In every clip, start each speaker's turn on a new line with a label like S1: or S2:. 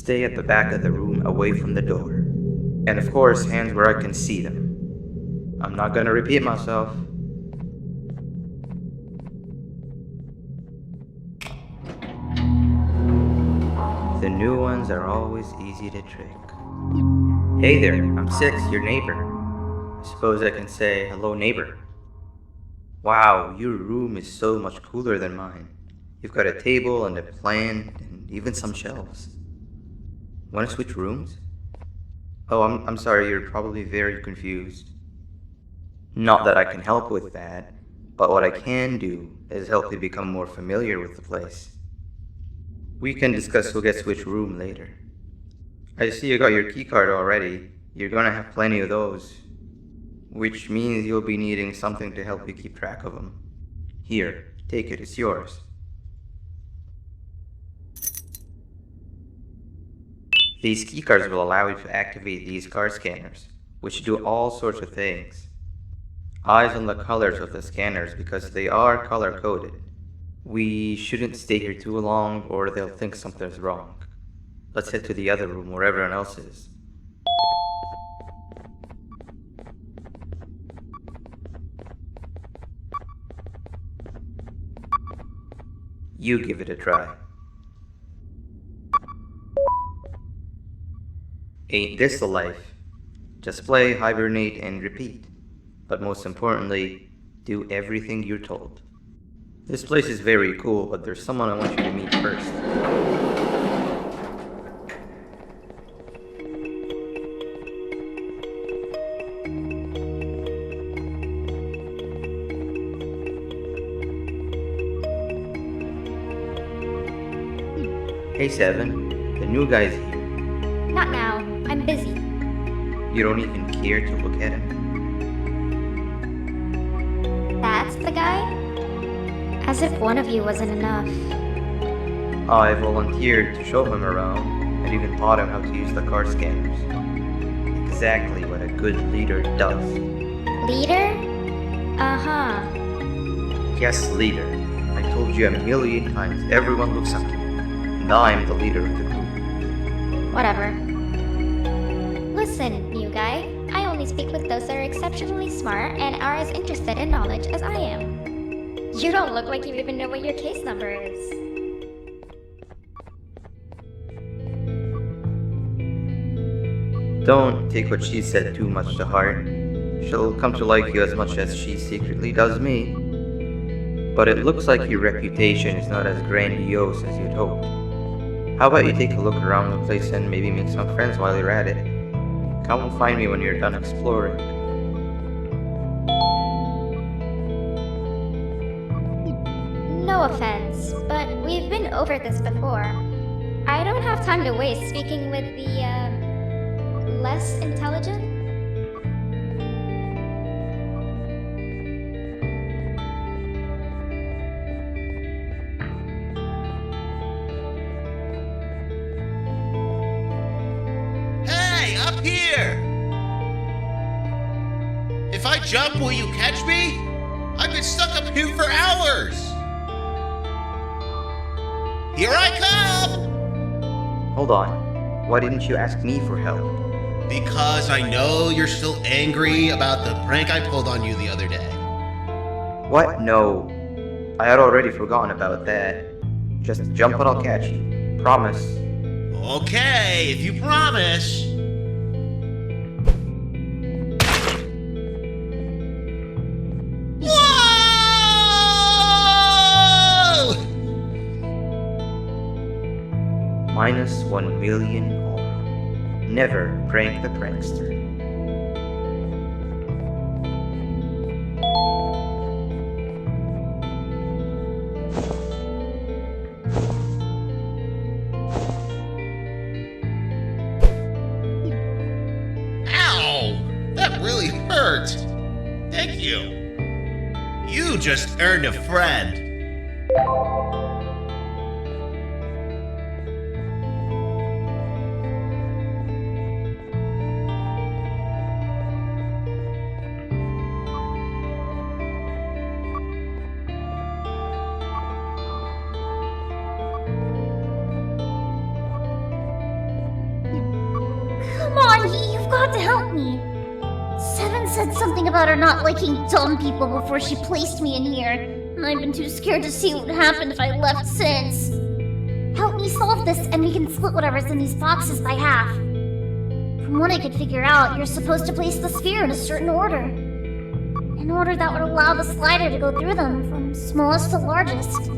S1: stay at the back of the room away from the door. And of course, hands where I can see them. I'm not gonna repeat myself. The new ones are always easy to trick. Hey there, I'm Six, your neighbor. I suppose I can say, hello neighbor. Wow, your room is so much cooler than mine. You've got a table and a plant and even some shelves. Want to switch rooms? Oh, I'm sorry, you're probably very confused. Not that I can help with that, but what I can do is help you become more familiar with the place. We can discuss who gets which room later. I see you got your keycard already. You're gonna have plenty of those. Which means you'll be needing something to help you keep track of them. Here, take it, it's yours. These keycards will allow you to activate these card scanners, which do all sorts of things. Eyes on the colors of the scanners because they are color-coded. We shouldn't stay here too long or they'll think something's wrong. Let's head to the other room where everyone else is. You give it a try. Ain't this the life? Just play, hibernate, and repeat. But most importantly, do everything you're told. This place is very cool, but there's someone I want you to meet first. Hey Seven, the new guy's here.
S2: Not now. I'm busy.
S1: You don't even care to look at him?
S2: That's the guy? As if one of you wasn't enough.
S1: I volunteered to show him around and even taught him how to use the card scanners. Exactly what a good leader does.
S2: Leader? Uh-huh.
S1: Yes, leader. I told you a million times, everyone looks up to me. And I'm the leader of the group.
S2: Whatever. Listen, new guy. I only speak with those that are exceptionally smart and are as interested in knowledge as I am. You don't look like you even know what your case number is.
S1: Don't take what she said too much to heart. She'll come to like you as much as she secretly does me. But it looks like your reputation is not as grandiose as you'd hoped. How about you take a look around the place and maybe make some friends while you're at it? Come and find me when you're done exploring.
S2: No offense, but we've been over this before. I don't have time to waste speaking with the, less intelligent?
S3: Hey, up here! If I jump, will you catch me? I've been stuck up here for hours! Here I come!
S1: Hold on. Why didn't you ask me for help?
S3: Because I know you're still angry about the prank I pulled on you the other day.
S1: What? No. I had already forgotten about that. Just jump and I'll catch you. Promise.
S3: Okay, if you promise. Whoa!
S1: Minus 1 million or. Never prank the prankster.
S3: Ow! That really hurt. Thank you. You just earned a friend.
S4: You've got to help me. Seven said something about her not liking dumb people before she placed me in here, and I've been too scared to see what would happen if I left since. Help me solve this, and we can split whatever's in these boxes by half. From what I could figure out, you're supposed to place the sphere in a certain order. An order that would allow the slider to go through them, from smallest to largest.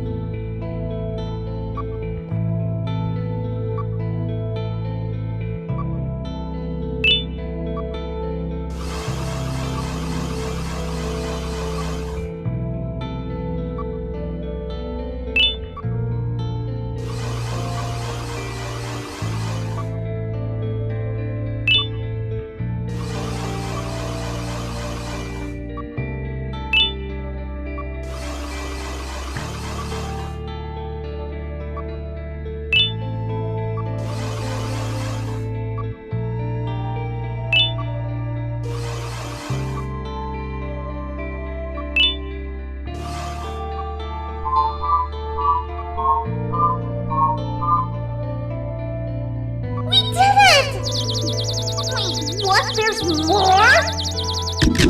S4: There's more?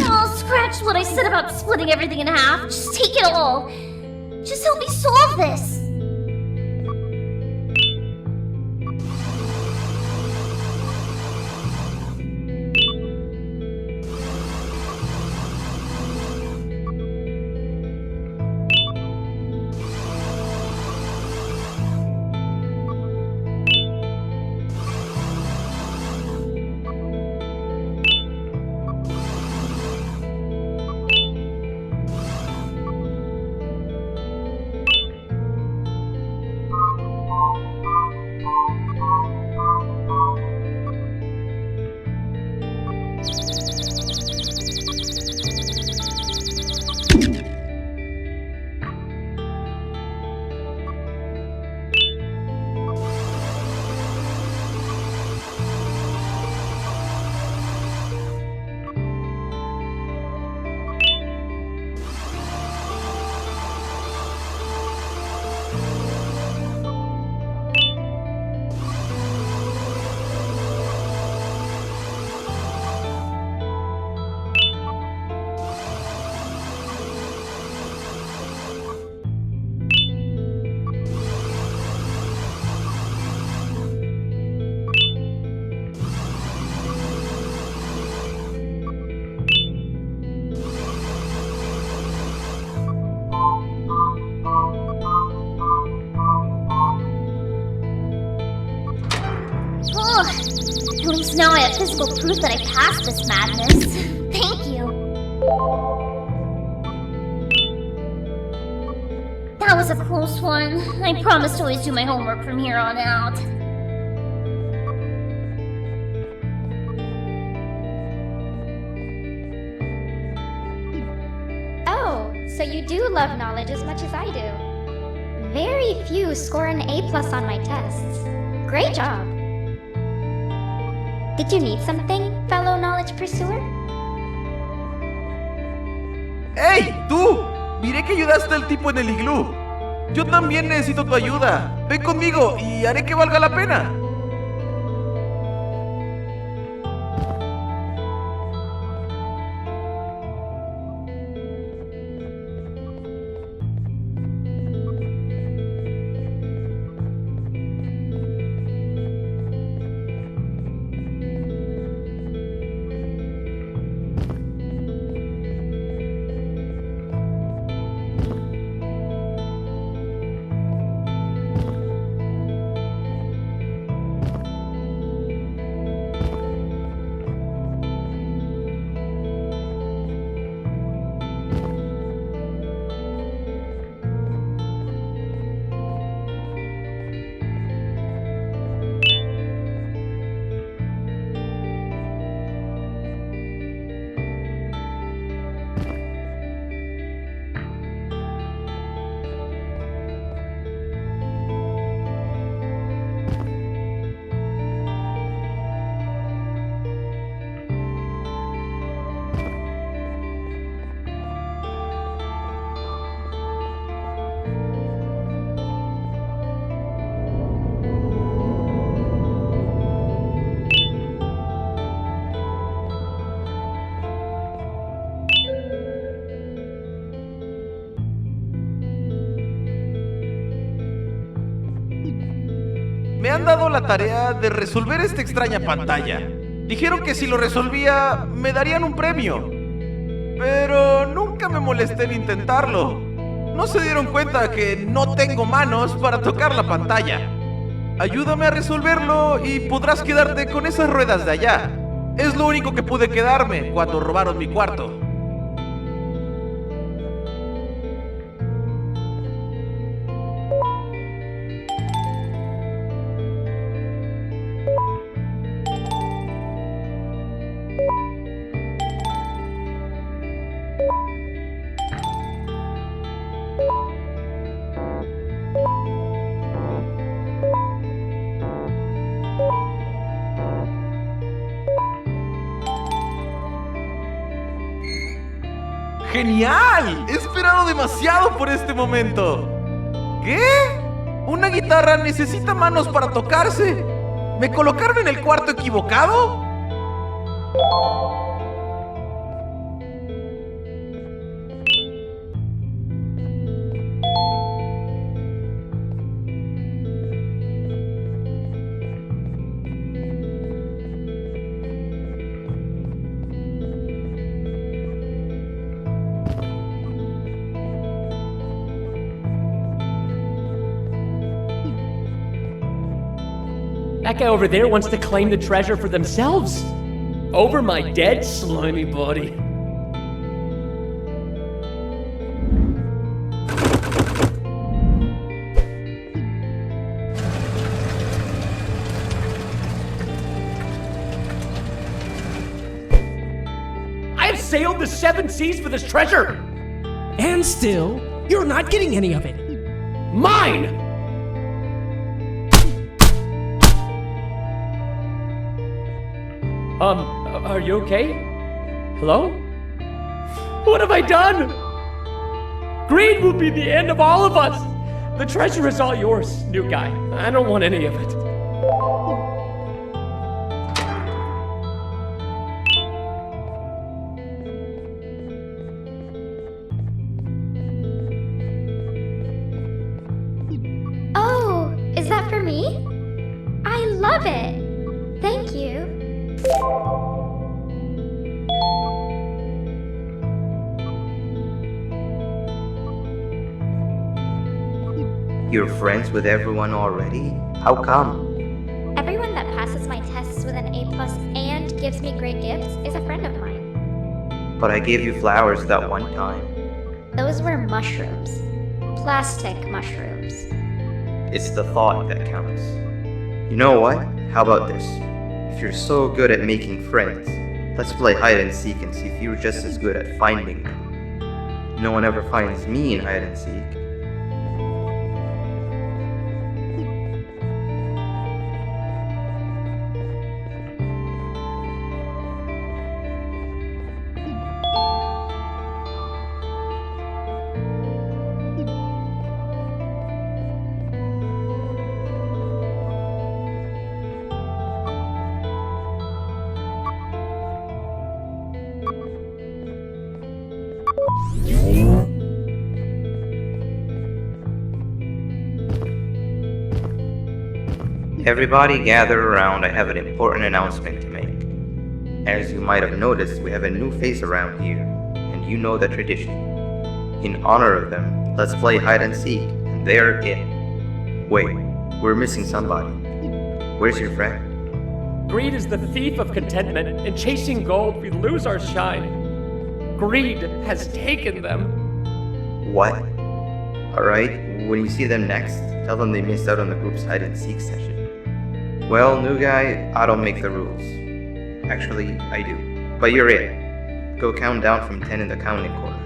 S4: Oh, scratch what I said about splitting everything in half. Just take it all. Just help me solve this. At least now I have physical proof that I passed this madness. Thank you. That was a close one. I promise to always do my homework from here on out.
S2: Oh, so you do love knowledge as much as I do. Very few score an A+ on my tests. Great job. Did you need something, fellow knowledge pursuer?
S5: ¡Hey, tú! Miré que ayudaste al tipo en el iglú. Yo también necesito tu ayuda. Ven conmigo y haré que valga la pena. Me han dado la tarea de resolver esta extraña pantalla. Dijeron que si lo resolvía, me darían un premio. Pero nunca me molesté en intentarlo. No se dieron cuenta que no tengo manos para tocar la pantalla. Ayúdame a resolverlo y podrás quedarte con esas ruedas de allá. Es lo único que pude quedarme cuando robaron mi cuarto. ¡Genial! He esperado demasiado por este momento. ¿Qué? ¿Una guitarra necesita manos para tocarse? ¿Me colocaron en el cuarto equivocado?
S6: That guy over there wants to claim the treasure for themselves. Over my dead slimy body. I have sailed the 7 seas for this treasure!
S7: And still, you're not getting any of it.
S6: Mine! Are you okay? Hello? What have I done? Greed will be the end of all of us! The treasure is all yours, new guy. I don't want any of it.
S2: Oh, is that for me? I love it. Thank you.
S1: You're friends with everyone already? How come?
S2: Everyone that passes my tests with an A+ and gives me great gifts is a friend of mine.
S1: But I gave you flowers that one time.
S2: Those were mushrooms. Plastic mushrooms.
S1: It's the thought that counts. You know what? How about this? If you're so good at making friends, let's play hide and seek and see if you're just as good at finding them. No one ever finds me in hide and seek. Everybody gather around, I have an important announcement to make. As you might have noticed, we have a new face around here, and you know the tradition. In honor of them, let's play hide and seek, and they're it. Wait, we're missing somebody. Where's your friend?
S6: Greed is the thief of contentment, and chasing gold, we lose our shine. Greed has taken them.
S1: What? Alright, when you see them next, tell them they missed out on the group's hide and seek session. Well, new guy, I don't make the rules. Actually, I do. But you're it. Go count down from 10 in the counting corner.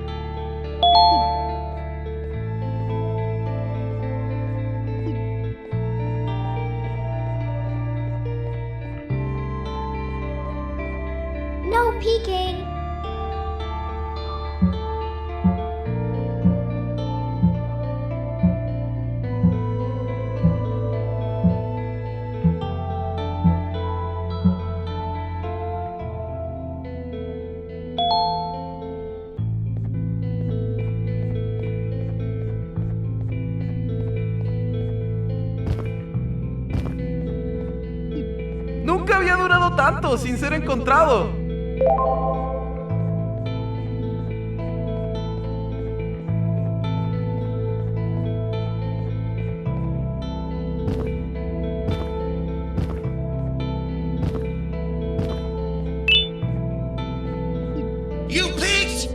S2: No peeking!
S5: tanto sin ser encontrado?
S3: You pigs!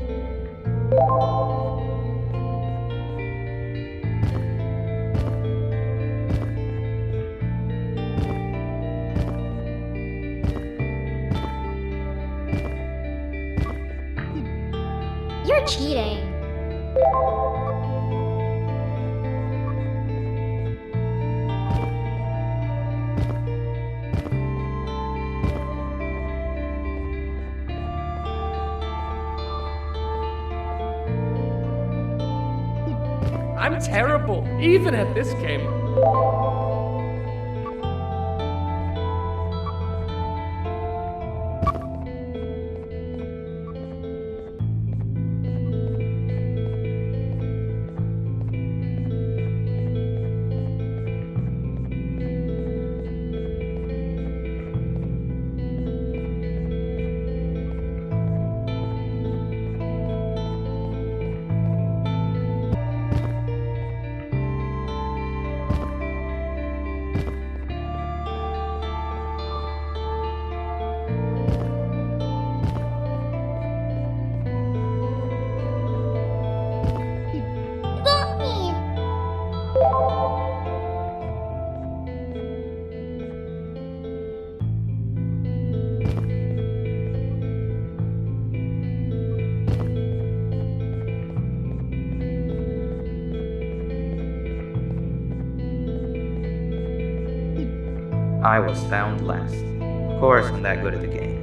S2: You're cheating.
S6: I'm terrible, even at this game.
S4: Got me!
S1: I was found last. Of course, I'm that good at the game.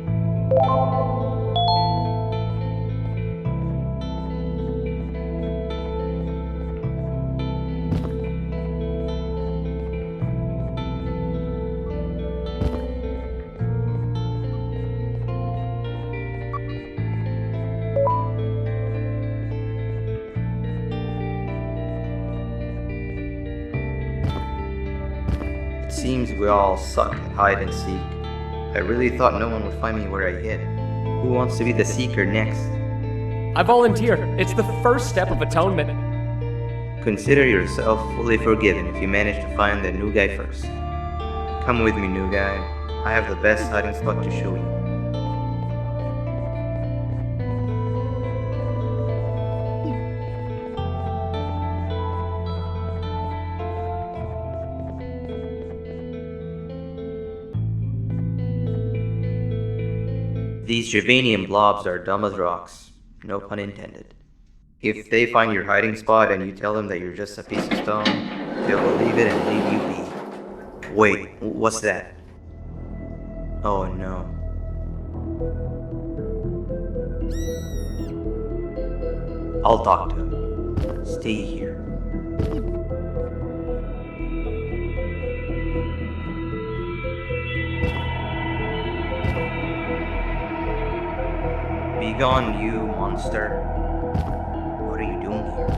S1: It seems we all suck at hide and seek. I really thought no one would find me where I hid. Who wants to be the seeker next?
S6: I volunteer. It's the first step of atonement.
S1: Consider yourself fully forgiven if you manage to find the new guy first. Come with me, new guy. I have the best hiding spot to show you. These Javanian blobs are dumb as rocks. No pun intended. If they find your hiding spot and you tell them that you're just a piece of stone, they'll believe it and leave you be. Wait, what's that? Oh no. I'll talk to him. Stay here. Begone, you monster. What are you doing here?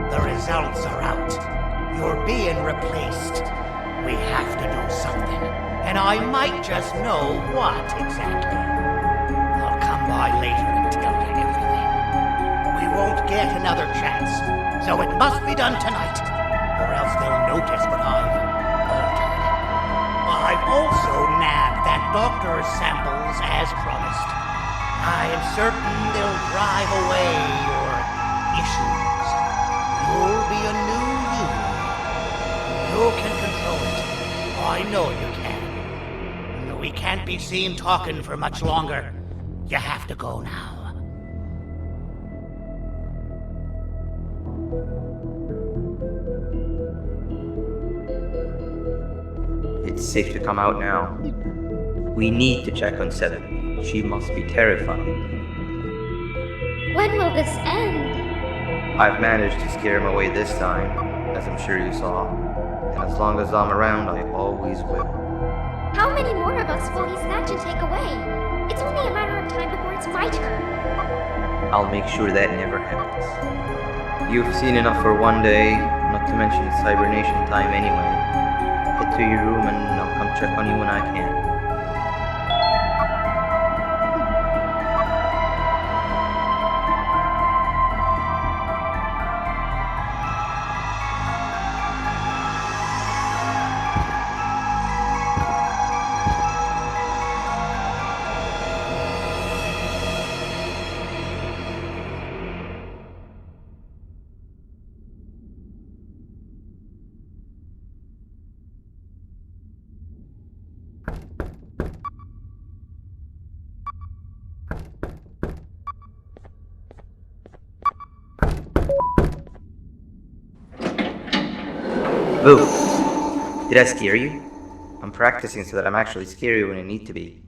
S8: The results are out. You're being replaced. We have to do something, and I might just know what exactly. I'll come by later and tell you everything. We won't get another chance, so it must be done tonight, or else they'll notice what I've altered. I've also nabbed that doctor's samples as promised. I am certain they'll drive away your issues. You'll be a new you. You can control it. I know you can. We can't be seen talking for much longer. You have to go now.
S1: It's safe to come out now. We need to check on Seven. She must be terrified.
S2: When will this end?
S1: I've managed to scare him away this time, as I'm sure you saw. And as long as I'm around, I always will.
S2: How many more of us will he snatch and take away? It's only a matter of time before it's my turn.
S1: I'll make sure that never happens. You've seen enough for one day, not to mention it's hibernation time anyway. Head to your room and I'll come check on you when I can. Boo! Did I scare you? I'm practicing so that I'm actually scary when I need to be.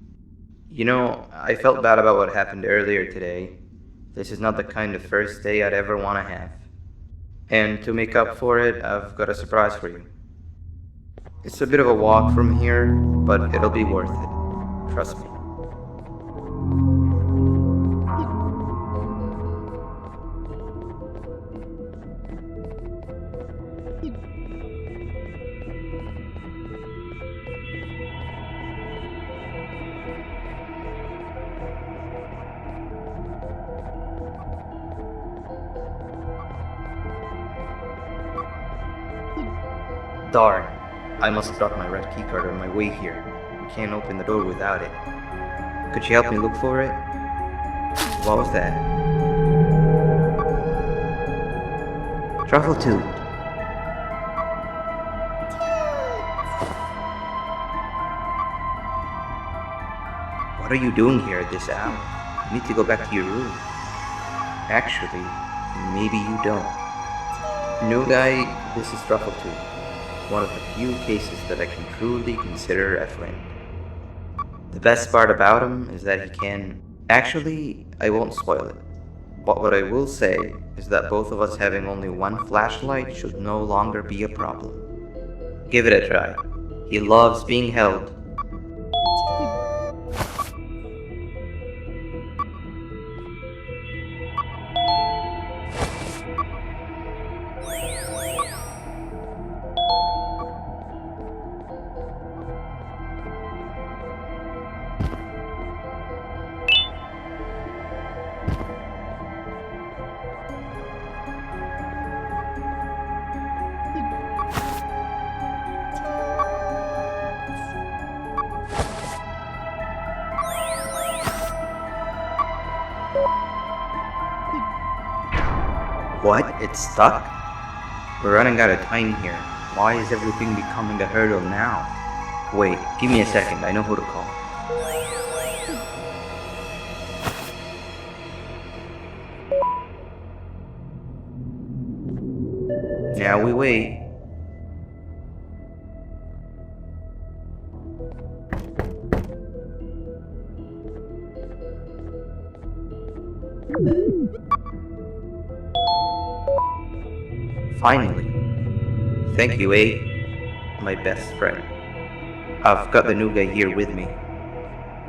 S1: You know, I felt bad about what happened earlier today. This is not the kind of first day I'd ever want to have. And to make up for it, I've got a surprise for you. It's a bit of a walk from here, but it'll be worth it. Trust me. Darn, I must have dropped my red keycard on my way here. We can't open the door without it. Could you help me look for it? What was that? Truffle Tooth. What are you doing here at this hour? You need to go back to your room. Actually, maybe you don't. New guy, this is Truffle Tooth. One of the few cases that I can truly consider a friend. The best part about him is that he can... Actually, I won't spoil it. But what I will say is that both of us having only one flashlight should no longer be a problem. Give it a try. He loves being held. What? It's stuck? We're running out of time here. Why is everything becoming a hurdle now? Wait, give me a second. I know who to call. Now we wait. Finally. Thank you, my best friend. I've got the new guy here with me.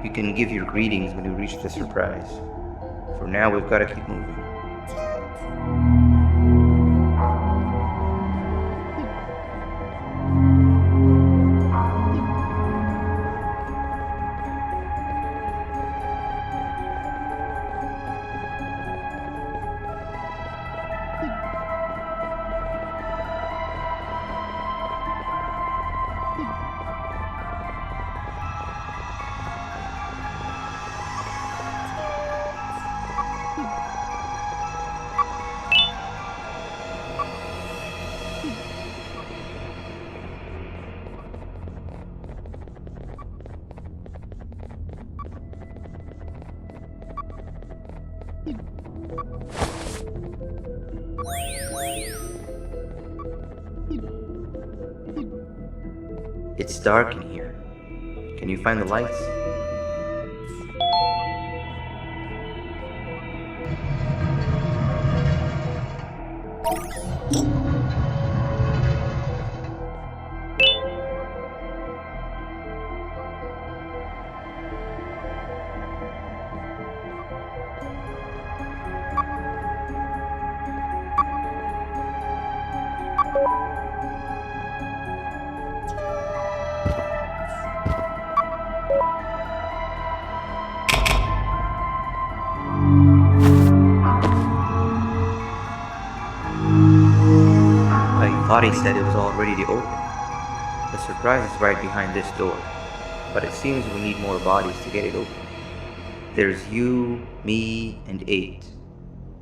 S1: You can give your greetings when you reach the surprise. For now, we've got to keep moving. It's dark in here. Can you find the lights? I thought he said it was all ready to open. The surprise is right behind this door, but it seems we need more bodies to get it open. There's you, me, and 8.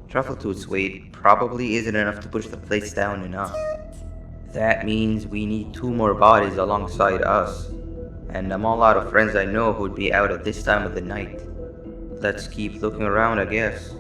S1: Truffletooth's weight probably isn't enough to push the place down enough. That means we need 2 more bodies alongside us, and I'm all out of friends I know who'd be out at this time of the night. Let's keep looking around, I guess.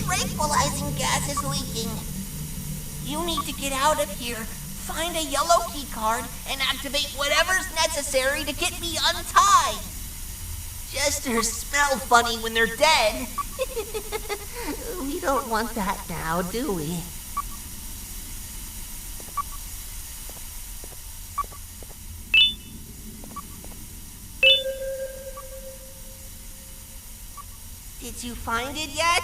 S8: tranquilizing gas is leaking. You need to get out of here, find a yellow key card, and activate whatever's necessary to get me untied. Jesters smell funny when they're dead. We don't want that now, do we? Did you find it yet?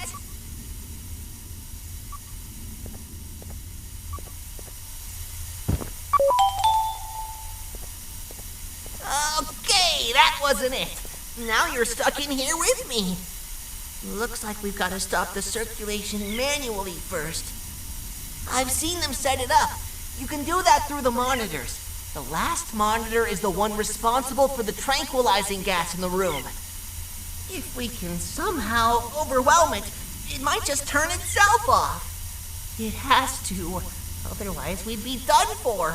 S8: Okay, that wasn't it. Now you're stuck in here with me. Looks like we've got to stop the circulation manually first. I've seen them set it up. You can do that through the monitors. The last monitor is the one responsible for the tranquilizing gas in the room. If we can somehow overwhelm it, it might just turn itself off. It has to, otherwise we'd be done for.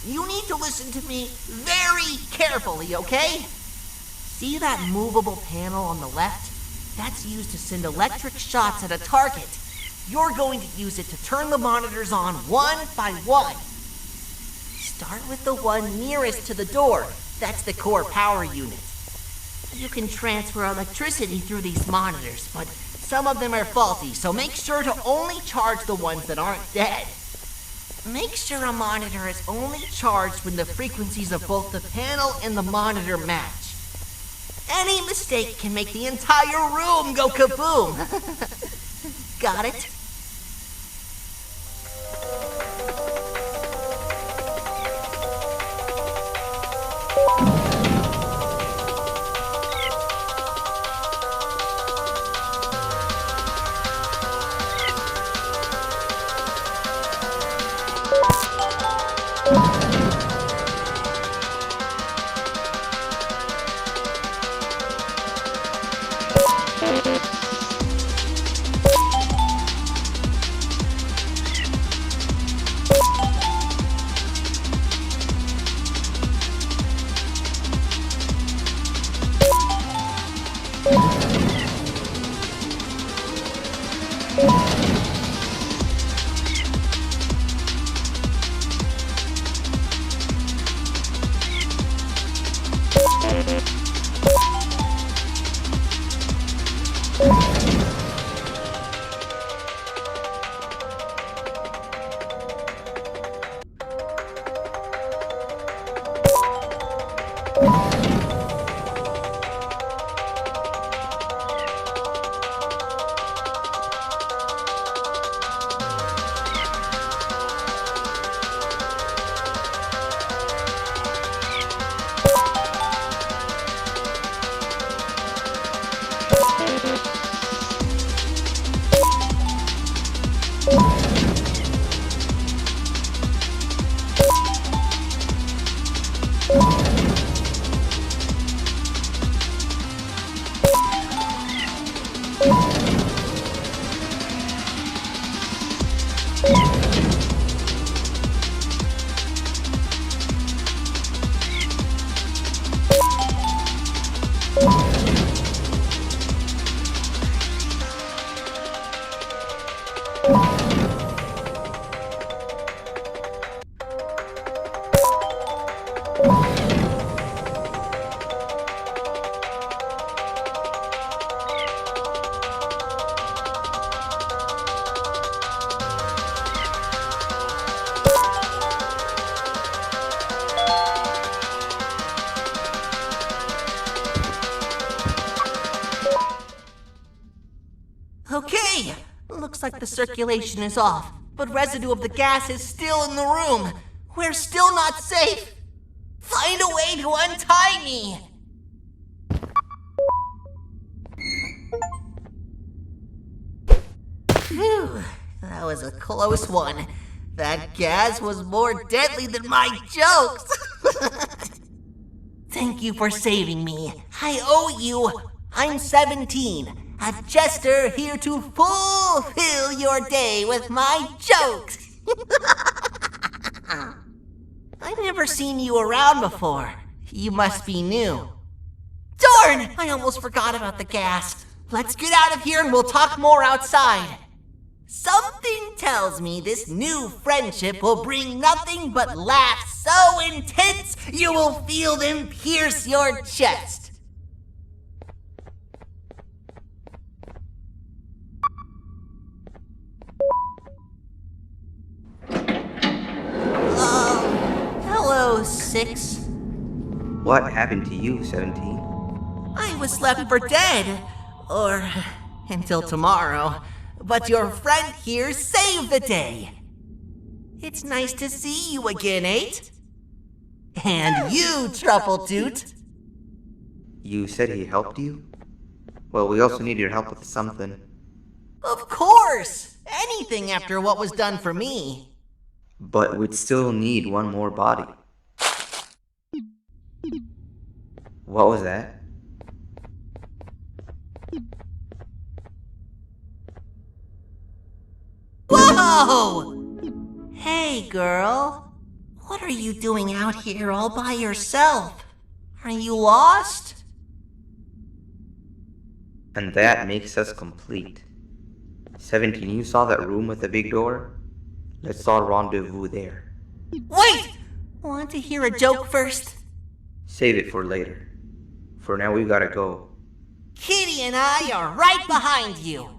S8: You need to listen to me very carefully, okay? See that movable panel on the left? That's used to send electric shots at a target. You're going to use it to turn the monitors on one by one. Start with the one nearest to the door. That's the core power unit. You can transfer electricity through these monitors, but some of them are faulty, so make sure to only charge the ones that aren't dead. Make sure a monitor is only charged when the frequencies of both the panel and the monitor match. Any mistake can make the entire room go kaboom. Got it? Okay, looks like the circulation is off, but residue of the gas is still in the room. We're still not safe. Find a way to untie me. Phew, that was a close one. That gas was more deadly than my jokes. Thank you for saving me. I owe you. I'm 17. A jester here to fulfill your day with my jokes. I've never seen you around before. You must be new. Darn! I almost forgot about the gas.
S9: Let's get out of here and we'll talk more outside. Something tells me this new friendship will bring nothing but laughs so intense you will feel them pierce your chest. Hello, 6.
S1: What happened to you, 17?
S9: I was left for dead. Or until tomorrow. But your friend here saved the day. It's nice to see you again, 8. And you, Truffletoot.
S1: You said he helped you? Well, we also need your help with something.
S9: Of course! Anything after what was done for me.
S1: But we'd still need one more body. What was that?
S9: Whoa! Hey, girl. What are you doing out here all by yourself? Are you lost?
S1: And that makes us complete. 17, you saw that room with the big door? Let's all rendezvous there.
S9: Wait! Want to hear a joke first?
S1: Save it for later. For now, we gotta go.
S9: Kitty and I are right behind you.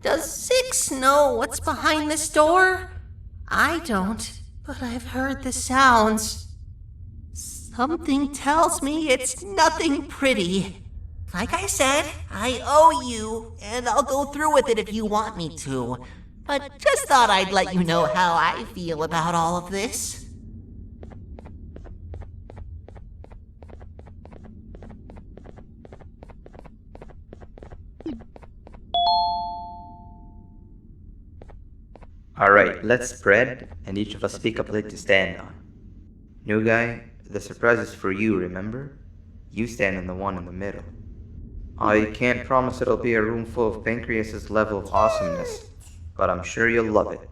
S9: Does 6 know what's behind this door? I don't, but I've heard the sounds. Something tells me it's nothing pretty. Like I said, I owe you, and I'll go through with it if you want me to. But just thought I'd let you know how I feel about all of this.
S1: Alright, let's spread, and each of us pick a plate to stand on. New guy, the surprise is for you, remember? You stand on the one in the middle. I can't promise it'll be a room full of Pancreas's level of awesomeness, but I'm sure you'll love it.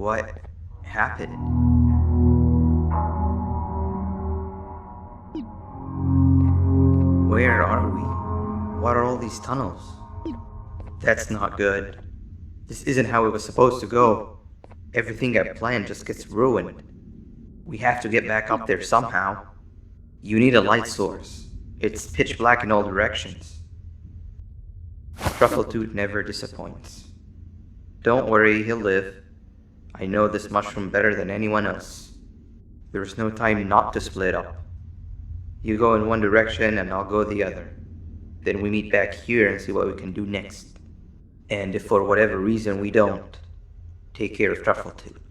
S1: What happened? Where are we? What are all these tunnels? That's not good. This isn't how it was supposed to go. Everything I planned just gets ruined. We have to get back up there somehow. You need a light source. It's pitch black in all directions. Truffletooth never disappoints. Don't worry, he'll live. I know this mushroom better than anyone else. There's no time not to split up. You go in one direction and I'll go the other. Then we meet back here and see what we can do next. And if for whatever reason we don't, take care of Truffletooth.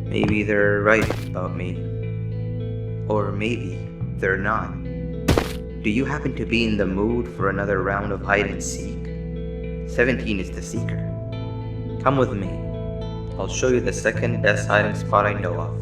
S1: Maybe they're right about me. Or maybe they're not. Do you happen to be in the mood for another round of hide and seek? 17 is the seeker. Come with me. I'll show you the second best hiding spot I know of.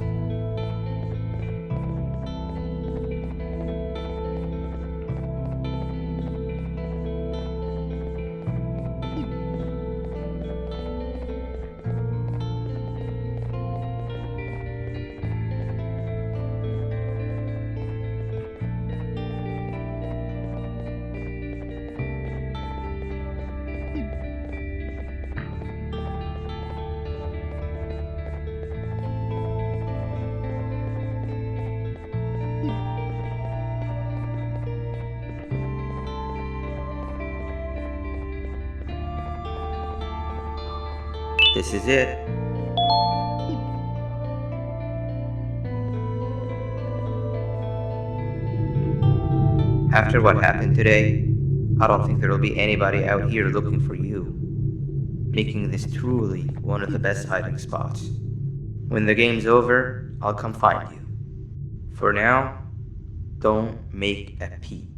S1: This is it. After what happened today, I don't think there'll be anybody out here looking for you, making this truly one of the best hiding spots. When the game's over, I'll come find you. For now, don't make a peep.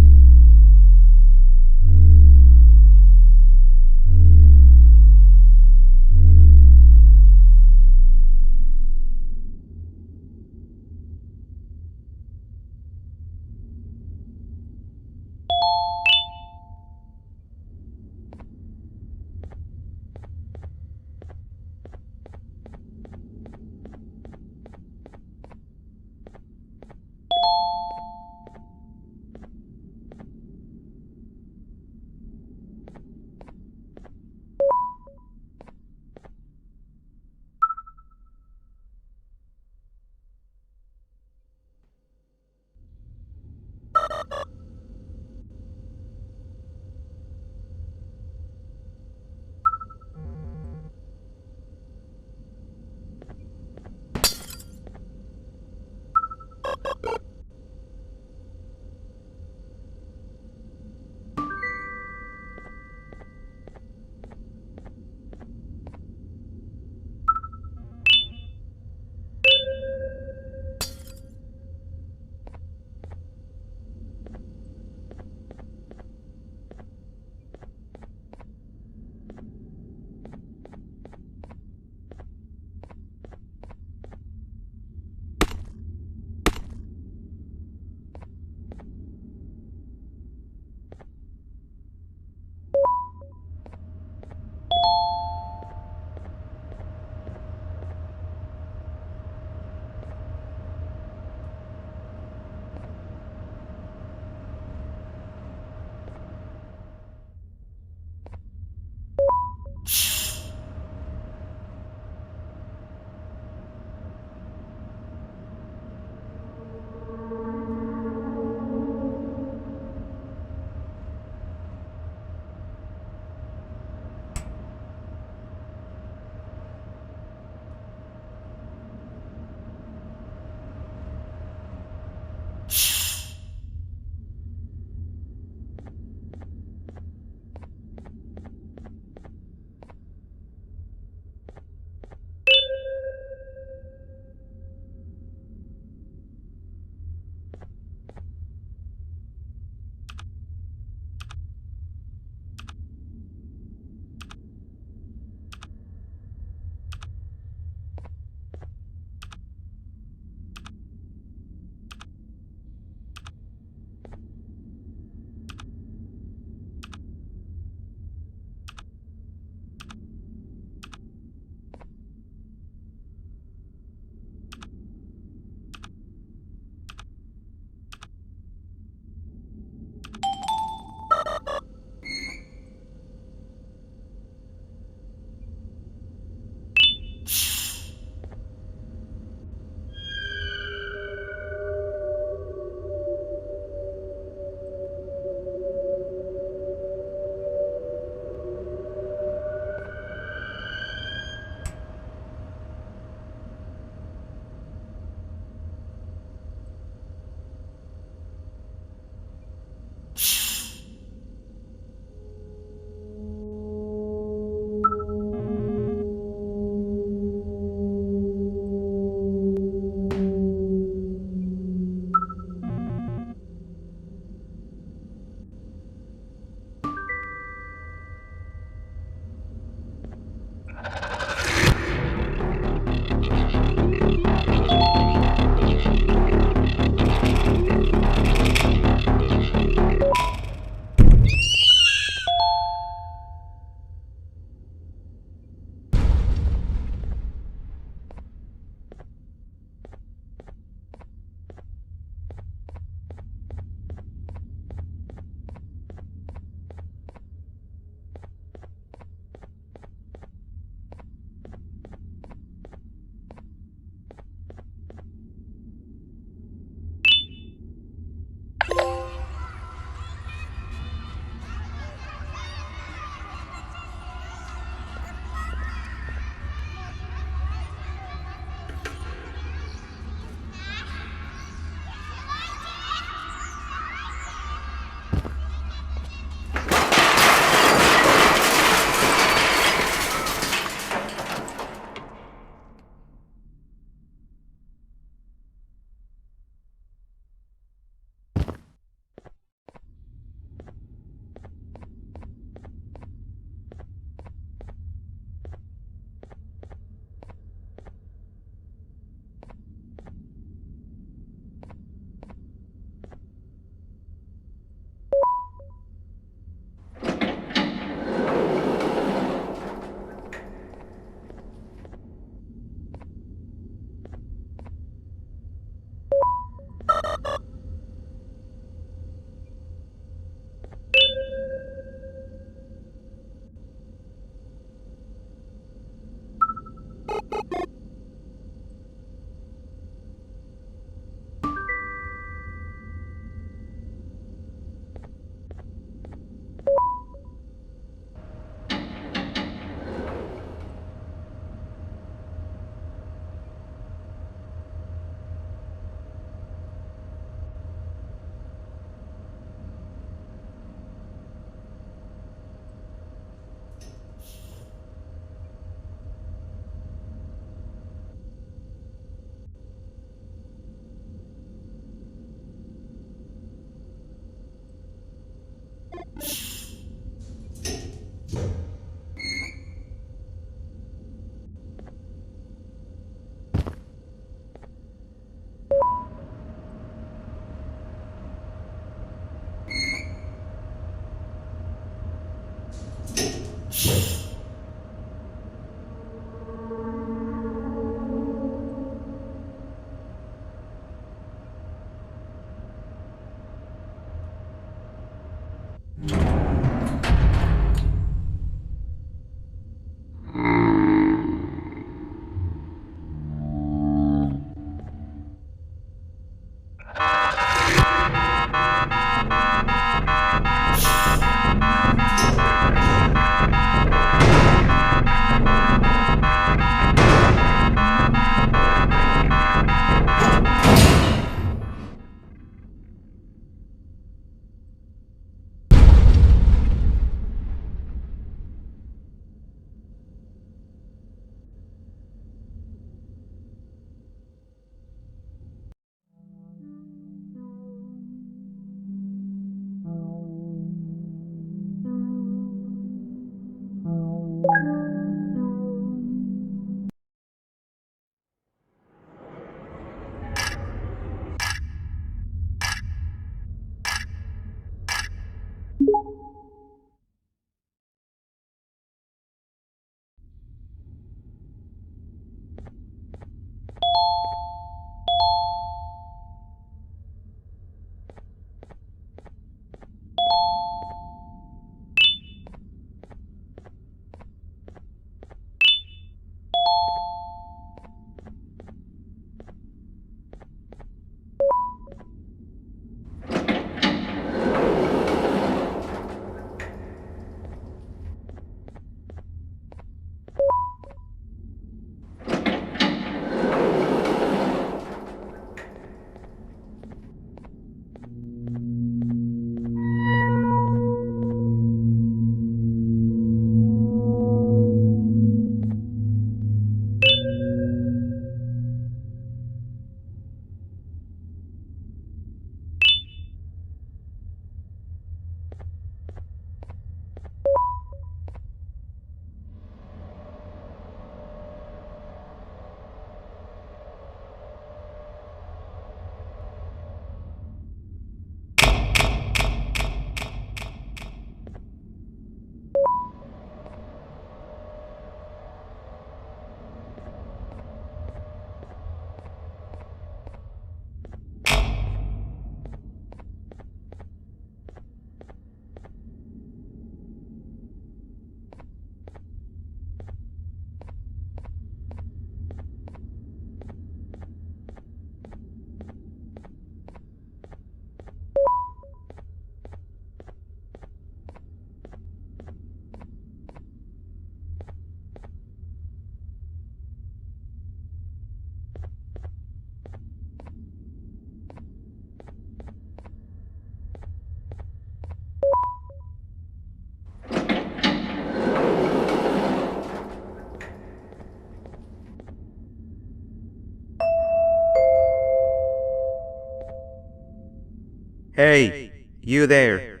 S1: Hey, you there.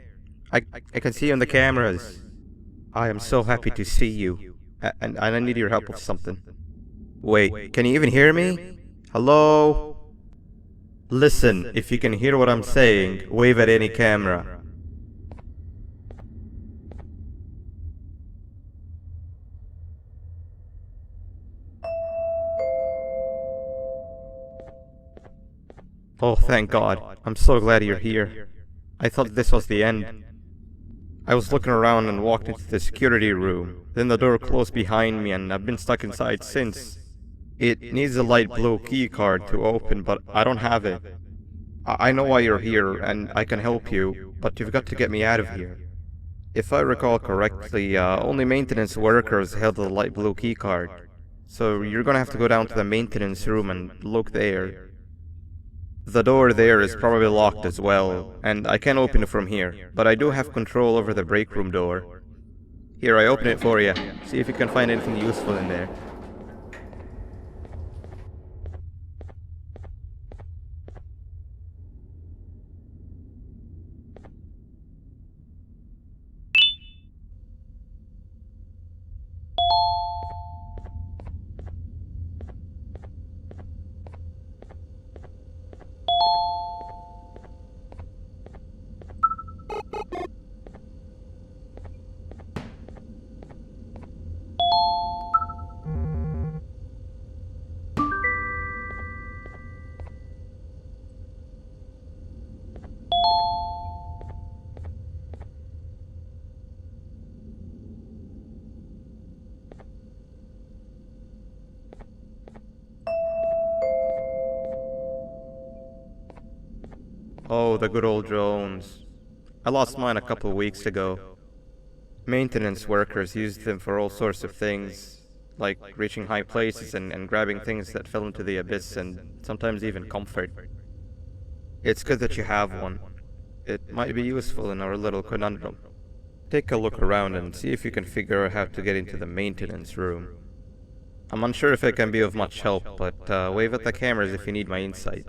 S1: I can see you on the cameras. I am so happy to see you. And I need your help with something. Wait, can you even hear me? Hello? Listen, if you can hear what I'm saying, wave at any camera. Oh, thank God. I'm so glad you're here. I thought this was the end. I was looking around and walked into the security room. Then the door closed behind me and I've been stuck inside since. It needs a light blue key card to open, but I don't have it. I know why you're here and I can help you, but you've got to get me out of here. If I recall correctly, only maintenance workers held the light blue key card. So you're gonna have to go down to the maintenance room and look there. The door there is probably locked as well, and I can't open it from here, but I do have control over the break room door. Here, I open it for you. See if you can find anything useful in there. Oh, the good old drones. I lost mine a couple weeks ago. Maintenance workers used them for all sorts of things, like reaching high places and grabbing things that fell into the abyss and sometimes even comfort. It's good that you have one. It might be useful in our little conundrum. Take a look around and see if you can figure out how to get into the maintenance room. I'm unsure if it can be of much help, but wave at the cameras if you need my insight.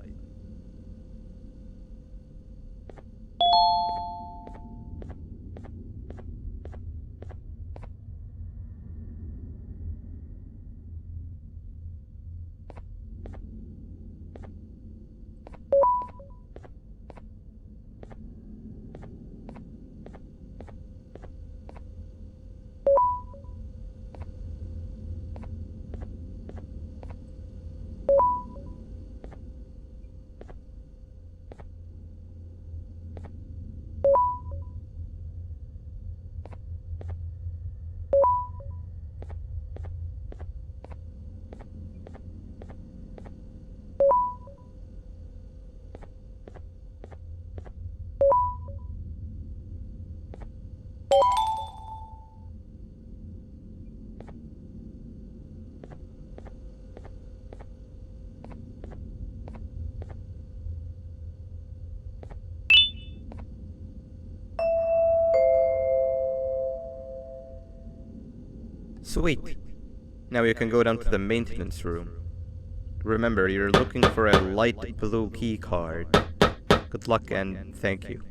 S1: Sweet. Now you can go down to the maintenance room. Remember, you're looking for a light blue key card. Good luck and thank you.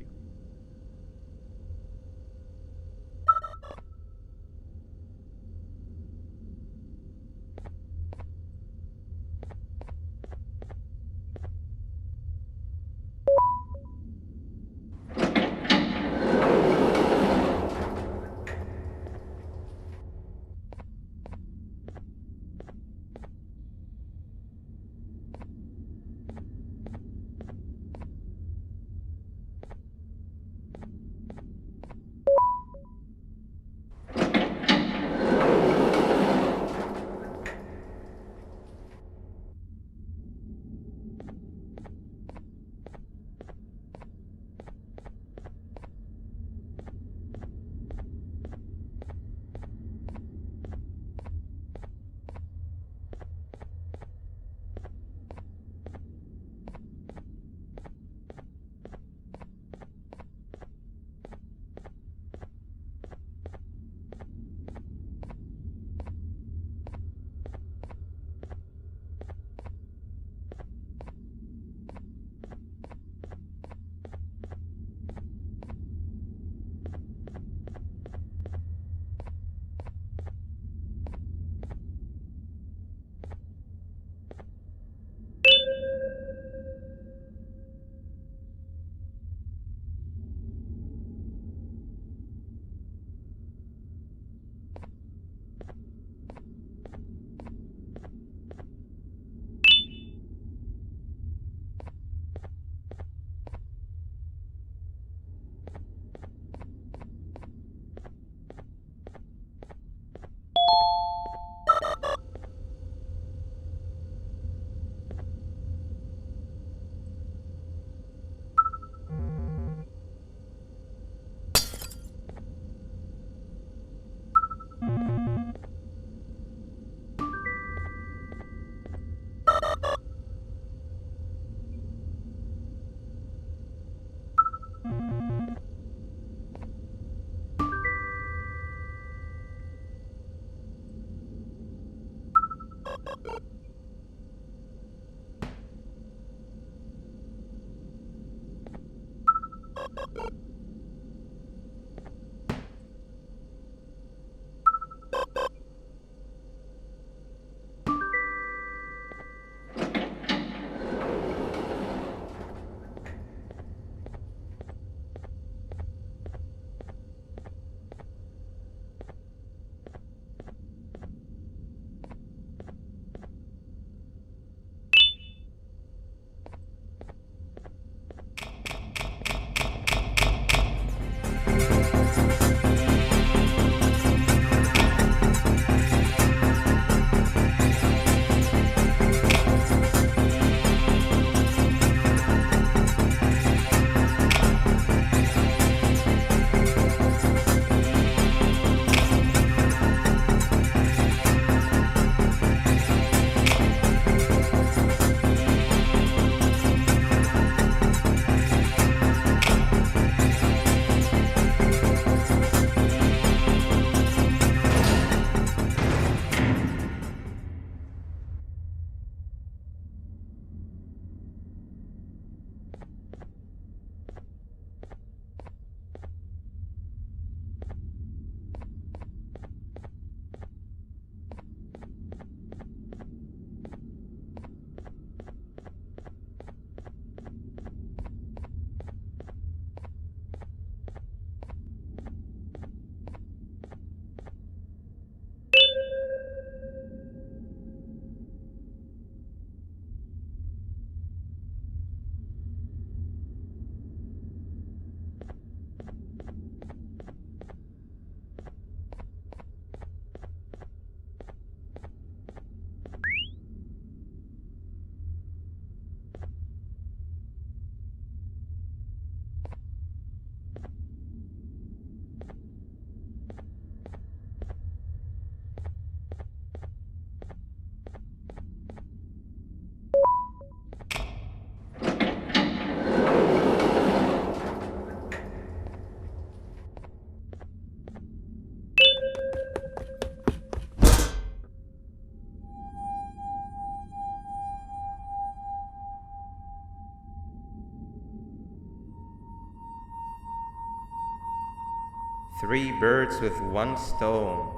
S1: Three birds with one stone.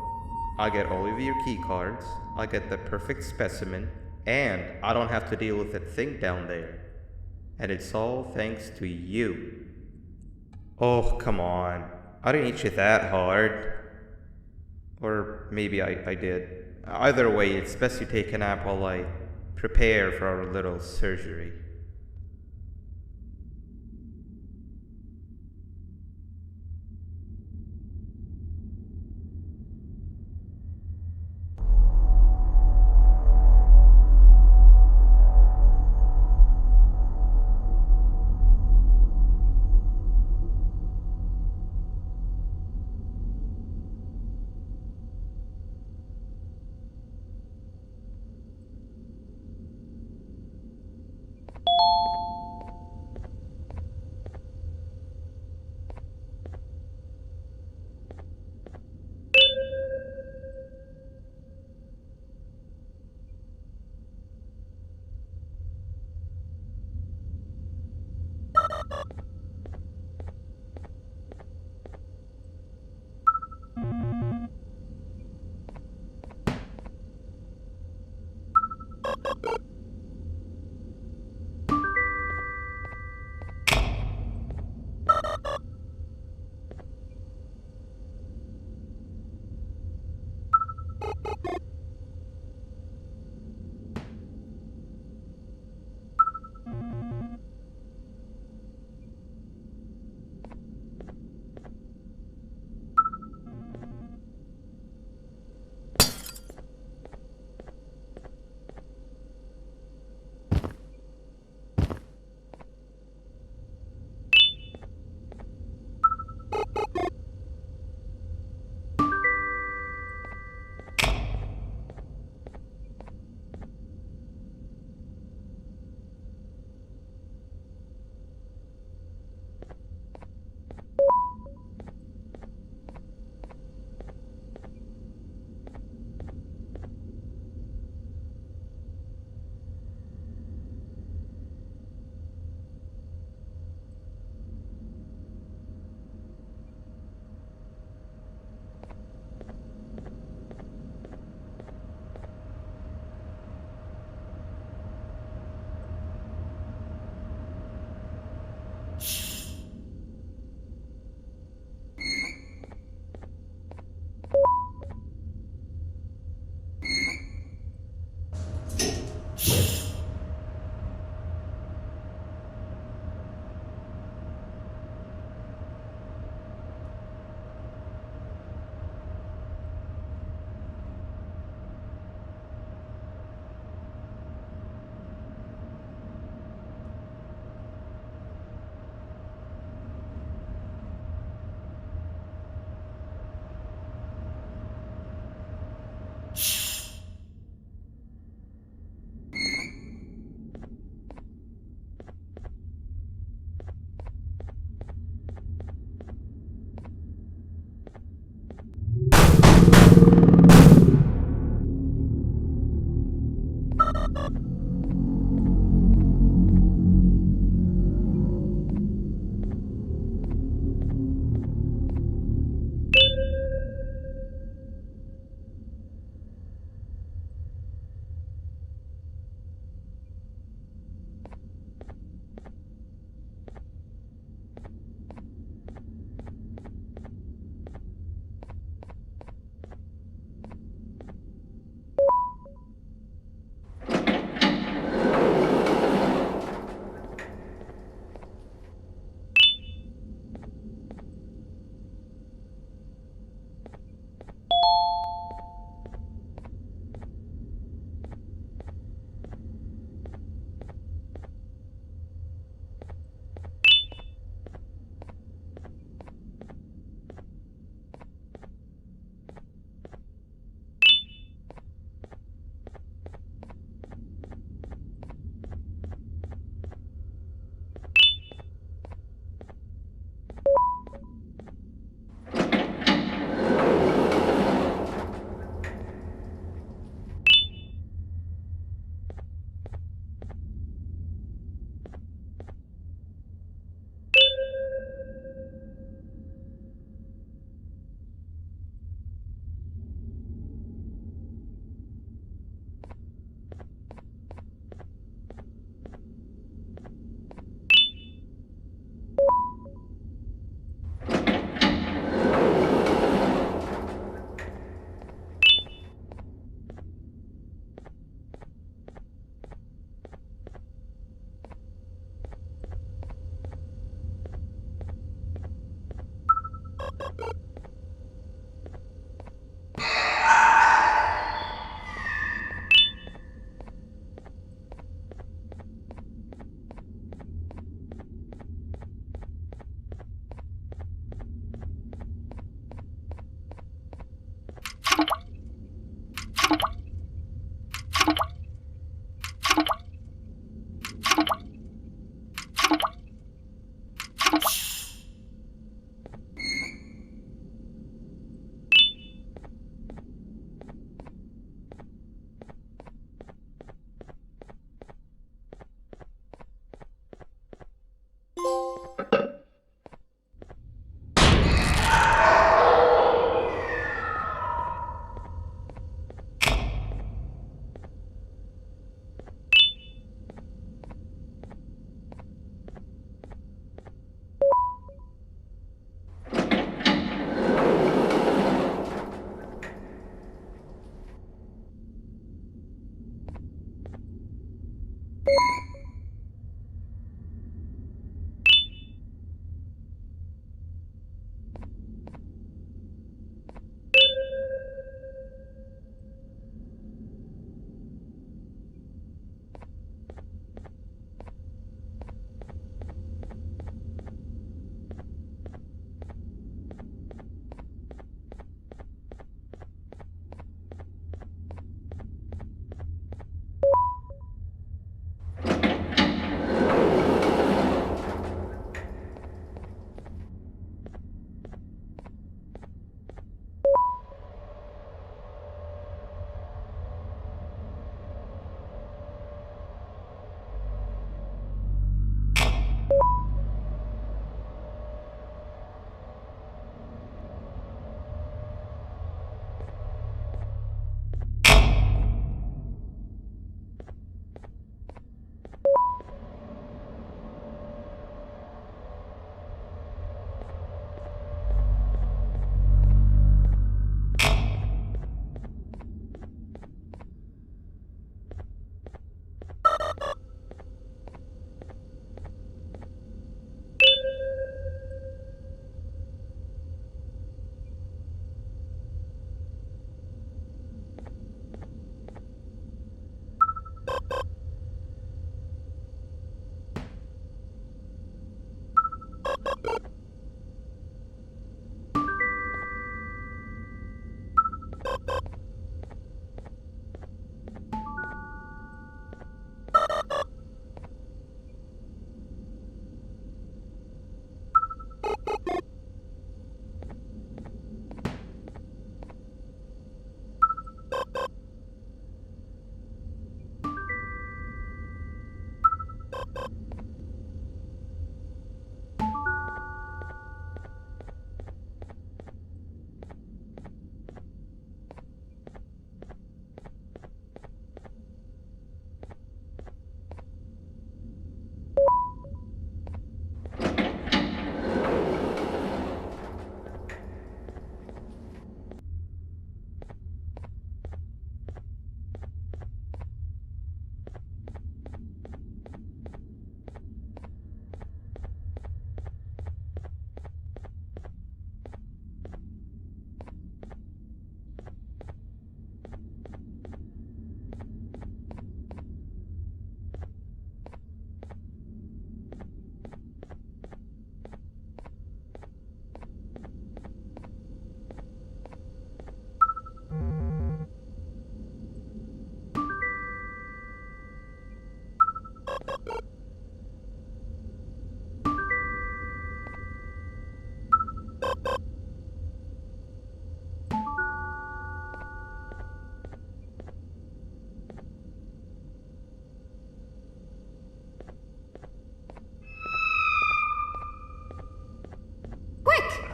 S1: I get all of your key cards, I get the perfect specimen, and I don't have to deal with that thing down there. And it's all thanks to you. Oh, come on. I didn't hit you that hard. Or maybe I did. Either way, it's best you take a nap while I prepare for our little surgery.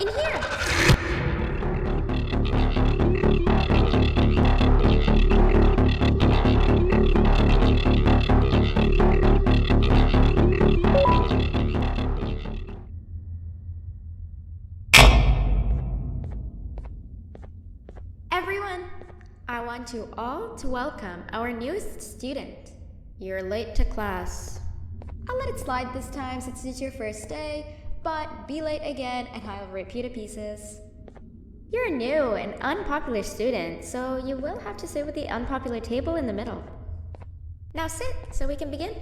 S2: In here! Everyone, I want you all to welcome our newest student. You're late to class. I'll let it slide this time since it's your first day, but be late again and I'll rip you to pieces. You're a new and unpopular student, so you will have to sit with the unpopular table in the middle. Now sit so we can begin.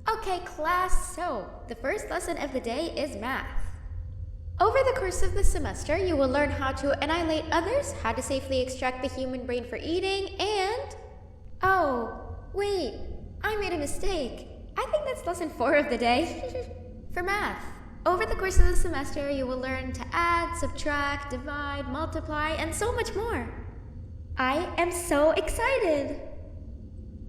S2: Okay, class, so the first lesson of the day is math. Over the course of the semester, you will learn how to annihilate others, how to safely extract the human brain for eating, and... Oh, wait, I made a mistake. I think that's lesson 4 of the day. For math, over the course of the semester, you will learn to add, subtract, divide, multiply, and so much more. I am so excited!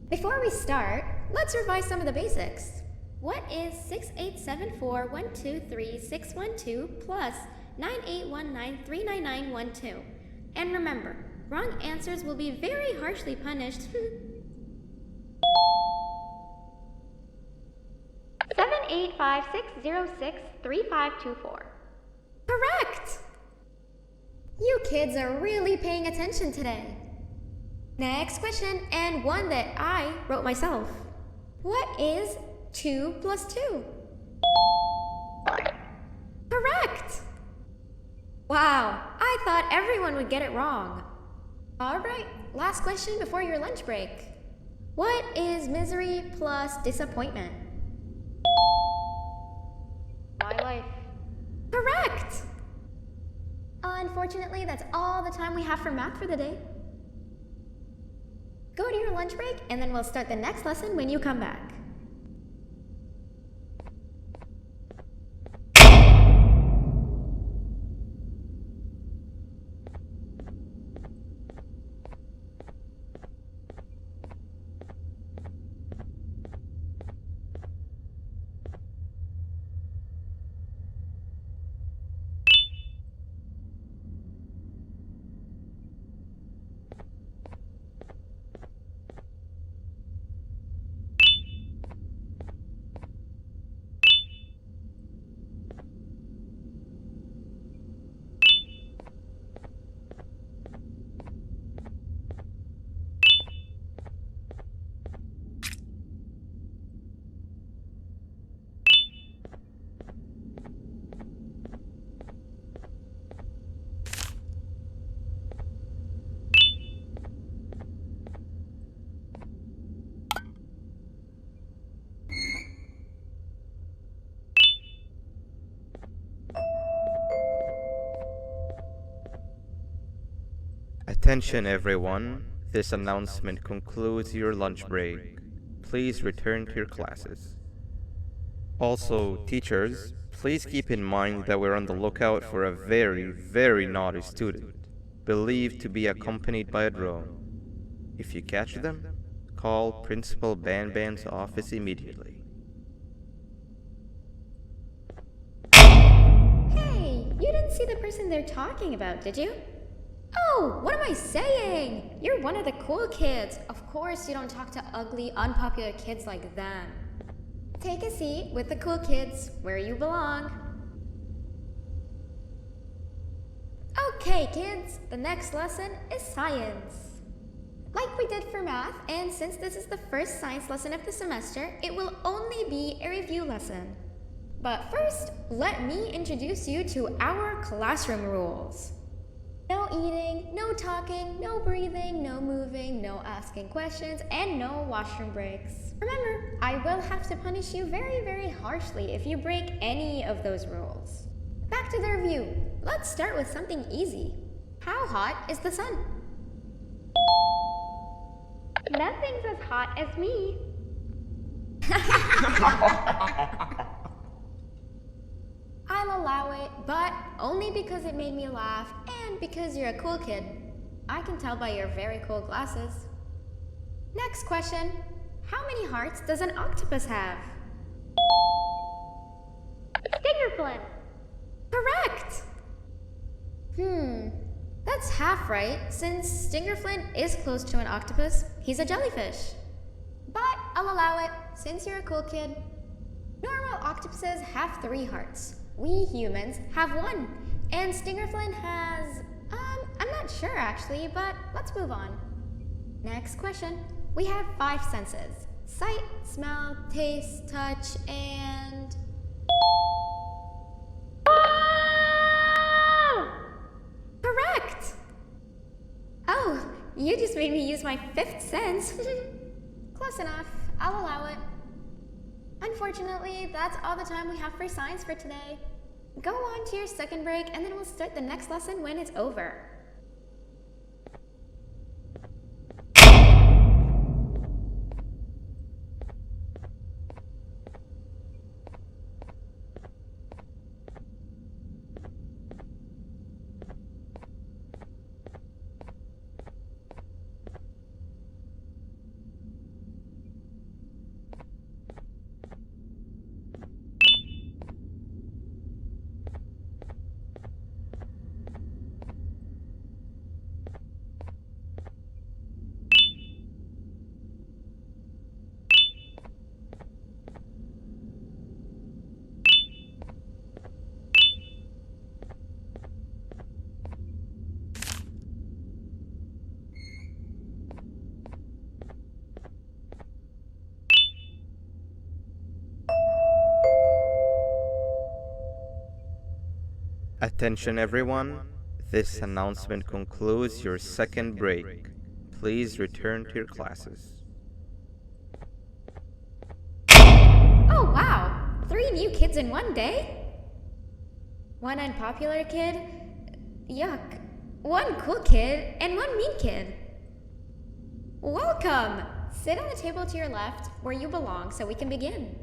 S2: Before we start, let's revise some of the basics. What is 6874123612 plus 9819399912? And remember, wrong answers will be very harshly punished.
S10: 785-606-3524.
S2: Correct! You kids are really paying attention today. Next question, and one that I wrote myself. What is 2 plus 2? Correct! Wow, I thought everyone would get it wrong. Alright, last question before your lunch break. What is misery plus disappointment?
S10: My life.
S2: Correct! Unfortunately, that's all the time we have for math for the day. Go to your lunch break, and then we'll start the next lesson when you come back.
S1: Attention everyone, this announcement concludes your lunch break. Please return to your classes. Also, teachers, please keep in mind that we're on the lookout for a very, very naughty student, believed to be accompanied by a drone. If you catch them, call Principal Banban's office immediately.
S2: Hey, you didn't see the person they're talking about, did you? Oh, what am I saying? You're one of the cool kids. Of course you don't talk to ugly, unpopular kids like them. Take a seat with the cool kids, where you belong. Okay, kids, the next lesson is science. Like we did for math, and since this is the first science lesson of the semester, it will only be a review lesson. But first, let me introduce you to our classroom rules. No eating, no talking, no breathing, no moving, no asking questions, and no washroom breaks. Remember, I will have to punish you very, very harshly if you break any of those rules. Back to the review. Let's start with something easy. How hot is the sun?
S10: Nothing's as hot as me.
S2: I'll allow it, but only because it made me laugh and because you're a cool kid. I can tell by your very cool glasses. Next question. How many hearts does an octopus have?
S10: Stingerflint.
S2: Correct! That's half right, since Stingerflint is close to an octopus. He's a jellyfish. But I'll allow it, since you're a cool kid. Normal octopuses have 3 hearts. We humans have 1. And Stingerflint has... I'm not sure actually, but let's move on. Next question. We have 5 senses. Sight, smell, taste, touch, and... Correct! Oh, you just made me use my 5th sense. Close enough. I'll allow it. Unfortunately, that's all the time we have for science for today. Go on to your second break, and then we'll start the next lesson when it's over.
S1: Attention everyone, this announcement concludes your second break. Please return to your classes.
S2: Oh wow! 3 new kids in one day? 1 unpopular kid? Yuck. 1 cool kid and 1 mean kid. Welcome! Sit on the table to your left, where you belong, so we can begin.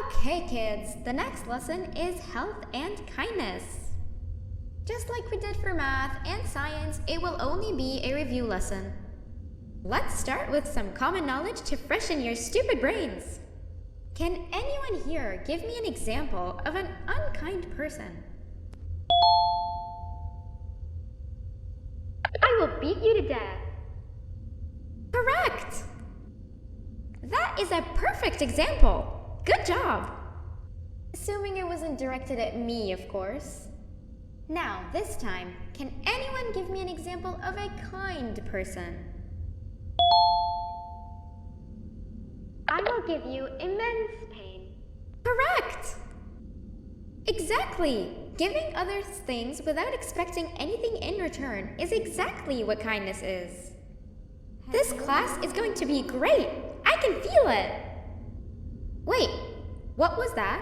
S2: Okay, kids, the next lesson is health and kindness. Just like we did for math and science, it will only be a review lesson. Let's start with some common knowledge to freshen your stupid brains. Can anyone here give me an example of an unkind person?
S10: I will beat you to death.
S2: Correct! That is a perfect example. Good job! Assuming it wasn't directed at me, of course. Now, this time, can anyone give me an example of a kind person?
S10: I will give you immense pain.
S2: Correct! Exactly! Giving others things without expecting anything in return is exactly what kindness is. This class is going to be great! I can feel it! Wait, what was that?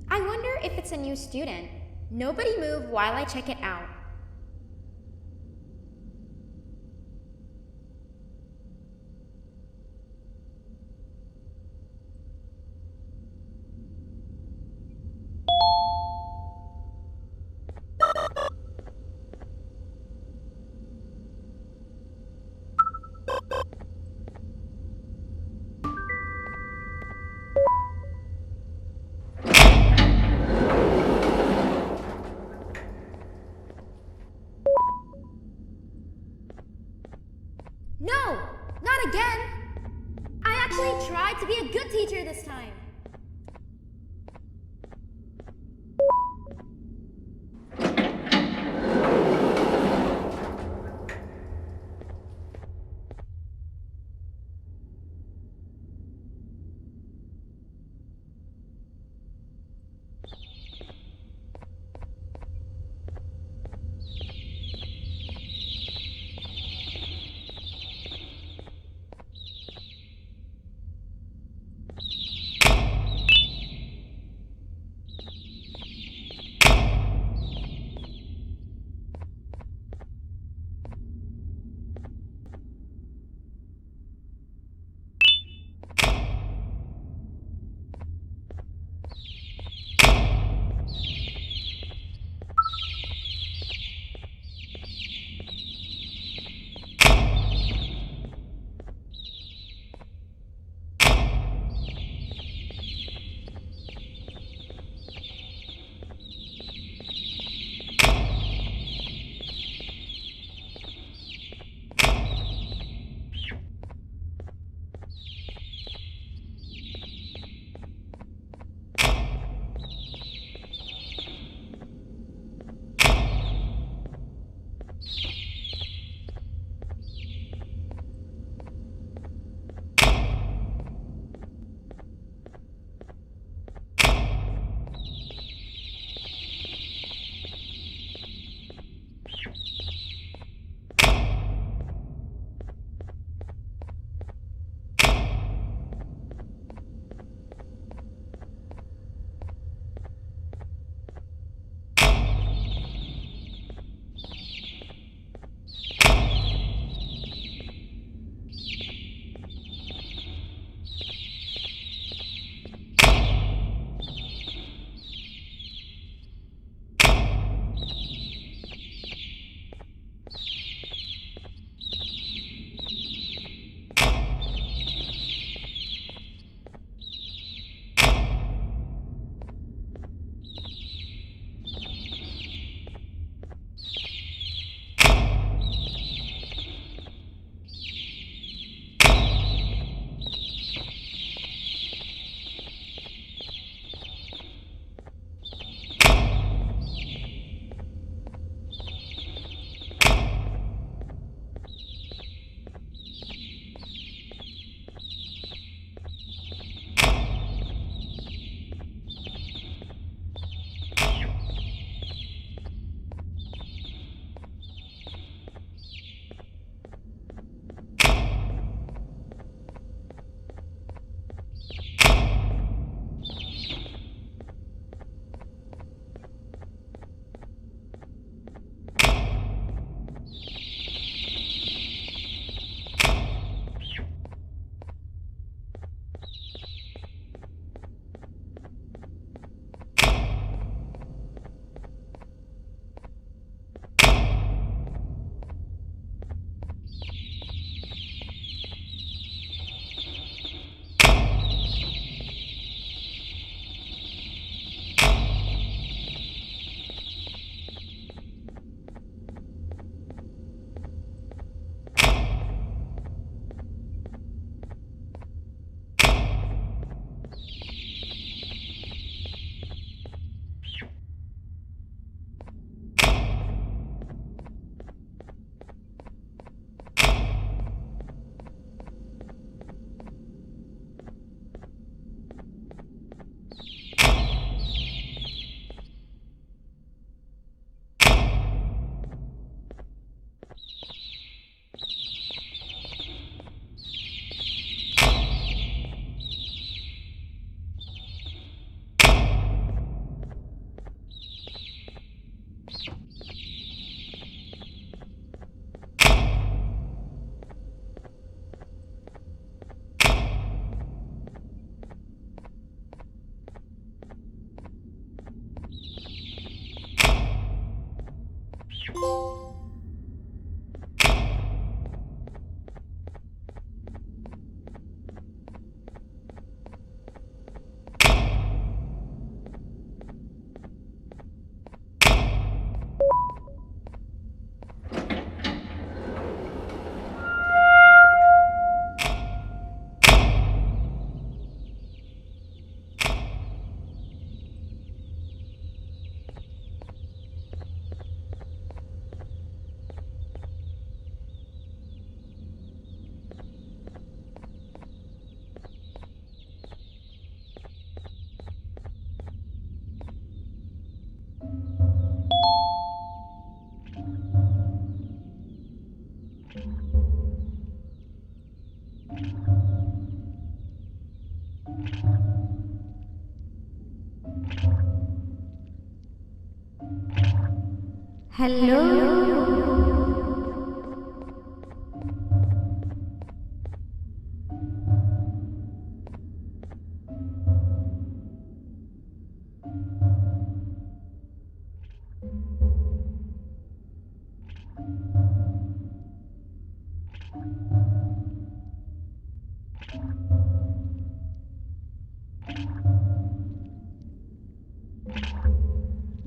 S2: I wonder if it's a new student. Nobody move while I check it out.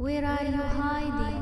S2: Where are you hiding?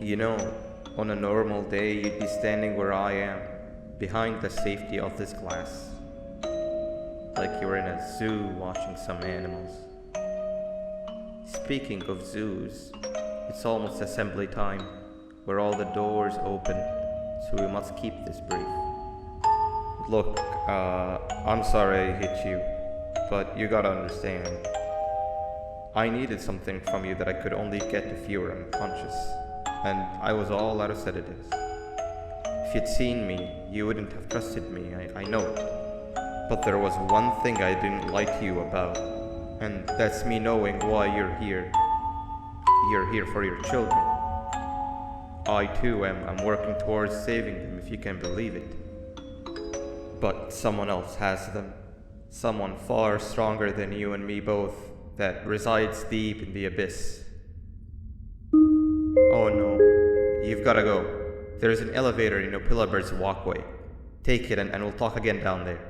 S1: You know, on a normal day, you'd be standing where I am, behind the safety of this glass. Like you're in a zoo watching some animals. Speaking of zoos, it's almost assembly time, where all the doors open, so we must keep this brief. Look, I'm sorry I hit you, but you gotta understand. I needed something from you that I could only get if you were unconscious, and I was all out of sedatives. If you'd seen me, you wouldn't have trusted me, I know. But there was one thing I didn't lie to you about, and that's me knowing why you're here. You're here for your children. I too am working towards saving them, if you can believe it. But someone else has them. Someone far stronger than you and me both, that resides deep in the abyss. Oh no, you've gotta go. There's an elevator in Opillabird's walkway. Take it and we'll talk again down there.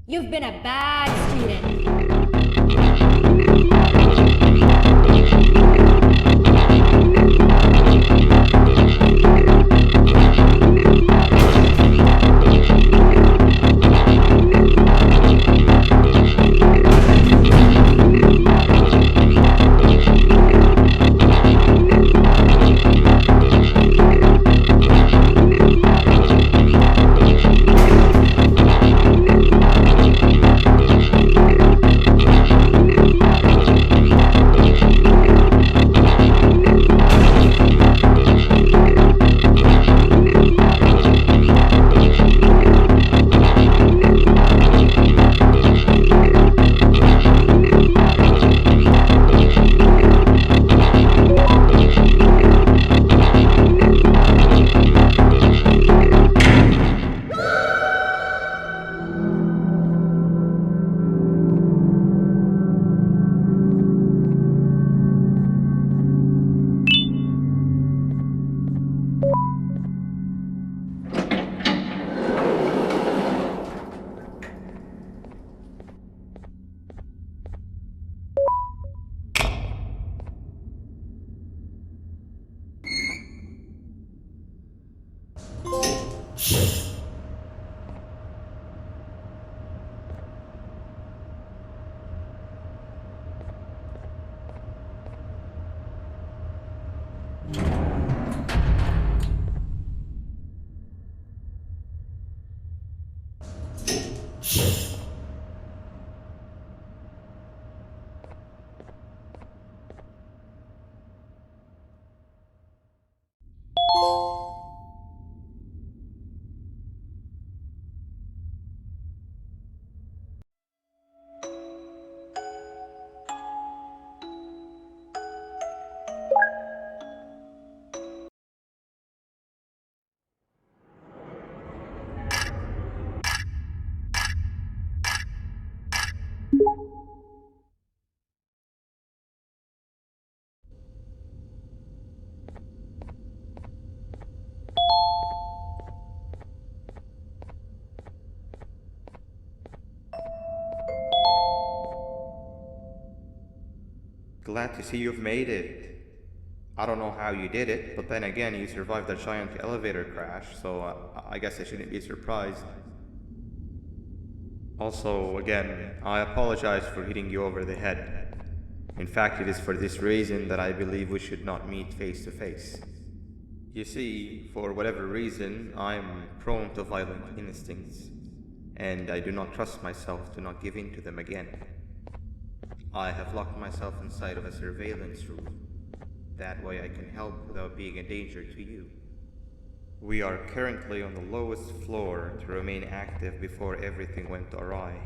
S2: You've been a bad student.
S1: Glad to see you've made it. I don't know how you did it, but then again, you survived a giant elevator crash, so I guess I shouldn't be surprised. Also, again, I apologize for hitting you over the head. In fact, it is for this reason that I believe we should not meet face to face. You see, for whatever reason, I'm prone to violent instincts, and I do not trust myself to not give in to them again. I have locked myself inside of a surveillance room. That way I can help without being a danger to you. We are currently on the lowest floor to remain active before everything went awry.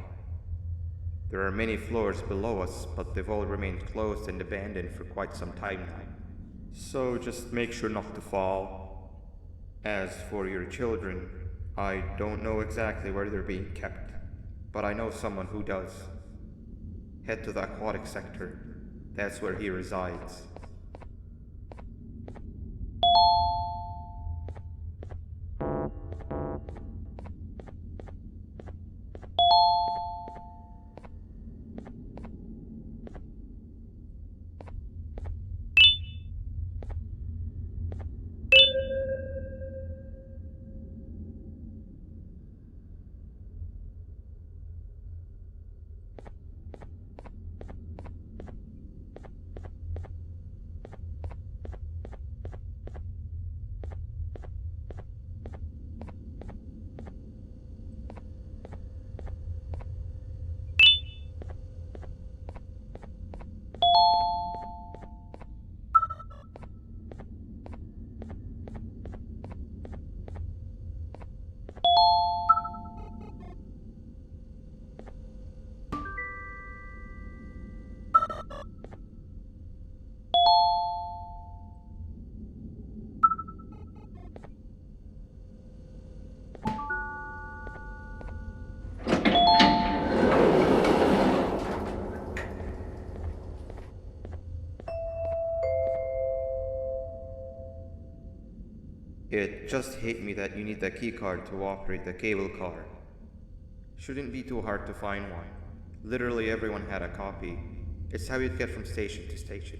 S1: There are many floors below us, but they've all remained closed and abandoned for quite some time now. So just make sure not to fall. As for your children, I don't know exactly where they're being kept, but I know someone who does. Head to the aquatic sector. That's where he resides. It just hit me that you need the key card to operate the cable car. Shouldn't be too hard to find one. Literally everyone had a copy. It's how you'd get from station to station.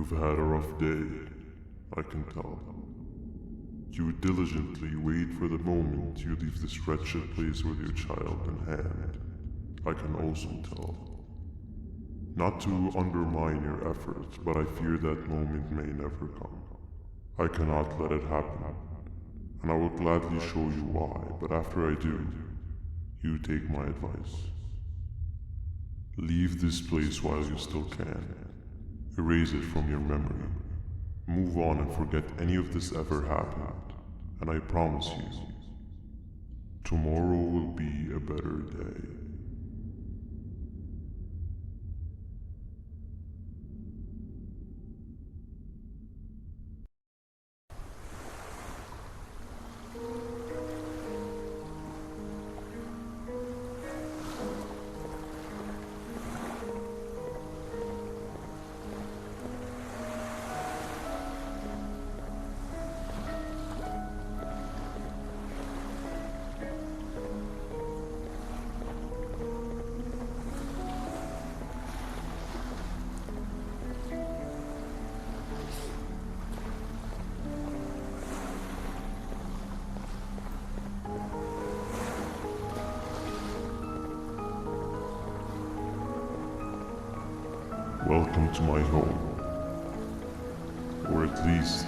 S11: You've had a rough day, I can tell. You diligently wait for the moment you leave this wretched place with your child in hand. I can also tell. Not to undermine your efforts, but I fear that moment may never come. I cannot let it happen, and I will gladly show you why, but after I do, you take my advice. Leave this place while you still can. Erase it from your memory. Move on and forget any of this ever happened, and I promise you, tomorrow will be a better day. Welcome to my home. Or at least,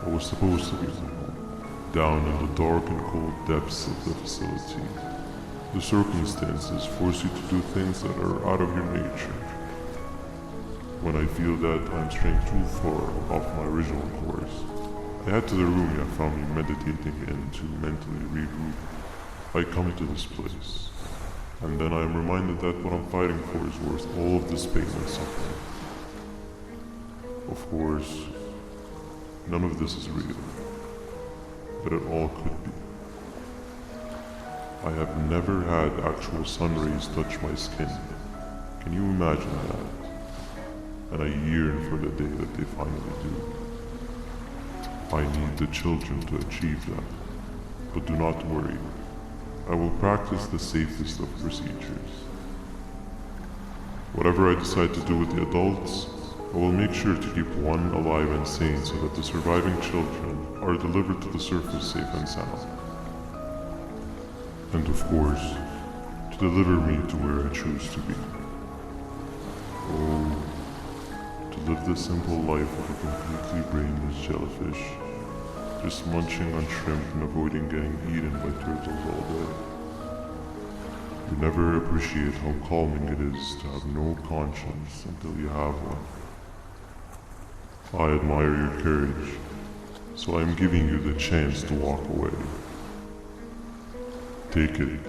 S11: I was supposed to be my home. Down in the dark and cold depths of the facility. The circumstances force you to do things that are out of your nature. When I feel that I'm straying too far off my original course, I head to the room you found me meditating in to mentally regroup. I come to this place. And then I am reminded that what I'm fighting for is worth all of this pain and suffering. Of course, none of this is real, but it all could be. I have never had actual sun rays touch my skin. Can you imagine that? And I yearn for the day that they finally do. I need the children to achieve that, but do not worry. I will practice the safest of procedures. Whatever I decide to do with the adults, I will make sure to keep one alive and sane so that the surviving children are delivered to the surface safe and sound. And of course, to deliver me to where I choose to be. Oh, to live the simple life of a completely brainless jellyfish. Just munching on shrimp and avoiding getting eaten by turtles all day. You never appreciate how calming it is to have no conscience until you have one. I admire your courage, so I am giving you the chance to walk away. Take it.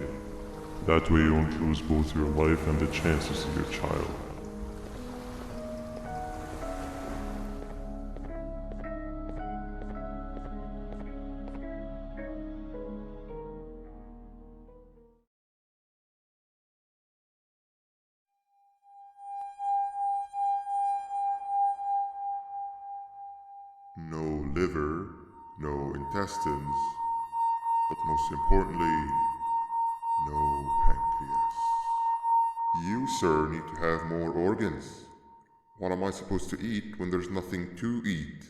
S11: That way you won't lose both your life and the chances of your child.
S12: No liver, no intestines, but most importantly, no pancreas. You, sir, need to have more organs. What am I supposed to eat when there's nothing to eat?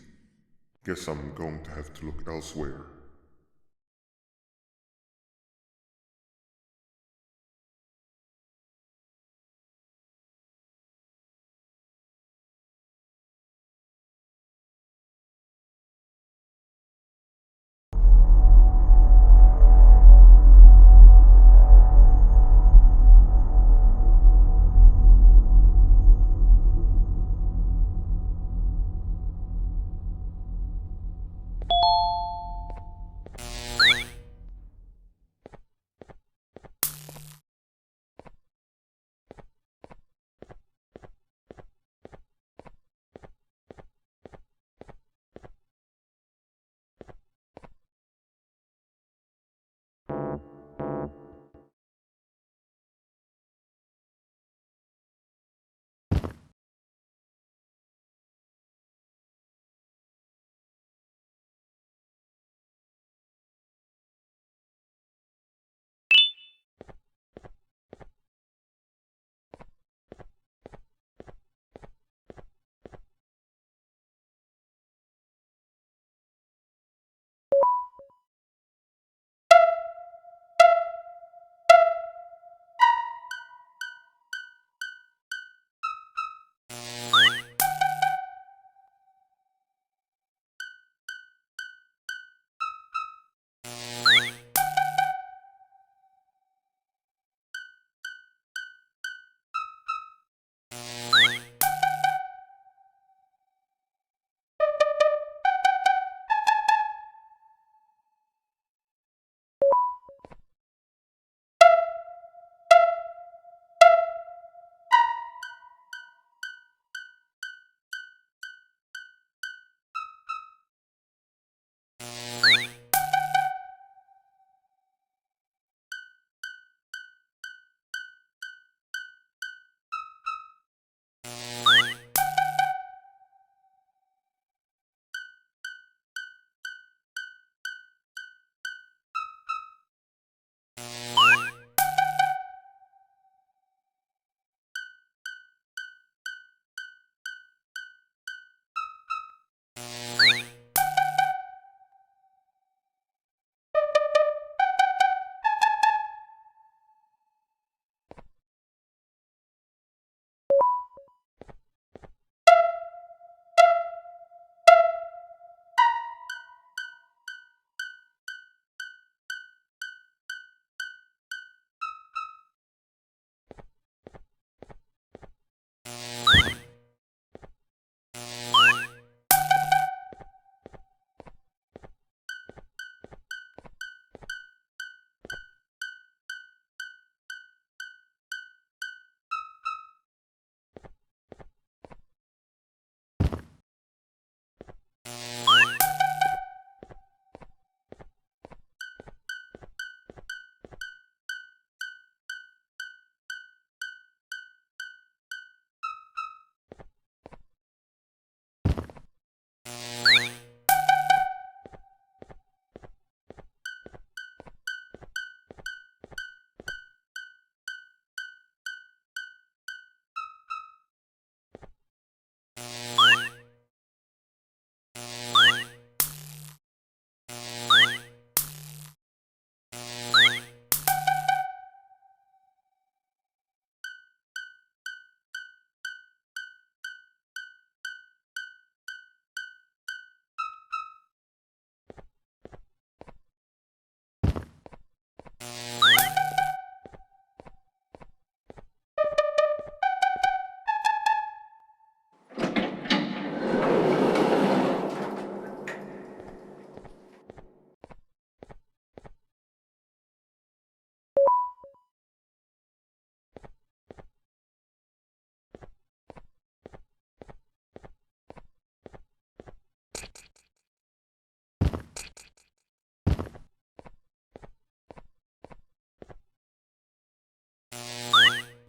S12: Guess I'm going to have to look elsewhere.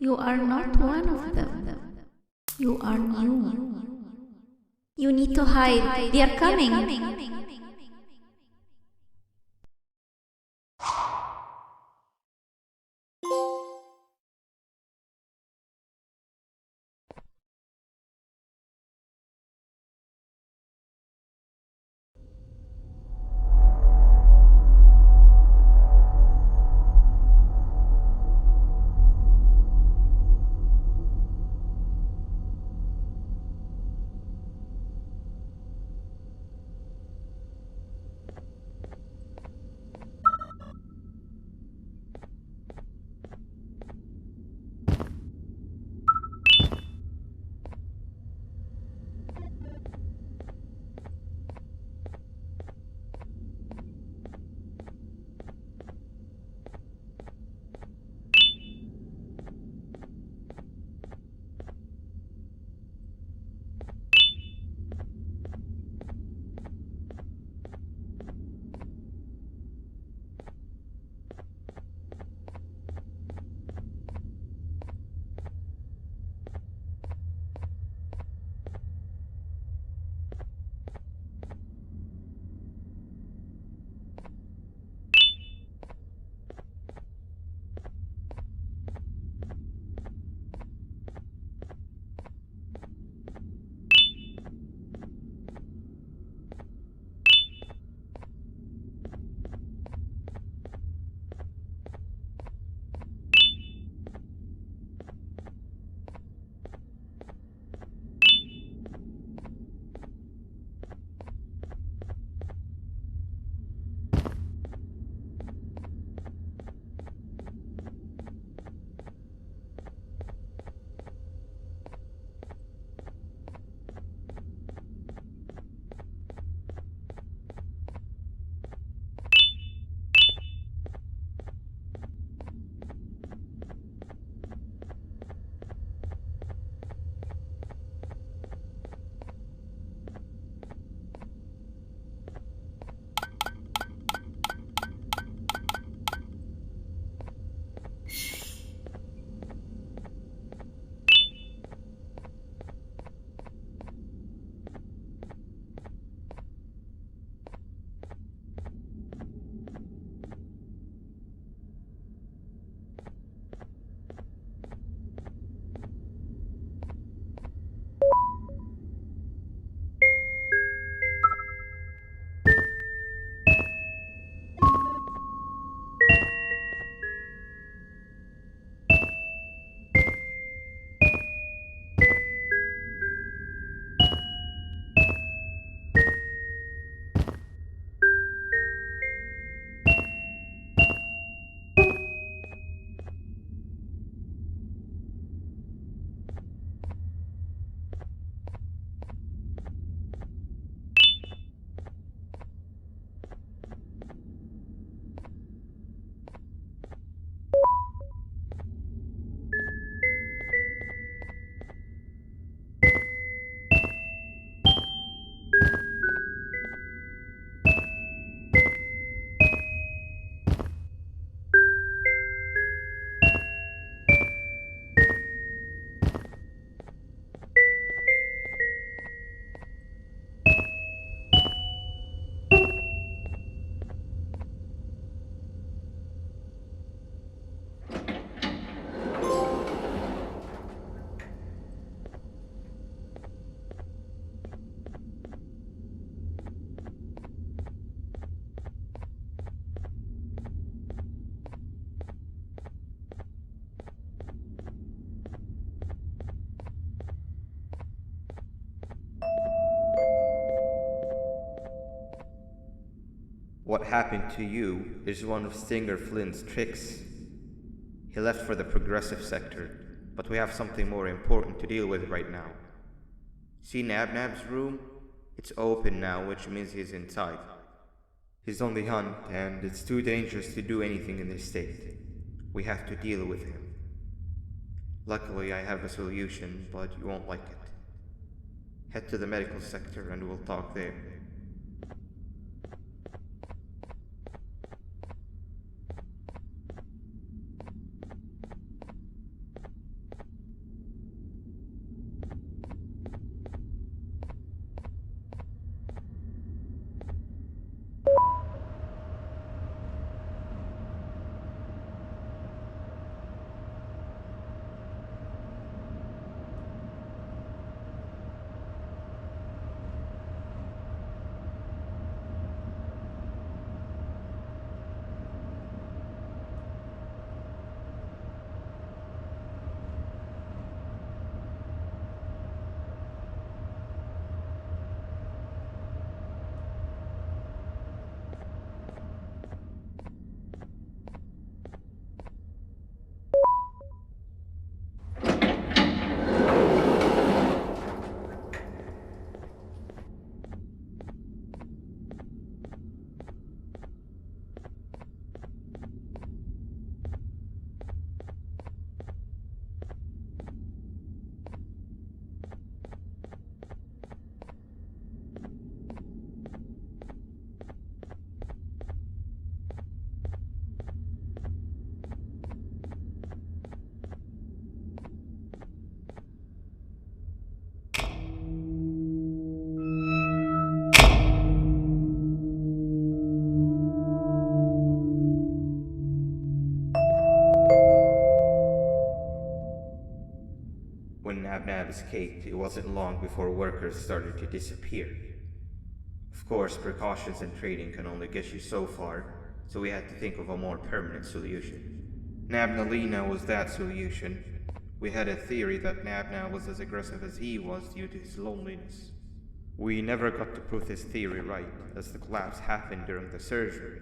S4: You are not one of them. You are new. You need to hide. They are coming.
S1: What happened to you is one of Stinger Flynn's tricks. He left for the progressive sector, but we have something more important to deal with right now. See Nabnab's room? It's open now, which means he's inside. He's on the hunt, and it's too dangerous to do anything in this state. We have to deal with him. Luckily, I have a solution, but you won't like it. Head to the medical sector and we'll talk there. When Nab escaped, it wasn't long before workers started to disappear. Of course, precautions and trading can only get you so far, so we had to think of a more permanent solution. Nabnalina was that solution. We had a theory that Nabna was as aggressive as he was due to his loneliness. We never got to prove this theory right, as the collapse happened during the surgery.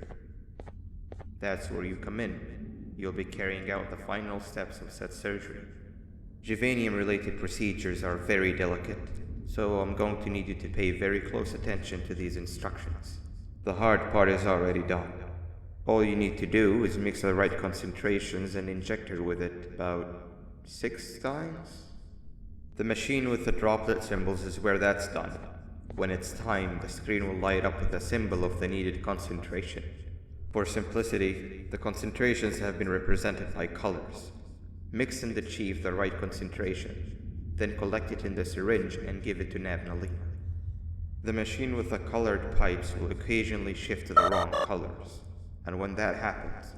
S1: That's where you come in. You'll be carrying out the final steps of said surgery. Juvanium-related procedures are very delicate, so I'm going to need you to pay very close attention to these instructions. The hard part is already done. All you need to do is mix the right concentrations and inject her with it about 6 times? The machine with the droplet symbols is where that's done. When it's time, the screen will light up with a symbol of the needed concentration. For simplicity, the concentrations have been represented by colors. Mix and achieve the right concentration, then collect it in the syringe and give it to Nabnalina. The machine with the colored pipes will occasionally shift to the wrong colors, and when that happens,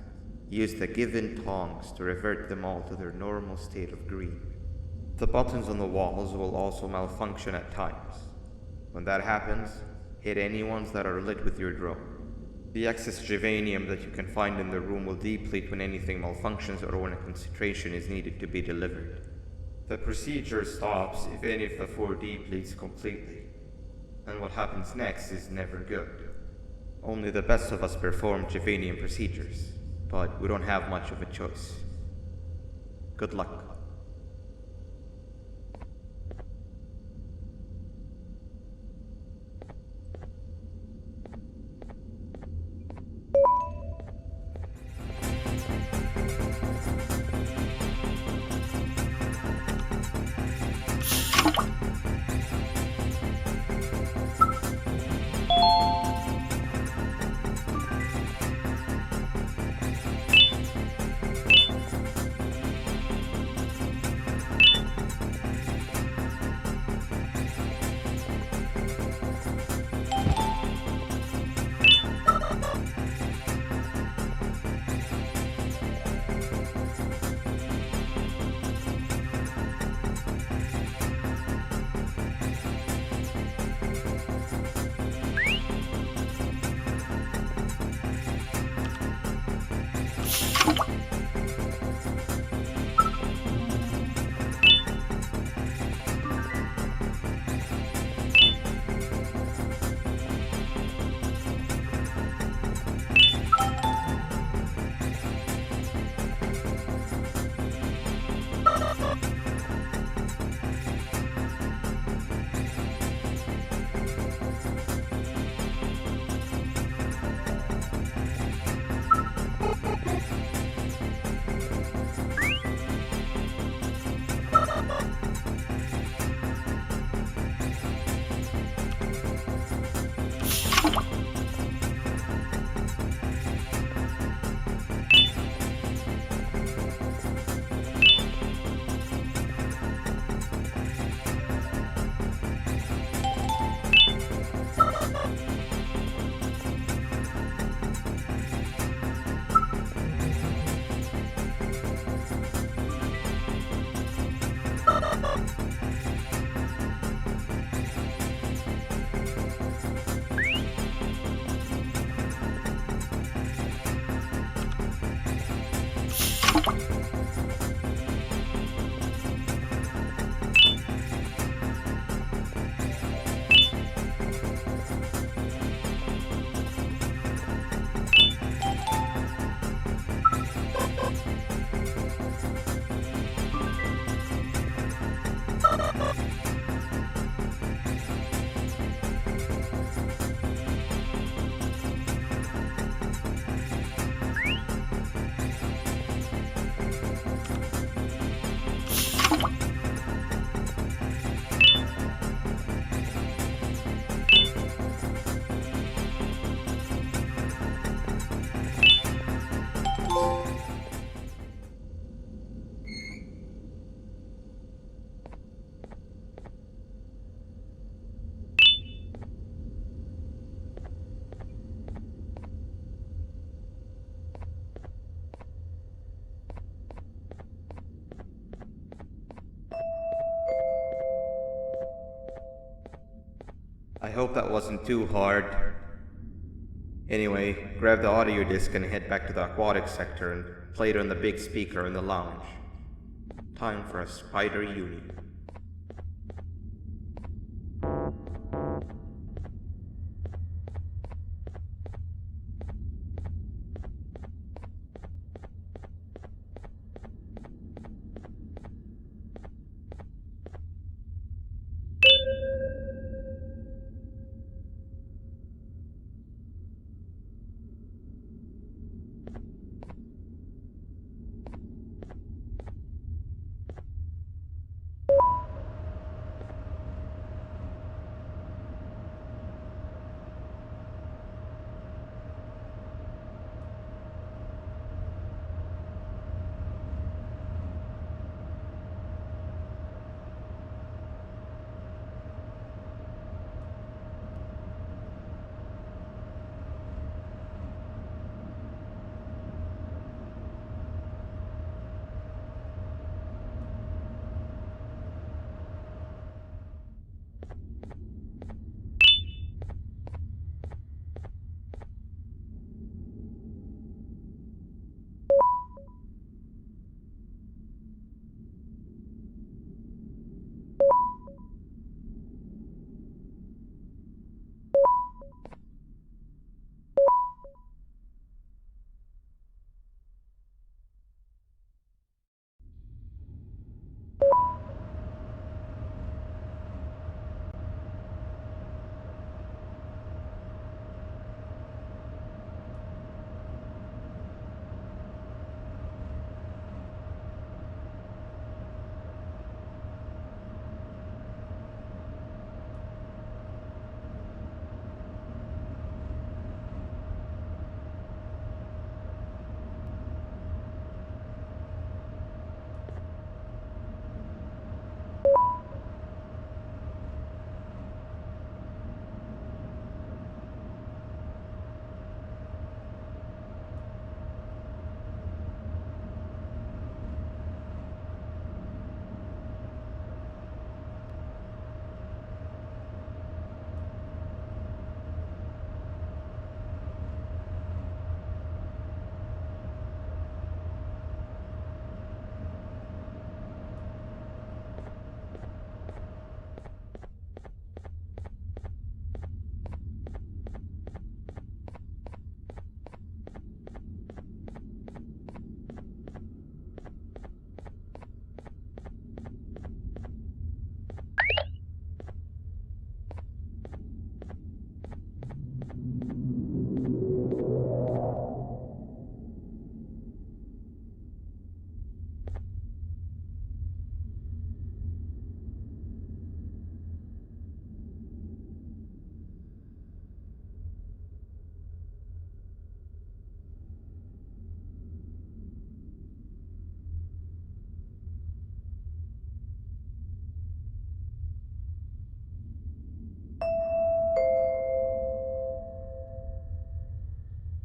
S1: use the given tongs to revert them all to their normal state of green. The buttons on the walls will also malfunction at times. When that happens, hit any ones that are lit with your drone. The excess juvanium that you can find in the room will deplete when anything malfunctions or when a concentration is needed to be delivered. The procedure stops if any of the 4 depletes completely, and what happens next is never good. Only the best of us perform juvanium procedures, but we don't have much of a choice. Good luck. I hope that wasn't too hard. Anyway, grab the audio disc and head back to the aquatic sector and play it on the big speaker in the lounge. Time for a spider uni.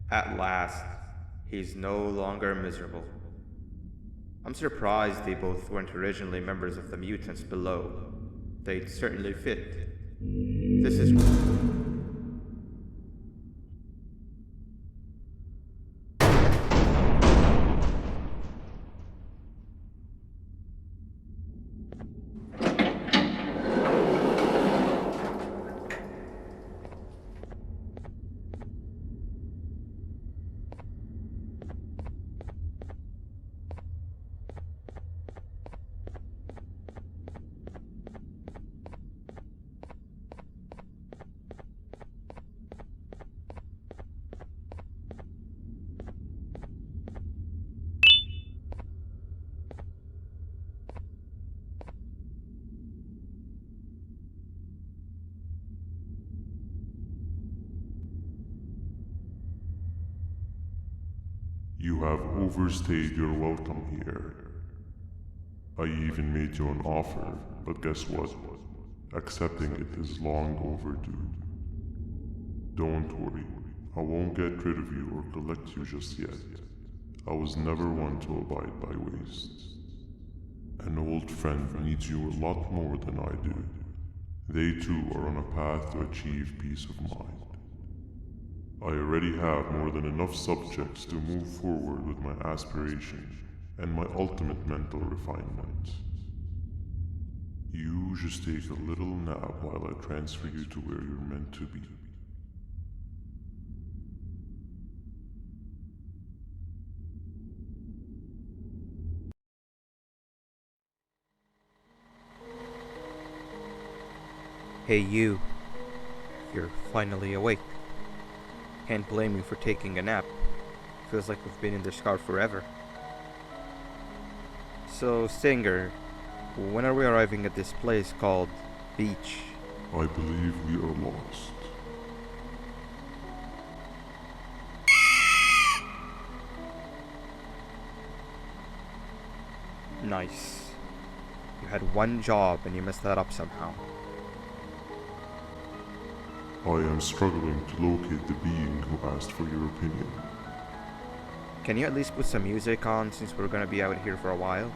S1: At last, he's no longer miserable. I'm surprised they both weren't originally members of the mutants below. They'd certainly fit. This is...
S11: You have overstayed your welcome here. I even made you an offer, but guess what? Accepting it is long overdue. Don't worry, I won't get rid of you or collect you just yet. I was never one to abide by wastes. An old friend needs you a lot more than I do, They too are on a path to achieve peace of mind. I already have more than enough subjects to move forward with my aspiration and my ultimate mental refinement. You just take a little nap while I transfer you to where you're meant to be.
S1: Hey you, you're finally awake. Can't blame you for taking a nap. Feels like we've been in this car forever. So, Stinger, when are we arriving at this place called Beach?
S11: I believe we are lost.
S1: Nice. You had one job and you messed that up somehow.
S11: I am struggling to locate the being who asked for your opinion.
S1: Can you at least put some music on since we're gonna be out here for a while?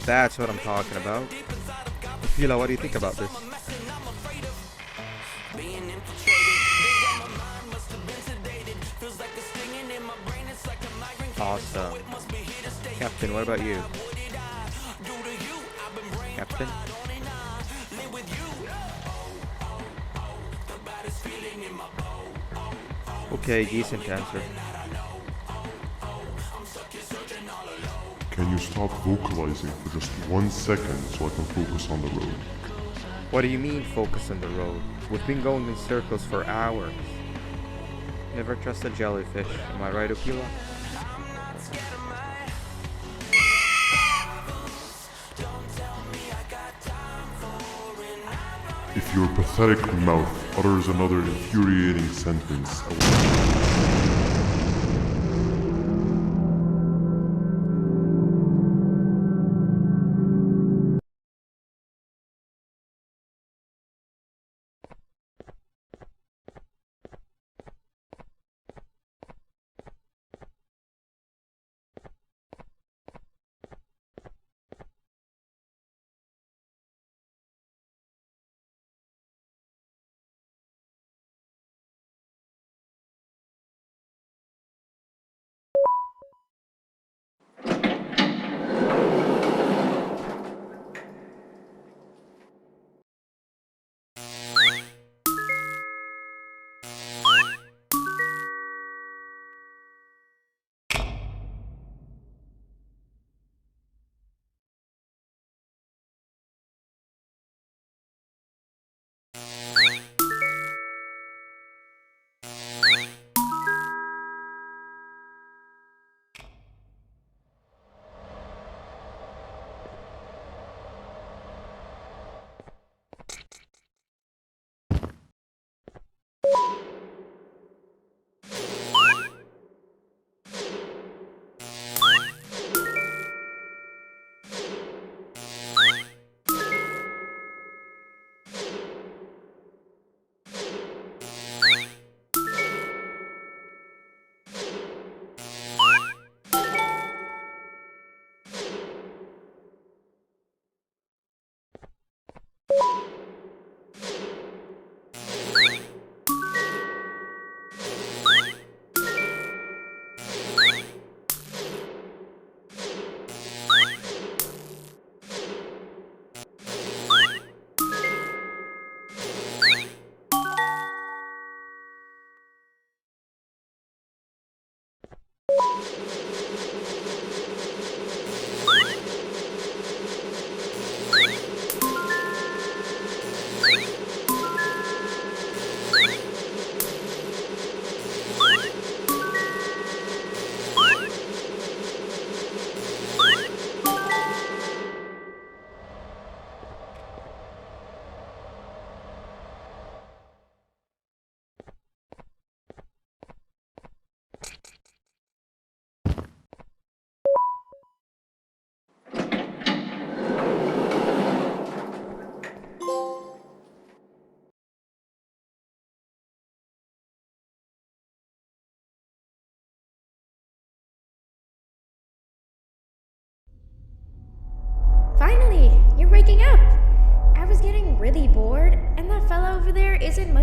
S1: That's what I'm talking about. Fila, what do you think about this? Awesome. Captain, what about you? Captain? Okay, decent answer.
S11: Can you stop vocalizing for just 1 second so I can focus on the road?
S1: What do you mean focus on the road? We've been going in circles for hours. Never trust a jellyfish, am I right, Okila?
S11: If your pathetic mouth utters another infuriating sentence, I will...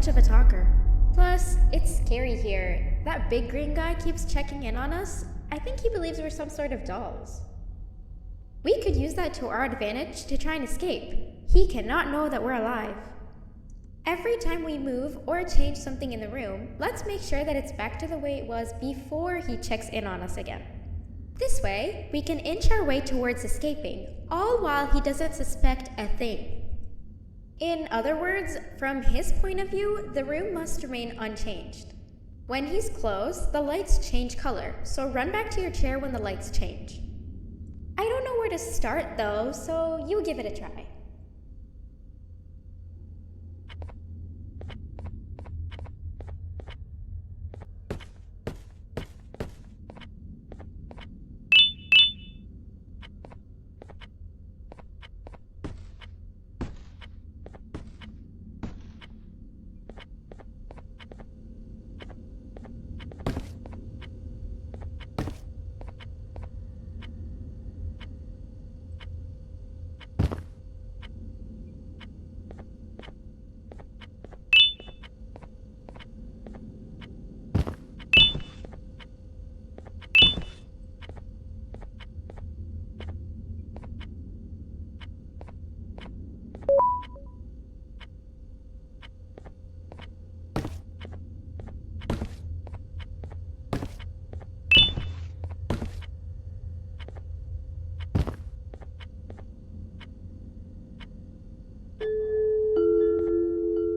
S2: much of a talker. Plus, it's scary here. That big green guy keeps checking in on us. I think he believes we're some sort of dolls. We could use that to our advantage to try and escape. He cannot know that we're alive. Every time we move or change something in the room, let's make sure that it's back to the way it was before he checks in on us again. This way, we can inch our way towards escaping, all while he doesn't suspect a thing. In other words, from his point of view, the room must remain unchanged. When he's close, the lights change color, so run back to your chair when the lights change. I don't know where to start though, so you give it a try.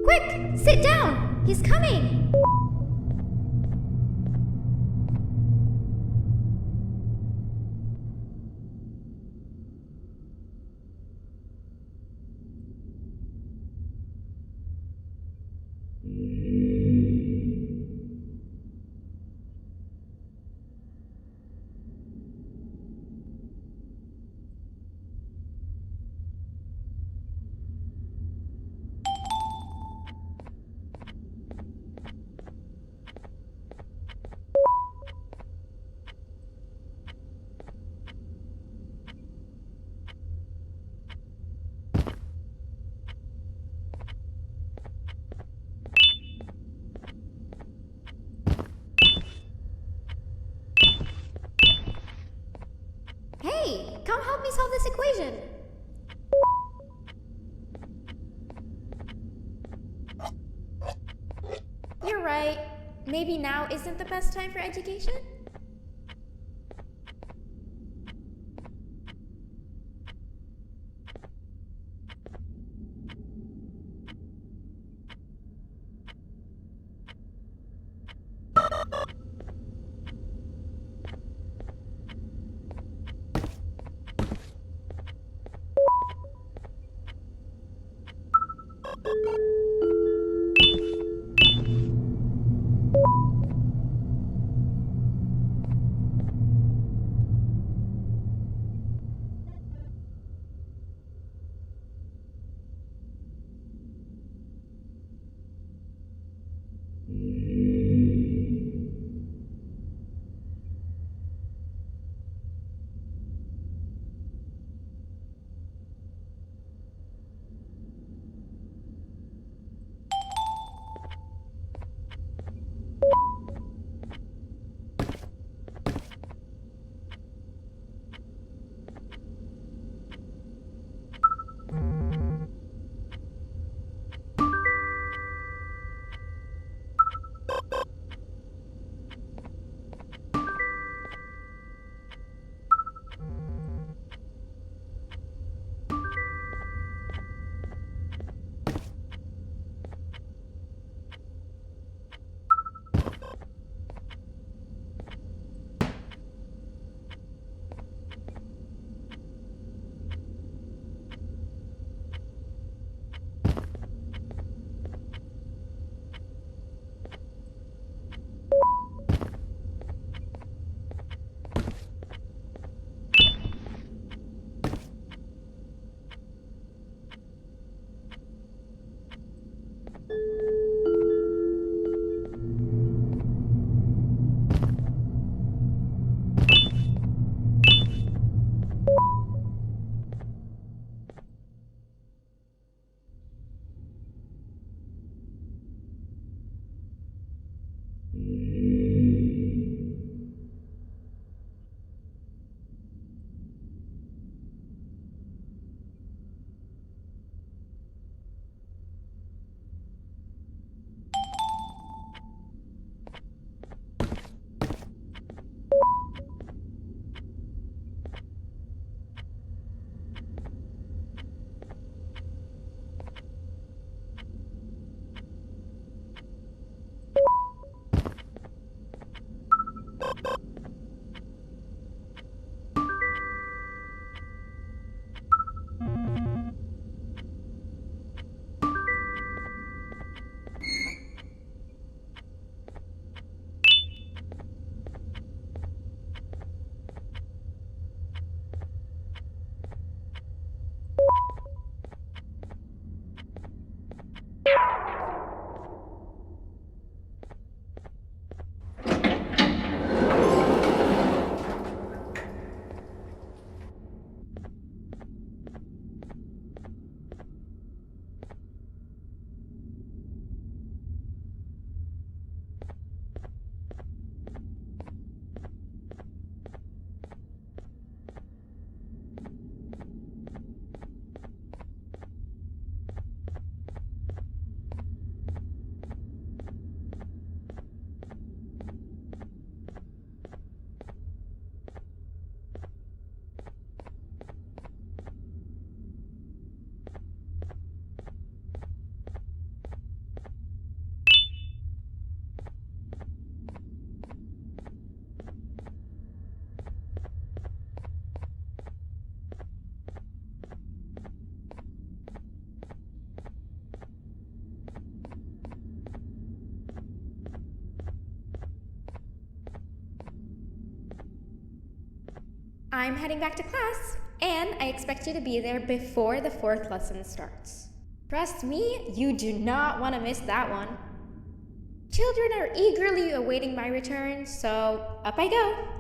S2: Quick! Sit down! He's coming! Hey, come help me solve this equation. You're right. Maybe now isn't the best time for education? I'm heading back to class, and I expect you to be there before the 4th lesson starts. Trust me, you do not want to miss that one. Children are eagerly awaiting my return, so up I go.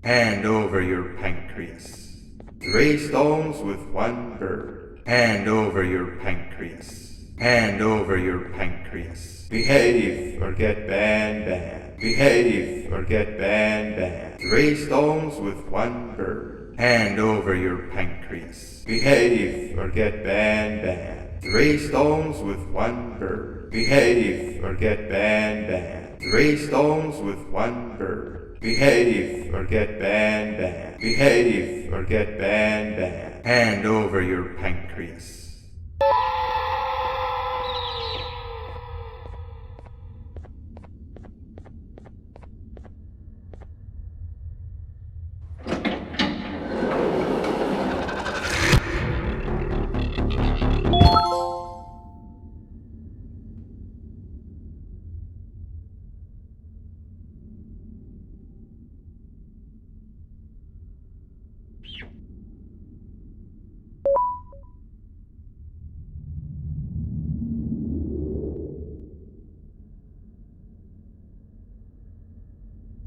S1: Hand over your pancreas. 3 stones with 1 bird. Hand over your pancreas. Hand over your pancreas. Behave or get banned. Behave or get banned. 3 stones with 1 bird. Hand over your pancreas. Behave or get banned. 3 stones with 1 bird. Behave or get banned. 3 stones with 1 bird. Behave or get banned. Behave or get banned. Hand over your pancreas.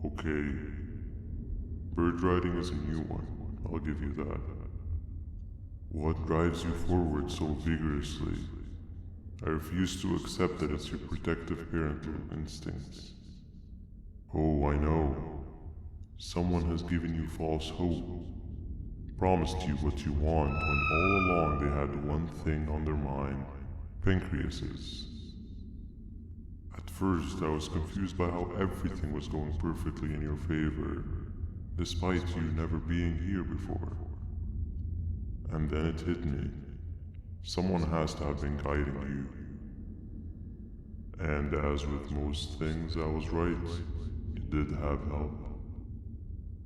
S11: Okay. Bird riding is a new one, I'll give you that. What drives you forward so vigorously? I refuse to accept that it's your protective parental instincts. Oh, I know. Someone has given you false hope. Promised you what you want when all along they had one thing on their mind. Pancreases. At first, I was confused by how everything was going perfectly in your favor, despite you never being here before. And then it hit me. Someone has to have been guiding you. And as with most things, I was right. You did have help.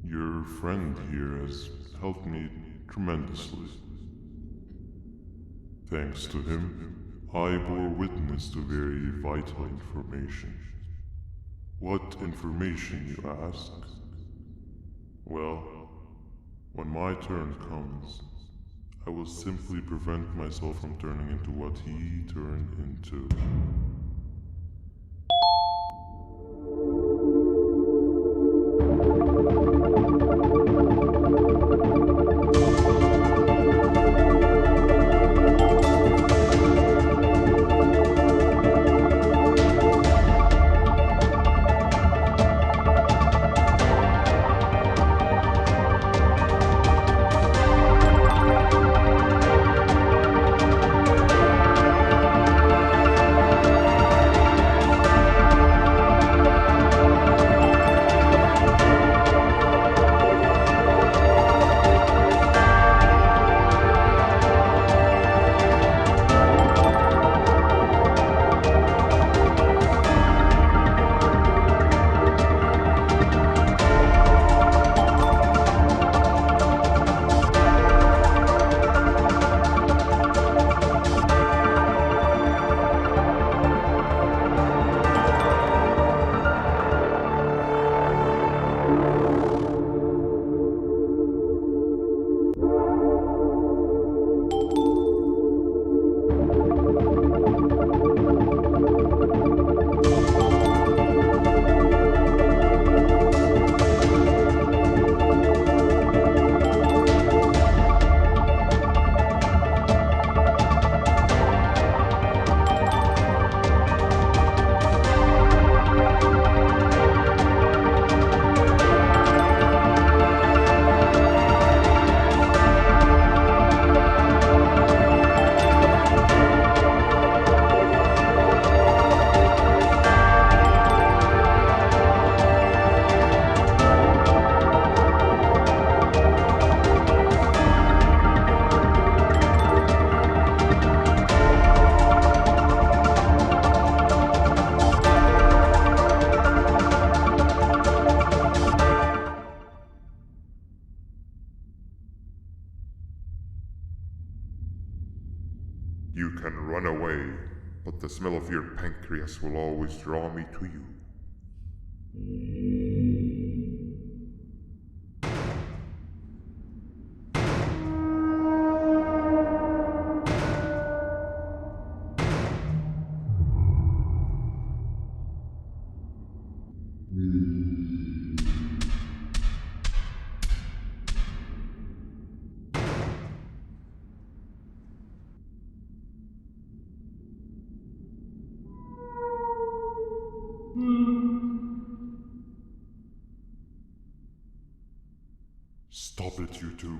S11: Your friend here has helped me tremendously. Thanks to him, I bore witness to very vital information. What information, you ask? Well, when my turn comes, I will simply prevent myself from turning into what he turned into.
S12: You can run away, but the smell of your pancreas will always draw me to you.
S11: Stop it, you two.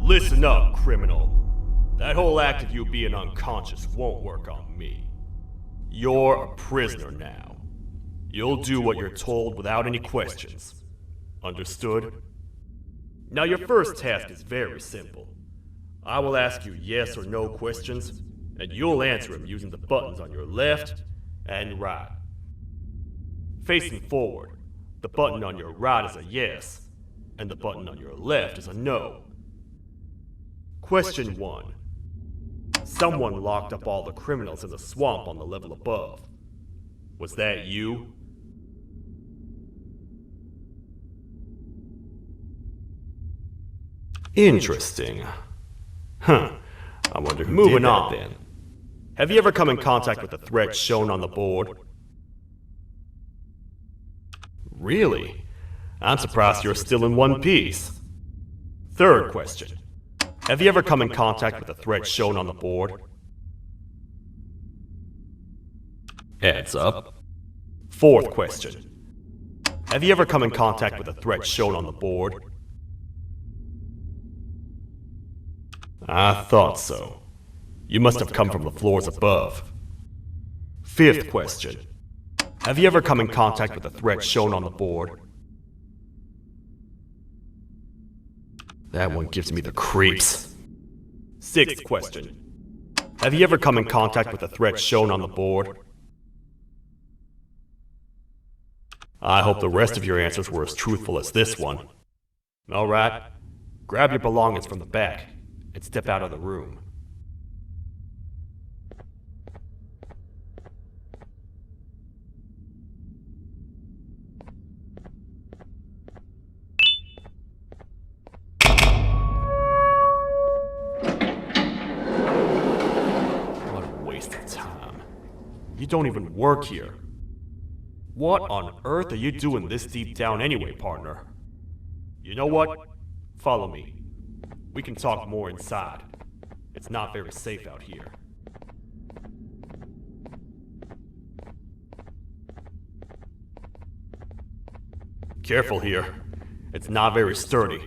S6: Listen up, criminal. That whole act of you being unconscious won't work on me. You're a prisoner now. You'll do what you're told without any questions. Understood? Now your first task is very simple. I will ask you yes or no questions, and you'll answer them using the buttons on your left and right. Facing forward, the button on your right is a yes, and the button on your left is a no. Question 1. Someone locked up all the criminals in the swamp on the level above. Was that you? Interesting. Huh. I wonder who Moving did that on. Then. Have you ever come in contact with the threat shown on the board? Really? I'm surprised you're still in one piece. Third question. Have you ever come in contact with the threat shown on the board? Heads up. Fourth question. Have you ever come in contact with the threat shown on the board? I thought so. You must have come from the floors above. Fifth question. Have you ever come in contact with the threat shown on the board? That one gives me the creeps. Sixth question. Have you ever come in contact with the threat shown on the board? I hope the rest of your answers were as truthful as this one. Alright, grab your belongings from the back and step out of the room. What a waste of time. You don't even work here. What on earth are you doing this deep down anyway, partner? You know what? Follow me. We can talk more inside. It's not very safe out here. Careful here. It's not very sturdy.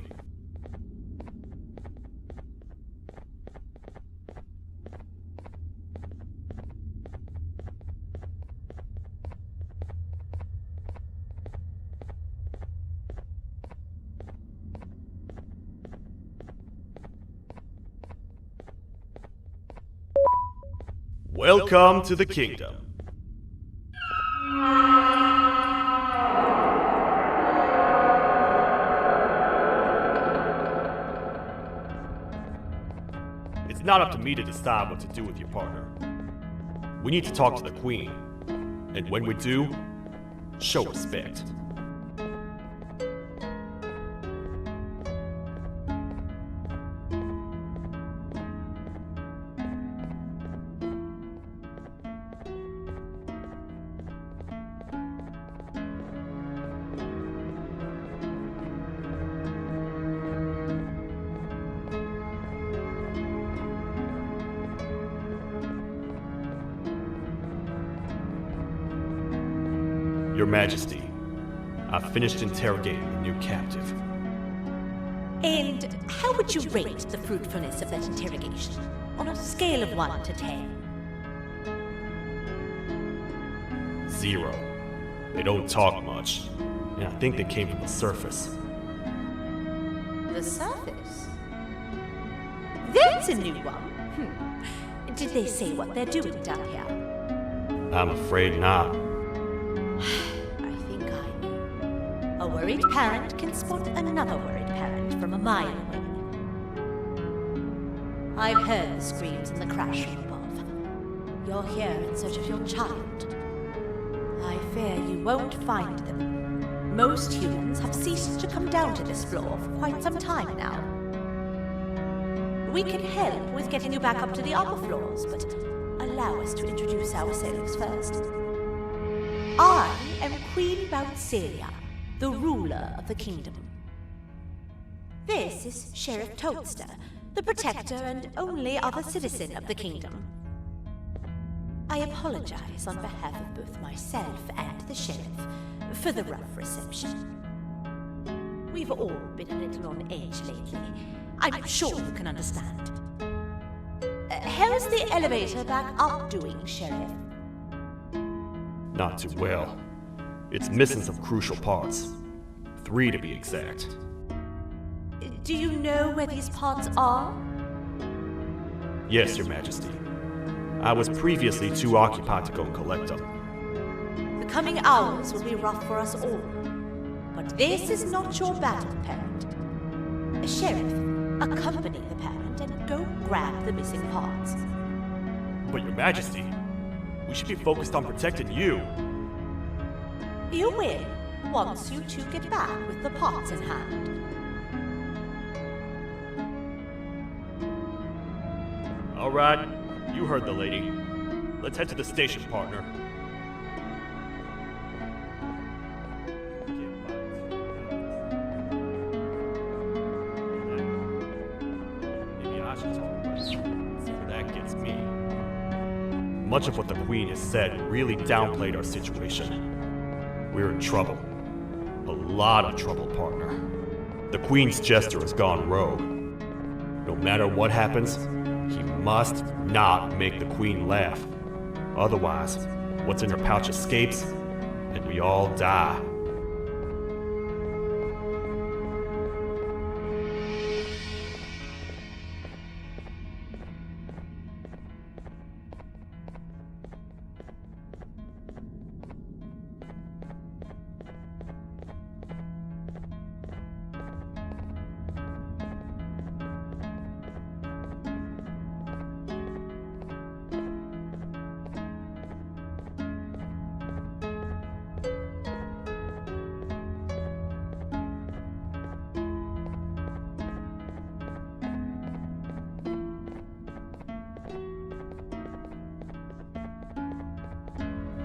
S6: Welcome to the kingdom. It's not up to me to decide what to do with your partner. We need to talk to the queen. And when we do, show respect. Your Majesty, I've finished interrogating the new captive.
S13: And how would you rate the fruitfulness of that interrogation on a scale of 1 to 10?
S6: 0. They don't talk much, and I think they came from the surface.
S13: The surface? That's a new one. Did they say what they're doing down here?
S6: I'm afraid not.
S13: I think I know. A worried parent can spot another worried parent from a mile away. I've heard the screams and the crash from above. You're here in search of your child. I fear you won't find them. Most humans have ceased to come down to this floor for quite some time now. We can help with getting you back up to the upper floors, but allow us to introduce ourselves first. I am Queen Bouncelia, the ruler of the kingdom. This is Sheriff Toadster, the protector and only other citizen of the kingdom. I apologize on behalf of both myself and the sheriff for the rough reception. We've all been a little on edge lately. I'm sure you can understand. How's the elevator back up doing, Sheriff?
S6: Not too well. It's missing some crucial parts. 3 to be exact.
S13: Do you know where these parts are?
S6: Yes, Your Majesty. I was previously too occupied to go and collect them.
S13: The coming hours will be rough for us all. But this is not your battle, parent. Sheriff, accompany the parent and go grab the missing parts.
S6: But Your Majesty, we should be focused on protecting you.
S13: You will, once you two get back with the parts in hand.
S6: All right, you heard the lady. Let's head to the station, partner. Maybe
S14: much of what the Queen has said really downplayed our situation. We're in trouble. A lot of trouble, partner. The Queen's jester has gone rogue. No matter what happens, he must not make the Queen laugh. Otherwise, what's in her pouch escapes, and we all die.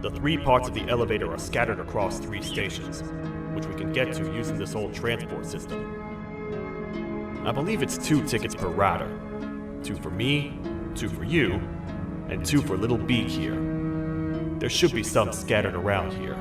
S14: The 3 parts of the elevator are scattered across 3 stations, which we can get to using this old transport system. I believe it's 2 tickets per rider. 2 for me, 2 for you, and 2 for Little Beak here. There should be some scattered around here.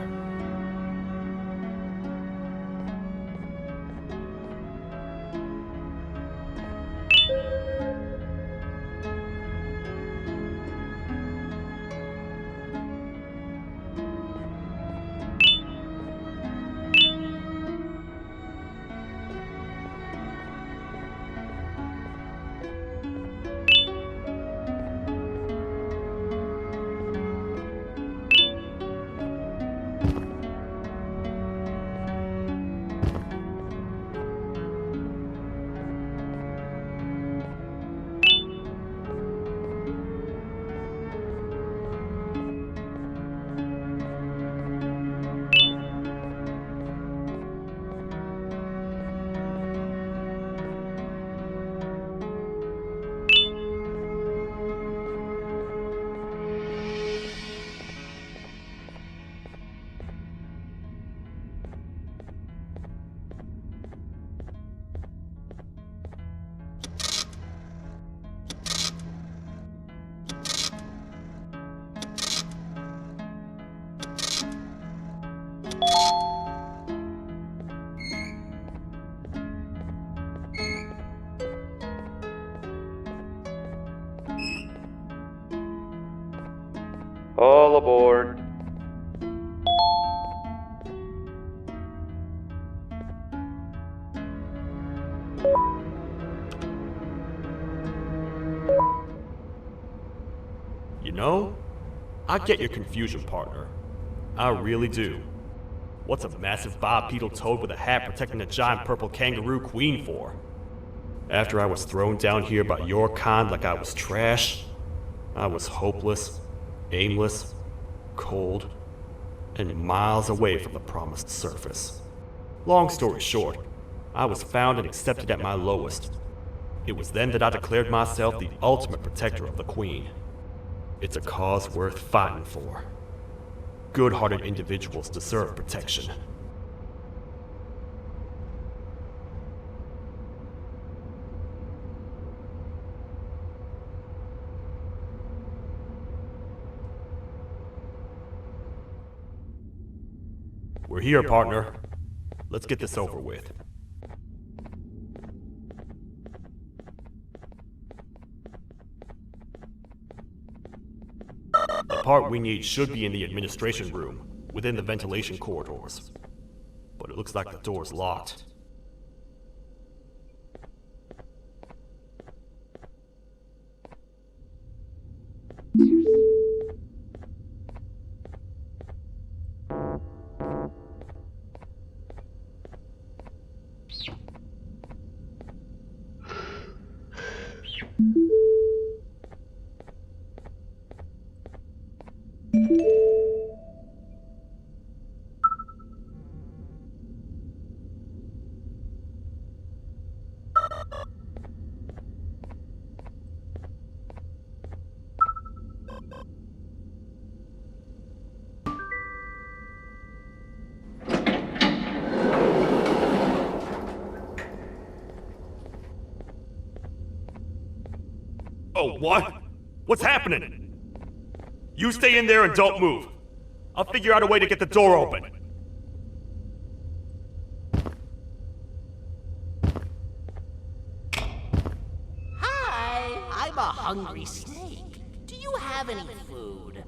S1: All aboard.
S14: You know, I get your confusion, partner. I really do. What's a massive bipedal toad with a hat protecting a giant purple kangaroo queen for? After I was thrown down here by your kind like I was trash, I was hopeless, aimless, cold, and miles away from the promised surface. Long story short, I was found and accepted at my lowest. It was then that I declared myself the ultimate protector of the Queen. It's a cause worth fighting for. Good-hearted individuals deserve protection. We're here, partner. Let's get this over with. The part we need should be in the administration room, within the ventilation corridors. But it looks like the door's locked. Oh, what? What's happening? You stay in there and don't move. I'll figure out a way to get the door open.
S9: Hi, I'm a hungry snake. Do you have any food?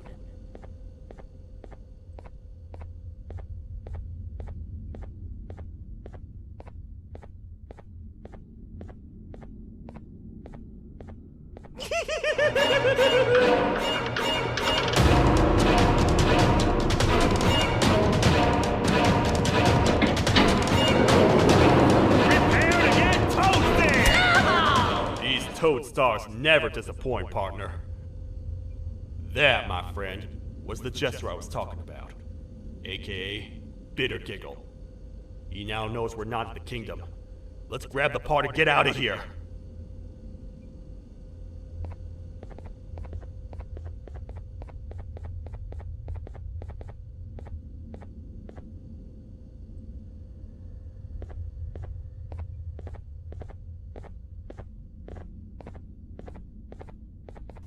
S14: Toad stars never disappoint, partner. That, my friend, was the jester I was talking about, aka Bitter Giggle. He now knows we're not in the kingdom. Let's grab the part and get out of here.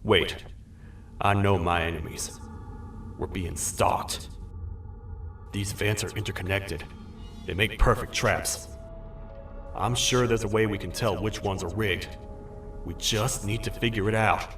S14: Wait, I know my enemies. We're being stalked. These vents are interconnected. They make perfect traps. I'm sure there's a way we can tell which ones are rigged. We just need to figure it out.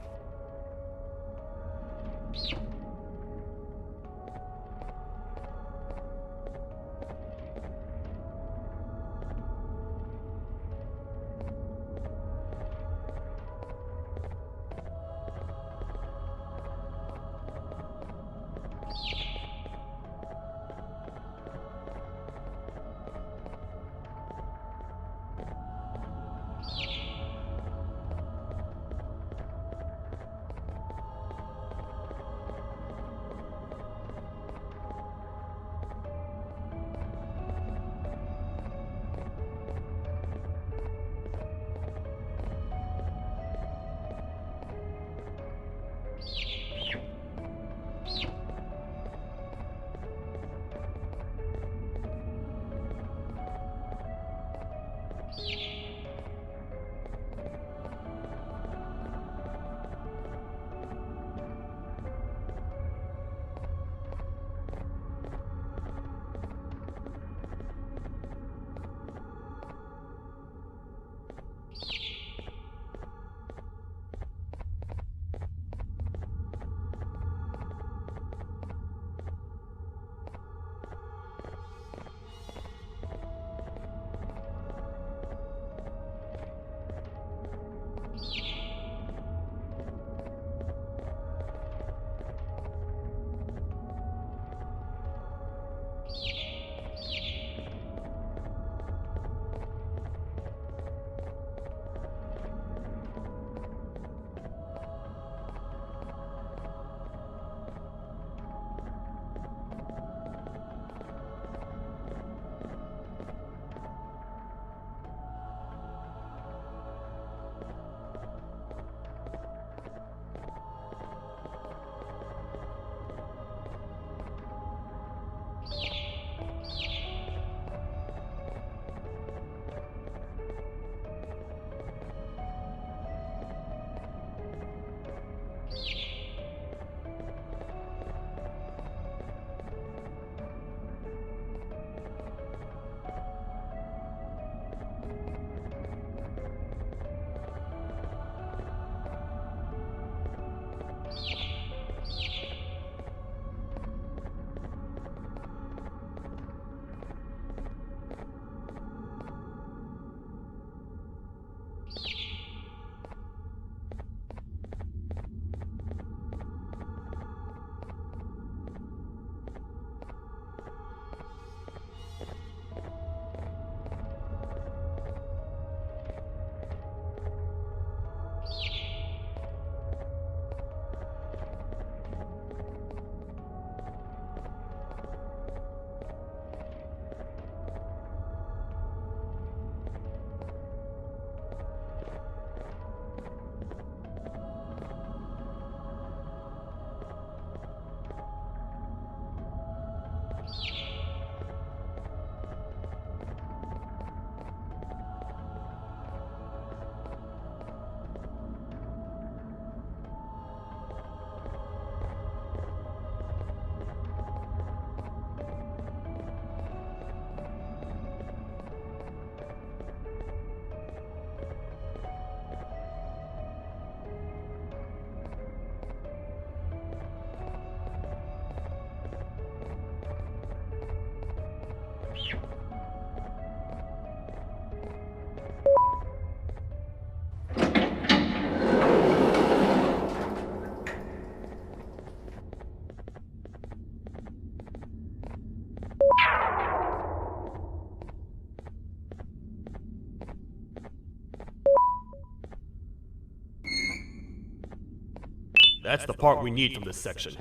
S14: That's the part we need from this section.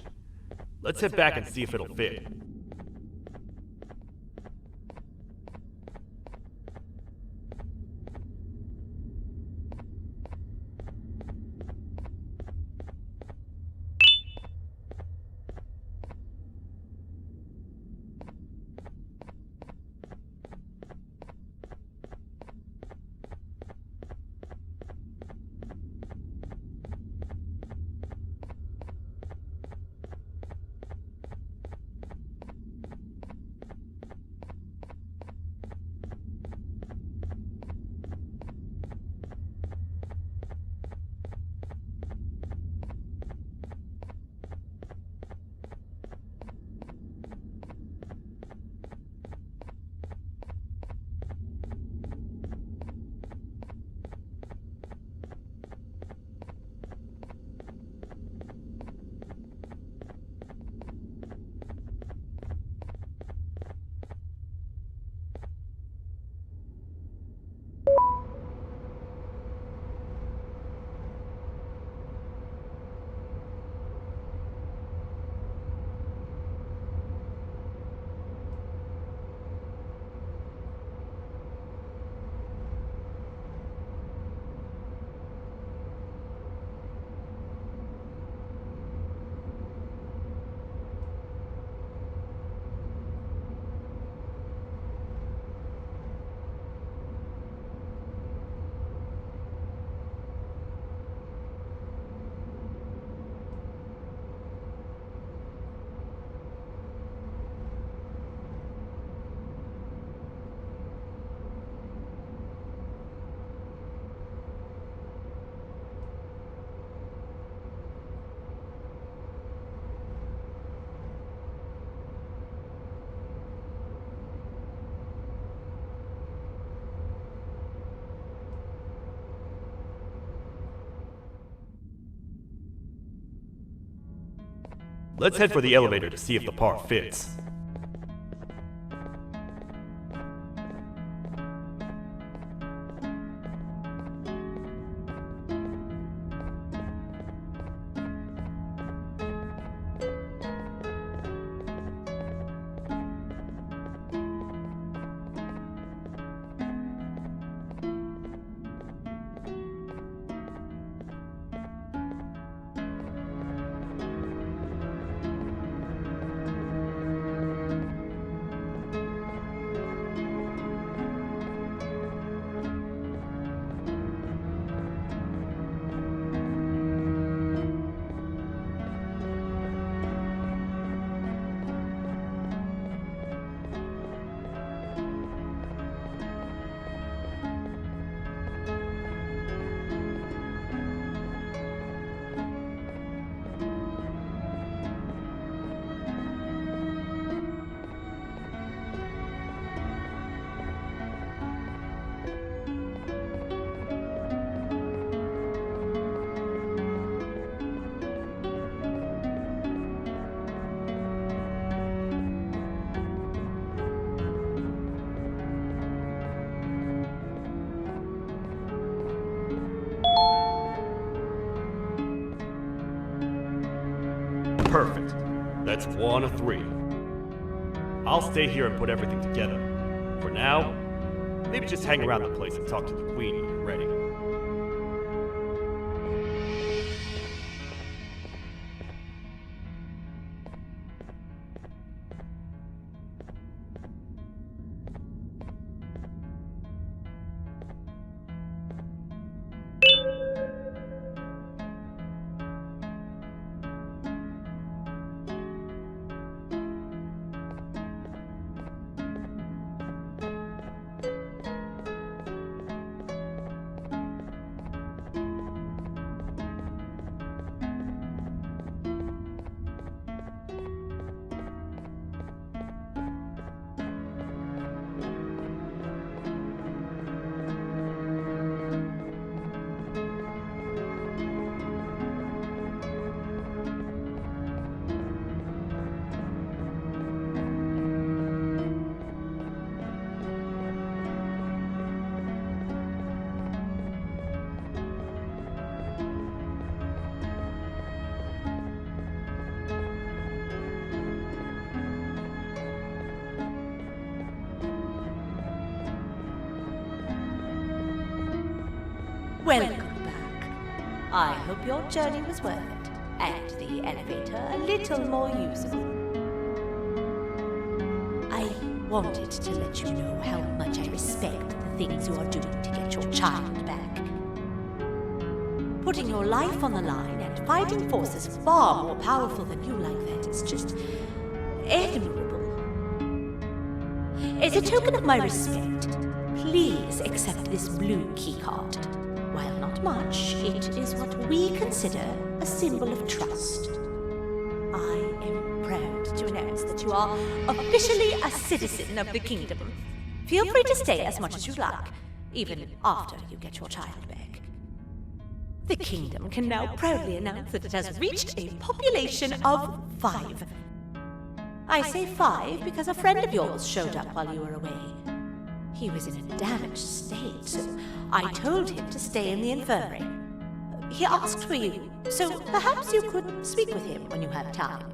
S14: Let's head back and see if it'll fit. Let's head for the elevator to see if the part fits. Perfect. That's 1 of 3. I'll stay here and put everything together. For now, maybe just hang around the place and talk to the Queen when you're ready.
S13: Welcome back. I hope your journey was worth it, and the elevator a little more usable. I wanted to let you know how much I respect the things you are doing to get your child back. Putting your life on the line and fighting forces far more powerful than you like that is just admirable. As a token of my respect, please accept this blue keycard. While not much, it is what we consider a symbol of trust. I am proud to announce that you are officially a citizen of the kingdom. Feel free to stay as much as you like, even after you get your child back. The kingdom can now proudly announce that it has reached a population of 5. I say 5 because a friend of yours showed up while you were away. He was in a damaged state, so I told him to stay in the infirmary. He asked for you, so perhaps you could speak with him when you have time.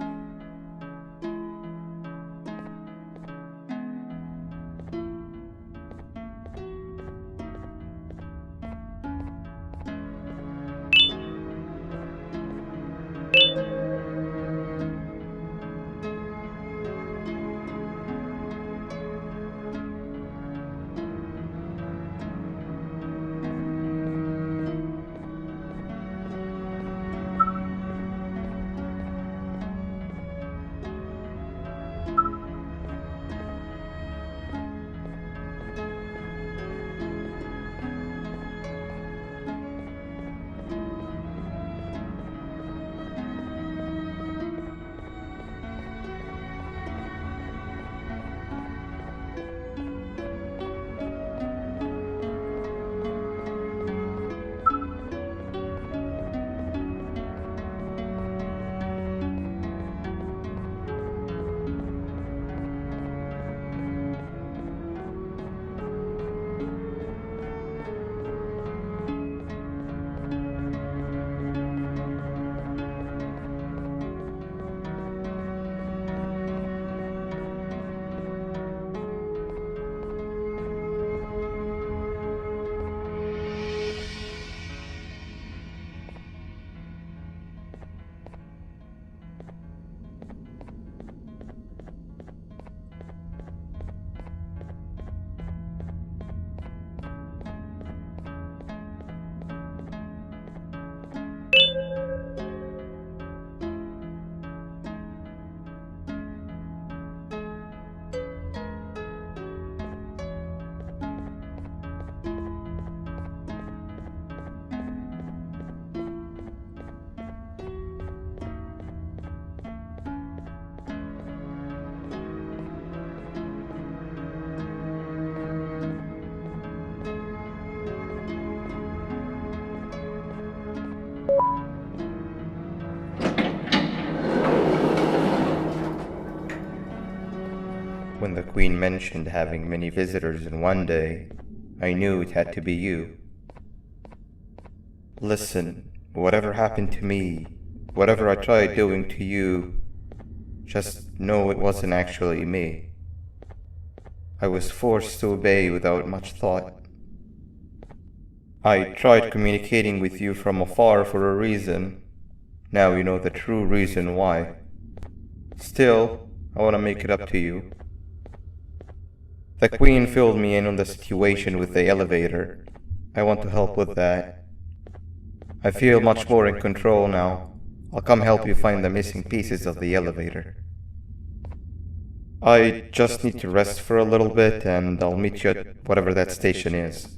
S1: When the Queen mentioned having many visitors in one day, I knew it had to be you. Listen, whatever happened to me, whatever I tried doing to you, just know it wasn't actually me. I was forced to obey without much thought. I tried communicating with you from afar for a reason. Now you know the true reason why. Still, I want to make it up to you. The Queen filled me in on the situation with the elevator. I want to help with that. I feel much more in control now. I'll come help you find the missing pieces of the elevator. I just need to rest for a little bit and I'll meet you at whatever that station is.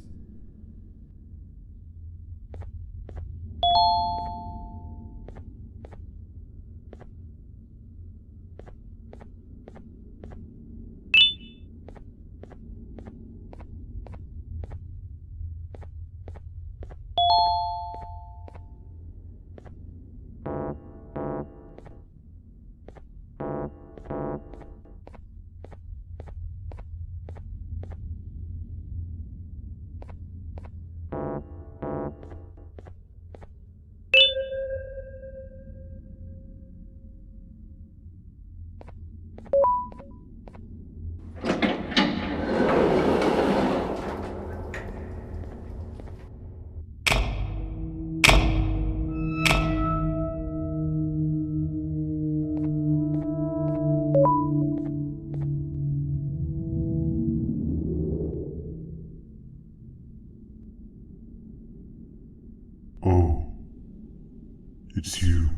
S11: It's you.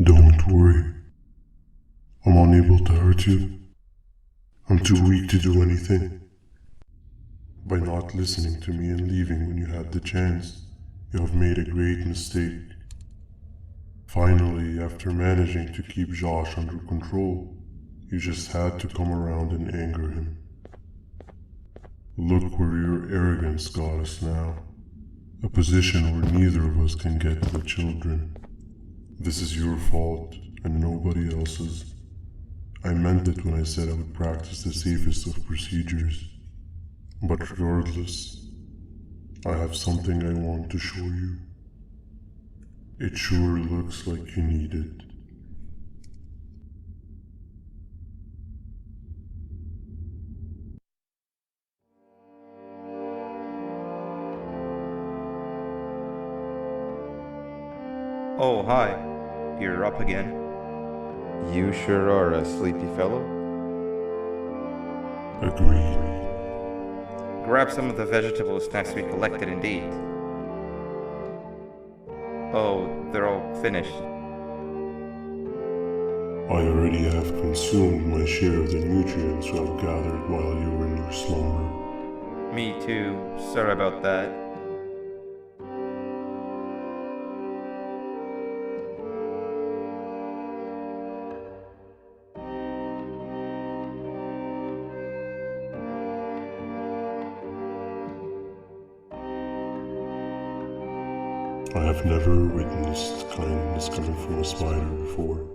S11: Don't worry. I'm unable to hurt you. I'm too weak to do anything. By not listening to me and leaving when you had the chance, you have made a great mistake. Finally, after managing to keep Josh under control, you just had to come around and anger him. Look where your arrogance got us now. A position where neither of us can get the children. This is your fault and nobody else's. I meant it when I said I would practice the safest of procedures. But regardless, I have something I want to show you. It sure looks like you need it.
S1: Oh, hi. You're up again.
S15: You sure are a sleepy fellow.
S11: Agreed.
S1: Grab some of the vegetable snacks we collected indeed. Oh, they're all finished.
S11: I already have consumed my share of the nutrients I've gathered while you were in your slumber.
S1: Me too. Sorry about that.
S11: I have never witnessed kindness coming from a spider before.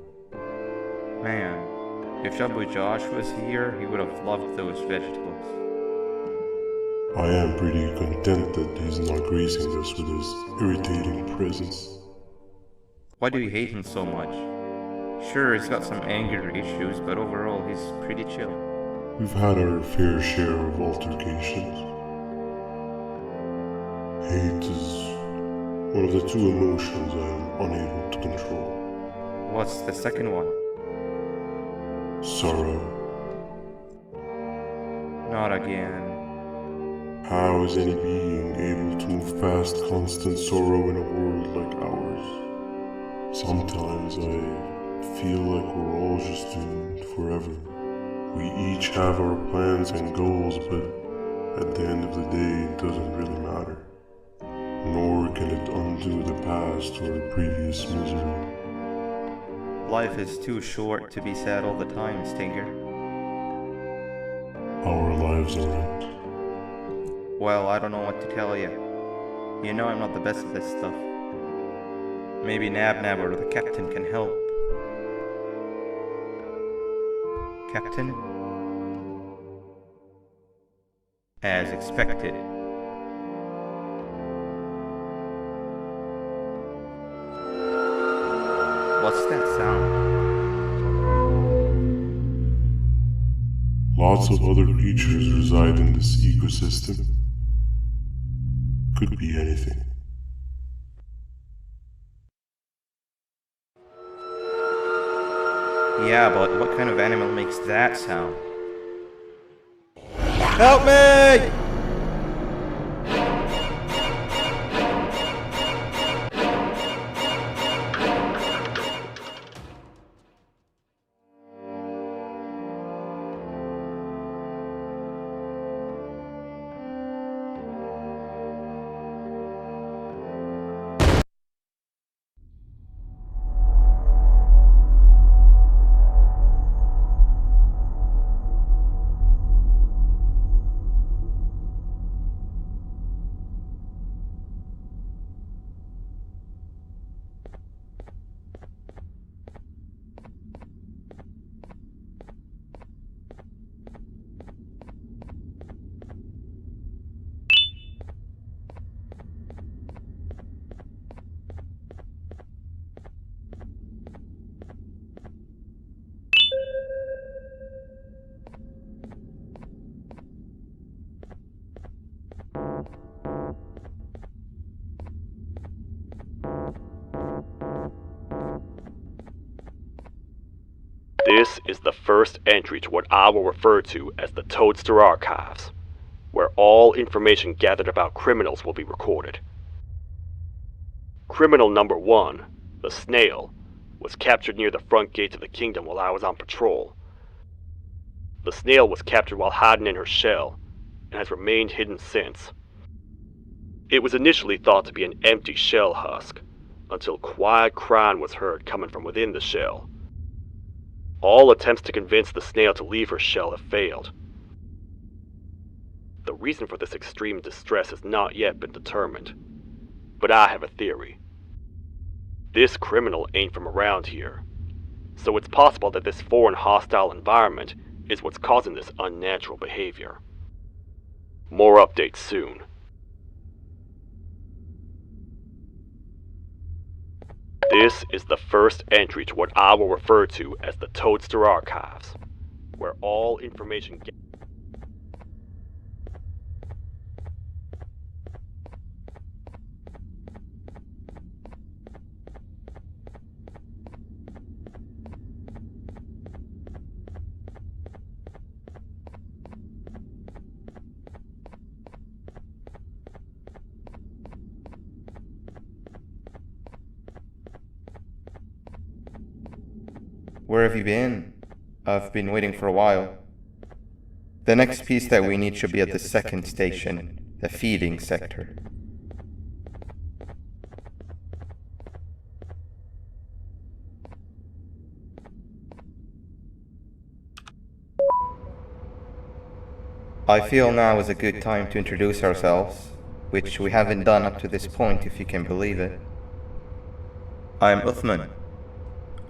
S1: Man, if Shabu Josh was here, he would have loved those vegetables.
S11: I am pretty content that he's not gracing us with his irritating presence.
S1: Why do you hate him so much? Sure, he's got some anger issues, but overall he's pretty chill.
S11: We've had our fair share of altercations. Hate is one of the two emotions I am unable to control.
S1: What's the second one?
S11: Sorrow.
S1: Not again.
S11: How is any being able to move past constant sorrow in a world like ours? Sometimes I feel like we're all just doomed forever. We each have our plans and goals, but at the end of the day, it doesn't really matter. Nor can it undo the past or the previous misery.
S1: Life is too short to be sad all the time, Stinger.
S11: Our lives aren't.
S1: Well, I don't know what to tell you. You know I'm not the best at this stuff. Maybe Nab or the captain can help. Captain? As expected. What's that sound?
S11: Lots of other creatures reside in this ecosystem. Could be anything.
S1: Yeah, but what kind of animal makes that sound?
S15: Help me!
S14: This is the first entry to what I will refer to as the Toadster Archives, where all information gathered about criminals will be recorded. Criminal number 1, the snail, was captured near the front gate of the kingdom while I was on patrol. The snail was captured while hiding in her shell, and has remained hidden since. It was initially thought to be an empty shell husk, until quiet crying was heard coming from within the shell. All attempts to convince the snail to leave her shell have failed. The reason for this extreme distress has not yet been determined, but I have a theory. This criminal ain't from around here, so it's possible that this foreign hostile environment is what's causing this unnatural behavior. More updates soon. This is the first entry to what I will refer to as the Toadster Archives, where all information
S15: Where have you been? I've been waiting for a while. The next piece that we need should be at the second station, the feeding sector. I feel now is a good time to introduce ourselves, which we haven't done up to this point, if you can believe it. I'm Uthman.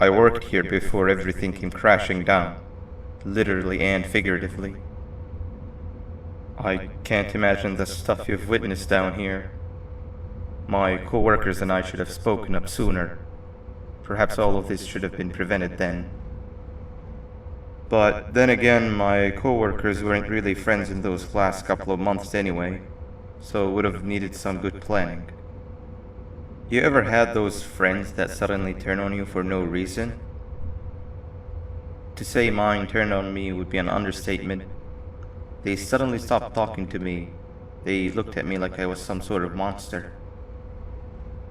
S15: I worked here before everything came crashing down, literally and figuratively. I can't imagine the stuff you've witnessed down here. My co-workers and I should have spoken up sooner. Perhaps all of this should have been prevented then. But then again, my co-workers weren't really friends in those last couple of months anyway, so would have needed some good planning. You ever had those friends that suddenly turn on you for no reason? To say mine turned on me would be an understatement. They suddenly stopped talking to me. They looked at me like I was some sort of monster.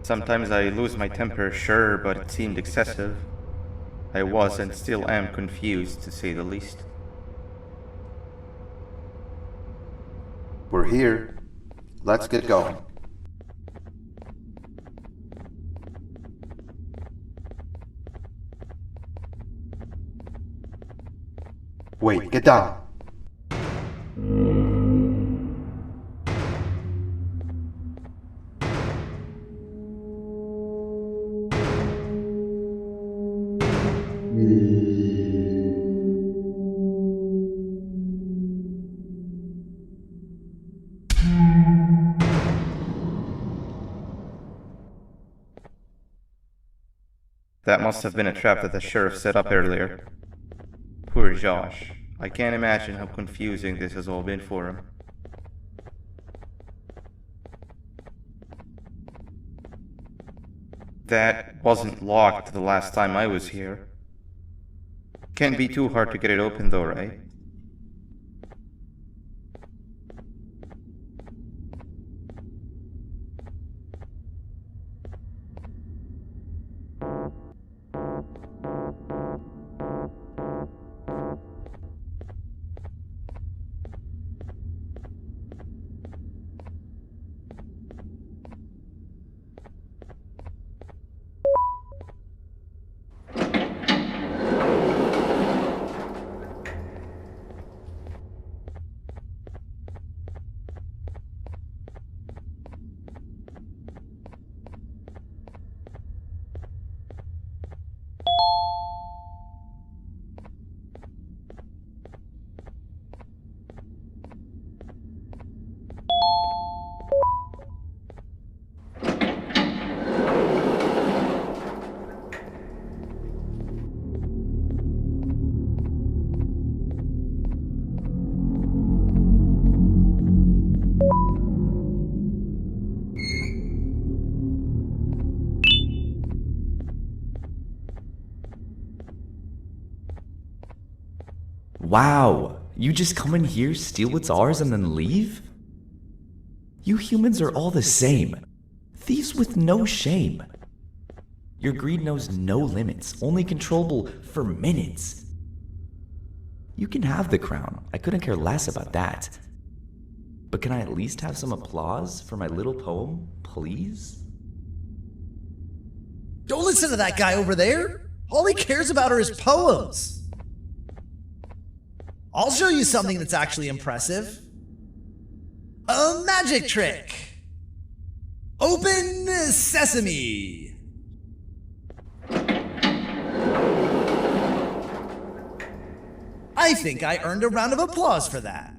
S15: Sometimes I lose my temper, sure, but it seemed excessive. I was and still am confused, to say the least. We're here. Let's get going. Wait, get down. That must have been a trap that the sheriff set up earlier. Poor Josh. I can't imagine how confusing this has all been for him. That wasn't locked the last time I was here. Can't be too hard to get it open though, right?
S16: Wow, you just come in here, steal what's ours, and then leave? You humans are all the same. Thieves with no shame. Your greed knows no limits, only controllable for minutes. You can have the crown. I couldn't care less about that. But can I at least have some applause for my little poem, please?
S17: Don't listen to that guy over there. All he cares about are his poems. I'll show you something that's actually impressive. A magic trick. Open sesame. I think I earned a round of applause for that.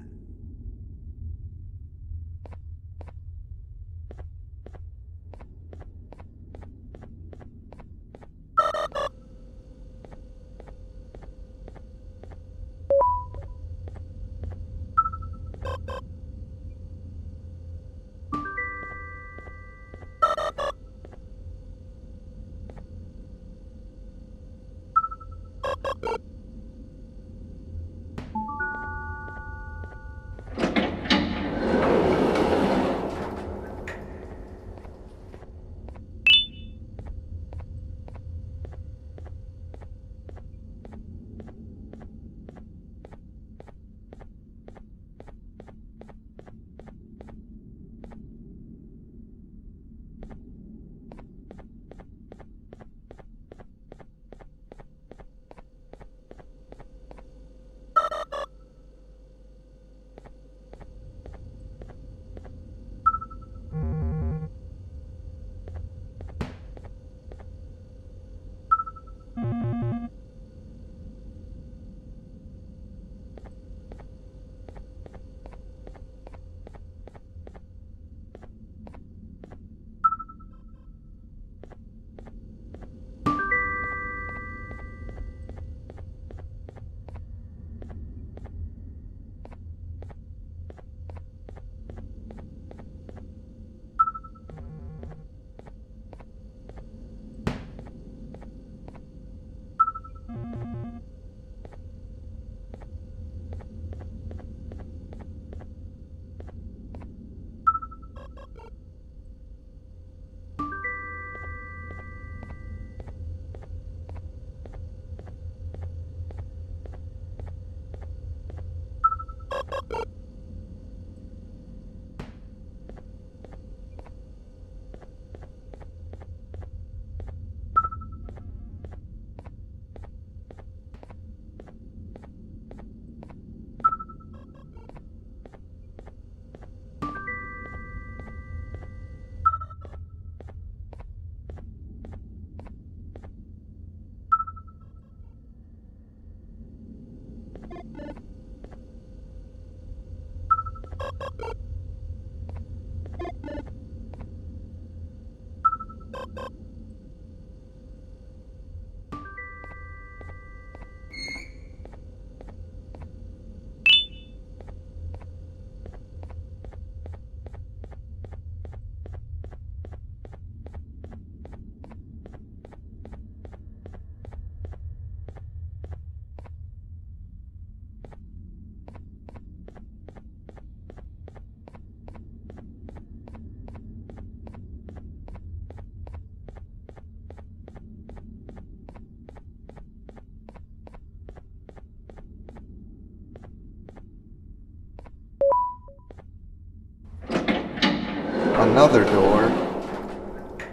S15: Another door.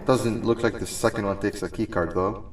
S15: Doesn't look like the second one takes a keycard though.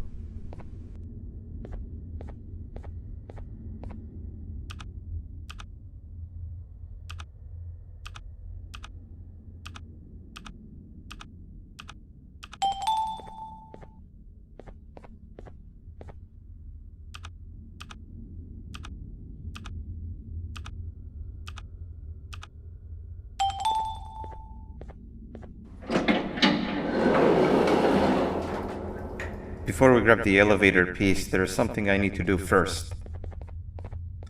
S15: Before we grab the elevator piece, there is something I need to do first.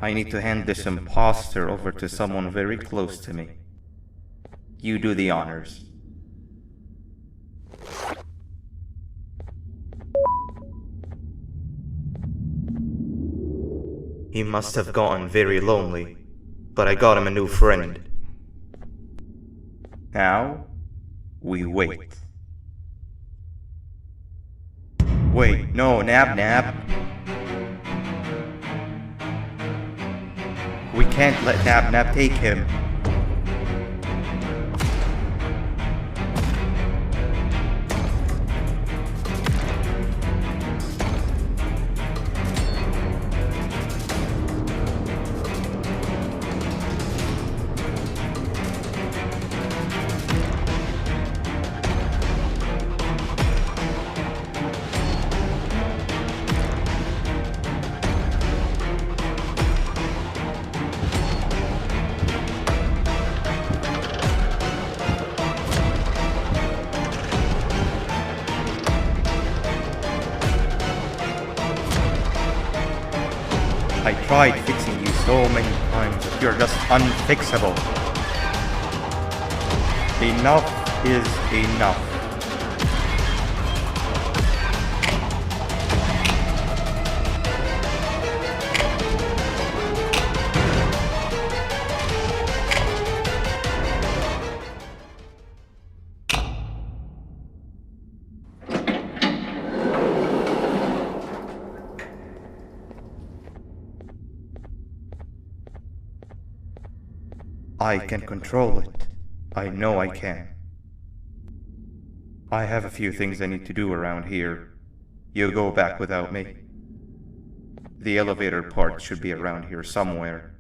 S15: I need to hand this imposter over to someone very close to me. You do the honors.
S1: He must have gotten very lonely, but I got him a new friend.
S15: Now, we wait. Wait, no, Nab. We can't let Nab take him. I tried fixing you so many times, but you're just unfixable. Enough is enough. I can control it. I know I can. I have a few things I need to do around here. You go back without me. The elevator part should be around here somewhere.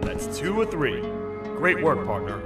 S14: That's 2 of 3. Great work, partner.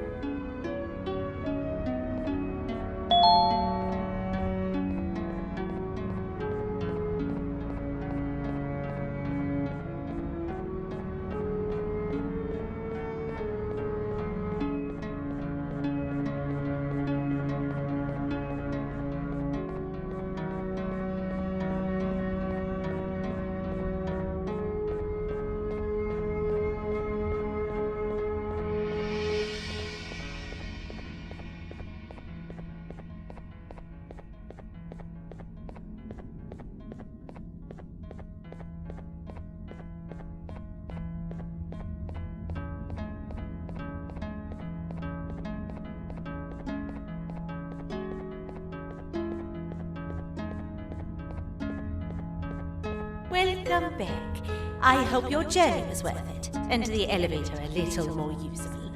S13: Welcome back. I hope your journey was worth it, and the elevator a little more usable.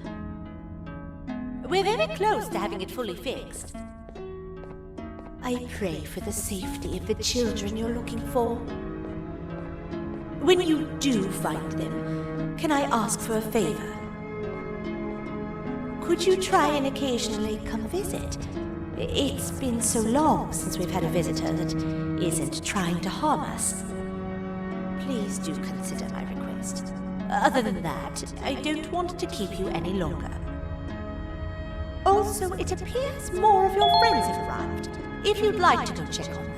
S13: We're very close to having it fully fixed. I pray for the safety of the children you're looking for. When you do find them, can I ask for a favor? Could you try and occasionally come visit? It's been so long since we've had a visitor that isn't trying to harm us. Please do consider my request. Other than that, I don't want to keep you any longer. Also, it appears more of your friends have arrived, if you'd like to go check on them.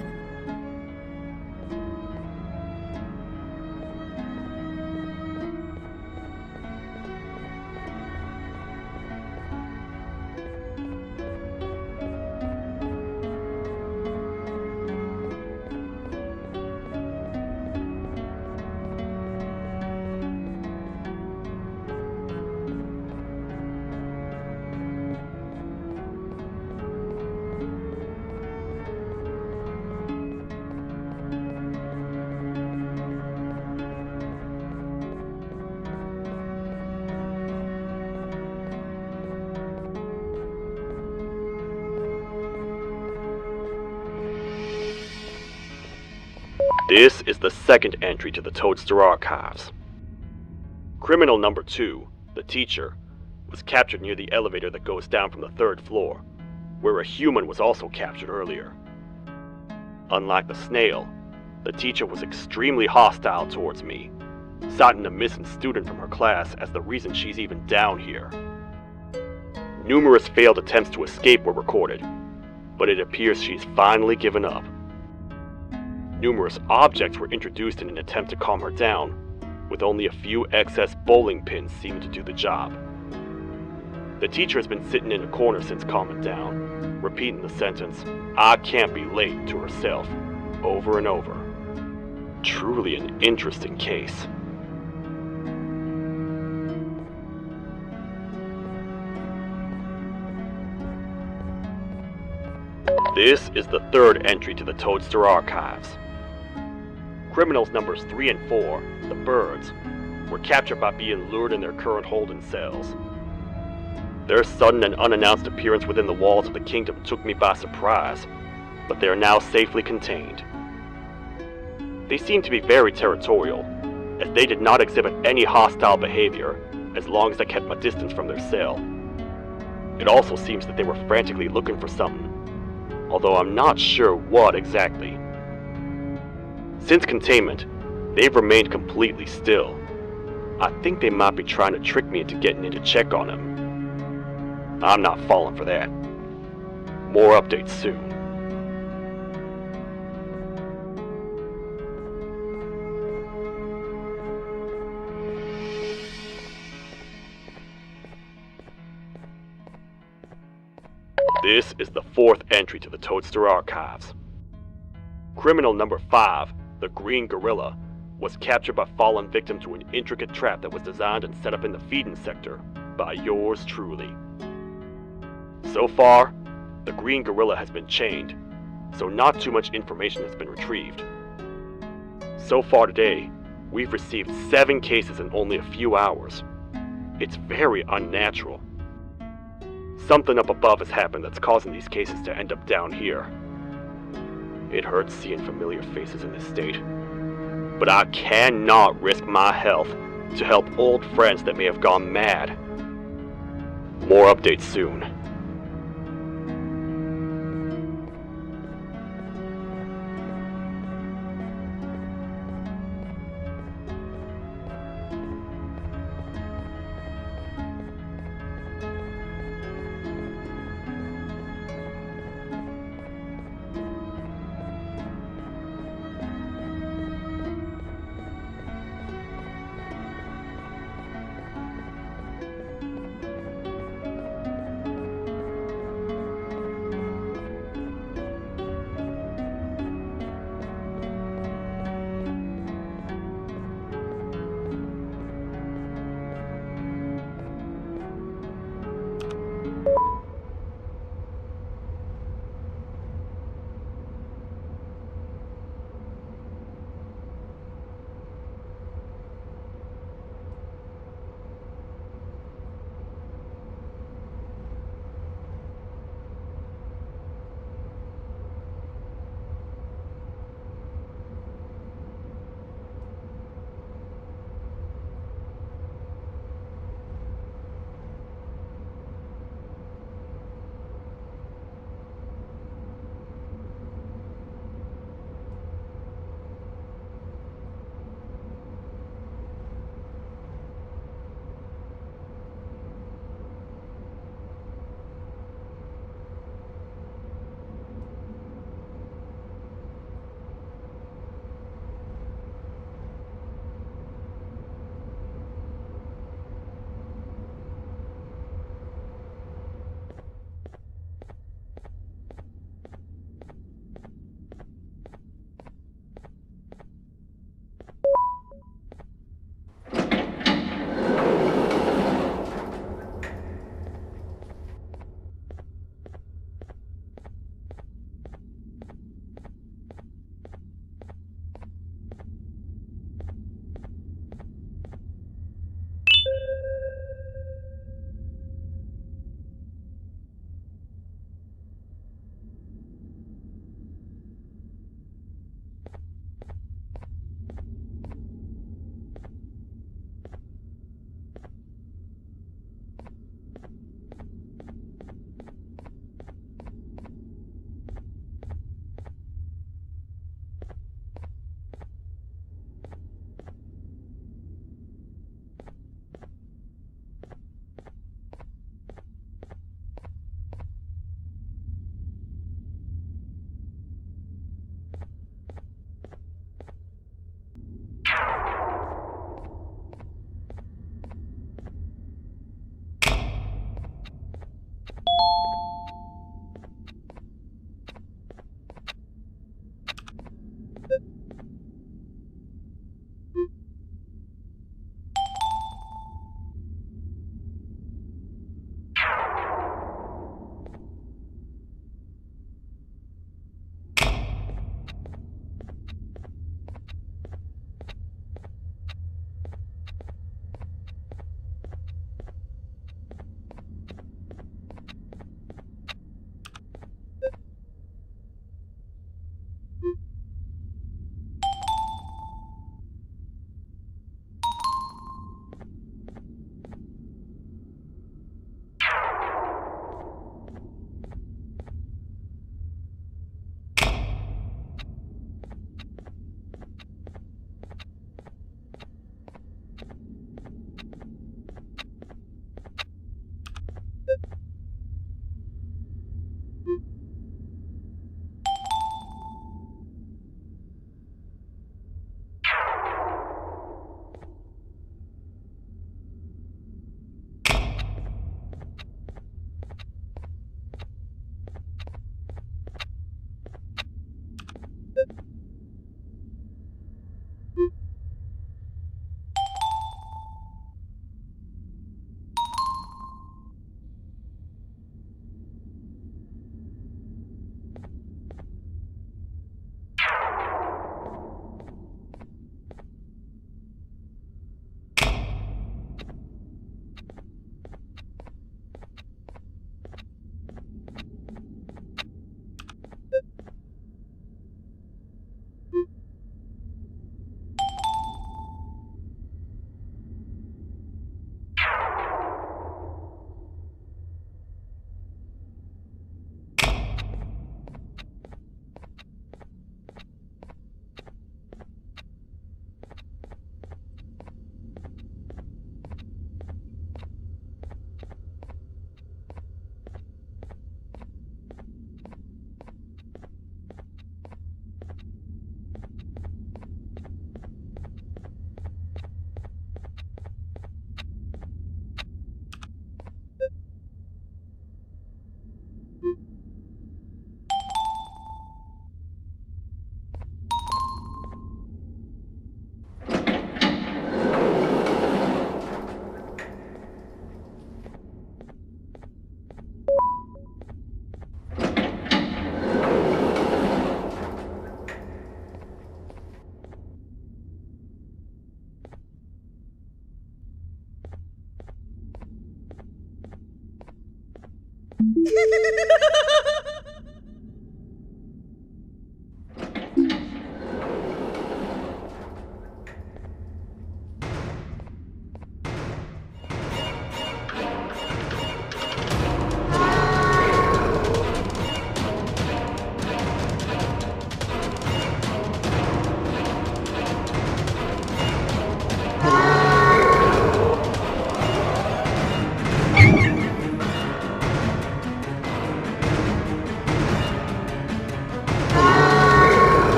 S14: This is the second entry to the Toadster Archives. Criminal number 2, the teacher, was captured near the elevator that goes down from the 3rd floor, where a human was also captured earlier. Unlike the snail, the teacher was extremely hostile towards me, citing a missing student from her class as the reason she's even down here. Numerous failed attempts to escape were recorded, but it appears she's finally given up. Numerous objects were introduced in an attempt to calm her down, with only a few excess bowling pins seeming to do the job. The teacher has been sitting in a corner since calming down, repeating the sentence, "I can't be late," to herself, over and over. Truly an interesting case. This is the 3rd entry to the Toadster Archives. Criminals numbers 3 and 4, the birds, were captured by being lured in their current holding cells. Their sudden and unannounced appearance within the walls of the kingdom took me by surprise, but they are now safely contained. They seem to be very territorial, as they did not exhibit any hostile behavior as long as I kept my distance from their cell. It also seems that they were frantically looking for something, although I'm not sure what exactly. Since containment, they've remained completely still. I think they might be trying to trick me into getting in to check on them. I'm not falling for that. More updates soon. This is the 4th entry to the Toadster Archives. Criminal number 5, the Green Gorilla, was captured by falling victim to an intricate trap that was designed and set up in the feeding sector by yours truly. So far, the Green Gorilla has been chained, so not too much information has been retrieved. So far today, we've received 7 cases in only a few hours. It's very unnatural. Something up above has happened that's causing these cases to end up down here. It hurts seeing familiar faces in this state, but I cannot risk my health to help old friends that may have gone mad. More updates soon.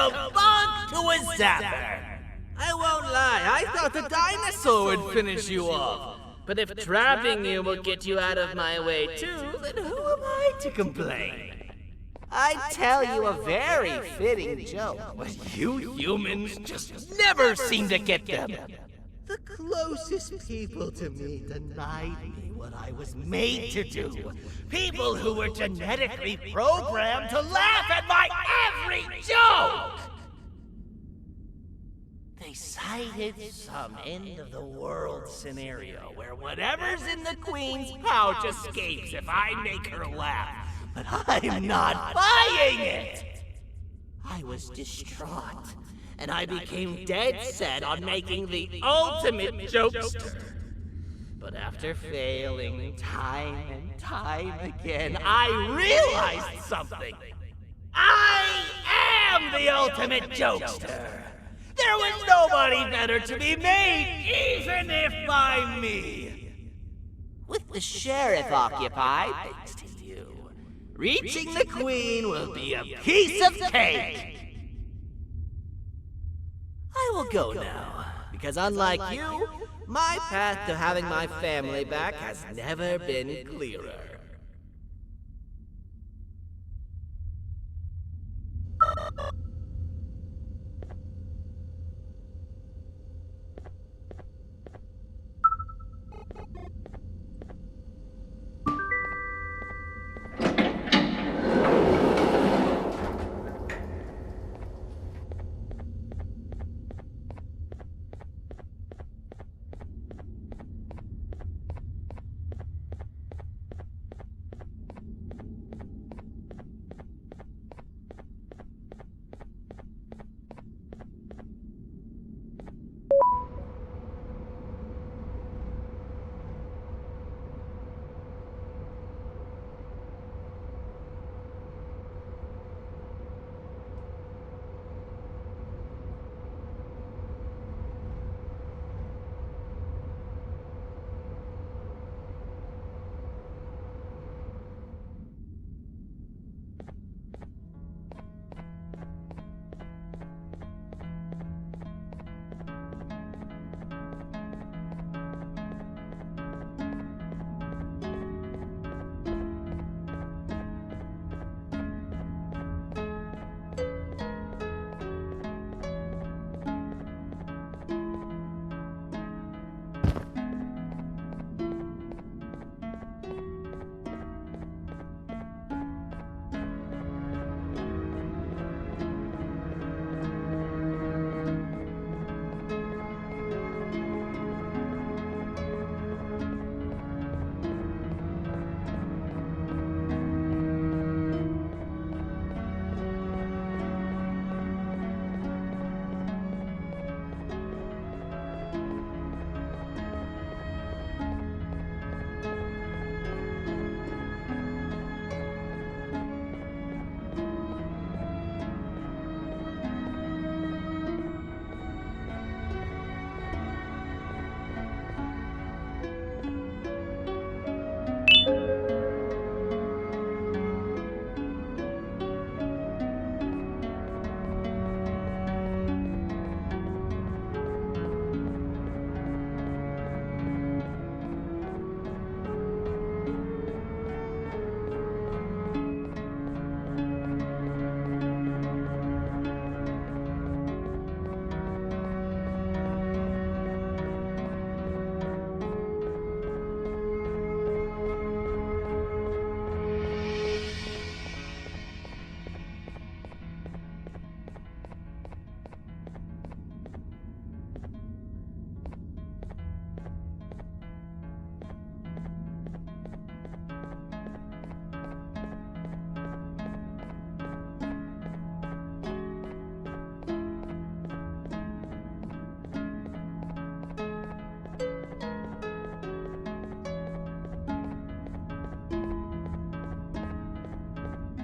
S18: kabunk to a zapper. I won't lie, I thought the dinosaur would finish you off. But if trapping you will get you out of my way too, then who am I to complain? I'd tell you a very fitting joke, but you humans just never seem to get them. The closest people to me denied me what I was made to do. People who were genetically programmed to laugh at my every joke! They cited some end-of-the-world scenario where whatever's in the Queen's pouch escapes if I make her laugh. But I'm not buying it! I was distraught, and I became dead set on making the ultimate jokester. But after failing time and time again, I realized something. I am the ultimate jokester! There was nobody better to be made, even if by me! With the sheriff occupied, thanks to you, reaching the Queen will be a piece of cake! I will go now, because unlike you, my path to having my family back has never been clearer.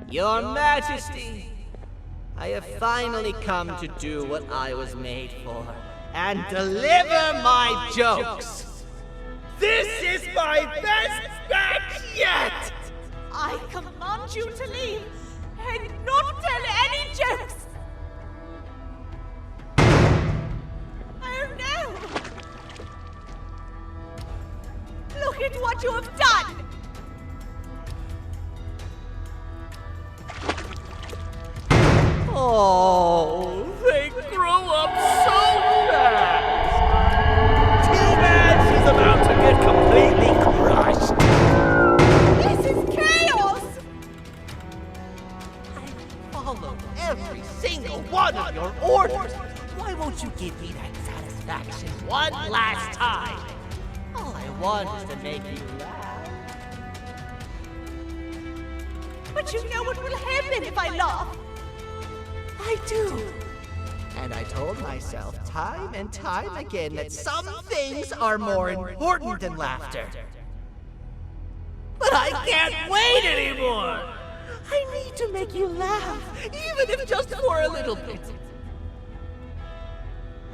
S18: Your Majesty, I have finally come to do what I was made for, and deliver my jokes! This is my best batch yet!
S13: I command you to leave and not tell any jokes!
S18: Oh, they grow up so fast. Too bad she's about to get completely crushed.
S9: This is chaos!
S18: I followed every single one of your orders. Why won't you give me that satisfaction one last time? All I want is to make you laugh.
S9: But you know what will happen if I laugh.
S18: I do. And I told myself time and time again that some things are more important than laughter. But I can't wait anymore. I need to make you laugh, even if just for a little bit.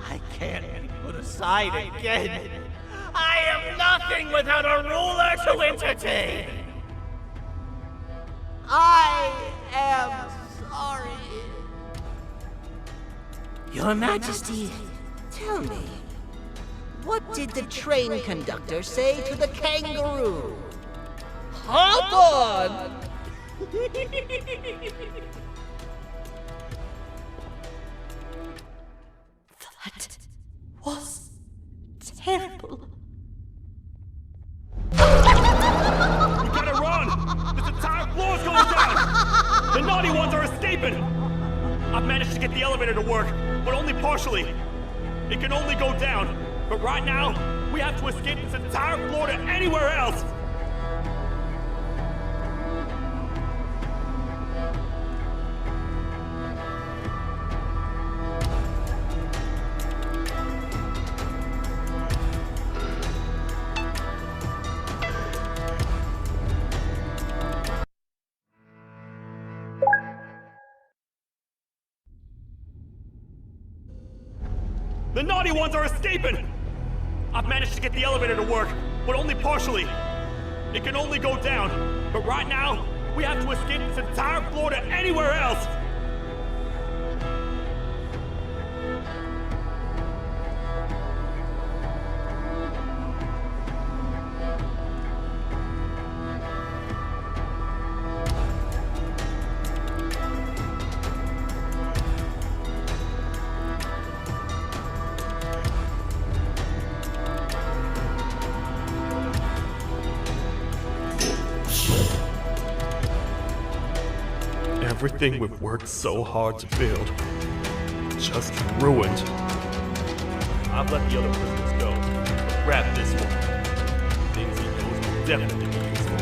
S18: I can't be put aside again. I am nothing without a ruler to entertain. I am sorry. Your Majesty, tell me, what did the train conductor say to the kangaroo? Hop on!
S9: That was terrible.
S14: We gotta run! This entire floor's going down! The naughty ones are escaping! I've managed to get the elevator to work, but only partially. It can only go down, but right now, we have to escape this entire floor to anywhere else! The naughty ones are escaping! I've managed to get the elevator to work, but only partially. It can only go down, but right now, we have to escape this entire floor to anywhere else! Everything we've worked so hard to build, just ruined. I've let the other prisoners go, but grab this one. Things he knows will definitely be useful.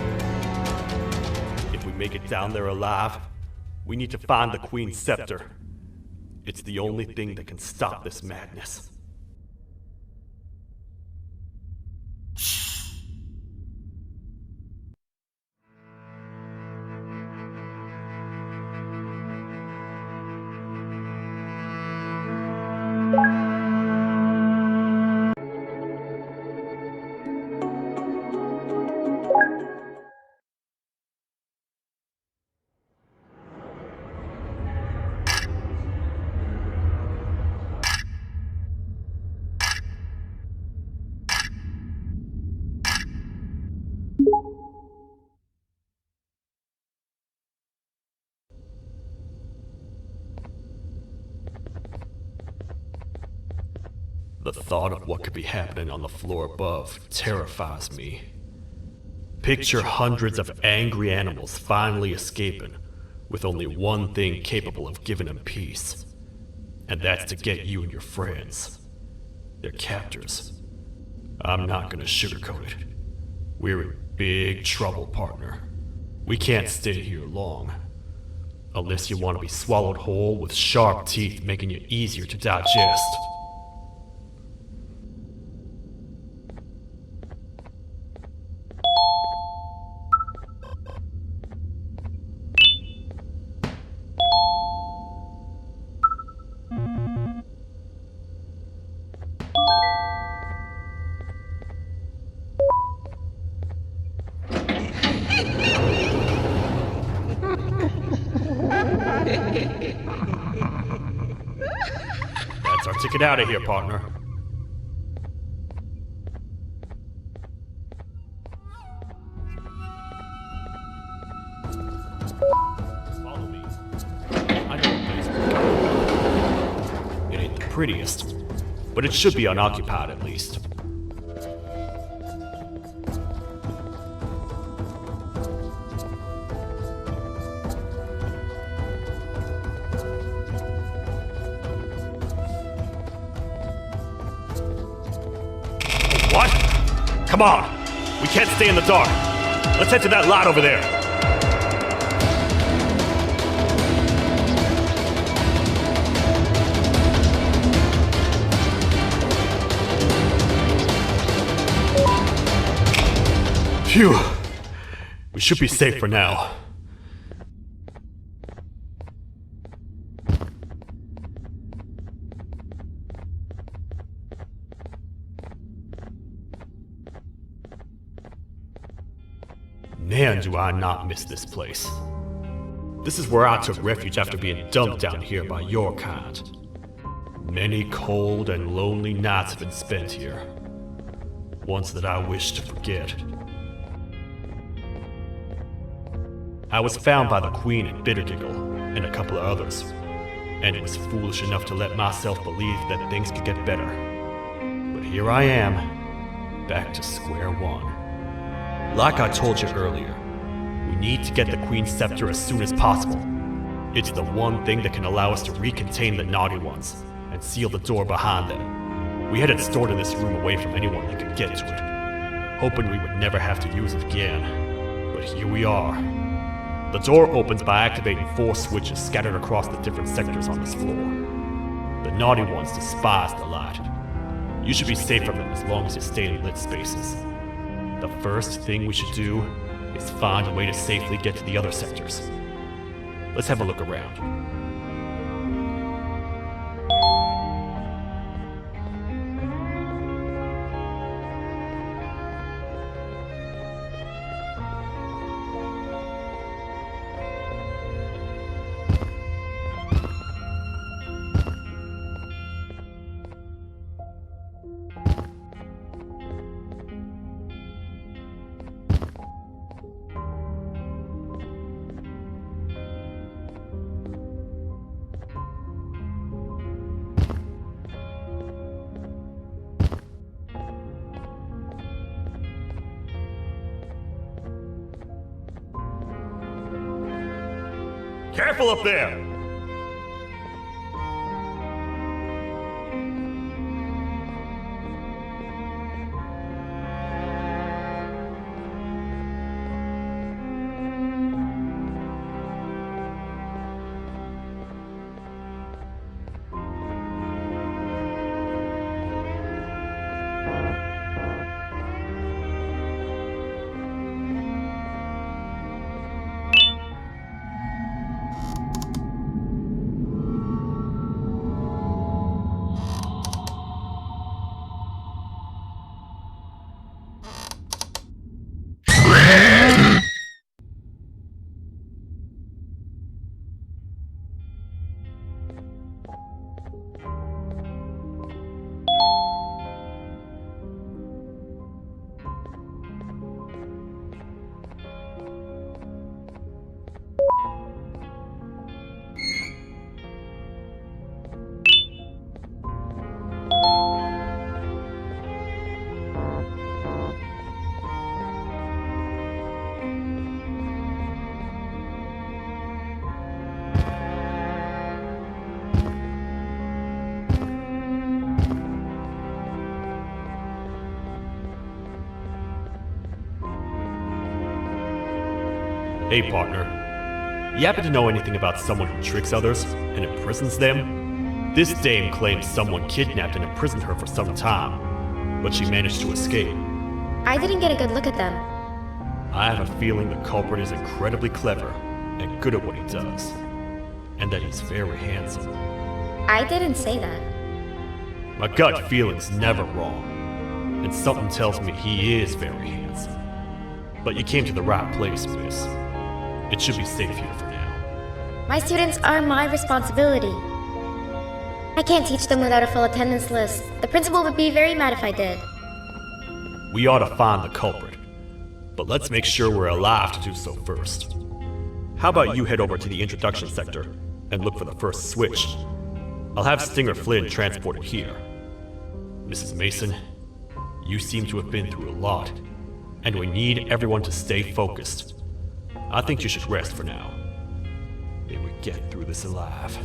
S14: If we make it down there alive, we need to find the Queen's scepter. It's the only thing that can stop this madness. The thought of what could be happening on the floor above terrifies me. Picture hundreds of angry animals finally escaping, with only one thing capable of giving them peace. And that's to get you and your friends. Their captors. I'm not gonna sugarcoat it. We're in big trouble, partner. We can't stay here long. Unless you want to be swallowed whole with sharp teeth making you easier to digest. That's our ticket out of here, partner. Follow me. I know a place. prettiest, but it should be unoccupied at least. What? Come on! We can't stay in the dark! Let's head to that lot over there! Phew! We should be safe for now. Man, do I not miss this place. This is where I took refuge after being dumped down here by your kind. Many cold and lonely nights have been spent here. Ones that I wish to forget. I was found by the Queen and Bittergiggle, and a couple of others, and was foolish enough to let myself believe that things could get better. But here I am, back to square one. Like I told you earlier, we need to get the Queen's Scepter as soon as possible. It's the one thing that can allow us to recontain the naughty ones, and seal the door behind them. We had it stored in this room away from anyone that could get to it, hoping we would never have to use it again. But here we are. The door opens by activating 4 switches scattered across the different sectors on this floor. The naughty ones despise the light. You should be safe from them as long as you stay in lit spaces. The first thing we should do is find a way to safely get to the other sectors. Let's have a look around. Careful up there! Hey, partner. You happen to know anything about someone who tricks others and imprisons them? This dame claims someone kidnapped and imprisoned her for some time, but she managed to escape.
S2: I didn't get a good look at them.
S14: I have a feeling the culprit is incredibly clever and good at what he does, and that he's very handsome.
S2: I didn't say that.
S14: My gut feeling's never wrong, and something tells me he is very handsome. But you came to the right place, miss. It should be safe here for now.
S2: My students are my responsibility. I can't teach them without a full attendance list. The principal would be very mad if I did.
S14: We ought to find the culprit, but let's make sure we're alive to do so first. How about you head over to the introduction sector and look for the first switch? I'll have Stinger Flynn transported here. Mrs. Mason, you seem to have been through a lot, and we need everyone to stay focused. I think you should rest for now. May we get through this alive.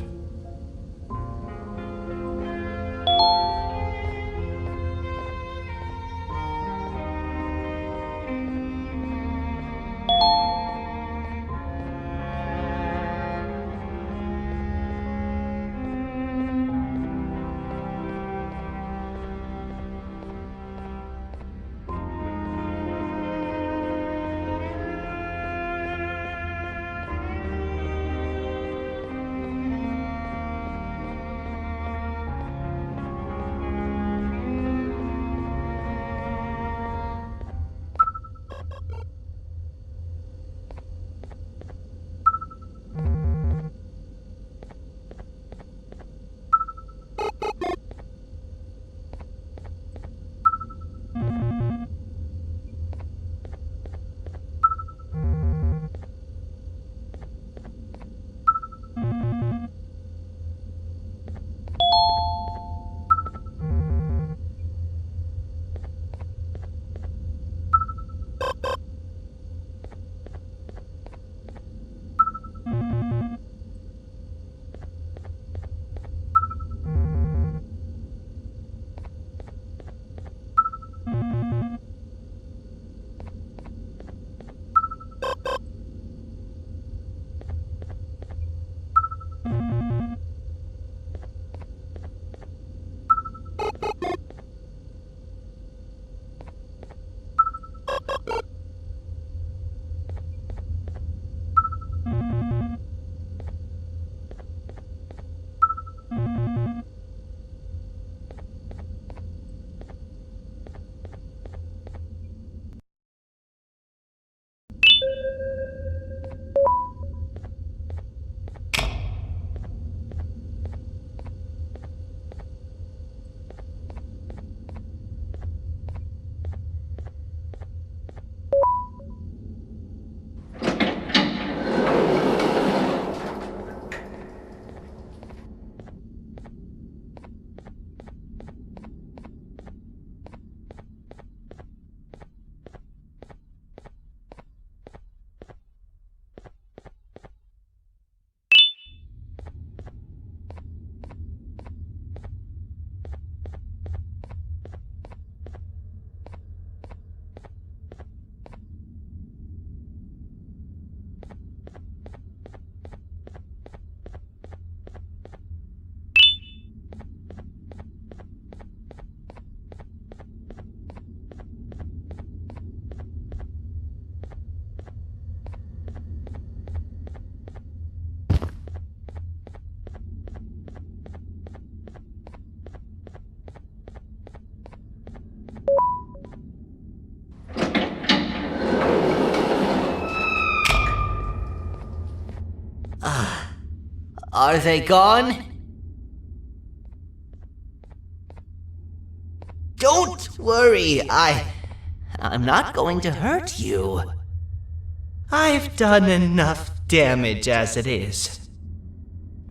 S18: Are they gone? Don't worry, I'm not going to hurt you. I've done enough damage as it is.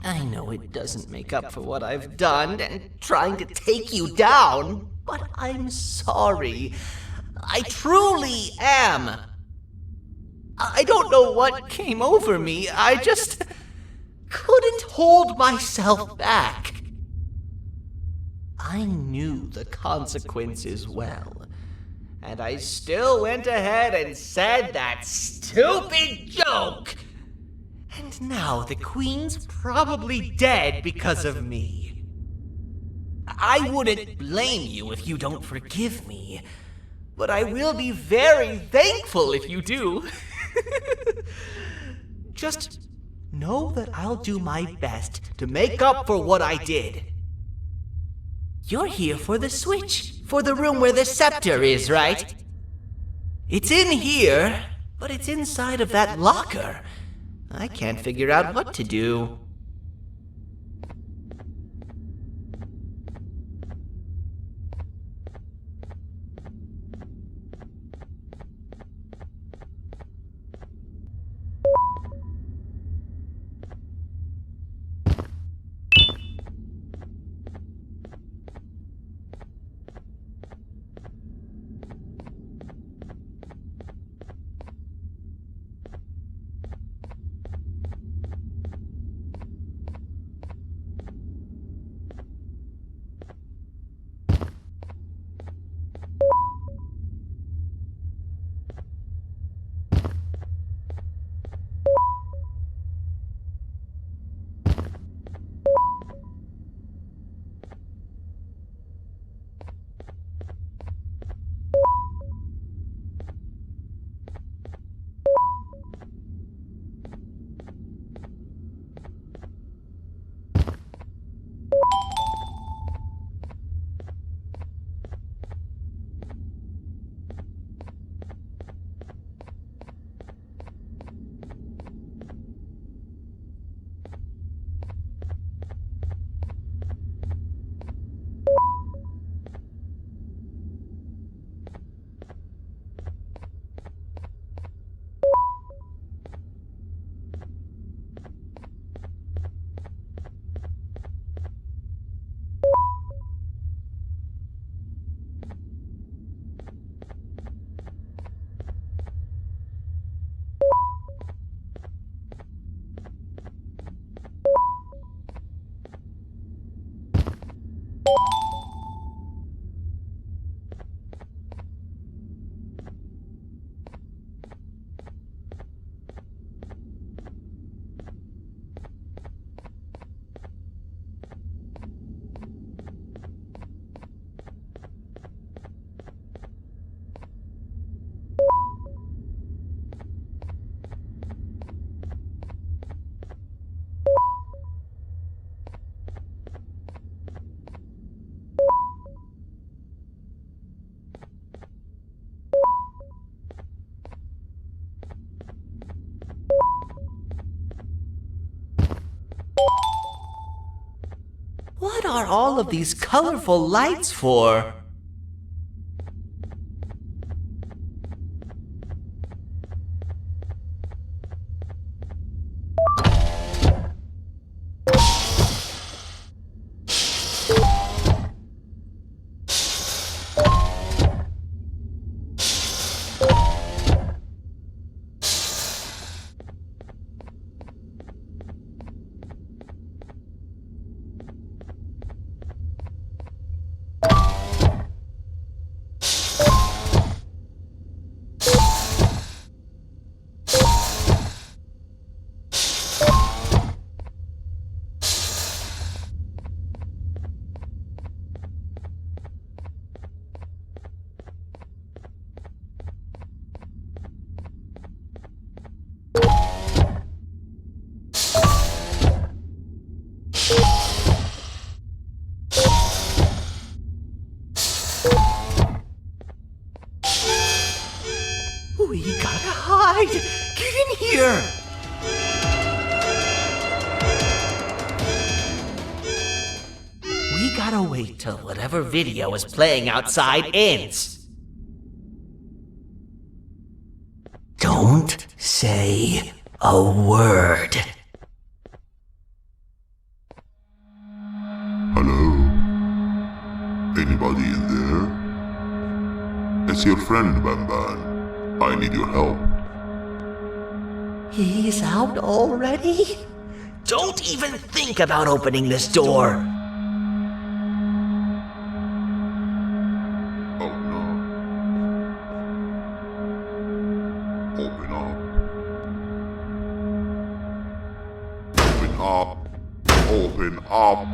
S18: I know it doesn't make up for what I've done and trying to take you down, but I'm sorry. I truly am. I don't know what came over me. I just couldn't hold myself back. I knew the consequences well, and I still went ahead and said that stupid joke. And now the Queen's probably dead because of me. I wouldn't blame you if you don't forgive me, but I will be very thankful if you do. Just know that I'll do my best to make up for what I did. You're here for the switch, for the room where the scepter is, right? It's in here, but it's inside of that locker. I can't figure out what to do. are all of these colorful lights for? We gotta hide! Get in here! We gotta wait till whatever video is playing outside ends. Don't say a word.
S12: Hello? Anybody in there? It's your friend, Banban. I need your help.
S18: He's out already? Don't even think about opening this door.
S12: Oh no. Open up. Open up.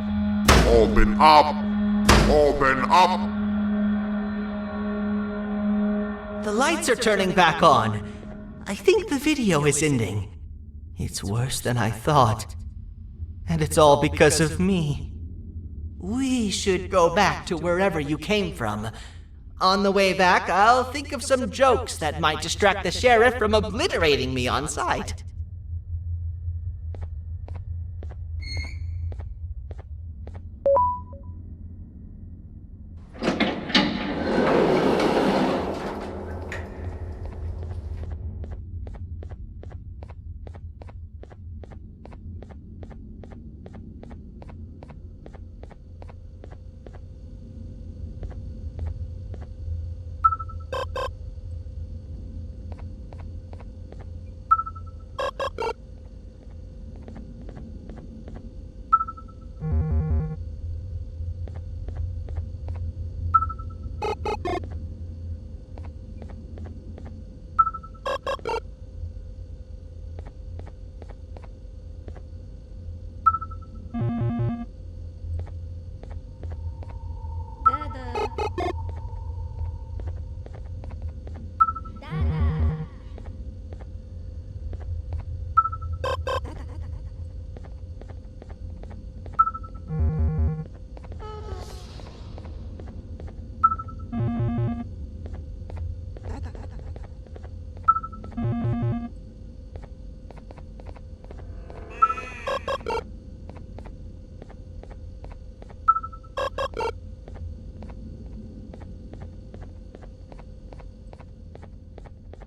S12: Open up. Open up.
S18: The lights are turning back on. I think the video is ending. It's worse than I thought. And it's all because of me. We should go back to wherever you came from. On the way back, I'll think of some jokes that might distract the sheriff from obliterating me on sight.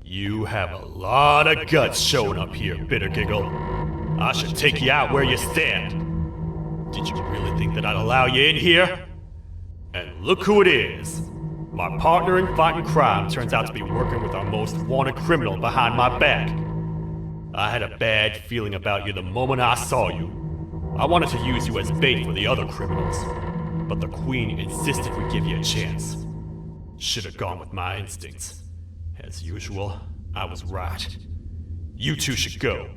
S14: You have a lot of guts showing up here, Bitter Giggle. I should take you out where you stand. Did you really think that I'd allow you in here? And look who it is. My partner in fighting crime turns out to be working with our most wanted criminal behind my back. I had a bad feeling about you the moment I saw you. I wanted to use you as bait for the other criminals, but the Queen insisted we give you a chance. Should have gone with my instincts. As usual, I was right. You two should go.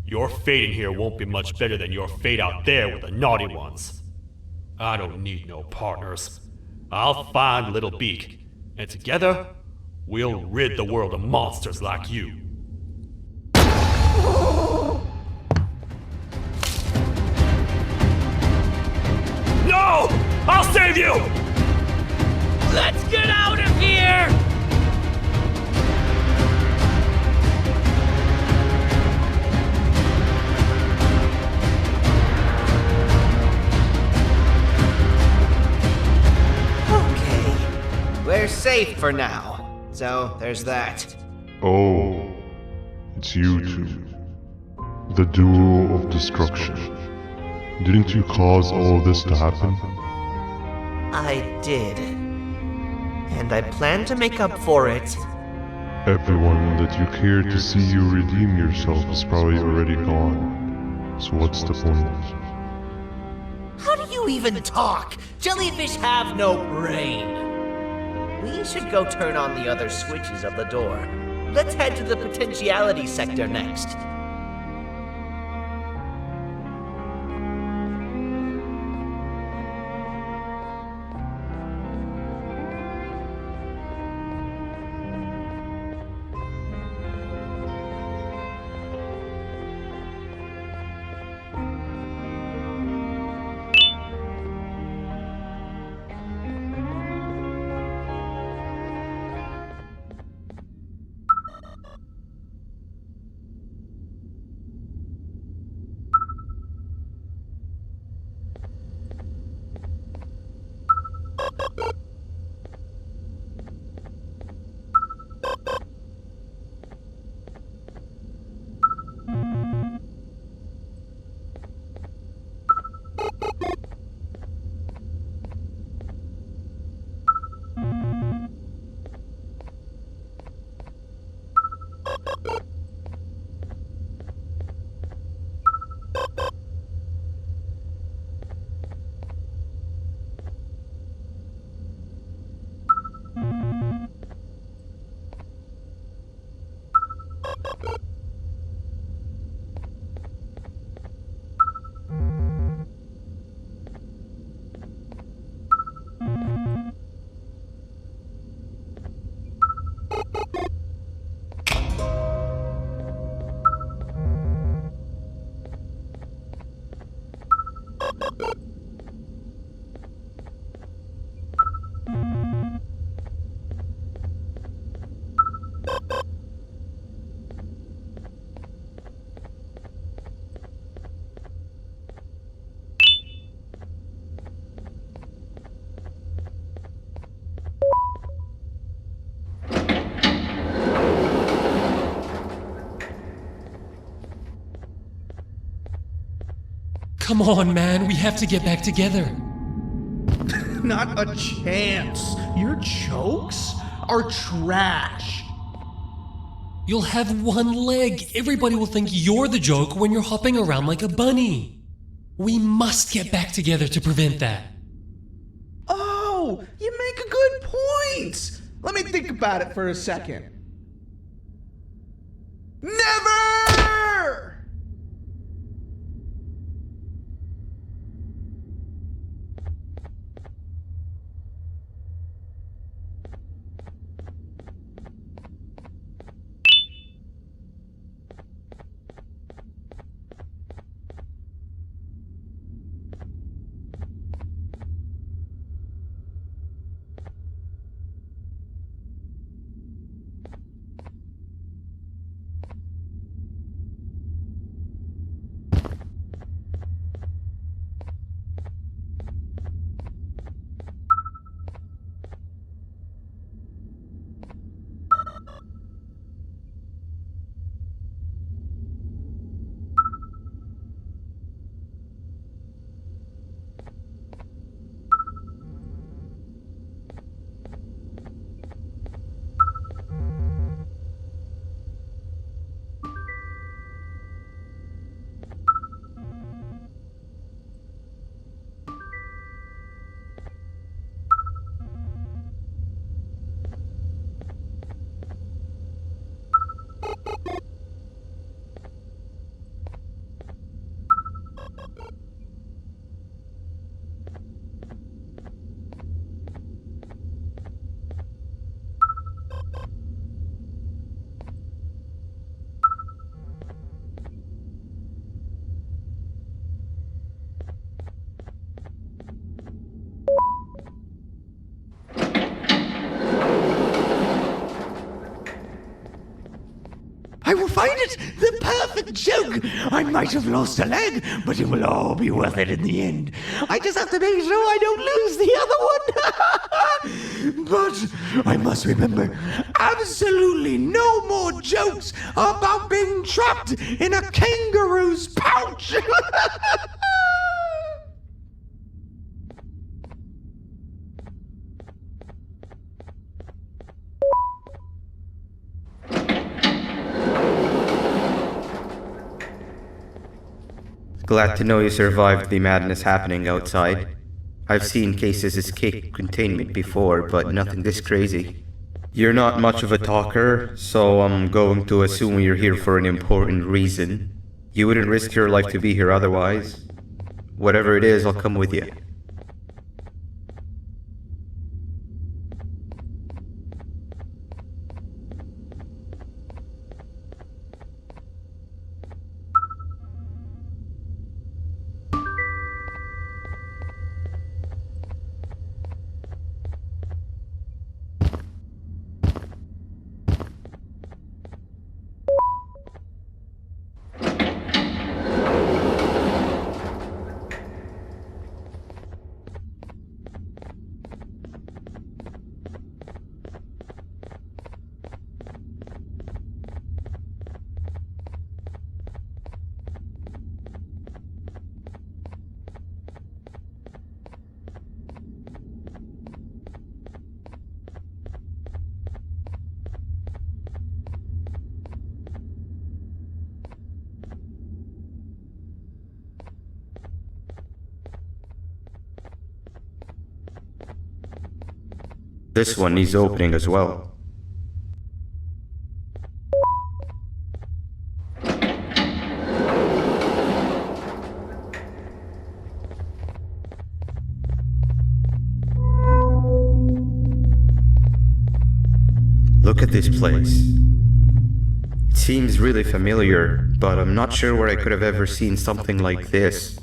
S14: Your fate in here won't be much better than your fate out there with the naughty ones. I don't need no partners. I'll find Little Beak, and together, we'll rid the world of monsters like you. No! I'll save you!
S18: Let's get out of here! safe for now. So, there's that.
S11: Oh, it's you two. The duo of destruction. Didn't you cause all of this to happen?
S9: I did. And I plan to make up for it.
S11: Everyone that you cared to see you redeem yourself is probably already gone. So what's the point?
S18: How do you even talk? Jellyfish have no brain. We should go turn on the other switches of the door. Let's head to the potentiality sector next.
S7: Come on, man, we have to get back together.
S17: Not a chance. Your jokes are trash.
S7: You'll have one leg. Everybody will think you're the joke when you're hopping around like a bunny. We must get back together to prevent that.
S17: Oh, you make a good point. Let me think about it for a second. Never!
S8: I will find it! The perfect joke! I might have lost a leg, but it will all be worth it in the end. I just have to make sure I don't lose the other one!
S19: But I must remember absolutely no more jokes about being trapped in a kangaroo's pouch.
S15: Glad to know you survived the madness happening outside. I've seen cases escape containment before, but nothing this crazy. You're not much of a talker, so I'm going to assume you're here for an important reason. You wouldn't risk your life to be here otherwise. Whatever it is, I'll come with you. This one needs opening as well. Look at this place. It seems really familiar, but I'm not sure where I could have ever seen something like this.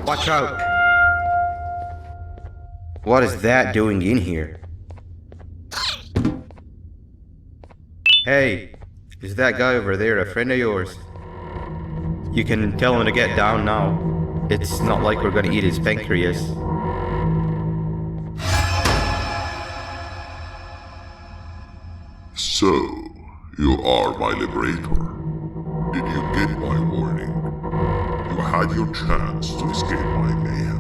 S1: Watch out!
S15: What is that doing in here? Hey, is that guy over there a friend of yours? You can tell him to get down now. It's not like we're gonna eat his pancreas.
S12: So, you are my liberator. Did you get my warning? You had your chance to escape my mayhem.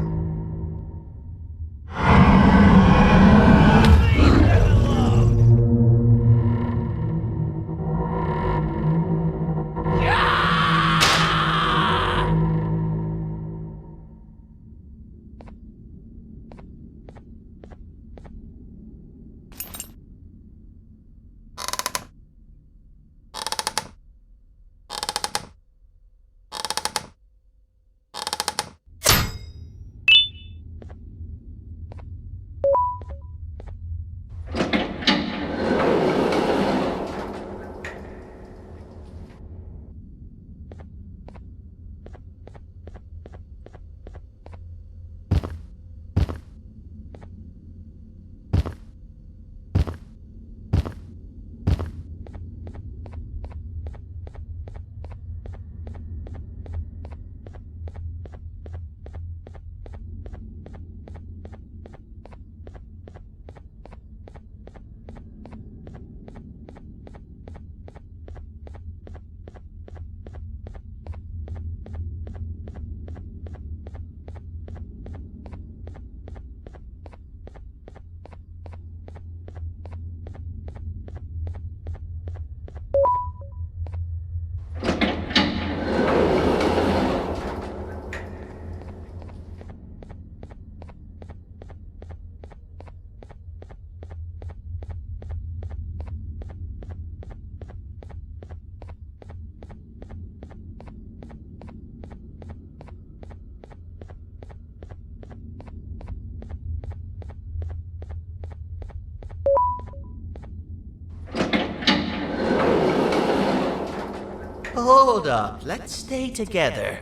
S18: Hold up, let's stay together.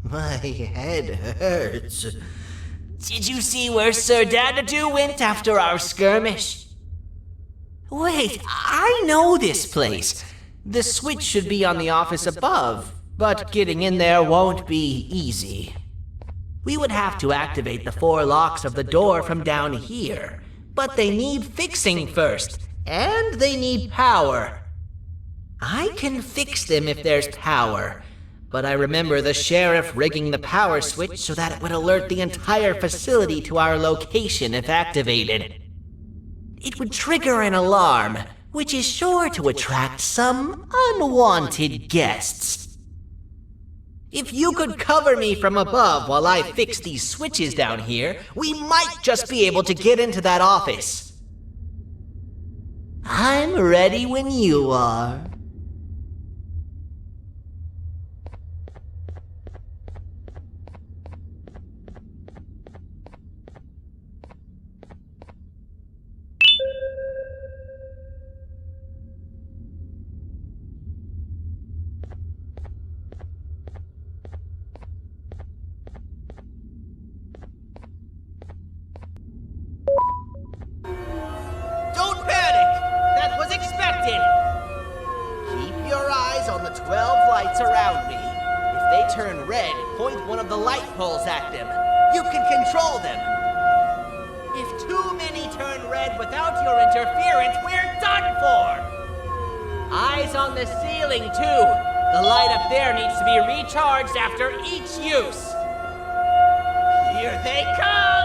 S18: My head hurts. Did you see where Sir Dadadoo went after our skirmish? Wait, I know this place. The switch should be on the office above, but getting in there won't be easy. We would have to activate the 4 locks of the door from down here, but they need fixing first, and they need power. I can fix them if there's power, but I remember the sheriff rigging the power switch so that it would alert the entire facility to our location if activated. It would trigger an alarm, which is sure to attract some unwanted guests. If you could cover me from above while I fix these switches down here, we might just be able to get into that office. I'm ready when you are. Don't panic! That was expected! Keep your eyes on the 12 lights around me. If they turn red, point one of the light poles at them. You can control them. If too many turn red without your interference, we're done for! Eyes on the ceiling, too. The light up there needs to be recharged after each use. Here they come!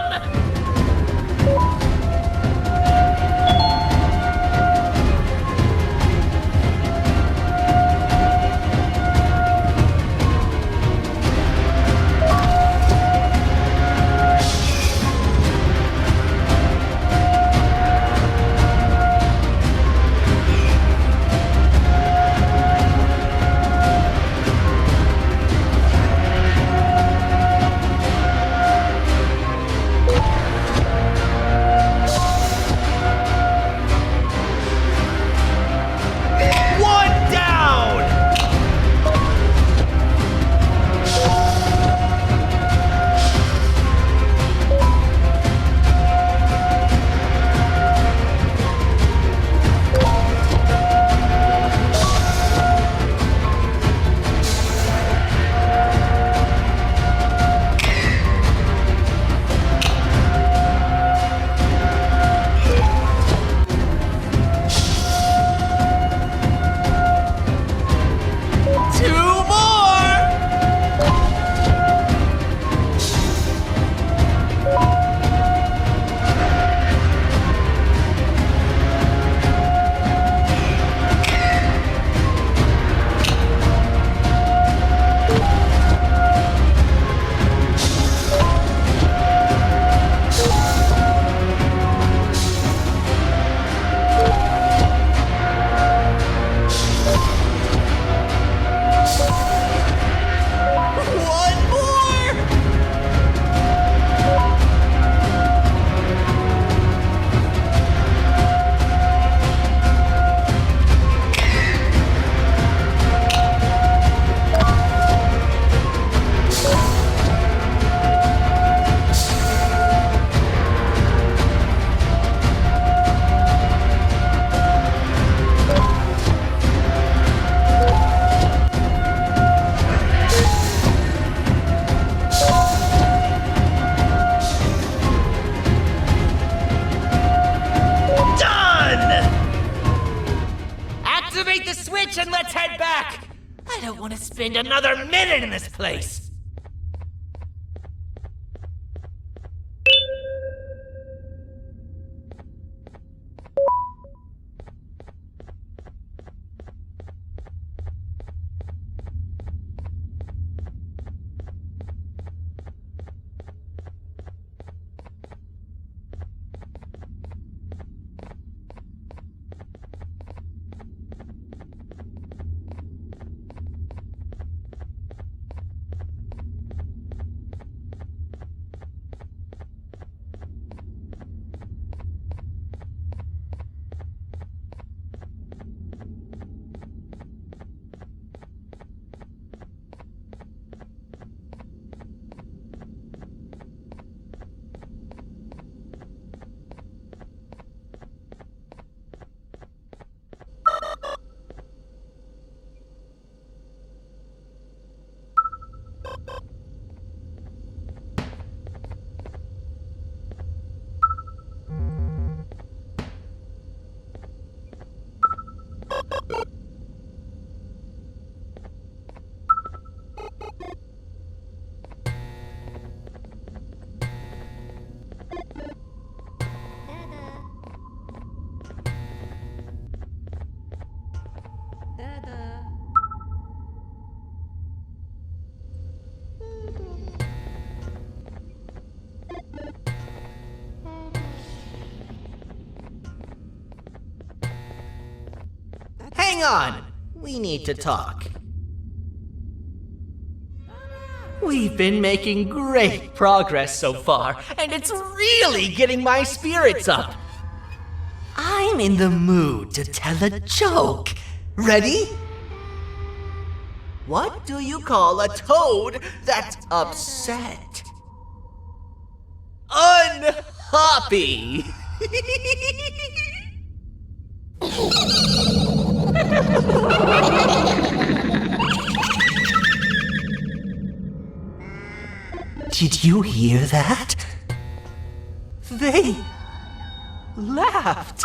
S18: switch and let's head back! I don't want to spend another minute in this place!
S8: Hang on! We need to talk. We've been making great progress so far, and it's really getting my spirits up. I'm in the mood to tell a joke. Ready? What do you call a toad that's upset? Unhappy! Did you hear that? They laughed.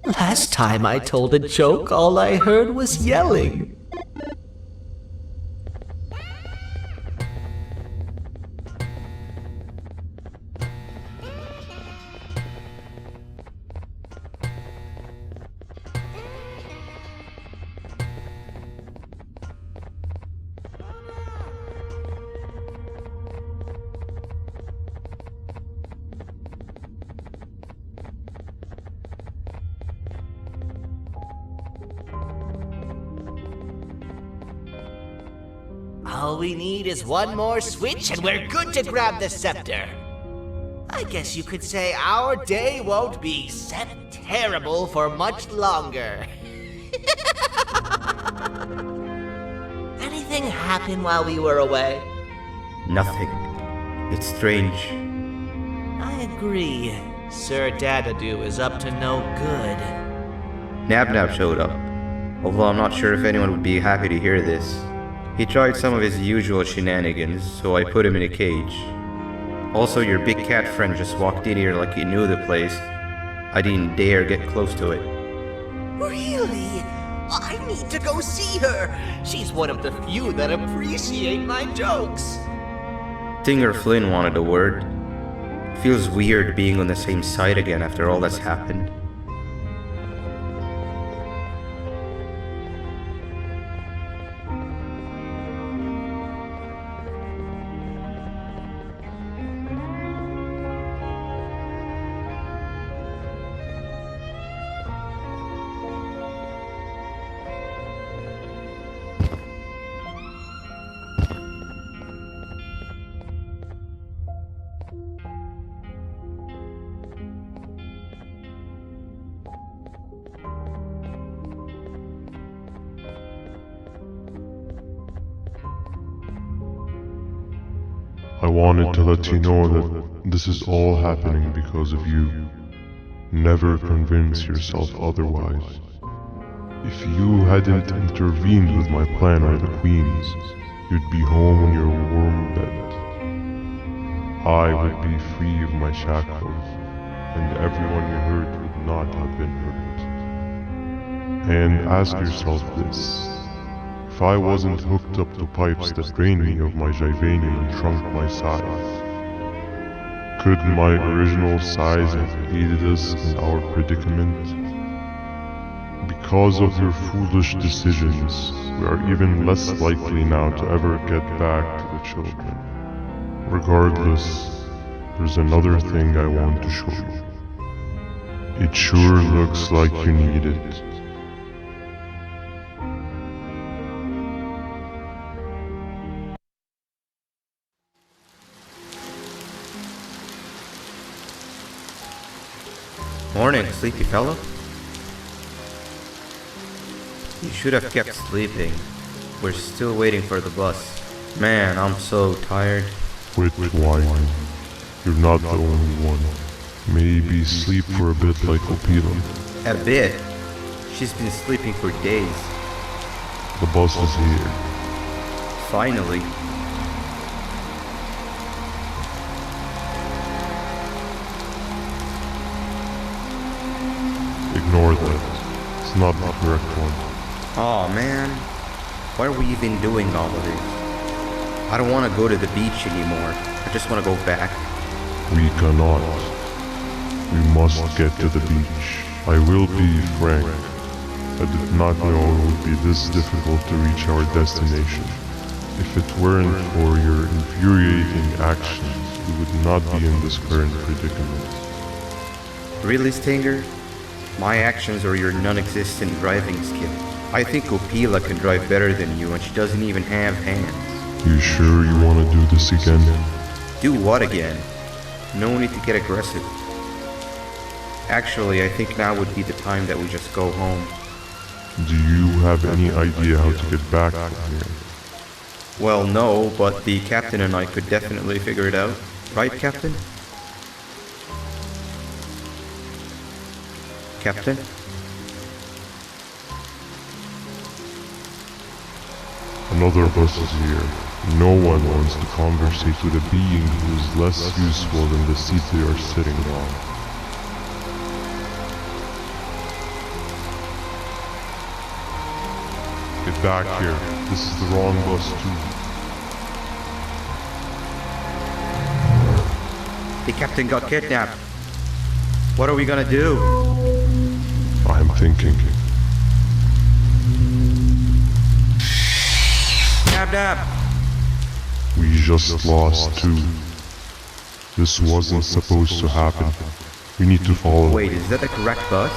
S8: Last time I told a joke, all I heard was yelling. All we need is one more switch and we're good to grab the scepter. I guess you could say our day won't be terrible for much longer. Anything happen while we were away?
S15: Nothing. It's strange.
S8: I agree. Sir Dadadoo is up to no good.
S15: Nab showed up, although I'm not sure if anyone would be happy to hear this. He tried some of his usual shenanigans, so I put him in a cage. Also, your big cat friend just walked in here like he knew the place. I didn't dare get close to it.
S8: Really? I need to go see her. She's one of the few that appreciate my jokes.
S15: Singer Flynn wanted a word. Feels weird being on the same side again after all that's happened.
S11: I wanted to let you know that this is all happening because of you. Never convince yourself otherwise. If you hadn't intervened with my plan or the Queen's, you'd be home in your warm bed. I would be free of my shackles, and everyone you hurt would not have been hurt. And ask yourself this. If I wasn't hooked up to pipes that drained me of my Jivanium and shrunk my size, could my original size have aided us in our predicament? Because of your foolish decisions, we are even less likely now to ever get back to the children. Regardless, there's another thing I want to show you. It sure looks like you need it.
S1: Morning, sleepy fellow. You should have kept sleeping. We're still waiting for the bus. Man, I'm so tired.
S11: Quit whining. You're not the only one. Maybe sleep for a bit like Opila.
S1: A bit? She's been sleeping for days.
S11: The bus is here.
S1: Finally.
S11: Ignore that. It's not the correct one.
S1: Aw, man. Why are we even doing all of this? I don't want to go to the beach anymore. I just want to go back.
S11: We cannot. We must get to the beach. I will be frank. I did not know it would be this difficult to reach our destination. If it weren't for your infuriating actions, we would not be in this current predicament.
S1: Really, Stinger? My actions are your non-existent driving skill. I think Opila can drive better than you and she doesn't even have hands.
S11: You sure you want to do this again?
S1: Do what again? No need to get aggressive. Actually, I think now would be the time that we just go home.
S11: Do you have any idea how to get back from here?
S1: Well, no, but the captain and I could definitely figure it out. Right, Captain? Captain?
S11: Another bus is here. No one wants to conversate with a being who is less useful than the seat they are sitting on. Get back here. This is the wrong bus too.
S1: The captain got kidnapped. What are we gonna do?
S11: I'm thinking.
S1: Dab dab.
S11: We just lost two. This wasn't supposed to happen. We need to follow.
S1: Wait, is that the correct bus?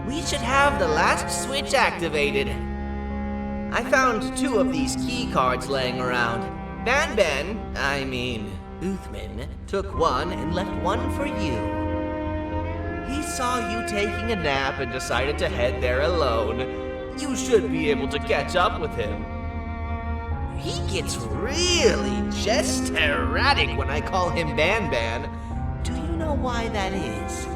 S18: We should have the last switch activated. I found 2 of these key cards laying around. Uthman, took one and left one for you. He saw you taking a nap and decided to head there alone. You should be able to catch up with him. He gets really just erratic when I call him Banban. Do you know why that is?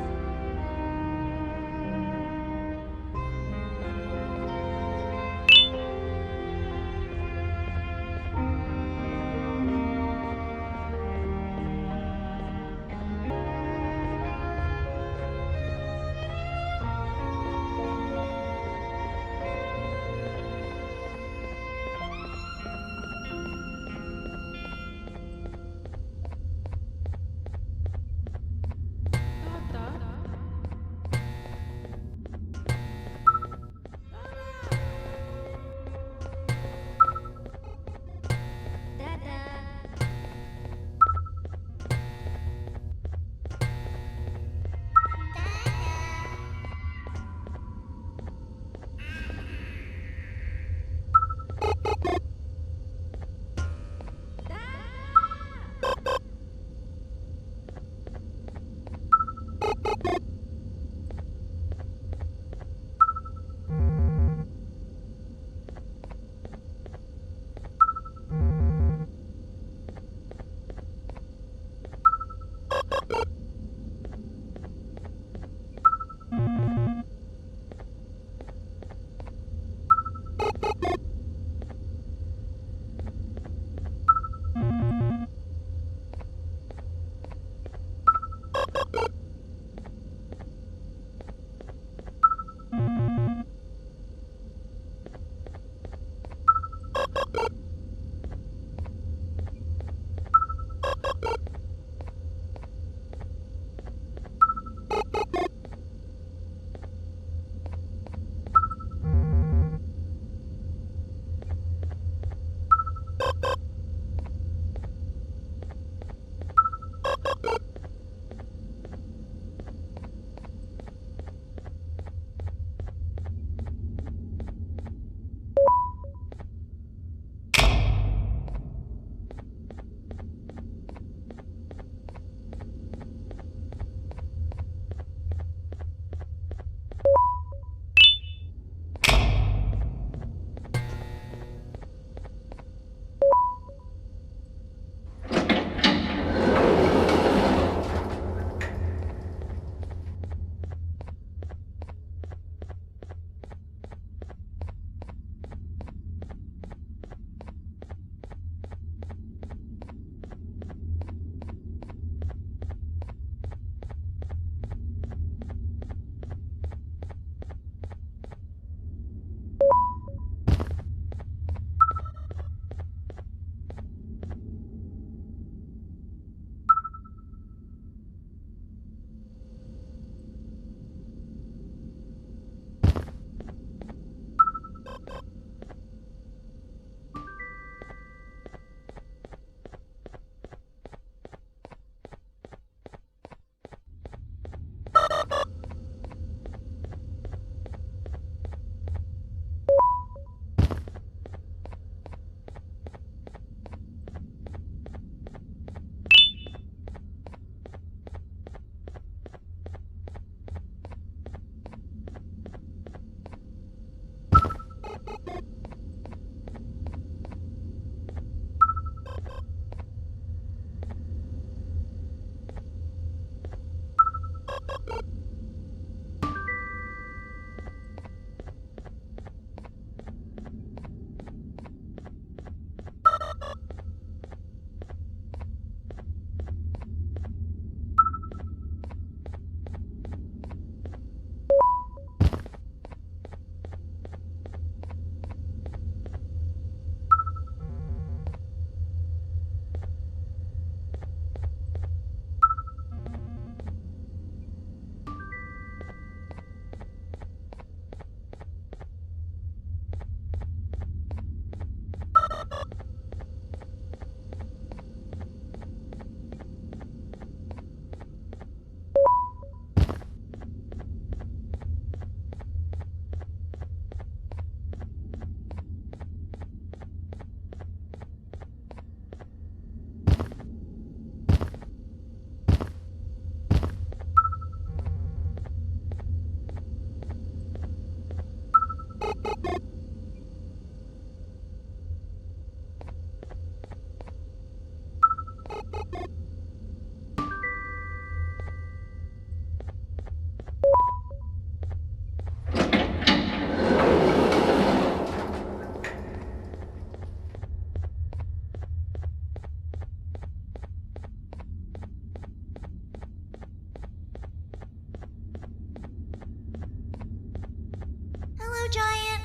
S4: Giant.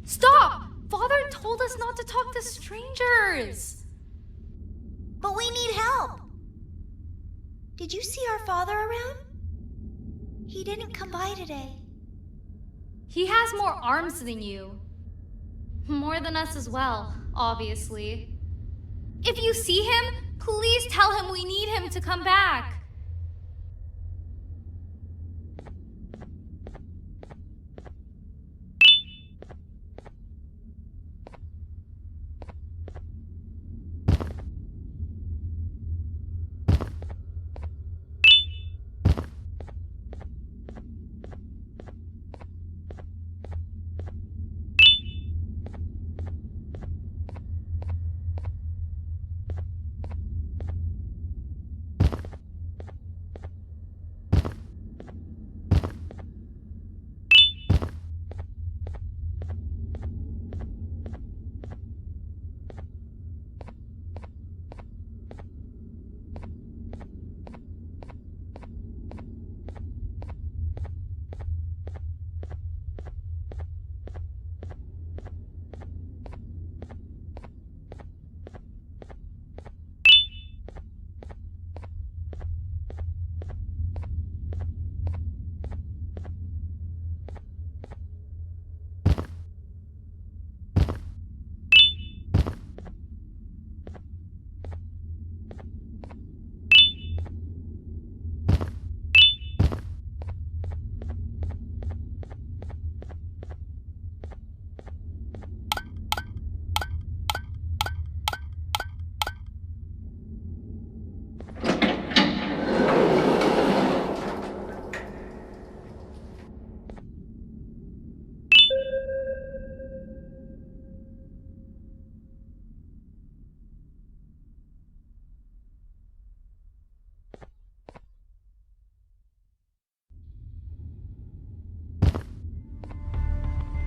S20: Stop! Father told us not to talk to strangers.
S4: But we need help. Did you see our father around? He didn't come by today.
S20: He has more arms than you. More than us as well, obviously. If you see him, please tell him we need him to come back.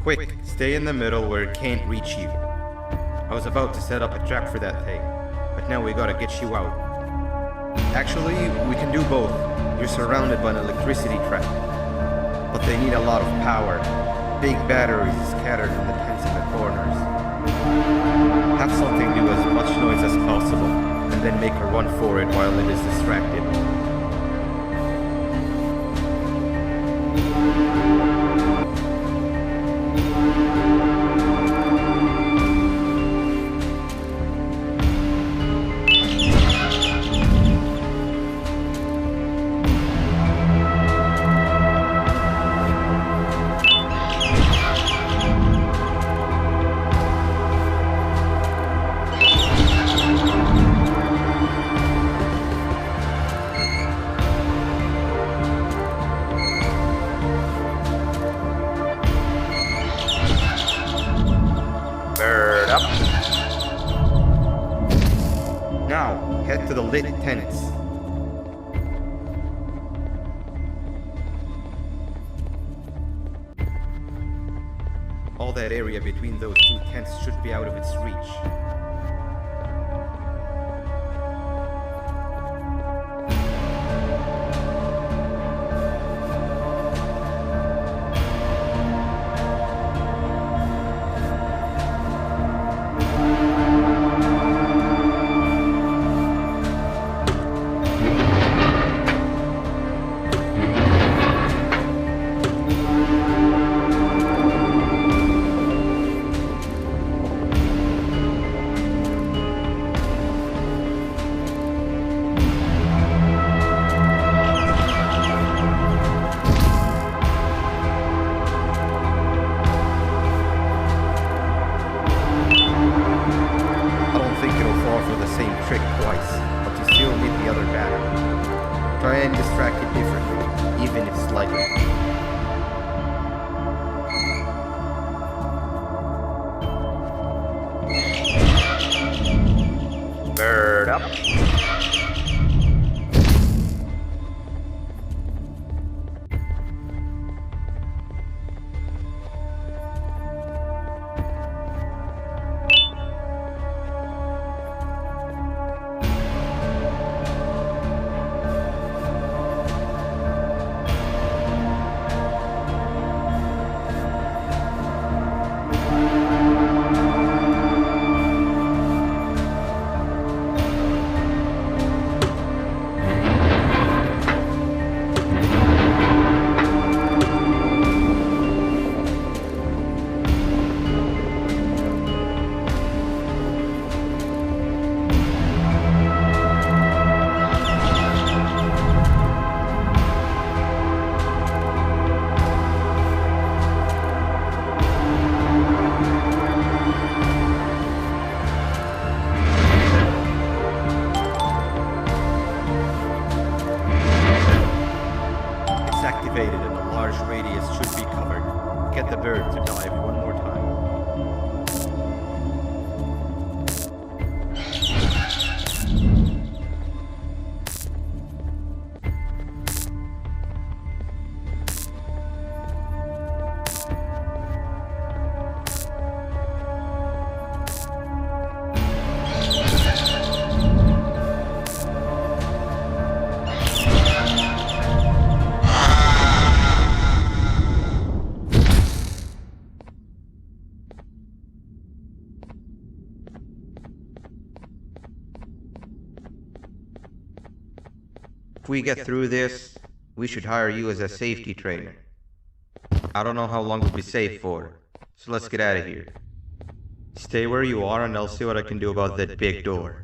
S15: Quick, stay in the middle where it can't reach you. I was about to set up a trap for that thing, but now we gotta get you out. Actually, we can do both. You're surrounded by an electricity trap, but they need a lot of power. Big batteries scattered in the tents in the corners. Have something do as much noise as possible, and then make a run for it while it is distracted. Bird up. Now, head to the lit tents. All that area between those two tents should be out of its reach. Trick twice, but you still need the other battery. Try and distract it differently, even if slightly. Bird up. Activated and a large radius should be covered. Get the bird to dive one more time. If we get through this, we should hire you as a safety trainer. I don't know how long we'll be safe for, so let's get out of here. Stay where you are and I'll see what I can do about that big door.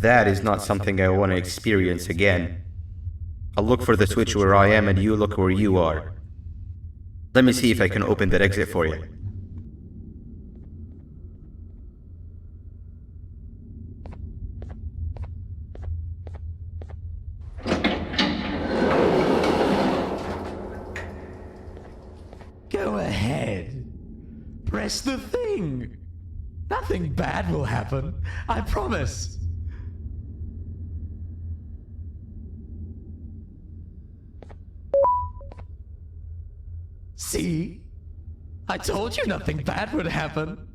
S15: That is not something I want to experience again. I'll look for the switch where I am and you look where you are. Let me see if I can open that exit for you.
S19: Go ahead. Press the thing. Nothing bad will happen. I promise. See? I told you nothing bad would happen.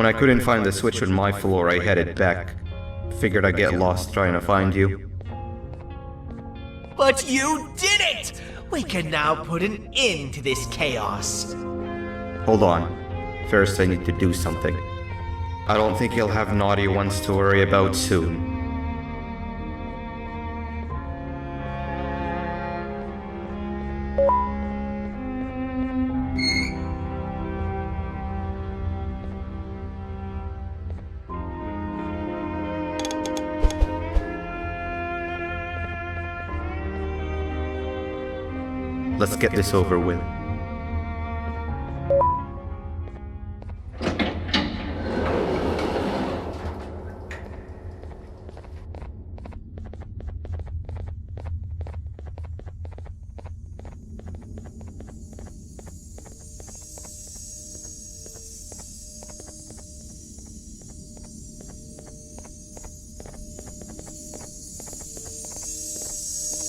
S15: When I couldn't find the switch on my floor, I headed back. Figured I'd get lost trying to find you.
S18: But you did it! We can now put an end to this chaos.
S15: Hold on. First, I need to do something. I don't think you'll have naughty ones to worry about soon. Let's get this over with.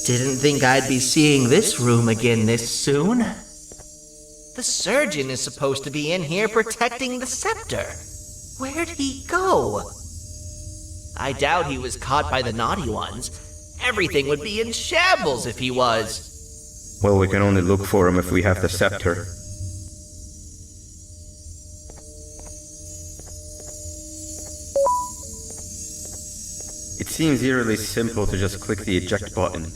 S18: Didn't think I'd be seeing this room again this soon. The surgeon is supposed to be in here protecting the scepter. Where'd he go? I doubt he was caught by the naughty ones. Everything would be in shambles if he was.
S15: Well, we can only look for him if we have the scepter. It seems eerily simple to just click the eject button.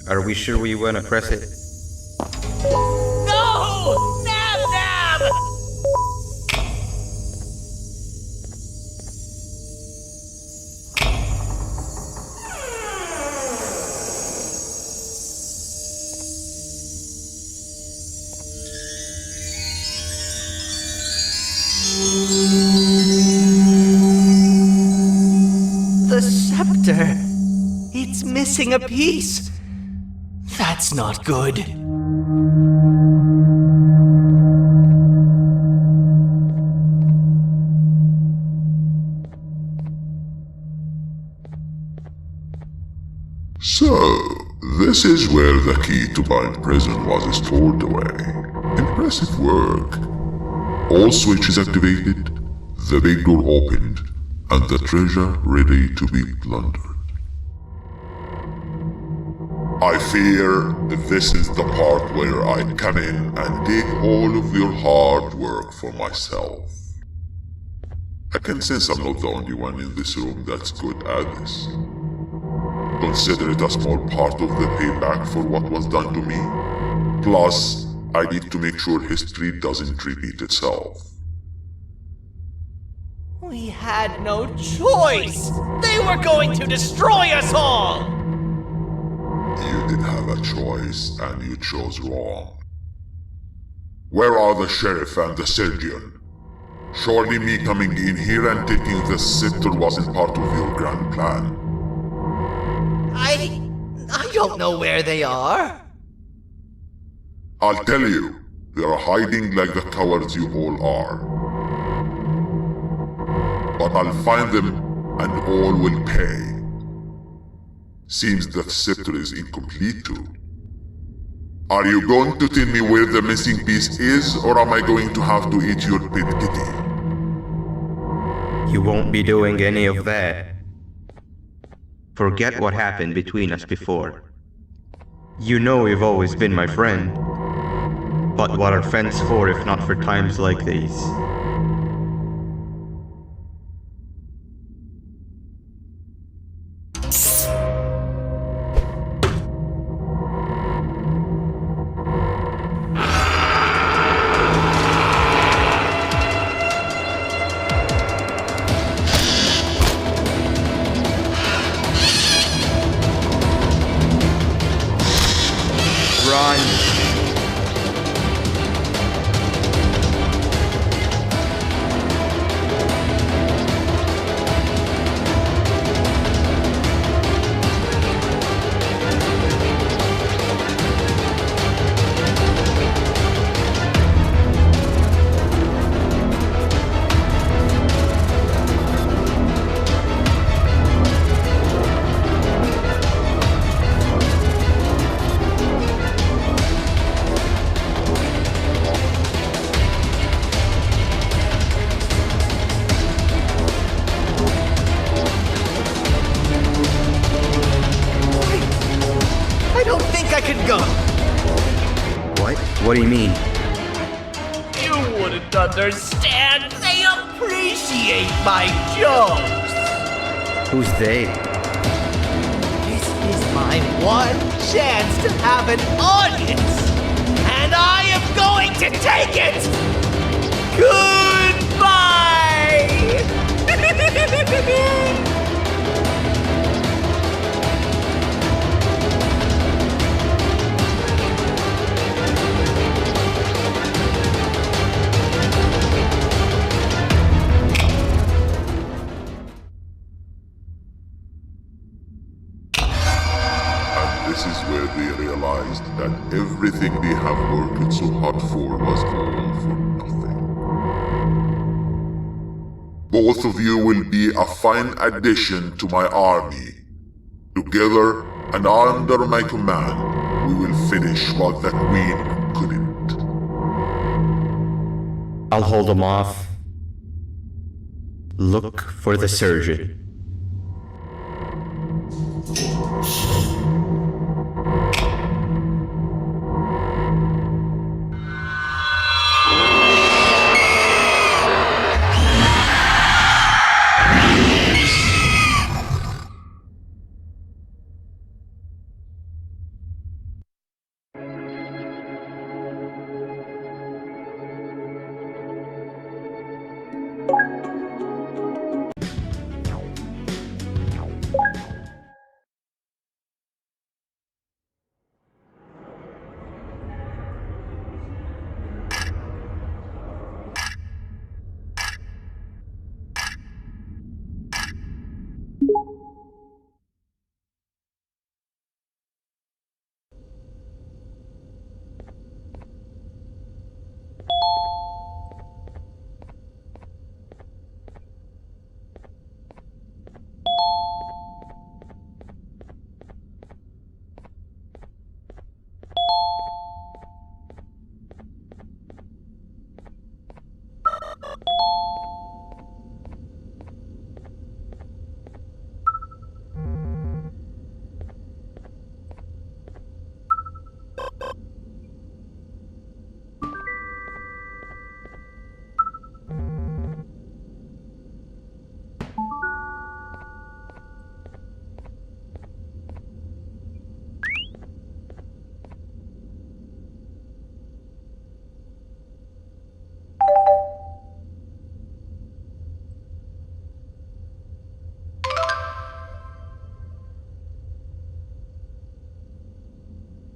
S15: Are we sure we want to press it?
S18: No! Nab Nab! The scepter. It's missing a piece. That's not good.
S12: So, this is where the key to my prison was stored away. Impressive work. All switches activated, the big door opened, and the treasure ready to be plundered. I fear this is the part where I come in and take all of your hard work for myself. I can sense I'm not the only one in this room that's good at this. Consider it a small part of the payback for what was done to me. Plus, I need to make sure history doesn't repeat itself.
S18: We had no choice! They were going to destroy us all!
S12: You did have a choice, and you chose wrong. Where are the sheriff and the surgeon? Surely me coming in here and taking the scepter wasn't part of your grand plan.
S18: I don't know where they are.
S12: I'll tell you, they're hiding like the cowards you all are. But I'll find them, and all will pay. Seems that scepter is incomplete too. Are you going to tell me where the missing piece is, or am I going to have to eat your pet kitty?
S15: You won't be doing any of that. Forget what happened between us before. You know you've always been my friend. But what are friends for if not for times like these?
S1: What do you mean?
S18: You wouldn't understand. They appreciate my jokes.
S1: Who's they?
S18: This is my one chance to have an audience, and I am going to take it. Goodbye.
S12: This is where they realized that everything they have worked so hard for was all for nothing. Both of you will be a fine addition to my army. Together and under my command, we will finish what the Queen couldn't.
S15: I'll hold them off. Look for the surgeon.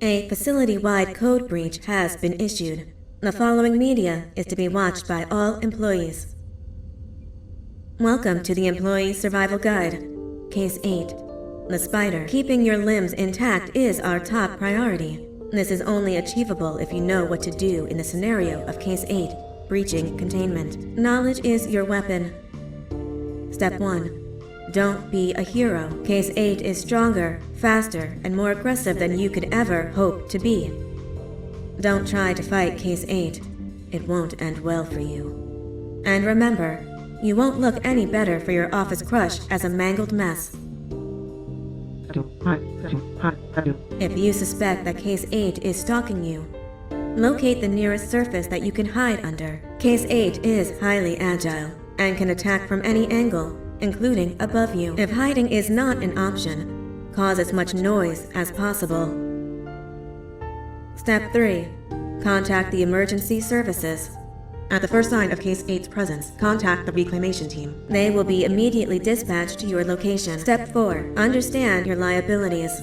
S21: A facility-wide code breach has been issued. The following media is to be watched by all employees. Welcome to the Employee Survival Guide. Case 8. The spider. Keeping your limbs intact is our top priority. This is only achievable if you know what to do in the scenario of Case 8, breaching containment. Knowledge is your weapon. Step 1. Don't be a hero. Case 8 is stronger, faster, and more aggressive than you could ever hope to be. Don't try to fight Case 8. It won't end well for you. And remember, you won't look any better for your office crush as a mangled mess. If you suspect that Case 8 is stalking you, locate the nearest surface that you can hide under. Case 8 is highly agile and can attack from any angle, including above you. If hiding is not an option, cause as much noise as possible. Step 3. Contact the emergency services. At the first sign of Case 8's presence, contact the reclamation team. They will be immediately dispatched to your location. Step 4. Understand your liabilities.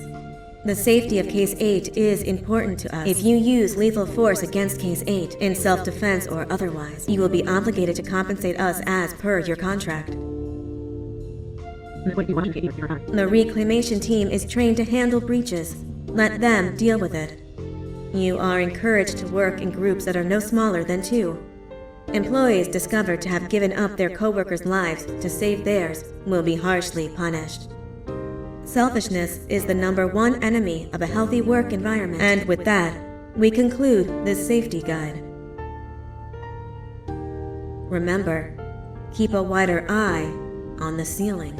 S21: The safety of Case 8 is important to us. If you use lethal force against Case 8, in self-defense or otherwise, you will be obligated to compensate us as per your contract. The reclamation team is trained to handle breaches. Let them deal with it. You are encouraged to work in groups that are no smaller than 2. Employees discovered to have given up their co-workers' lives to save theirs will be harshly punished. Selfishness is the #1 enemy of a healthy work environment. And with that, we conclude this safety guide. Remember, keep a wider eye on the ceiling.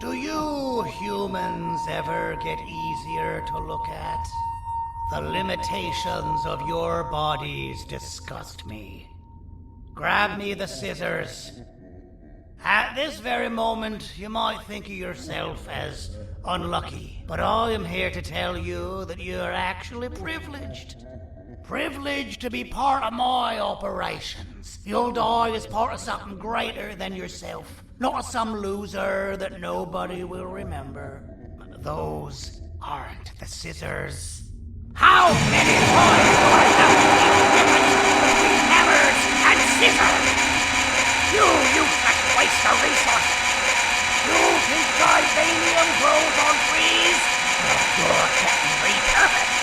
S8: Do you humans ever get easier to look at? The limitations of your bodies disgust me. Grab me the scissors. At this very moment, you might think of yourself as unlucky, but I am here to tell you that you are actually privileged. Privileged to be part of my operations. You'll die as part of something greater than yourself, not as some loser that nobody will remember. Those aren't the scissors. How many times do I have to keep the difference between hammers and scissors? You useless waste of resources! You think titanium grows on trees? Well, you're getting repurposed!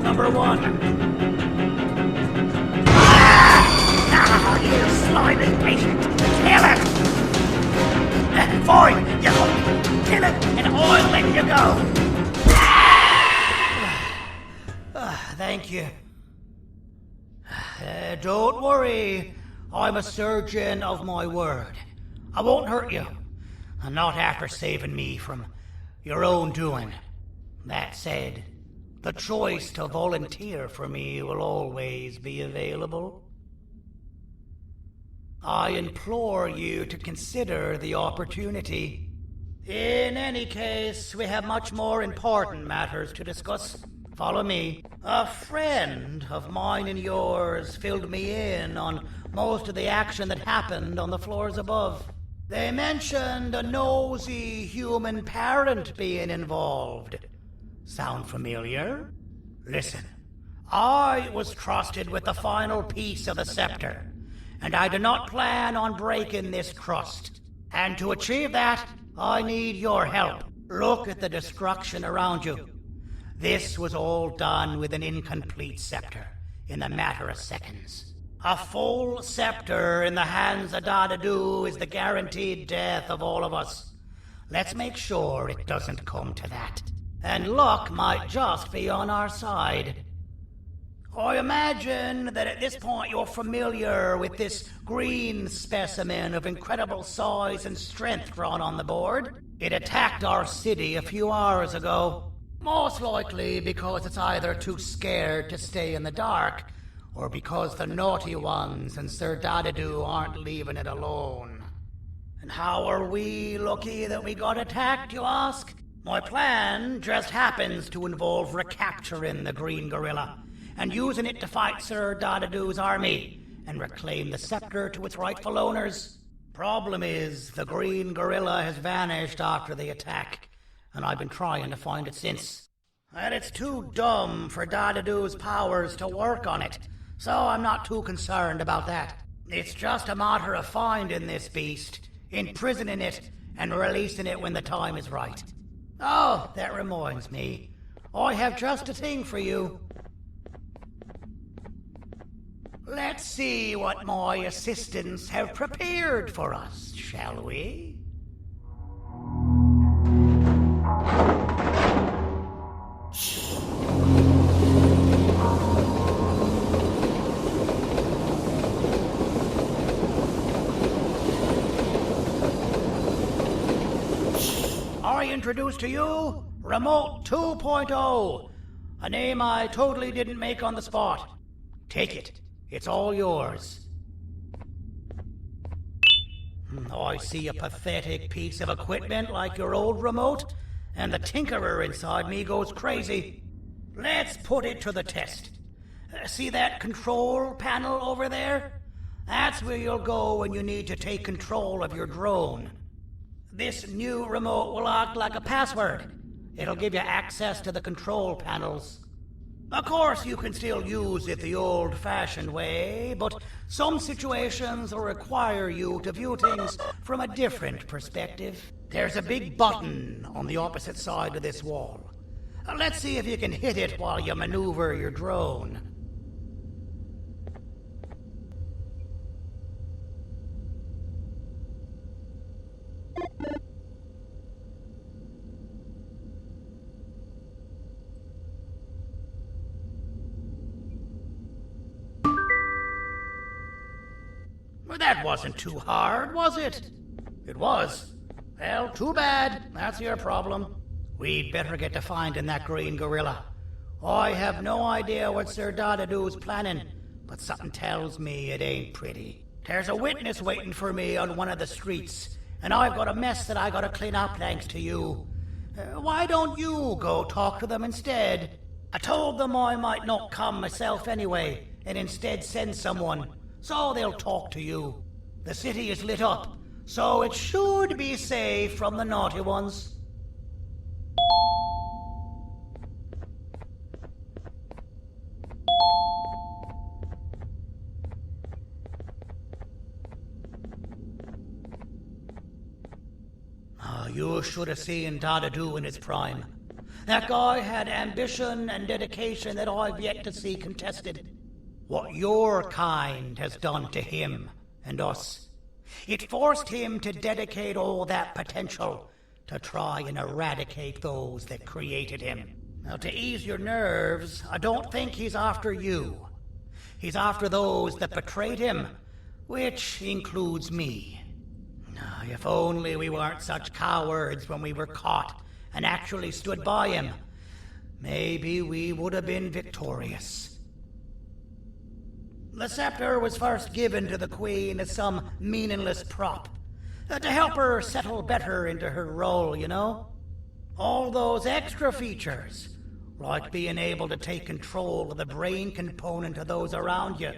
S8: number 1. Ah, you slimy patient! Kill it! Fine, you got me. Kill it, and I'll let you go. Thank you. Don't worry. I'm a surgeon of my word. I won't hurt you. Not after saving me from your own doing. That said, the choice to volunteer for me will always be available. I implore you to consider the opportunity. In any case, we have much more important matters to discuss. Follow me. A friend of mine and yours filled me in on most of the action that happened on the floors above. They mentioned a nosy human parent being involved. Sound familiar? Listen, I was trusted with the final piece of the scepter, and I do not plan on breaking this trust. And to achieve that, I need your help. Look at the destruction around you. This was all done with an incomplete scepter, in a matter of seconds. A full scepter in the hands of Dadadu is the guaranteed death of all of us. Let's make sure it doesn't come to that. And luck might just be on our side. I imagine that at this point you're familiar with this green specimen of incredible size and strength drawn on the board. It attacked our city a few hours ago. Most likely because it's either too scared to stay in the dark, or because the naughty ones and Sir Dadadu aren't leaving it alone. And how are we lucky that we got attacked, you ask? My plan just happens to involve recapturing the green gorilla, and using it to fight Sir Dadadu's army, and reclaim the scepter to its rightful owners. Problem is, the green gorilla has vanished after the attack, and I've been trying to find it since. And it's too dumb for Dadadu's powers to work on it, so I'm not too concerned about that. It's just a matter of finding this beast, imprisoning it, and releasing it when the time is right. Oh, that reminds me. I have just a thing for you. Let's see what my assistants have prepared for us, shall we? I introduce to you Remote 2.0, a name I totally didn't make on the spot. Take it. It's all yours. I see a pathetic piece of equipment like your old remote, and the tinkerer inside me goes crazy. Let's put it to the test. See that control panel over there? That's where you'll go when you need to take control of your drone. This new remote will act like a password. It'll give you access to the control panels. Of course, you can still use it the old-fashioned way, but some situations will require you to view things from a different perspective. There's a big button on the opposite side of this wall. Let's see if you can hit it while you maneuver your drone. Well, that wasn't too hard, was it? It was. Well, too bad. That's your problem. We'd better get to finding that green gorilla. I have no idea what Sir Dadadu's planning, but something tells me it ain't pretty. There's a witness waiting for me on one of the streets, and I've got a mess that I gotta clean up thanks to you. Why don't you go talk to them instead? I told them I might not come myself anyway, and instead send someone, so they'll talk to you. The city is lit up, so it should be safe from the naughty ones. You should have seen Dadadu in his prime. That guy had ambition and dedication that I've yet to see contested. What your kind has done to him and us. It forced him to dedicate all that potential to try and eradicate those that created him. Now, to ease your nerves, I don't think he's after you. He's after those that betrayed him, which includes me. If only we weren't such cowards when we were caught and actually stood by him, maybe we would have been victorious. The scepter was first given to the Queen as some meaningless prop, to help her settle better into her role, you know? All those extra features, like being able to take control of the brain component of those around you,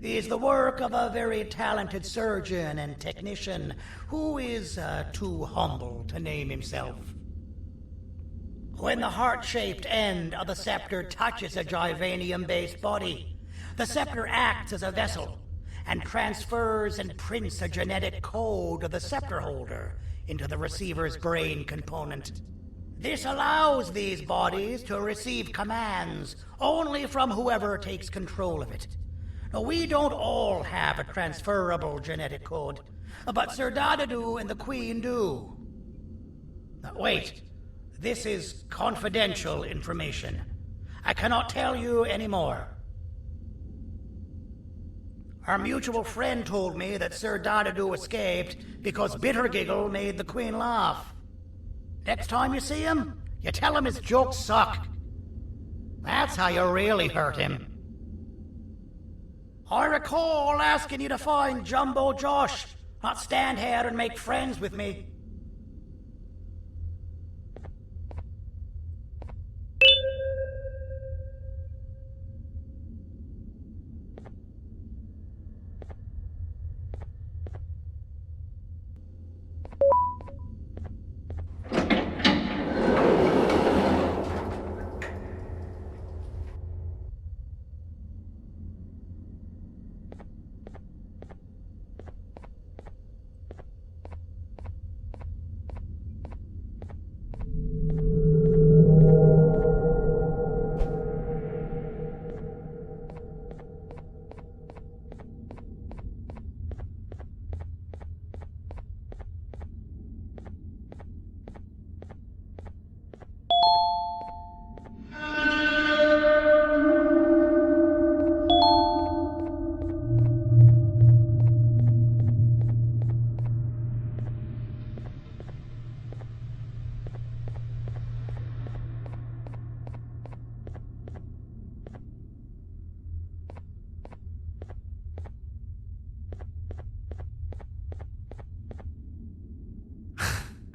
S8: is the work of a very talented surgeon and technician who is too humble to name himself. When the heart-shaped end of the scepter touches a Givanium-based body, the scepter acts as a vessel and transfers and prints a genetic code of the scepter holder into the receiver's brain component. This allows these bodies to receive commands only from whoever takes control of it. Now, we don't all have a transferable genetic code, but Sir Dadadu and the Queen do. Now, wait, this is confidential information. I cannot tell you any more. Our mutual friend told me that Sir Dadadu escaped because Bittergiggle made the Queen laugh. Next time you see him, you tell him his jokes suck. That's how you really hurt him. I recall asking you to find Jumbo Josh, not stand here and make friends with me.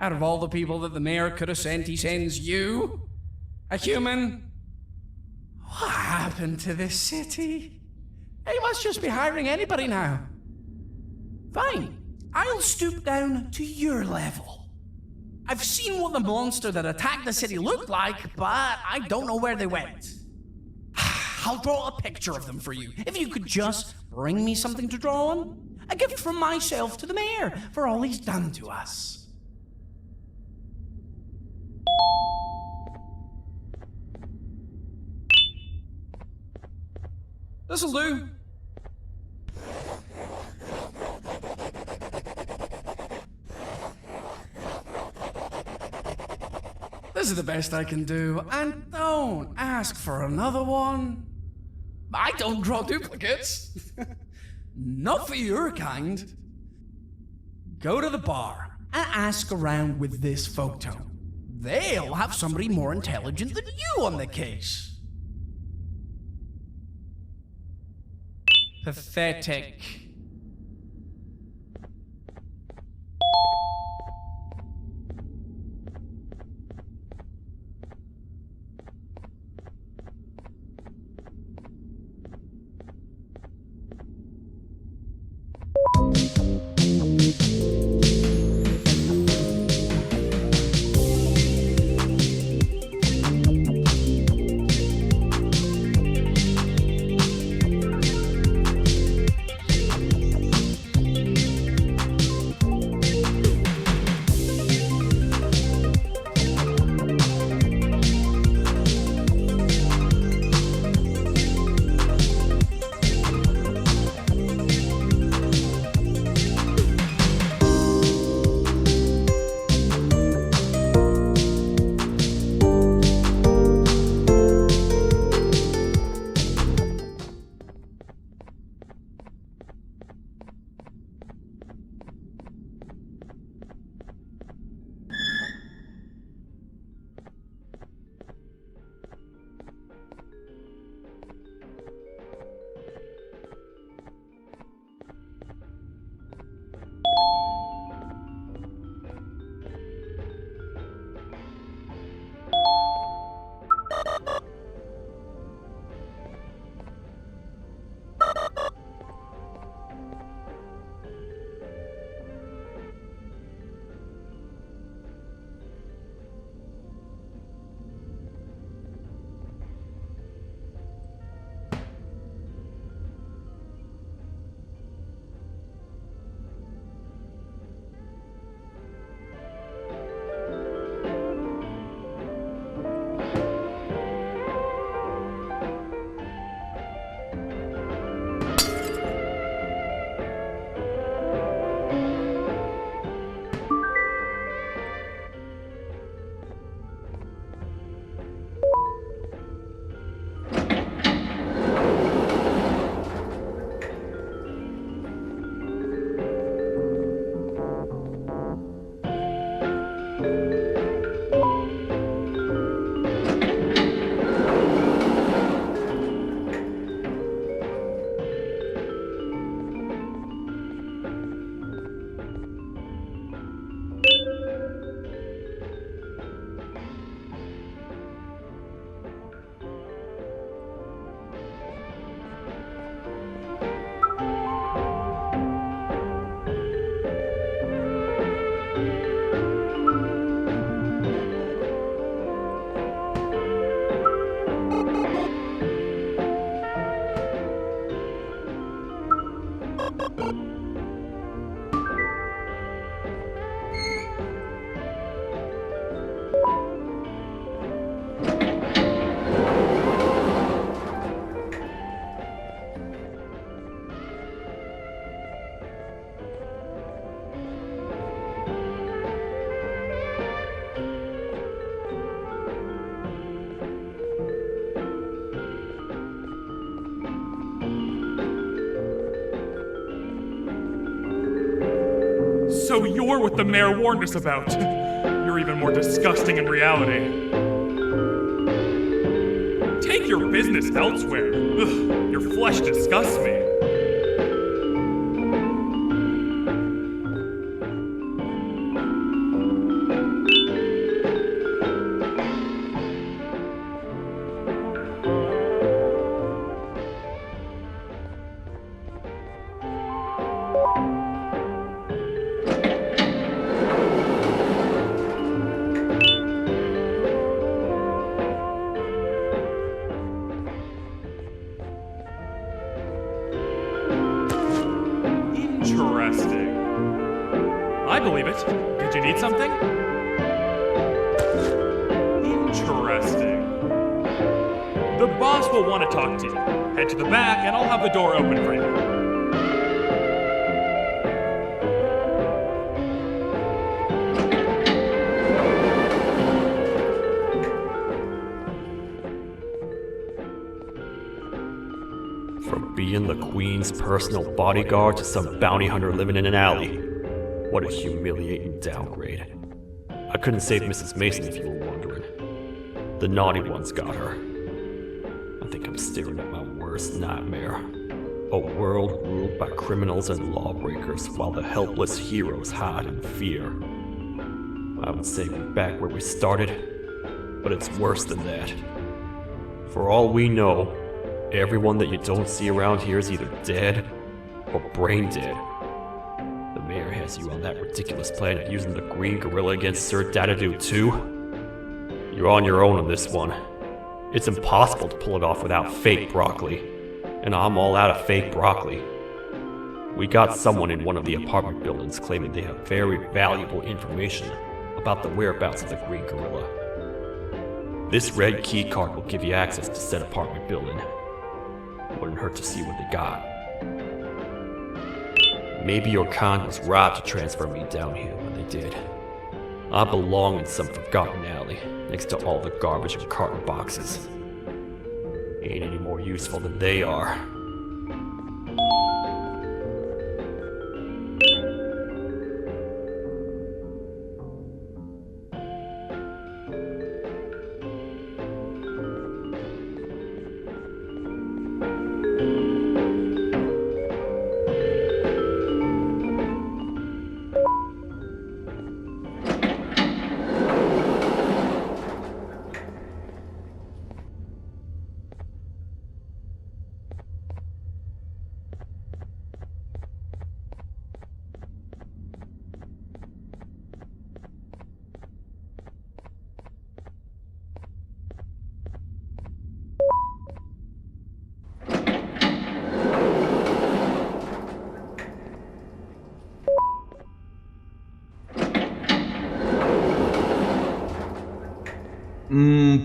S5: Out of all the people that the mayor could have sent, he sends you? A human? What happened to this city? He must just be hiring anybody now. Fine, I'll stoop down to your level. I've seen what the monster that attacked the city looked like, but I don't know where they went. I'll draw a picture of them for you, if you could just bring me something to draw on. A gift from myself to the mayor for all he's done to us. This'll do. This is the best I can do, and don't ask for another one. I don't draw duplicates. Not for your kind. Go to the bar and ask around with this photo. They'll have somebody more intelligent than you on the case. Pathetic.
S3: So you're what the mayor warned us about. You're even more disgusting in reality. Take your business elsewhere. Ugh, your flesh disgusts me. Interesting. I believe it. Did you need something? Interesting. The boss will want to talk to you. Head to the back and I'll have the door open for you.
S14: From being the Queen's personal bodyguard to some bounty hunter living in an alley. What a humiliating downgrade. I couldn't save Mrs. Mason if you were wondering. The naughty ones got her. I think I'm staring at my worst nightmare. A world ruled by criminals and lawbreakers while the helpless heroes hide in fear. I would say we're back where we started, but it's worse than that. For all we know, everyone that you don't see around here is either dead or brain dead. The mayor has you on that ridiculous planet using the green gorilla against Sir Dadadoo too? You're on your own on this one. It's impossible to pull it off without fake broccoli. And I'm all out of fake broccoli. We got someone in one of the apartment buildings claiming they have very valuable information about the whereabouts of the green gorilla. This red key card will give you access to said apartment building. Wouldn't hurt to see what they got. Maybe your kind was right to transfer me down here when they did. I belong in some forgotten alley, next to all the garbage and carton boxes. Ain't any more useful than they are.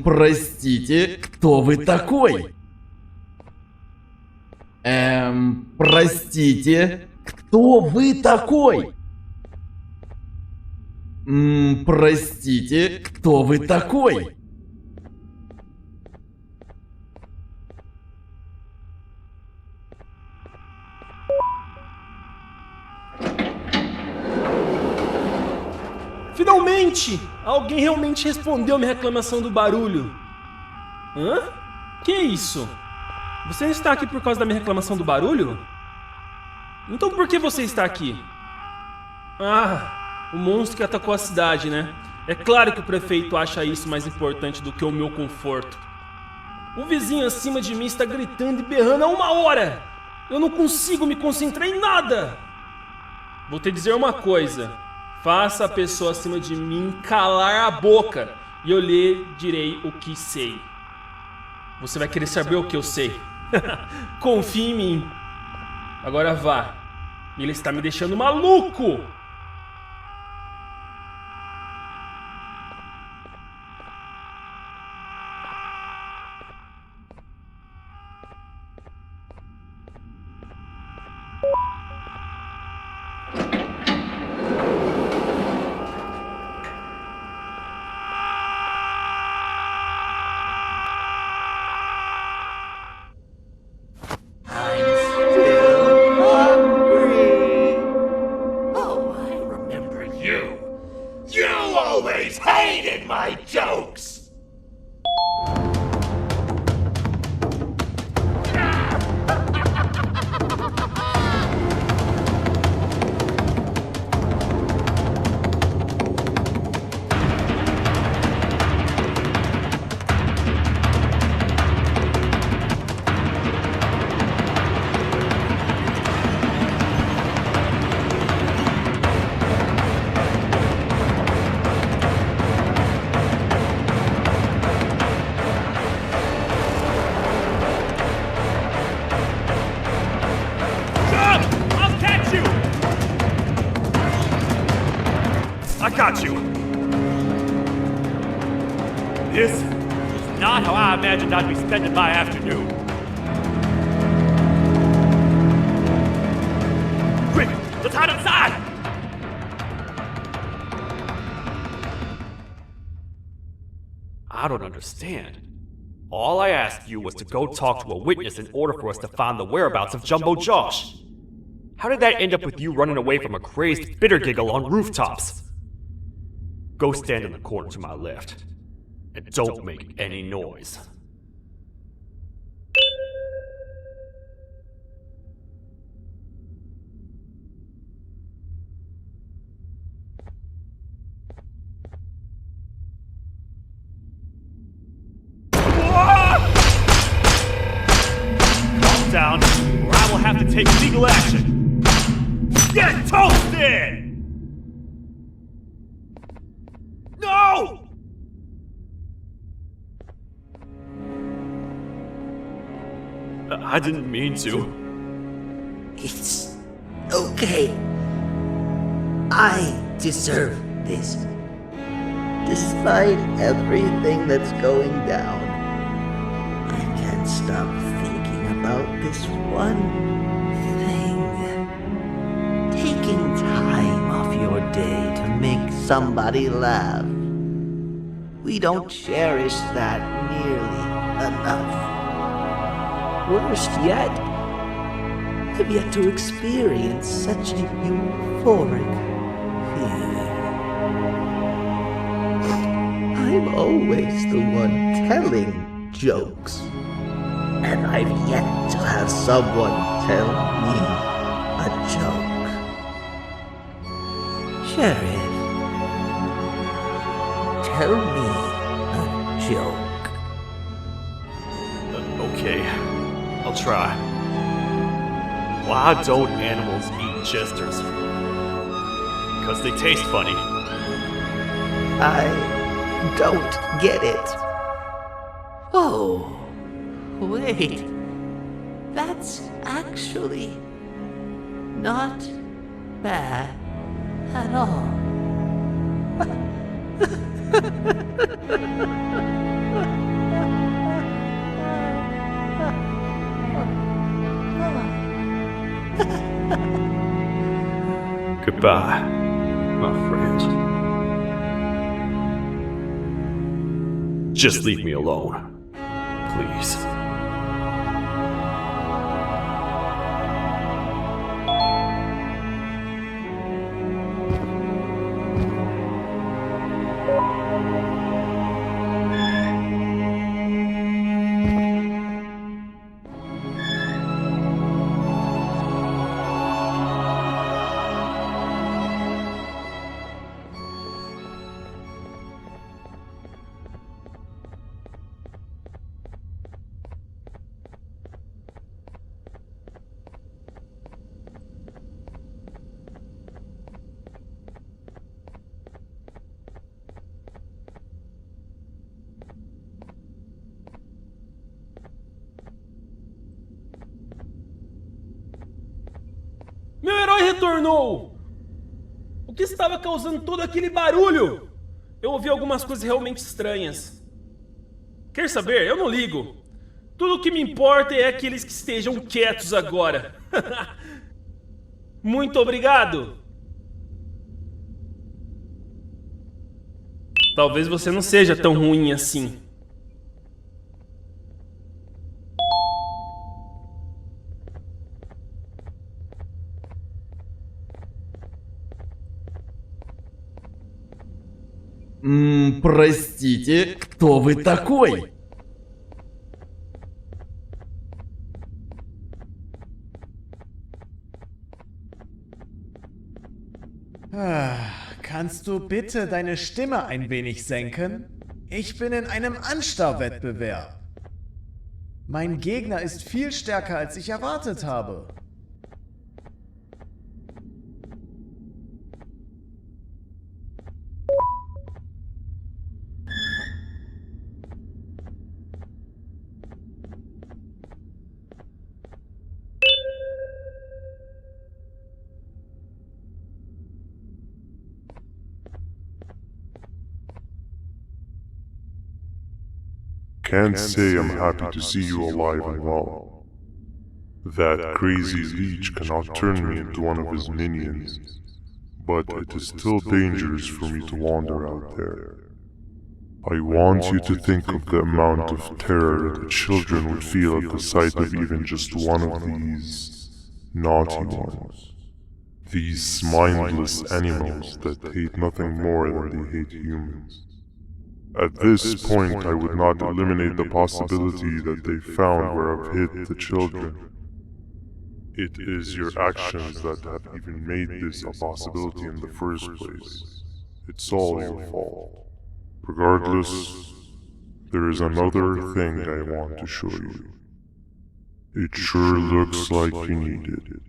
S22: Простите, кто вы такой? Простите, кто вы такой? Простите, кто вы такой?
S23: Finalmente! Alguém realmente respondeu minha reclamação do barulho. Hã? Que isso? Você está aqui por causa da minha reclamação do barulho? Então por que você está aqui? Ah, o monstro que atacou a cidade, né? É claro que o prefeito acha isso mais importante do que o meu conforto. O vizinho acima de mim está gritando e berrando há 1 hora! Eu não consigo me concentrar em nada! Vou te dizer uma coisa. Faça a pessoa acima de mim calar a boca e eu lhe direi o que sei. Você vai querer saber o que eu sei. Confie em mim. Agora vá. Ele está me deixando maluco.
S14: got you! This is not how I imagined I'd be spending my afternoon. Quick, let's hide inside! I don't understand. All I asked you was to go talk to a witness in order for us to find the whereabouts of Jumbo Josh. How did that end up with you running away from a crazed bitter giggle on rooftops? Go stand in the corner to my left. And don't make any noise. Calm down, or I will have to take legal action. Get toasted! No! I didn't mean to.
S18: It's okay. I deserve this. Despite everything that's going down, I can't stop thinking about this one thing. Taking time off your day to make somebody laugh. We don't cherish that nearly enough. Worst yet, I've yet to experience such a euphoric feeling. I'm always the one telling jokes, and I've yet to have someone tell me a joke. Sheriff, tell me a joke.
S14: Okay, I'll try. Why don't animals eat jesters? Because they taste funny.
S18: I don't get it. Oh, wait. That's actually not bad at all.
S14: Goodbye, my friend. Just leave me alone, please.
S23: Meu herói retornou! O que estava causando todo aquele barulho? Eu ouvi algumas coisas realmente estranhas. Quer saber? Eu não ligo. Tudo o que me importa é aqueles que estejam quietos agora. Muito obrigado! Talvez você não seja tão ruim assim.
S22: Простите, кто вы такой?
S17: Kannst du bitte deine Stimme ein wenig senken? Ich bin in einem Anstarrwettbewerb. Mein Gegner ist viel stärker, als ich erwartet habe.
S11: can't say I'm happy to see you alive and well. That crazy leech cannot turn me into one of his minions, but it is still dangerous for me to wander out there. I want you to think of the amount of terror the children would feel at the sight of even just one of these naughty ones. These mindless animals that hate nothing more than they hate humans. At this point, I would not eliminate the possibility that they found where I've hid the children. It is your actions that have even made this a possibility in the first place. It's all your fault. Regardless, there is another thing I want to show you. It sure looks like you need it.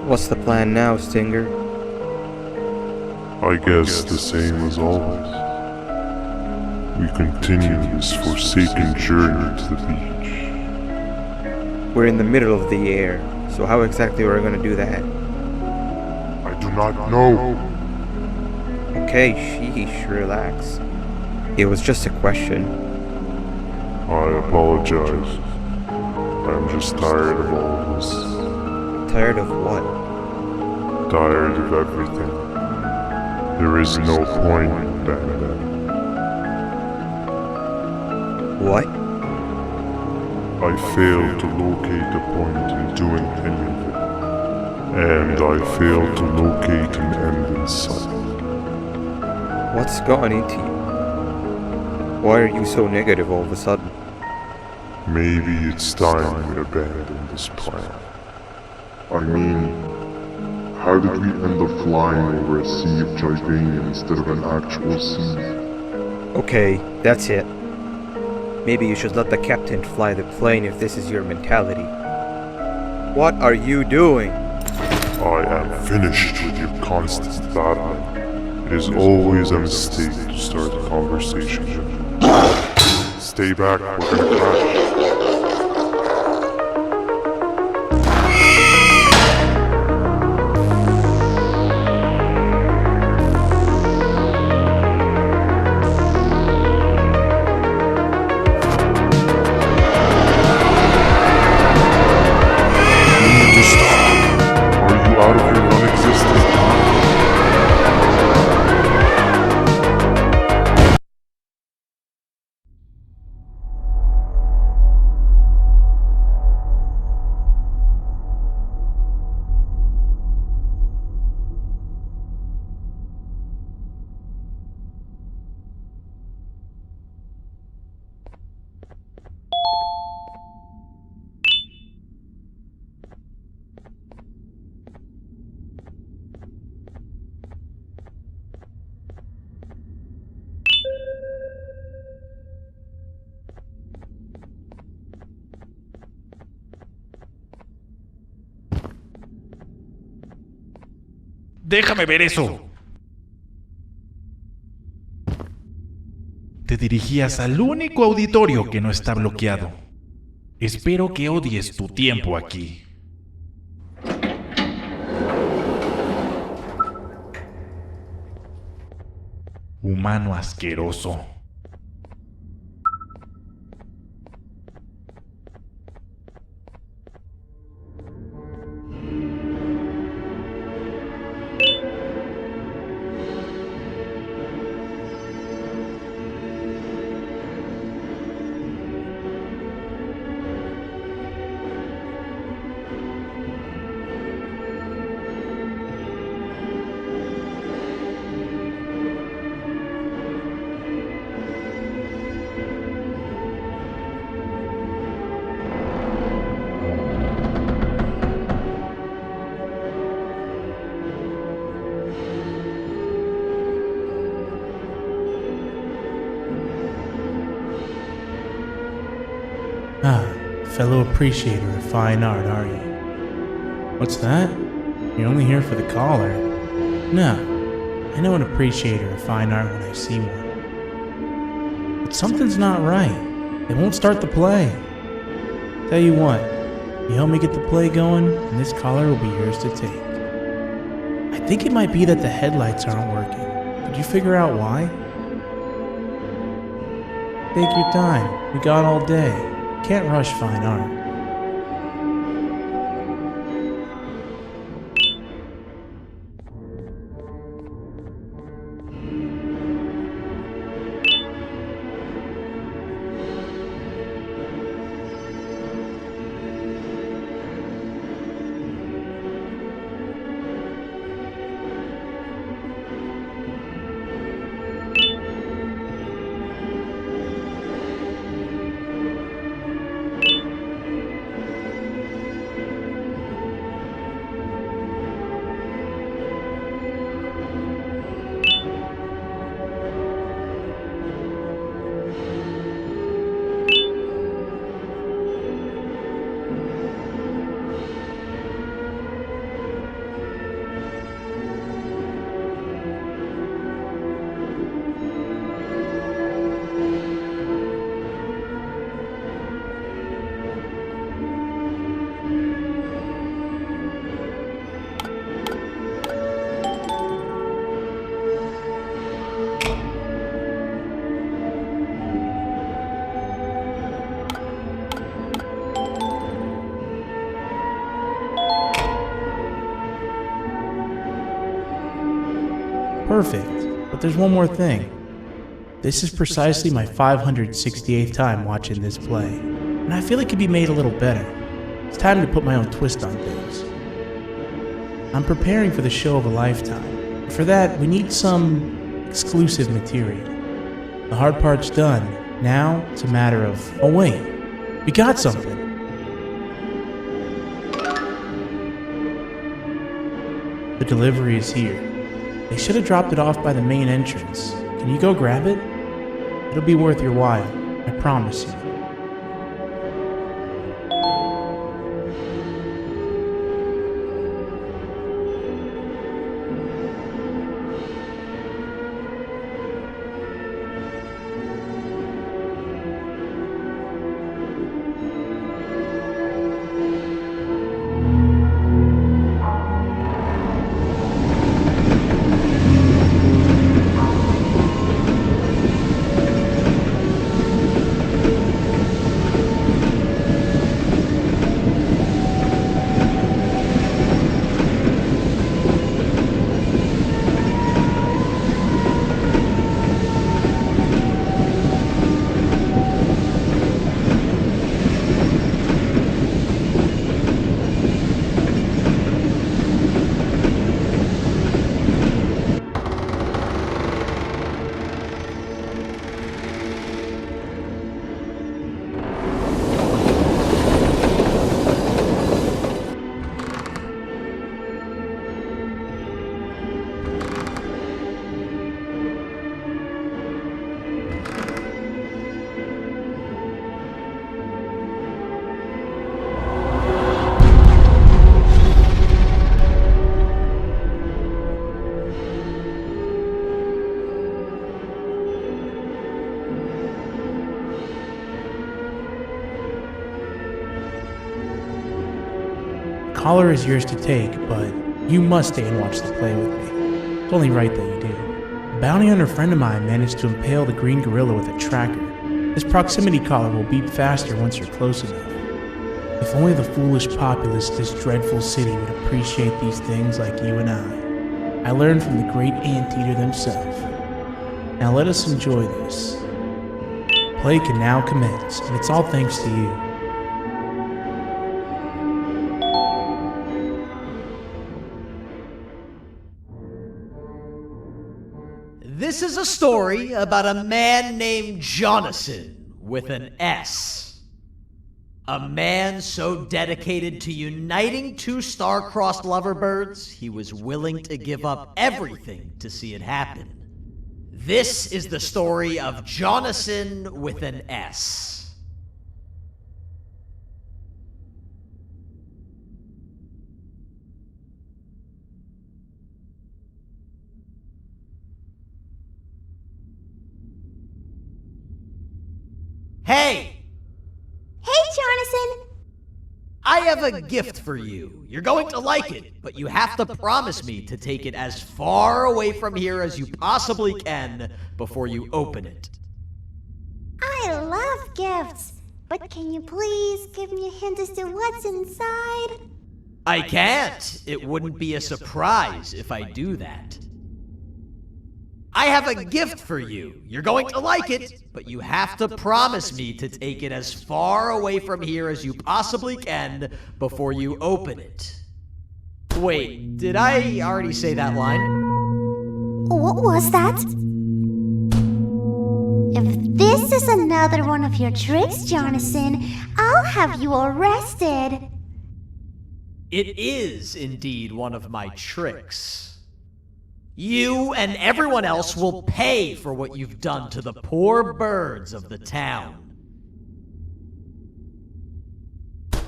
S15: What's the plan now, Stinger?
S11: I guess the same as always. We continue this forsaken journey to the beach.
S15: We're in the middle of the air, so how exactly are we going to do that?
S11: I do not know.
S15: Okay, sheesh, relax. It was just a question.
S11: I apologize. I'm just tired of all this.
S15: Tired of what?
S11: Tired of everything. There is no point, Banban.
S15: What?
S11: I failed to locate a point in doing any of it. And I failed to locate an end in sight.
S15: What's gone into you? Why are you so negative all of a sudden?
S11: Maybe it's time we abandon this plan. I mean, how did we end up flying over a sea of Jivania instead of an actual sea?
S15: Okay, that's it. Maybe you should let the captain fly the plane if this is your mentality. What are you doing?
S11: I am finished with your constant battling. It is always a mistake to start a conversation. Stay back, we're gonna crash.
S6: Déjame ver eso. Te dirigías al único auditorio que no está bloqueado. Espero que odies tu tiempo aquí. Humano asqueroso.
S10: Fellow appreciator of fine art, are you? What's that? You're only here for the collar? No, I know an appreciator of fine art when I see one. But something's not right. They won't start the play. Tell you what, you help me get the play going, and this collar will be yours to take. I think it might be that the headlights aren't working. Could you figure out why? Take your time. We got all day. Can't rush fine art. Perfect, but there's one more thing. This is precisely my 568th time watching this play, and I feel it could be made a little better. It's time to put my own twist on things. I'm preparing for the show of a lifetime. For that, we need some exclusive material. The hard part's done. Now, it's a matter of... Oh wait, we got something. The delivery is here. They should have dropped it off by the main entrance. Can you go grab it? It'll be worth your while, I promise you. Collar is yours to take, but you must stay and watch the play with me. It's only right that you do. A bounty hunter friend of mine managed to impale the green gorilla with a tracker. This proximity collar will beep faster once you're close enough. If only the foolish populace of this dreadful city would appreciate these things like you and I. I learned from the great anteater themselves. Now let us enjoy this. Play can now commence, and it's all thanks to you.
S2: This is a story about a man named Jonathan with an S. A man so dedicated to uniting two star-crossed loverbirds, he was willing to give up everything to see it happen. This is the story of Jonathan with an S. Hey!
S4: Hey, Jonathan!
S2: have a gift for you. You're going to like it, but you have to promise me to take it as far away from here as you possibly can before you open it.
S4: I love gifts, but can you please give me a hint as to what's inside?
S2: I can't. It wouldn't be a surprise if I do that. I have a gift for you. You're going to like it, but you have to promise me to take it as far away from here as you possibly can before you open it. Wait, did I already say that line?
S4: What was that? If this is another one of your tricks, Jonathan, I'll have you arrested.
S2: It is indeed one of my tricks. You and everyone else will pay for what you've done to the poor birds of the town.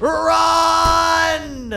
S2: Run!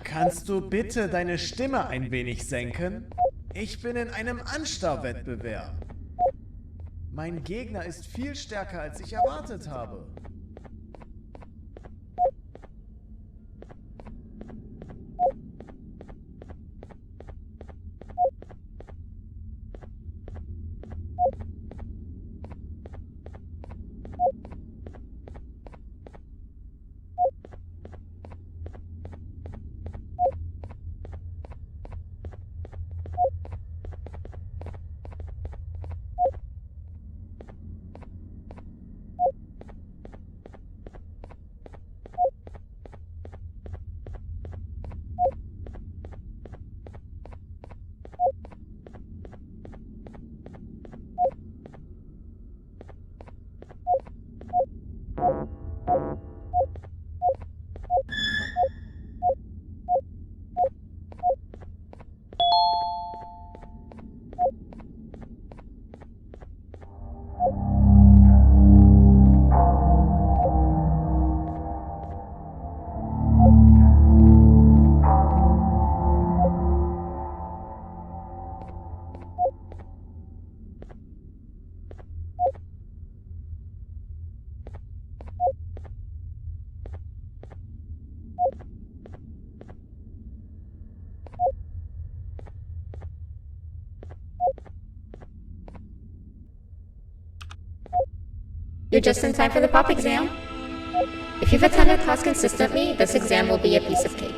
S17: Kannst du bitte deine Stimme ein wenig senken? Ich bin in einem Anstarrwettbewerb. Mein Gegner ist viel stärker, als ich erwartet habe.
S9: You're just in time for the pop exam. If you've attended class consistently, this exam will be a piece of cake.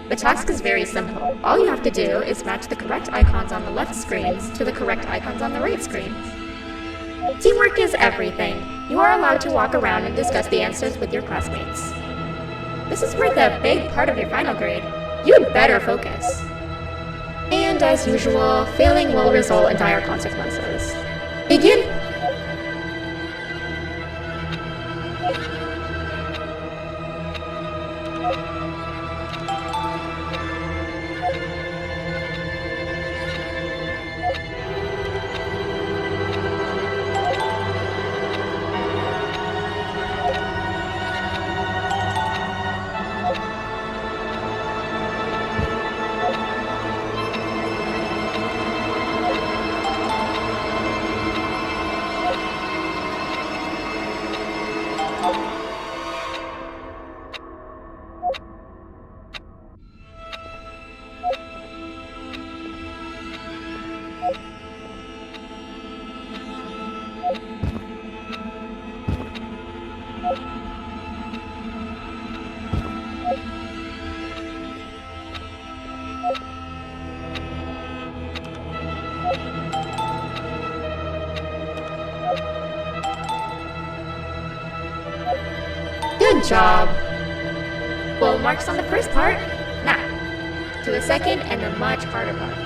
S9: The task is very simple. All you have to do is match the correct icons on the left screens to the correct icons on the right screens. Teamwork is everything. You are allowed to walk around and discuss the answers with your classmates. This is worth a big part of your final grade. You'd better focus. And as usual, failing will result in dire consequences. Begin! Good job. Full marks on the first part. Now, to the second and the much harder part.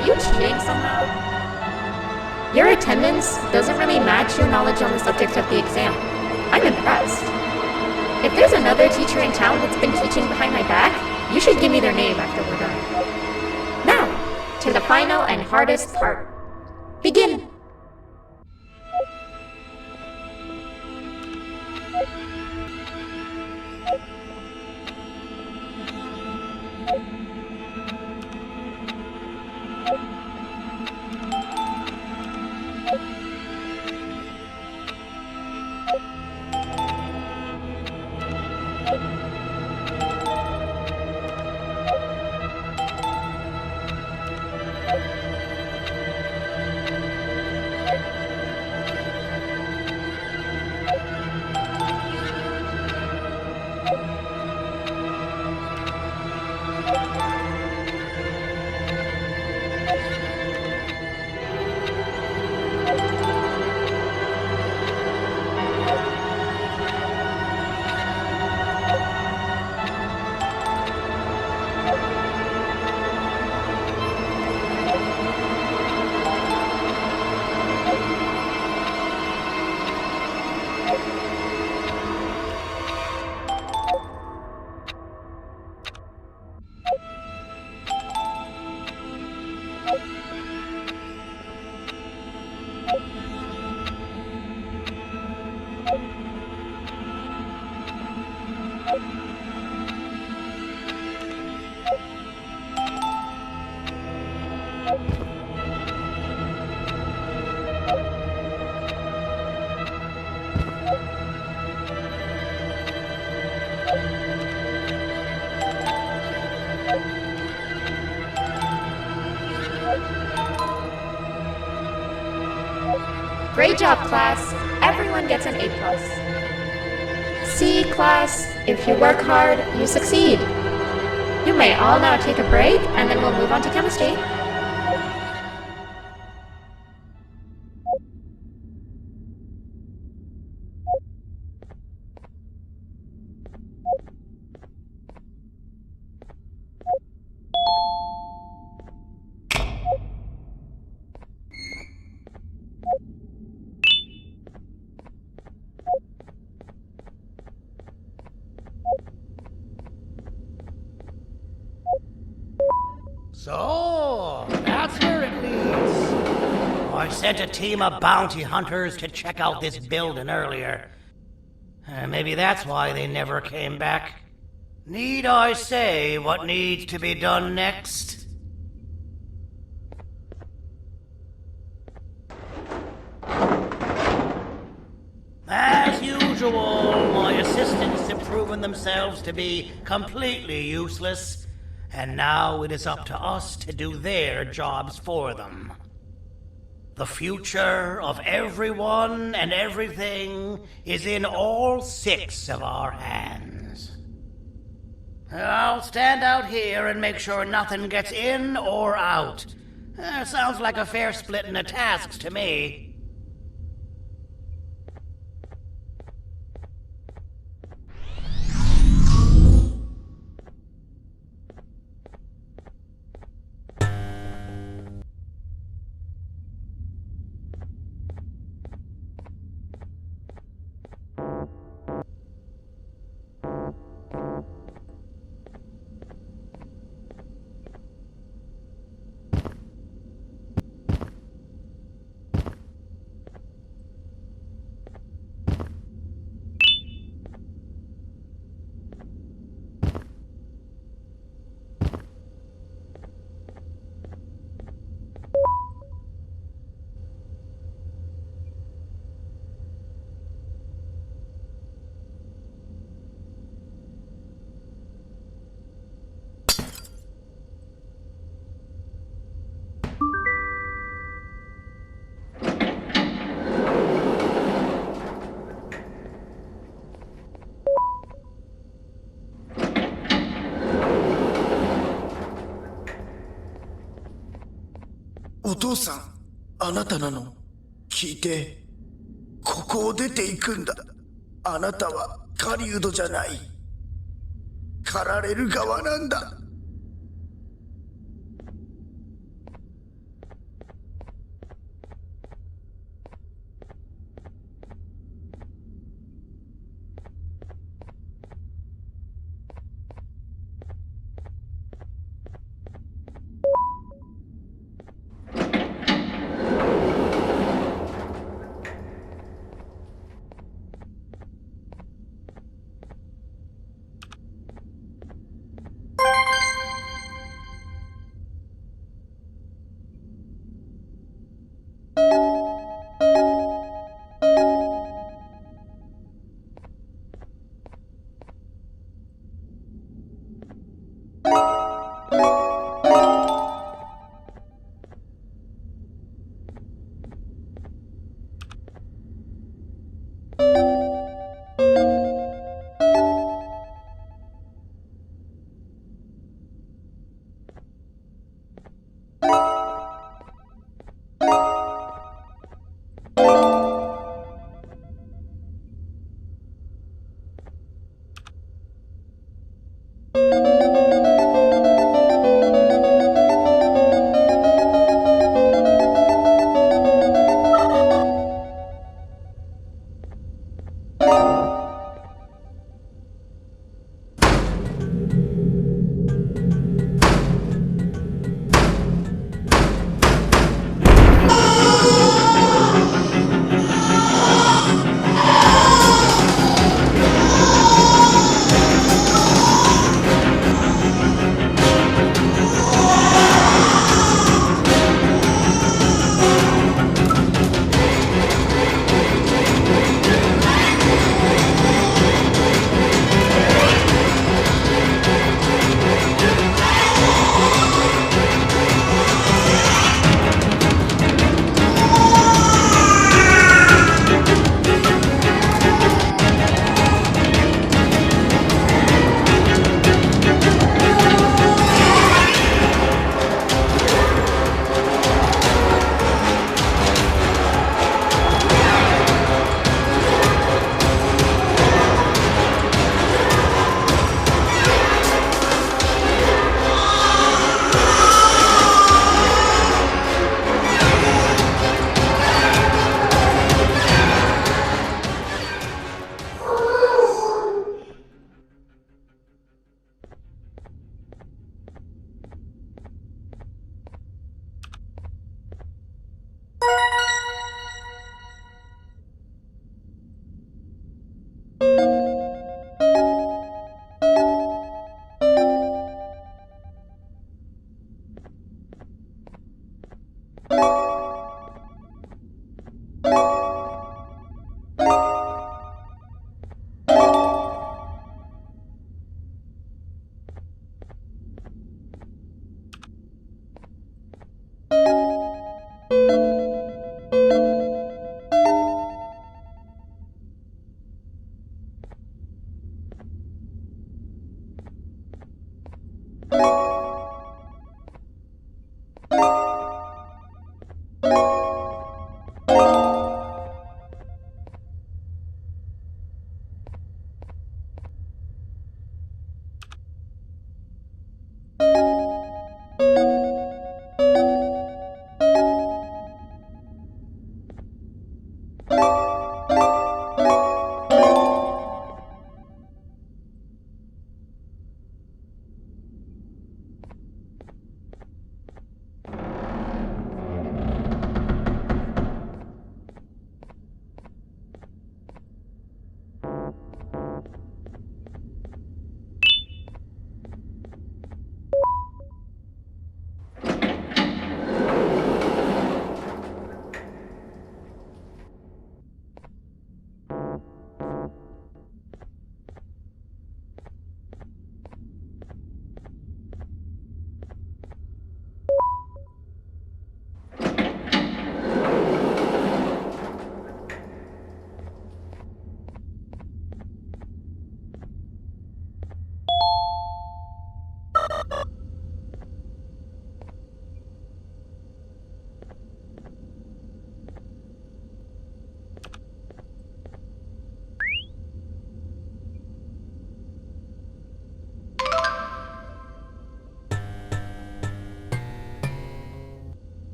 S9: Are you cheating somehow? Your attendance doesn't really match your knowledge on the subject of the exam. I'm impressed. If there's another teacher in town that's been teaching behind my back, you should give me their name after we're done. Now, to the final and hardest part. Begin! Great job, class. Everyone gets an A+. See, class, if you work hard, you succeed. You may all now take a break, and then we'll move on to chemistry.
S8: So, that's where it leads. I sent a team of bounty hunters to check out this building earlier. Maybe that's why they never came back. Need I say what needs to be done next? As usual, my assistants have proven themselves to be completely useless, and now it is up to us to do their jobs for them. The future of everyone and everything is in all 6 of our hands. I'll stand out here and make sure nothing gets in or out. Sounds like a fair splitting of tasks to me.
S19: O 父さん、あなたなの？聞いて。ここを出ていくんだ。あなたは狩人じゃない。狩られる側なんだ。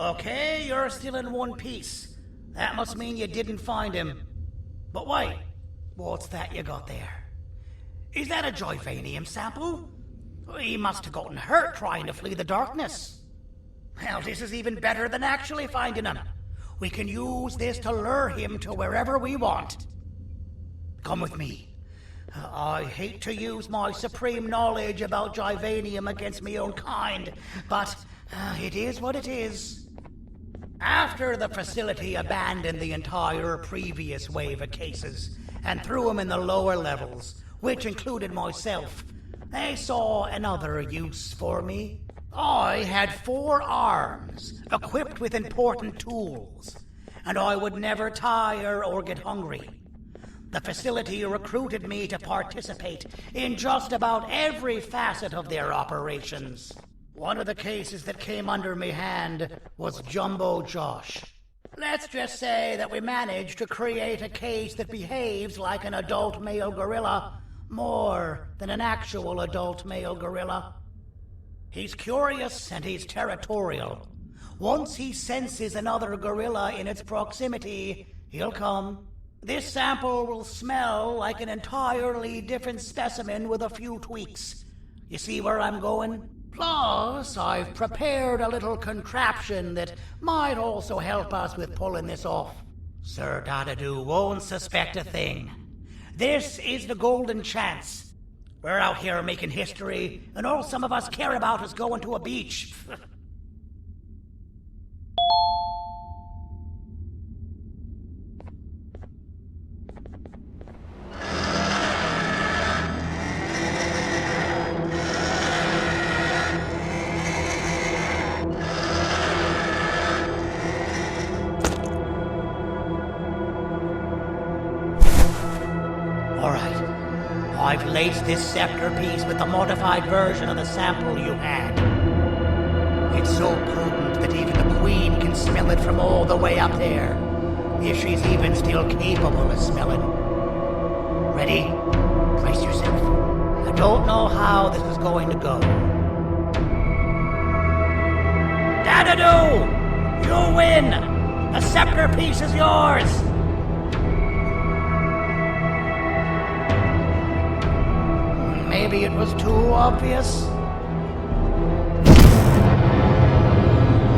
S8: Okay, you're still in one piece. That must mean you didn't find him. But wait, what's that you got there? Is that a Joyvanium sample? He must have gotten hurt trying to flee the darkness. Well, this is even better than actually finding him. We can use this to lure him to wherever we want. Come with me. I hate to use my supreme knowledge about Joyvanium against my own kind, but it is what it is. After the facility abandoned the entire previous wave of cases and threw them in the lower levels, which included myself, they saw another use for me. I had 4 arms, equipped with important tools, and I would never tire or get hungry. The facility recruited me to participate in just about every facet of their operations. One of the cases that came under me hand was Jumbo Josh. Let's just say that we managed to create a case that behaves like an adult male gorilla more than an actual adult male gorilla. He's curious and he's territorial. Once he senses another gorilla in its proximity, he'll come. This sample will smell like an entirely different specimen with a few tweaks. You see where I'm going? Plus, I've prepared a little contraption that might also help us with pulling this off. Sir Dadadoo won't suspect a thing. This is the golden chance. We're out here making history, and all some of us care about is going to a beach. I've laced this scepter piece with the modified version of the sample you had. It's so potent that even the Queen can smell it from all the way up there, if she's even still capable of smelling. Ready? Brace yourself. I don't know how this is going to go. Dadadoo! You win! The scepter piece is yours! Maybe it was too obvious.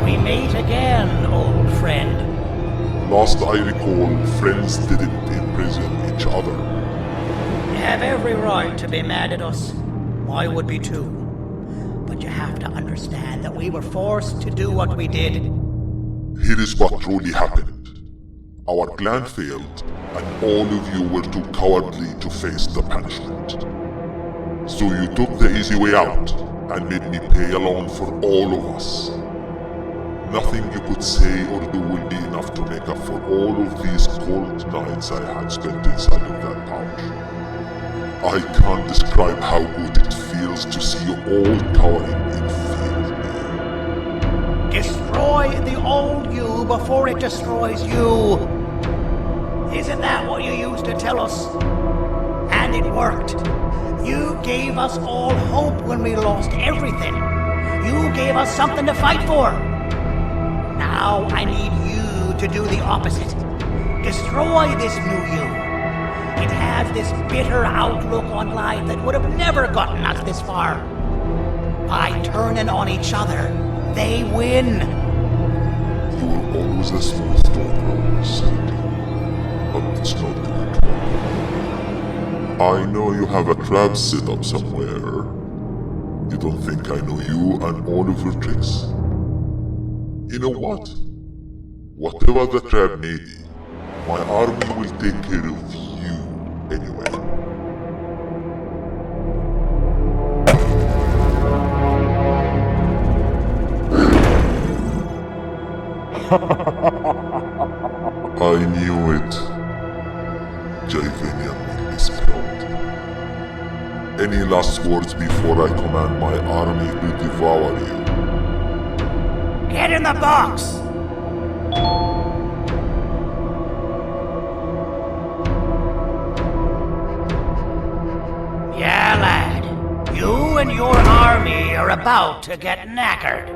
S8: We meet again, old friend.
S11: Last I recall, friends didn't imprison each other.
S8: You have every right to be mad at us. I would be too. But you have to understand that we were forced to do what we did.
S11: Here is what truly happened. Our plan failed, and all of you were too cowardly to face the punishment. So you took the easy way out, and made me pay along for all of us. Nothing you could say or do will be enough to make up for all of these cold nights I had spent inside of that pouch. I can't describe how good it feels to see you all cowering in fear.
S8: Destroy the old you before it destroys you. Isn't that what you used to tell us? And it worked. You gave us all hope when we lost everything. You gave us something to fight for. Now I need you to do the opposite. Destroy this new you. It has this bitter outlook on life that would have never gotten us this far. By turning on each other, they win.
S11: You were always a smooth talker, Sandy. But it's not good. I know you have a trap set up somewhere. You don't think I know you and all of your tricks? You know what? Whatever the trap may be, my army will take care of you anyway. I knew it. Joyvanium will be spilled. Any last words before I command my army to devour you?
S8: Get in the box! Yeah, lad. You and your army are about to get knackered.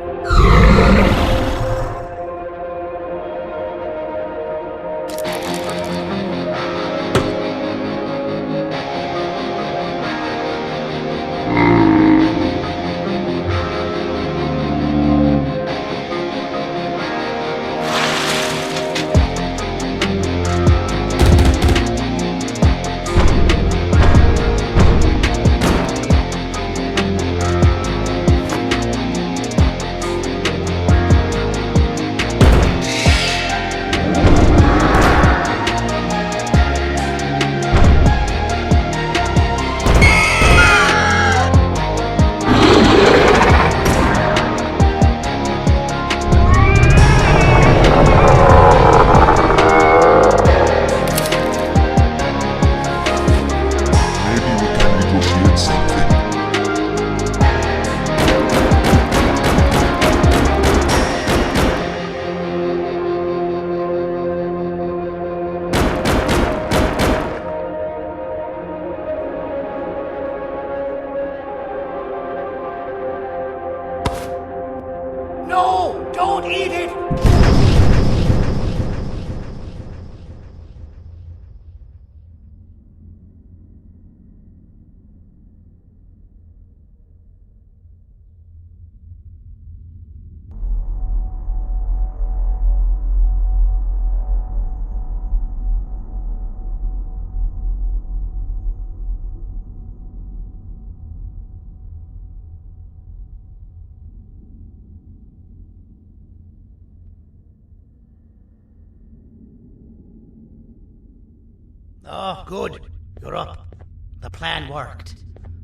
S8: Oh, good. You're up. The plan worked.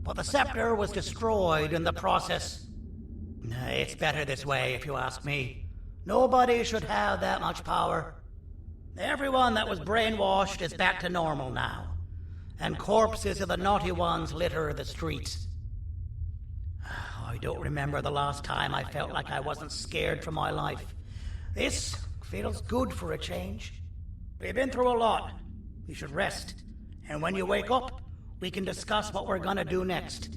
S8: But the scepter was destroyed in the process. It's better this way, if you ask me. Nobody should have that much power. Everyone that was brainwashed is back to normal now. And corpses of the naughty ones litter the streets. I don't remember the last time I felt like I wasn't scared for my life. This feels good for a change. We've been through a lot. You should rest. And when you wake up, we can discuss what we're gonna do next.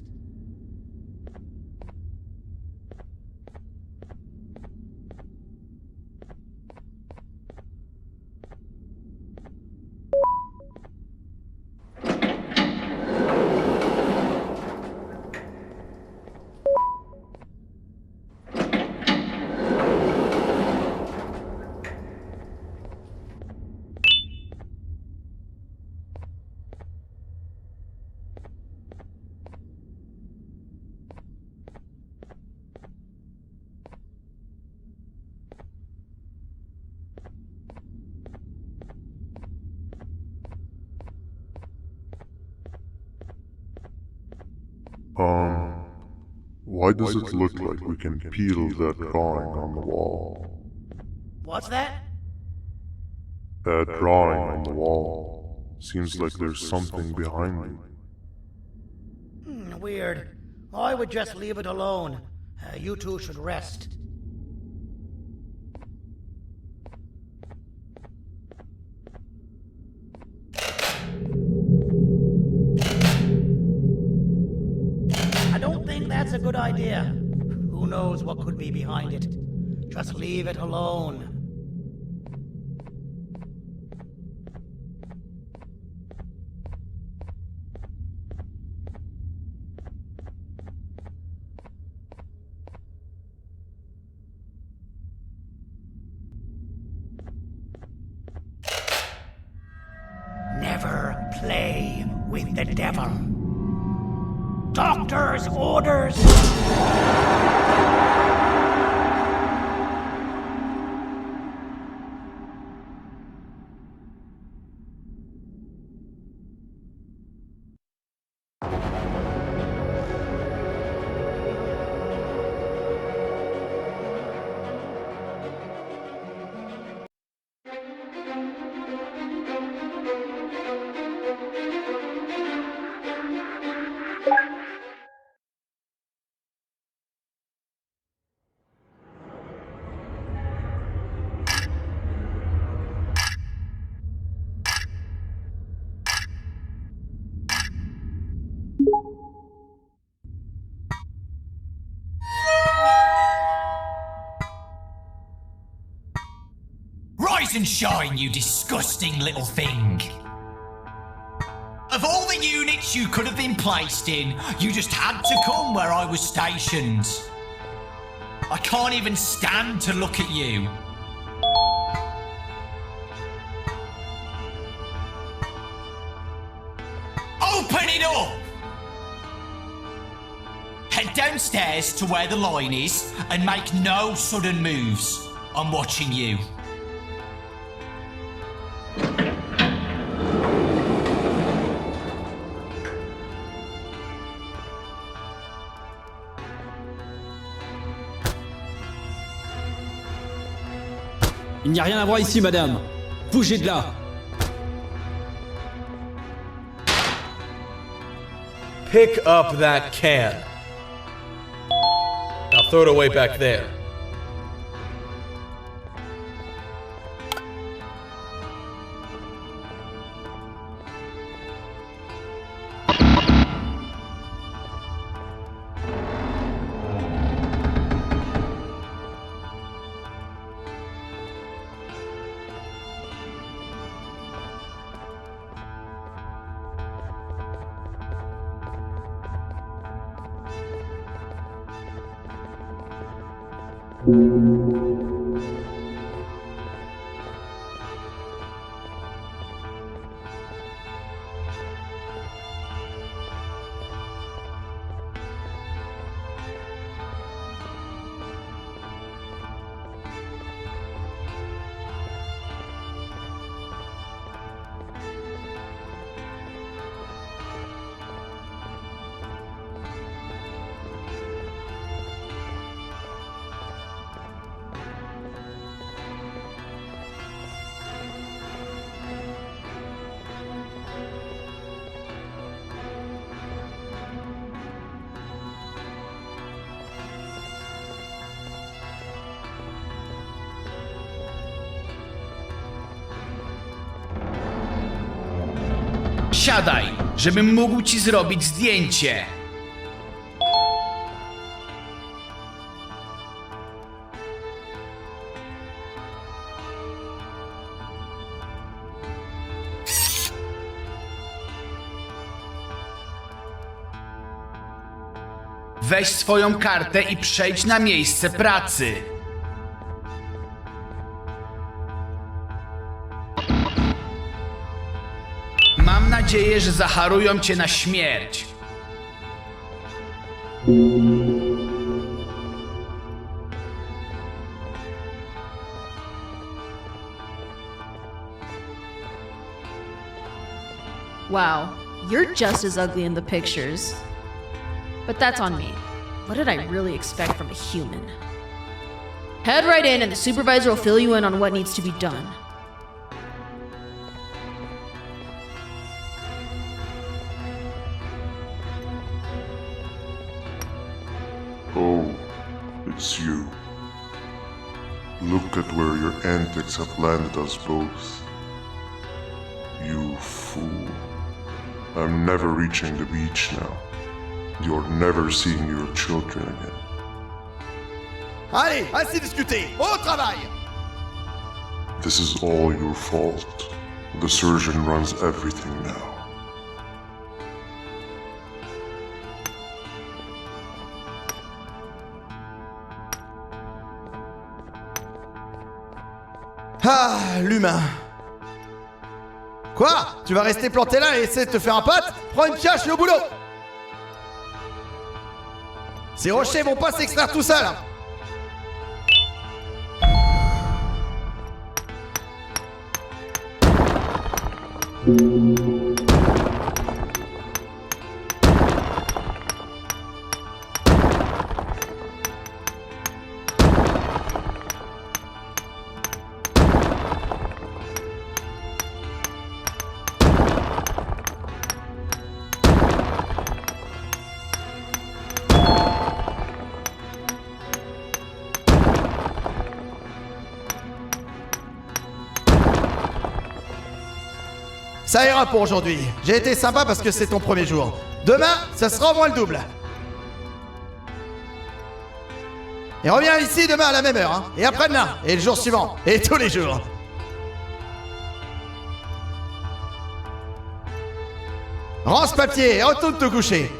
S12: Why does it look like we can peel that drawing on the wall?
S8: What's that?
S12: That drawing on the wall. Seems like there's something behind it.
S8: Weird. I would just leave it alone. You two should rest. I don't think that's a good idea. Who knows what could be behind it? Just leave it alone. Never play with the devil. Doctor's orders!
S2: Rise and shine, you disgusting little thing! Of all the units you could have been placed in, you just had to come where I was stationed. I can't even stand to look at you. Open it up! Head downstairs to where the line is and make no sudden moves. I'm watching you.
S7: Il n'y a rien à voir ici, madame. Bougez de là.
S13: Pick up that can. Now throw it away back there.
S1: Siadaj, żebym mógł ci zrobić zdjęcie. Weź swoją kartę i przejdź na miejsce pracy. Mam nadzieję, że zaharują cię na śmierć.
S16: Wow, you're just as ugly in the pictures. But that's on me. What did I really expect from a human? Head right in and the supervisor will fill you in on what needs to be done.
S12: Oh, it's you. Look at where your antics have landed us both. You fool. I'm never reaching the beach now. You're never seeing your children again.
S20: Allez, assez discuté, au travail!
S12: This is all your fault. The surgeon runs everything now.
S20: Ah, l'humain. Quoi? Tu vas rester planté là et essayer de te faire un pote? Prends une pioche et au boulot! Ces rochers vont pas s'extraire tout seuls! Ça ira pour aujourd'hui. J'ai été sympa parce que c'est ton premier jour. Demain, ça sera au moins le double. Et reviens ici demain à la même heure, hein. Et après-demain, et le jour suivant, et tous les jours. Rends ce papier et retourne te coucher.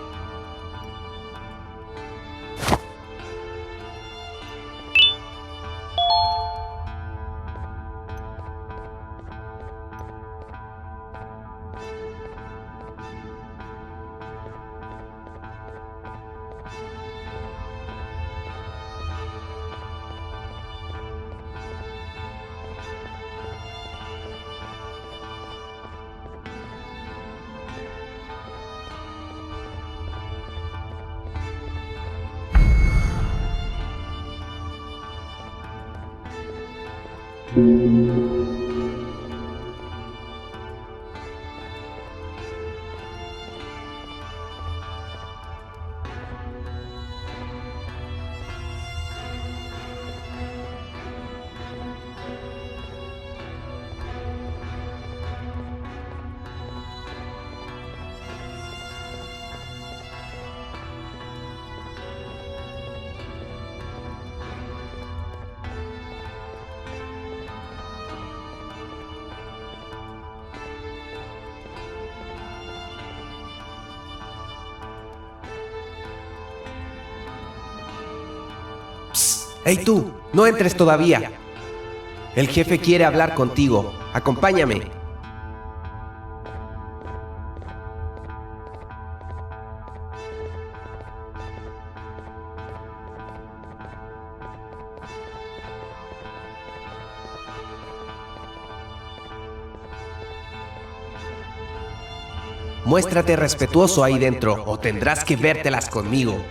S24: ¡Hey tú! ¡No entres todavía! El jefe quiere hablar contigo. Acompáñame. Muéstrate respetuoso ahí dentro o tendrás que vértelas conmigo.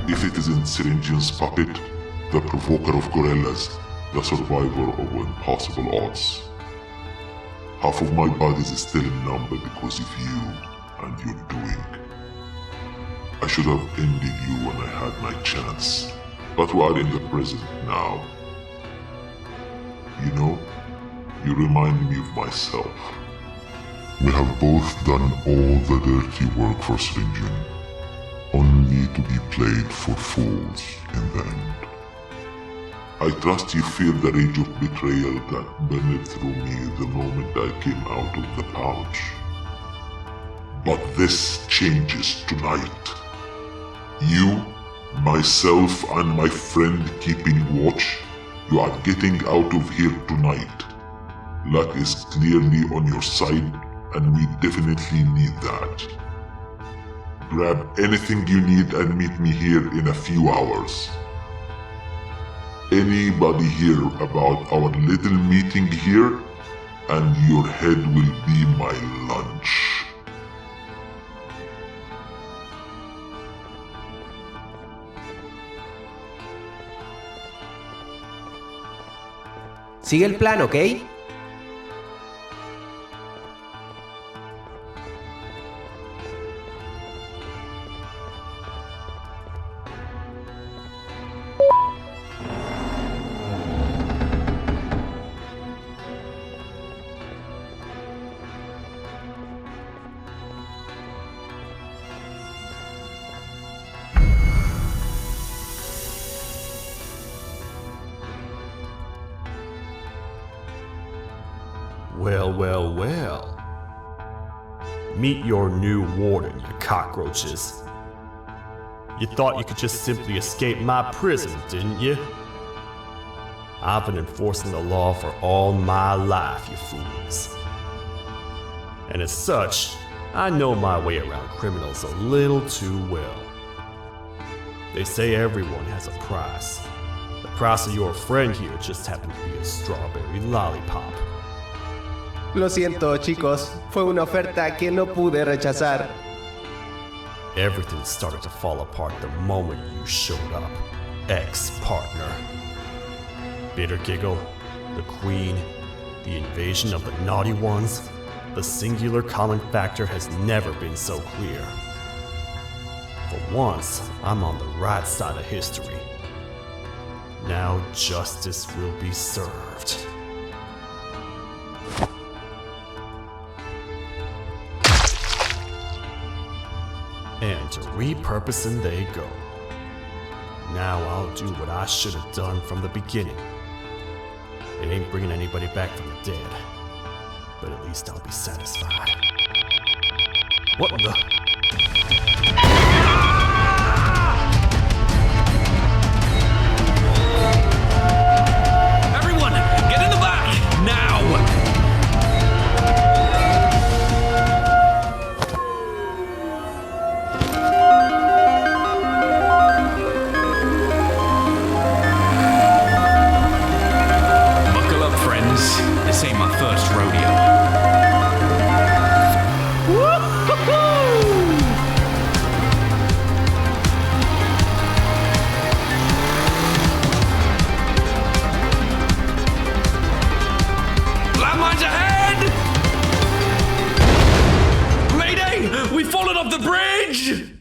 S12: If it isn't Syringian's puppet, the provoker of gorillas, the survivor of impossible odds. Half of my body is still numb because of you and your doing. I should have ended you when I had my chance, but we are in the present now.
S11: You know, you remind me of myself. We have both done all the dirty work for Syringian, only to be played for fools in the end. I trust you feel the rage of betrayal that burned through me the moment I came out of the pouch. But this changes tonight. You, myself, and my friend keeping watch, you are getting out of here tonight. Luck is clearly on your side, and we definitely need that. Grab anything you need and meet me here in a few hours. Anybody hear about our little meeting here, and your head will be my lunch.
S24: Sigue el plan, ¿ok?
S14: Well. Meet your new warden, you cockroaches. You thought you could just simply escape my prison, didn't you? I've been enforcing the law for all my life, you fools. And as such, I know my way around criminals a little too well. They say everyone has a price. The price of your friend here just happened to be a strawberry lollipop.
S24: Lo siento, chicos. Fue una oferta que no pude rechazar.
S14: Everything started to fall apart the moment you showed up, ex-partner. Bitter Giggle, the Queen, the invasion of the Naughty Ones, the singular common factor has never been so clear. For once, I'm on the right side of history. Now justice will be served. And to repurposing they go. Now I'll do what I should have done from the beginning. It ain't bringing anybody back from the dead, but at least I'll be satisfied. What the?
S3: Everyone, get in the back! Now! This ain't my first rodeo. Landmines ahead! Mayday! We've fallen off the bridge!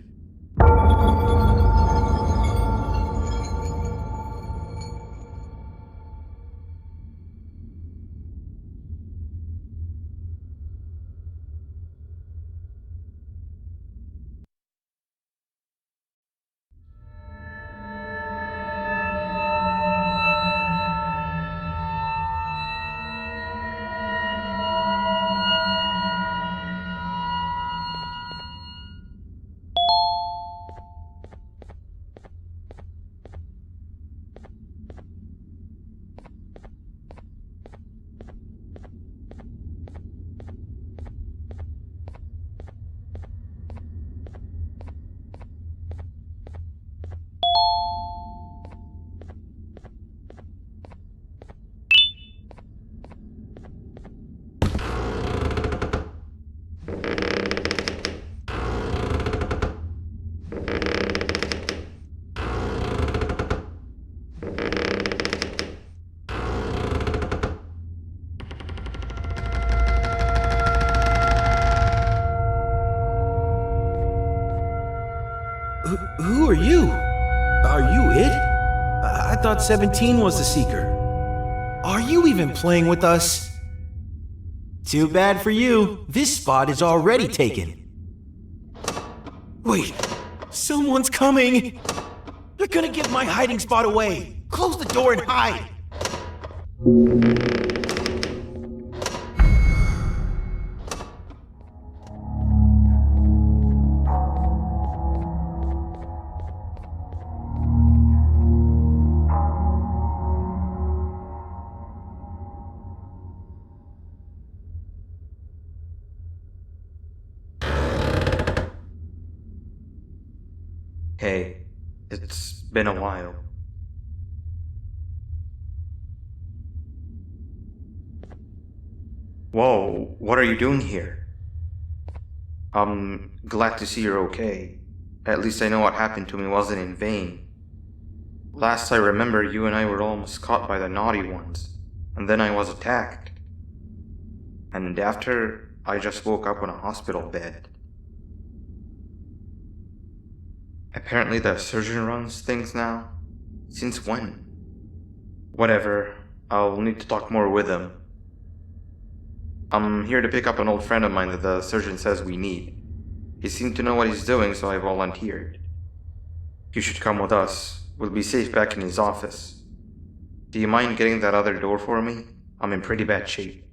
S24: Who are you? Are you it? I thought 17 was the seeker.
S5: Are you even playing with us? Too bad for you. This spot is already taken. Wait, someone's coming! They're gonna give my hiding spot away! Close the door and hide!
S15: Hey, it's been a while. Whoa, what are you doing here? I'm glad to see you're okay. At least I know what happened to me wasn't in vain. Last I remember, you and I were almost caught by the naughty ones, and then I was attacked. And after, I just woke up on a hospital bed. Apparently the surgeon runs things now? Since when? Whatever, I'll need to talk more with him. I'm here to pick up an old friend of mine that the surgeon says we need. He seemed to know what he's doing, so I volunteered. You should come with us. We'll be safe back in his office. Do you mind getting that other door for me? I'm in pretty bad shape.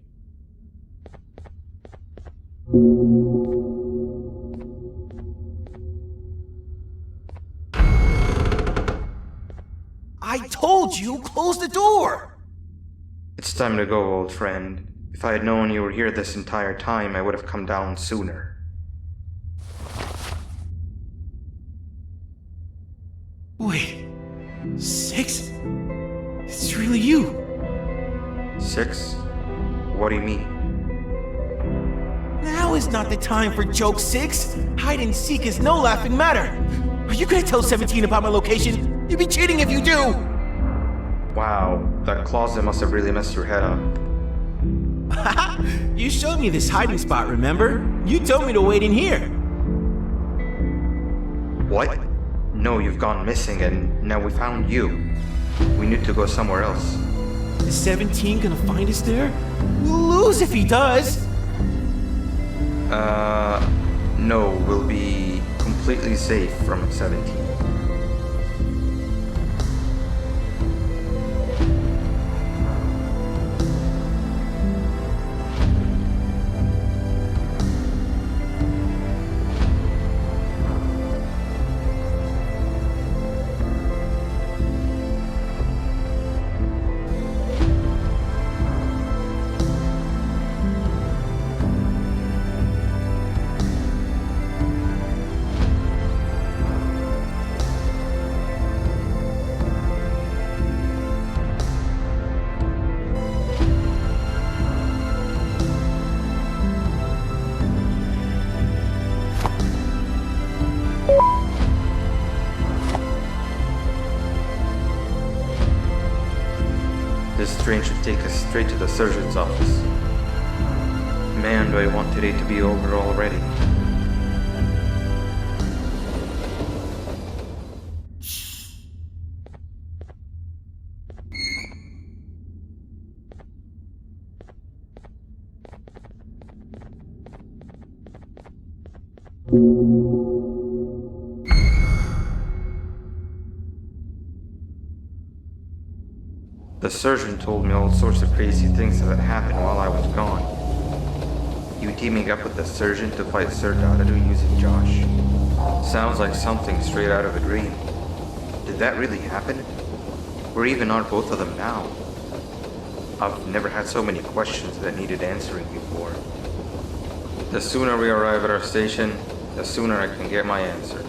S5: I told you, close the door!
S15: It's time to go, old friend. If I had known you were here this entire time, I would have come down sooner.
S5: Wait, 6? It's really you!
S15: 6? What do you mean?
S5: Now is not the time for joke, 6! Hide and seek is no laughing matter! Are you gonna tell 17 about my location? You'd be cheating if you do!
S15: Wow, that closet must have really messed your head up.
S5: You showed me this hiding spot, remember? You told me to wait in here.
S15: What? No, you've gone missing and now we found you. We need to go somewhere else.
S5: Is 17 gonna find us there? We'll lose if he does!
S15: No, we'll be completely safe from 17. This train should take us straight to the surgeon's office. Man, do I want today to be over already. The surgeon told me all sorts of crazy things that had happened while I was gone. You teaming up with the surgeon to fight Sir Dadadu using Josh. Sounds like something straight out of a dream. Did that really happen? Where even are both of them now? I've never had so many questions that needed answering before. The sooner we arrive at our station, the sooner I can get my answers.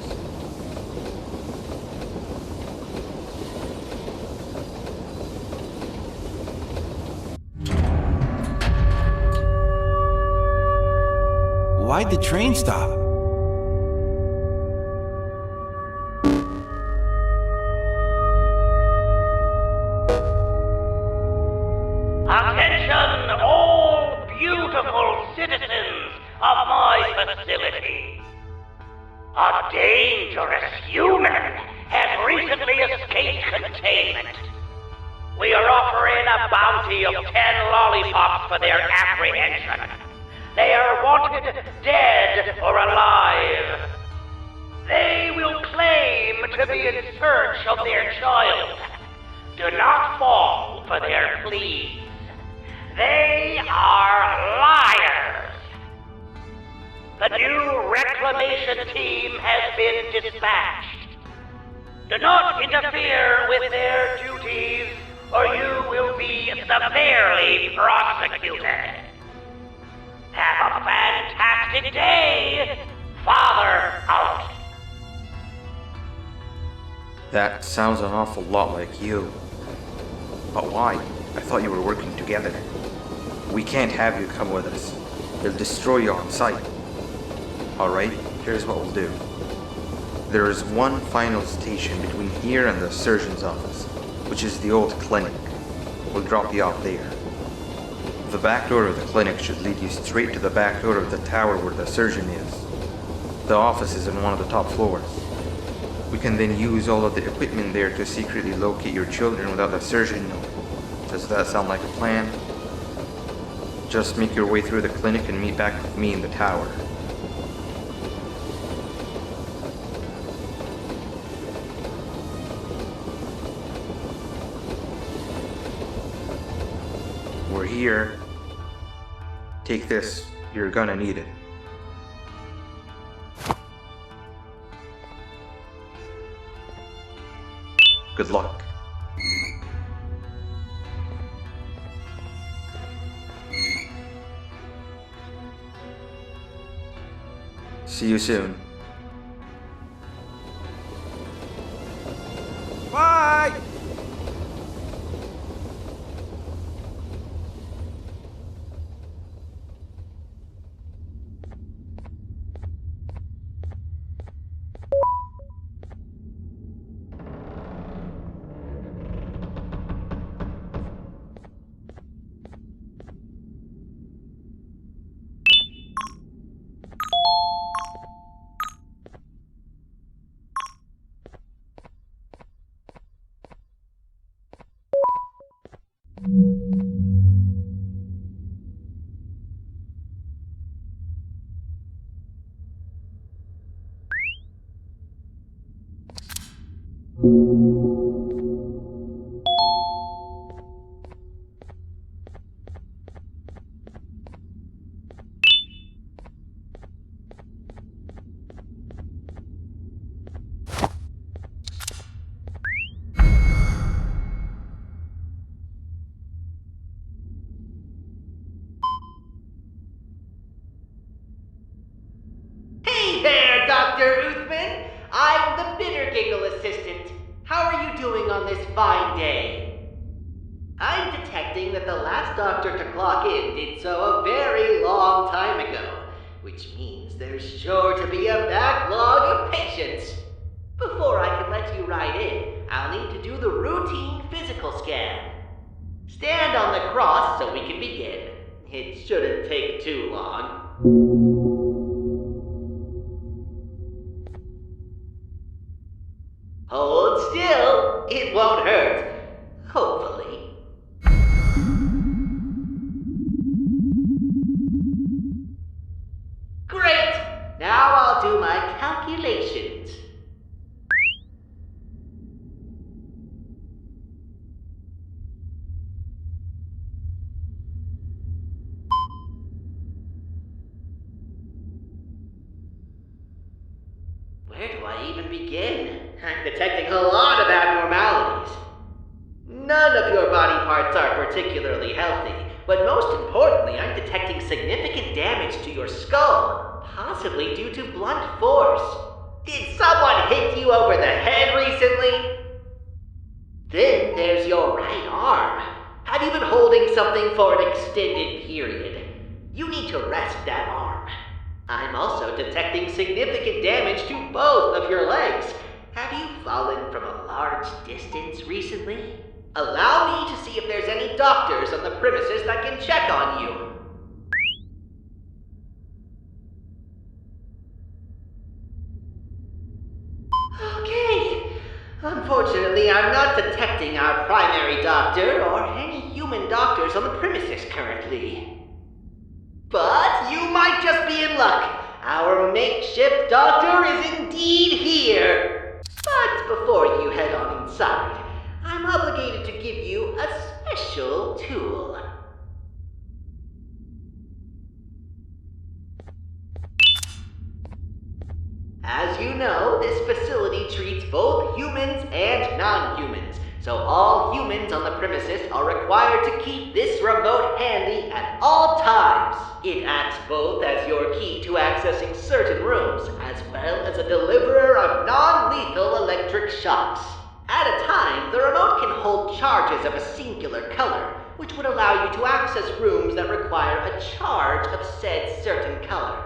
S5: Why'd the train stop?
S8: Attention, all beautiful citizens of my facility. A dangerous human has recently escaped containment. We are offering offering a bounty of 10 lollipops for their apprehension. They are wanted dead or alive. They will claim to be in search of their child. Do not fall for their pleas. They are liars. The new reclamation team has been dispatched. Do not interfere with their duties, or you will be severely prosecuted. Have a fantastic day. Father out.
S15: That sounds an awful lot like you. But why? I thought you were working together. We can't have you come with us. They'll destroy you on sight. Alright, here's what we'll do. There is one final station between here and the surgeon's office, which is the old clinic. We'll drop you off there. The back door of the clinic should lead you straight to the back door of the tower where the surgeon is. The office is in one of the top floors. We can then use all of the equipment there to secretly locate your children without the surgeon knowing. Does that sound like a plan? Just make your way through the clinic and meet back with me in the tower. We're here. Take this. You're gonna need it. Good luck. See you soon.
S24: Bye!
S8: Hey there, Dr. Uthman. I'm the Bitter Giggle assistant. How are you doing on this fine day? I'm detecting that the last doctor to clock in did so a very long time ago, which means there's sure to be a backlog of patients. Before I can let you right in, I'll need to do the routine physical scan. Stand on the cross so we can begin. It shouldn't take too long. Hold still. It won't hurt. Hopefully. Great! Now I'll do my calculations. Where do I even begin? I'm detecting a lot of abnormalities. None of your body parts are particularly healthy, but most importantly, I'm detecting significant damage to your skull, possibly due to blunt force. Did someone hit you over the head recently? Then there's your right arm. Have you been holding something for an extended period? You need to rest that arm. I'm also detecting significant damage to both of your legs. Have you fallen from a large distance recently? Allow me to see if there's any doctors on the premises that can check on you. Okay. Unfortunately, I'm not detecting our primary doctor or
S18: are any human doctors on the premises currently. But you might just be in luck. Our makeshift doctor is indeed here. But before you head on inside, I'm obligated to give you a special tool. As you know, this facility treats both humans and non-humans, so all humans on the premises are required to keep this remote handy at all times. It acts both as your key to accessing certain rooms, as well as a deliverer of non-lethal electric shocks. At a time, the remote can hold charges of a singular color, which would allow you to access rooms that require a charge of said certain color.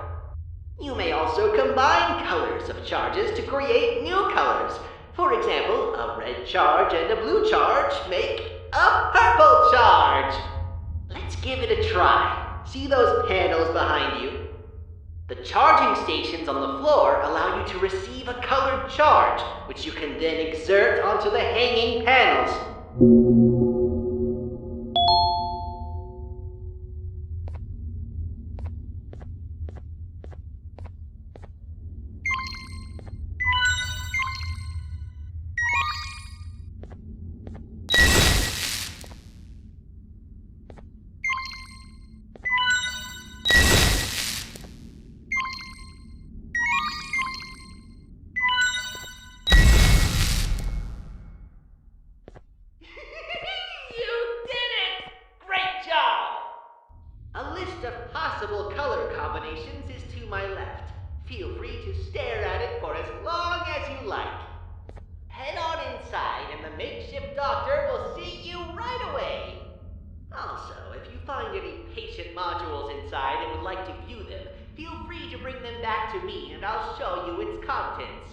S18: You may also combine colors of charges to create new colors. For example, a red charge and a blue charge make a purple charge. Let's give it a try. See those panels behind you? The charging stations on the floor allow you to receive a colored charge, which you can then exert onto the hanging panels. A list of possible color combinations is to my left. Feel free to stare at it for as long as you like. Head on inside and the makeshift doctor will see you right away. Also, if you find any patient modules inside and would like to view them, feel free to bring them back to me and I'll show you its contents.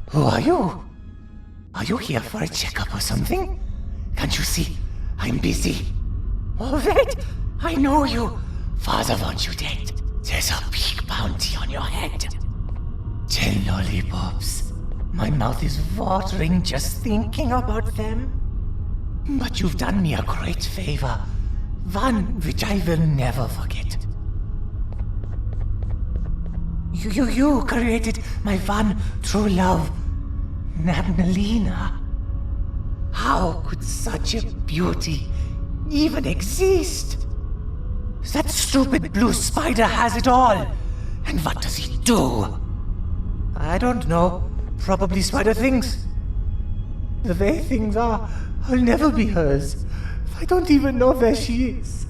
S8: Who are you? Are you here for a checkup or something? Can't you see? I'm busy. All right, I know you. Father wants you dead. There's a big bounty on your head. 10 lollipops. My mouth is watering just thinking about them. But you've done me a great favor. One which I will never forget. You created my one true love, Nabnalina. How could such a beauty even exist? That stupid blue spider has it all. And what does he do? I don't know. Probably spider things. The way things are, I'll never be hers. I don't even know where she is.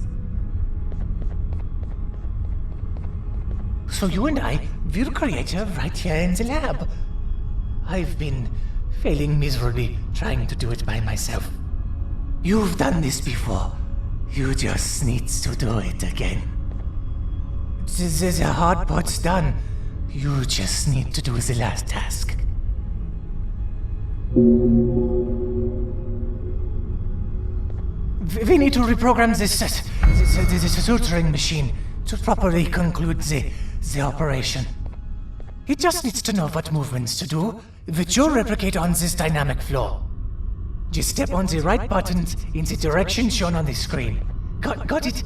S8: So you and I will create her right here in the lab. I've been failing miserably trying to do it by myself. You've done this before. You just need to do it again. The hard part's done. You just need to do the last task. We need to reprogram this suturing machine to properly conclude the operation. It just needs to know what movements to do, which you'll replicate on this dynamic floor. Just step on the right buttons in the direction shown on the screen. Got it?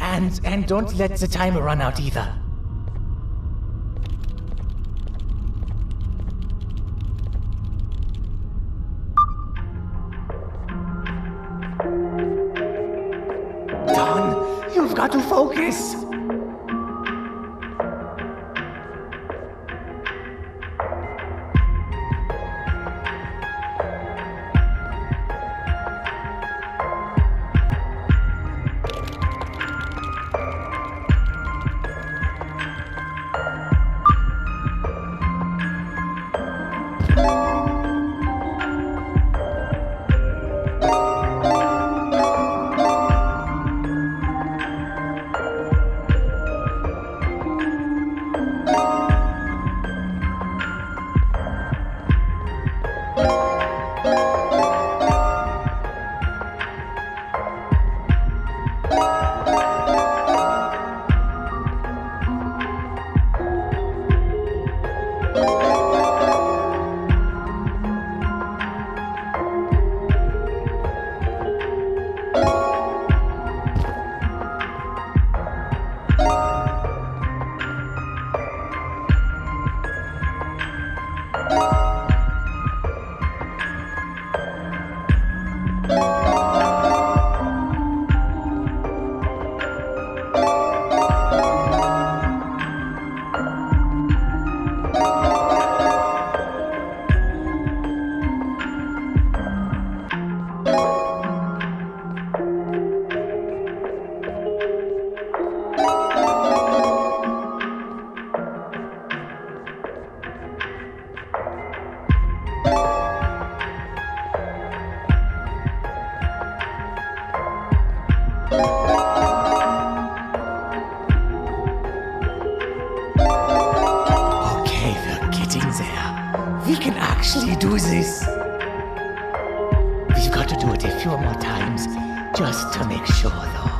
S8: And don't let the timer run out either. Don, you've got to focus. We can actually do this. We've got to do it a few more times, just to make sure, though.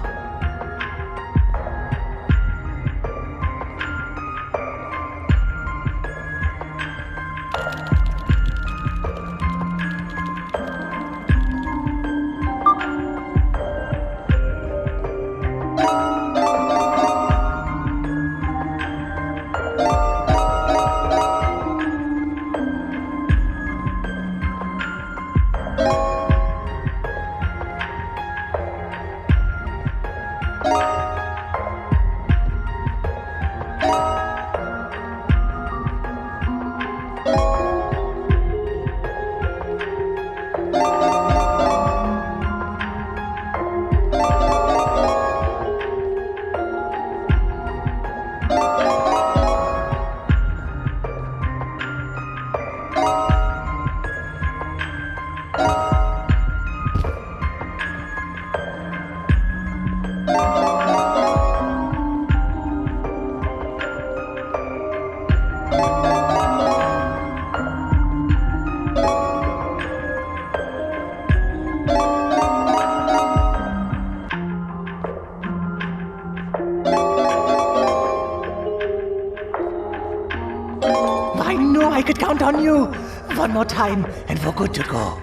S8: I could count on you. One more time, and we're good to go.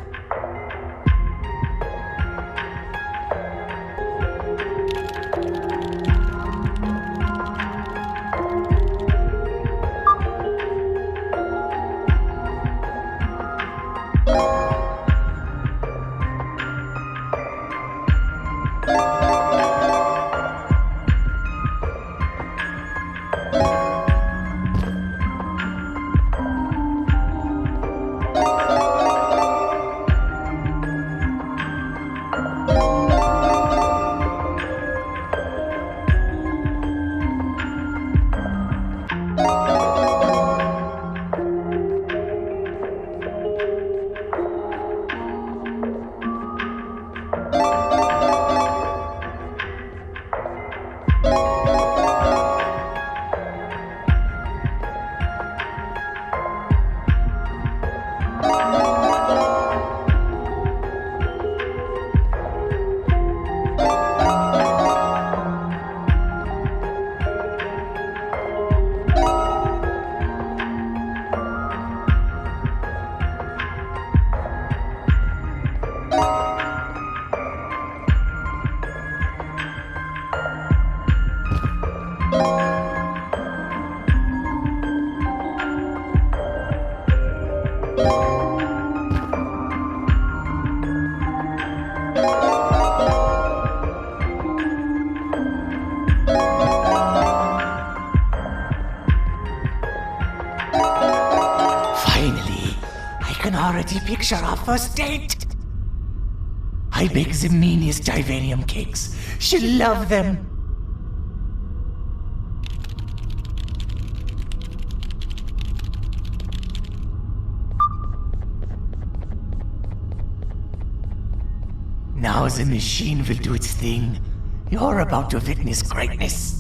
S8: Picture our first date. I bake the meanest Divanium cakes. She'll love them. Now the machine will do its thing. You're about to witness greatness.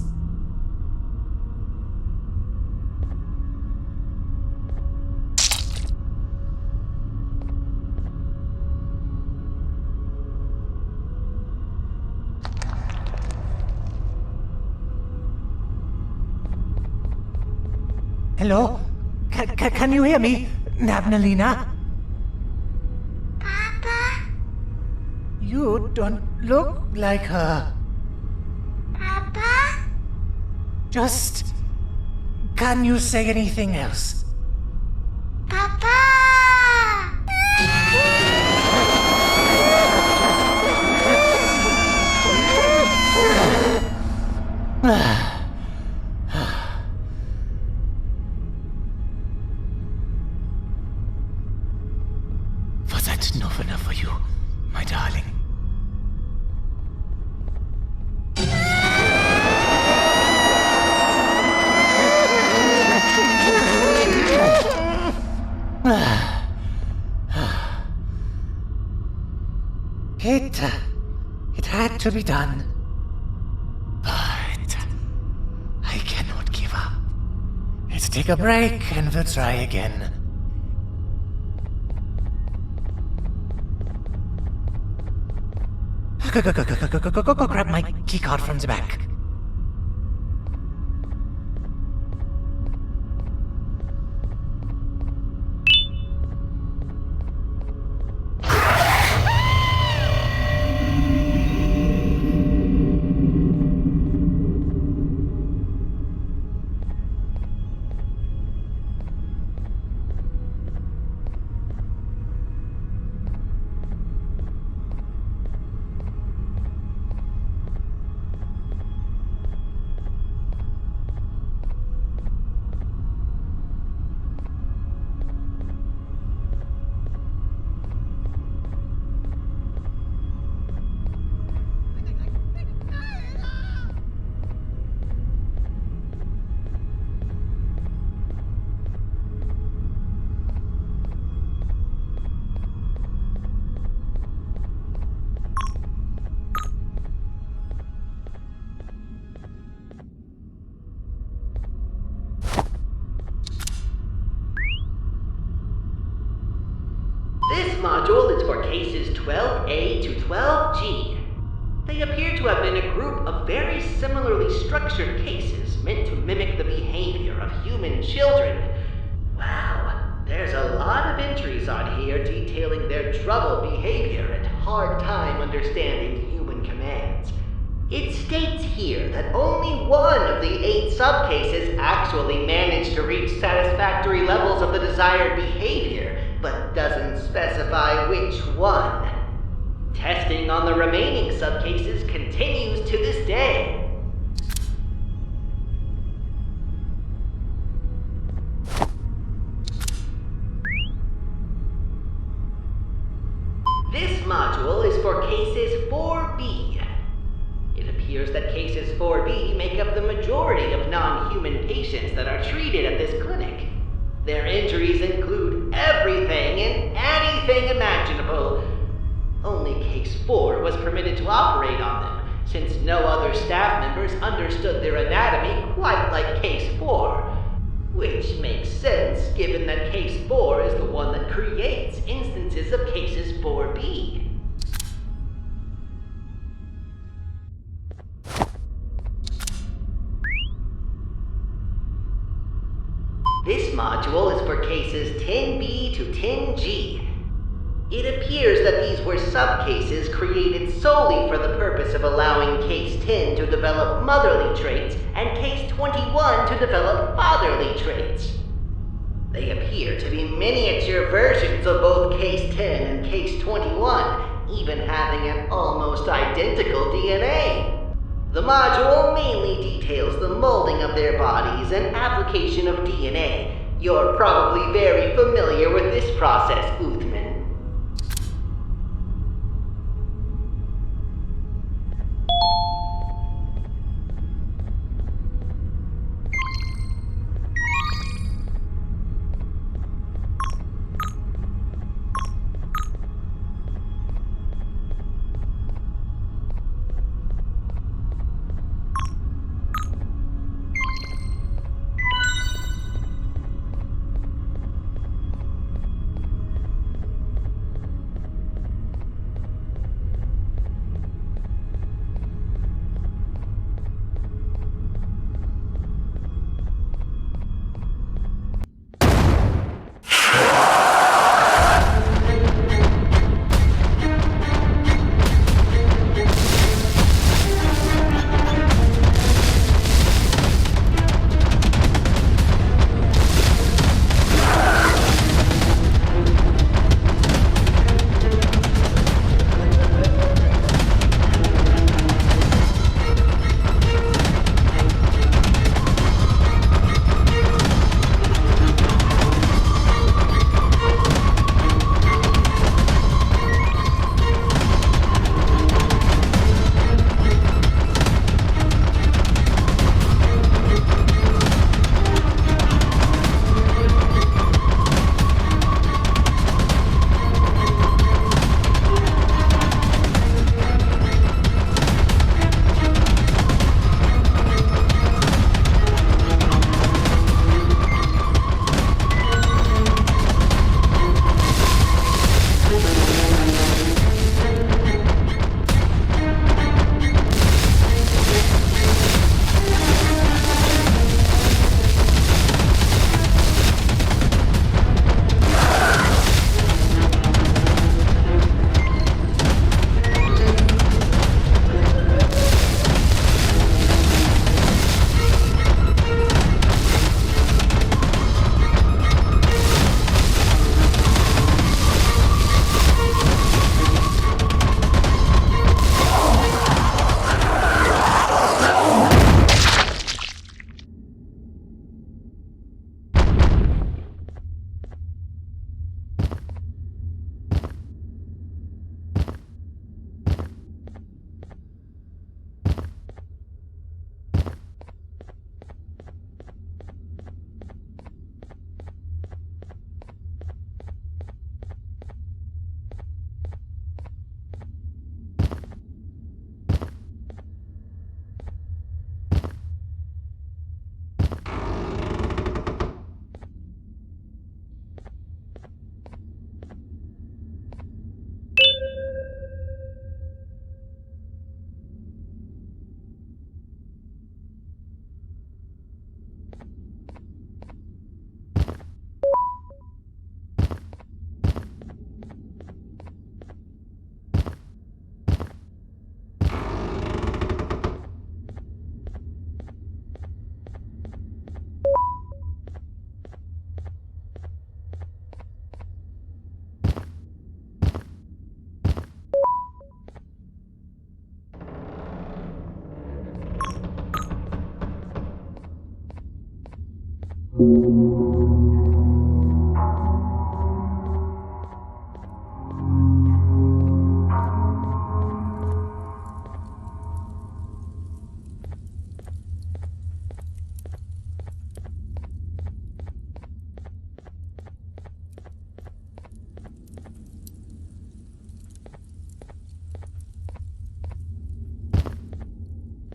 S8: Hello? Can you hear me, Navnalina?
S4: Papa?
S8: You don't look like her.
S4: Papa?
S8: Just... can you say anything else?
S4: Papa!
S8: Was that enough for you, my darling? It had to be done. But I cannot give up. Let's take a break and we'll try again. Go grab my keycard from the back.
S18: This module is for cases 12A to 12G. They appear to have been a group of very similarly structured cases meant to mimic the behavior of human children. Wow, There's a lot of entries on here detailing their troubled behavior and hard time understanding human commands. It states here that only one of the 8 subcases actually managed to reach satisfactory levels of the desired behavior, but doesn't specify which one. Testing on the remaining subcases continues to this day. This module is for cases 4B. It appears that cases 4B make up the majority of non-human patients that are treated at this clinic. Their injuries include everything and anything imaginable. Only case 4 was permitted to operate on them, since no other staff members understood their anatomy quite like case 4. Which makes sense, given that case 4 is the one that creates instances of cases 4B. This module is for cases 10B to 10G. It appears that these were subcases created solely for the purpose of allowing case 10 to develop motherly traits and case 21 to develop fatherly traits. They appear to be miniature versions of both case 10 and case 21, even having an almost identical DNA. The module mainly details the molding of their bodies and application of DNA. You're probably very familiar with this process, Uthman.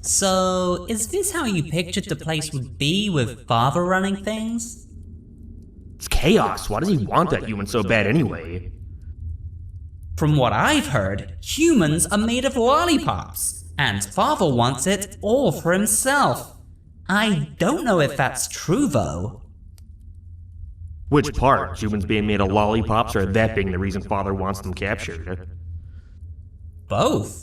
S6: So, is this how you pictured the place would be with Father running things?
S3: It's chaos. Why does he want that human so bad anyway?
S6: From what I've heard, humans are made of lollipops, and Father wants it all for himself. I don't know if that's true, though.
S3: Which part? Humans being made of lollipops, or that being the reason Father wants them captured?
S6: Both.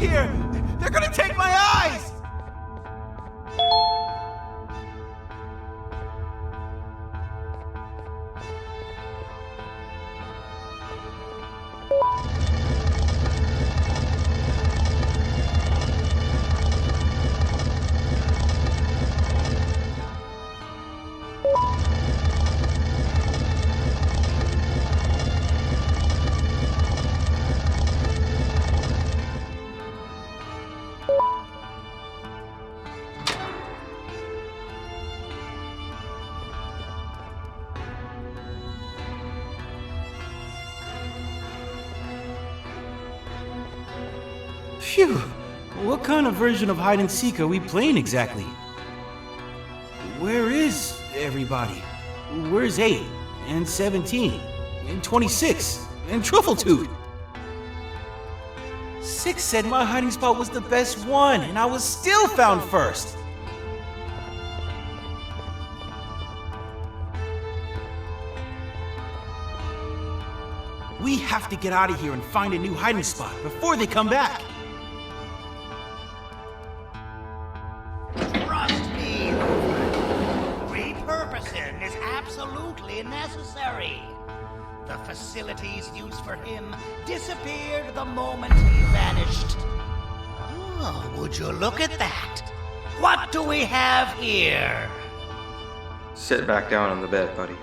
S5: Here! They're gonna take my eyes! Phew! What kind of version of hide and seek are we playing exactly? Where is everybody? Where's 8 and 17 and 26 and Truffletooth? 6 said my hiding spot was the best one, and I was still found first. We have to get out of here and find a new hiding spot before they come back.
S8: Trust me, repurposing is absolutely necessary. The facilities used for him disappeared the moment he vanished. Oh, would you look at that? What do we have here?
S15: Sit back down on the bed, buddy.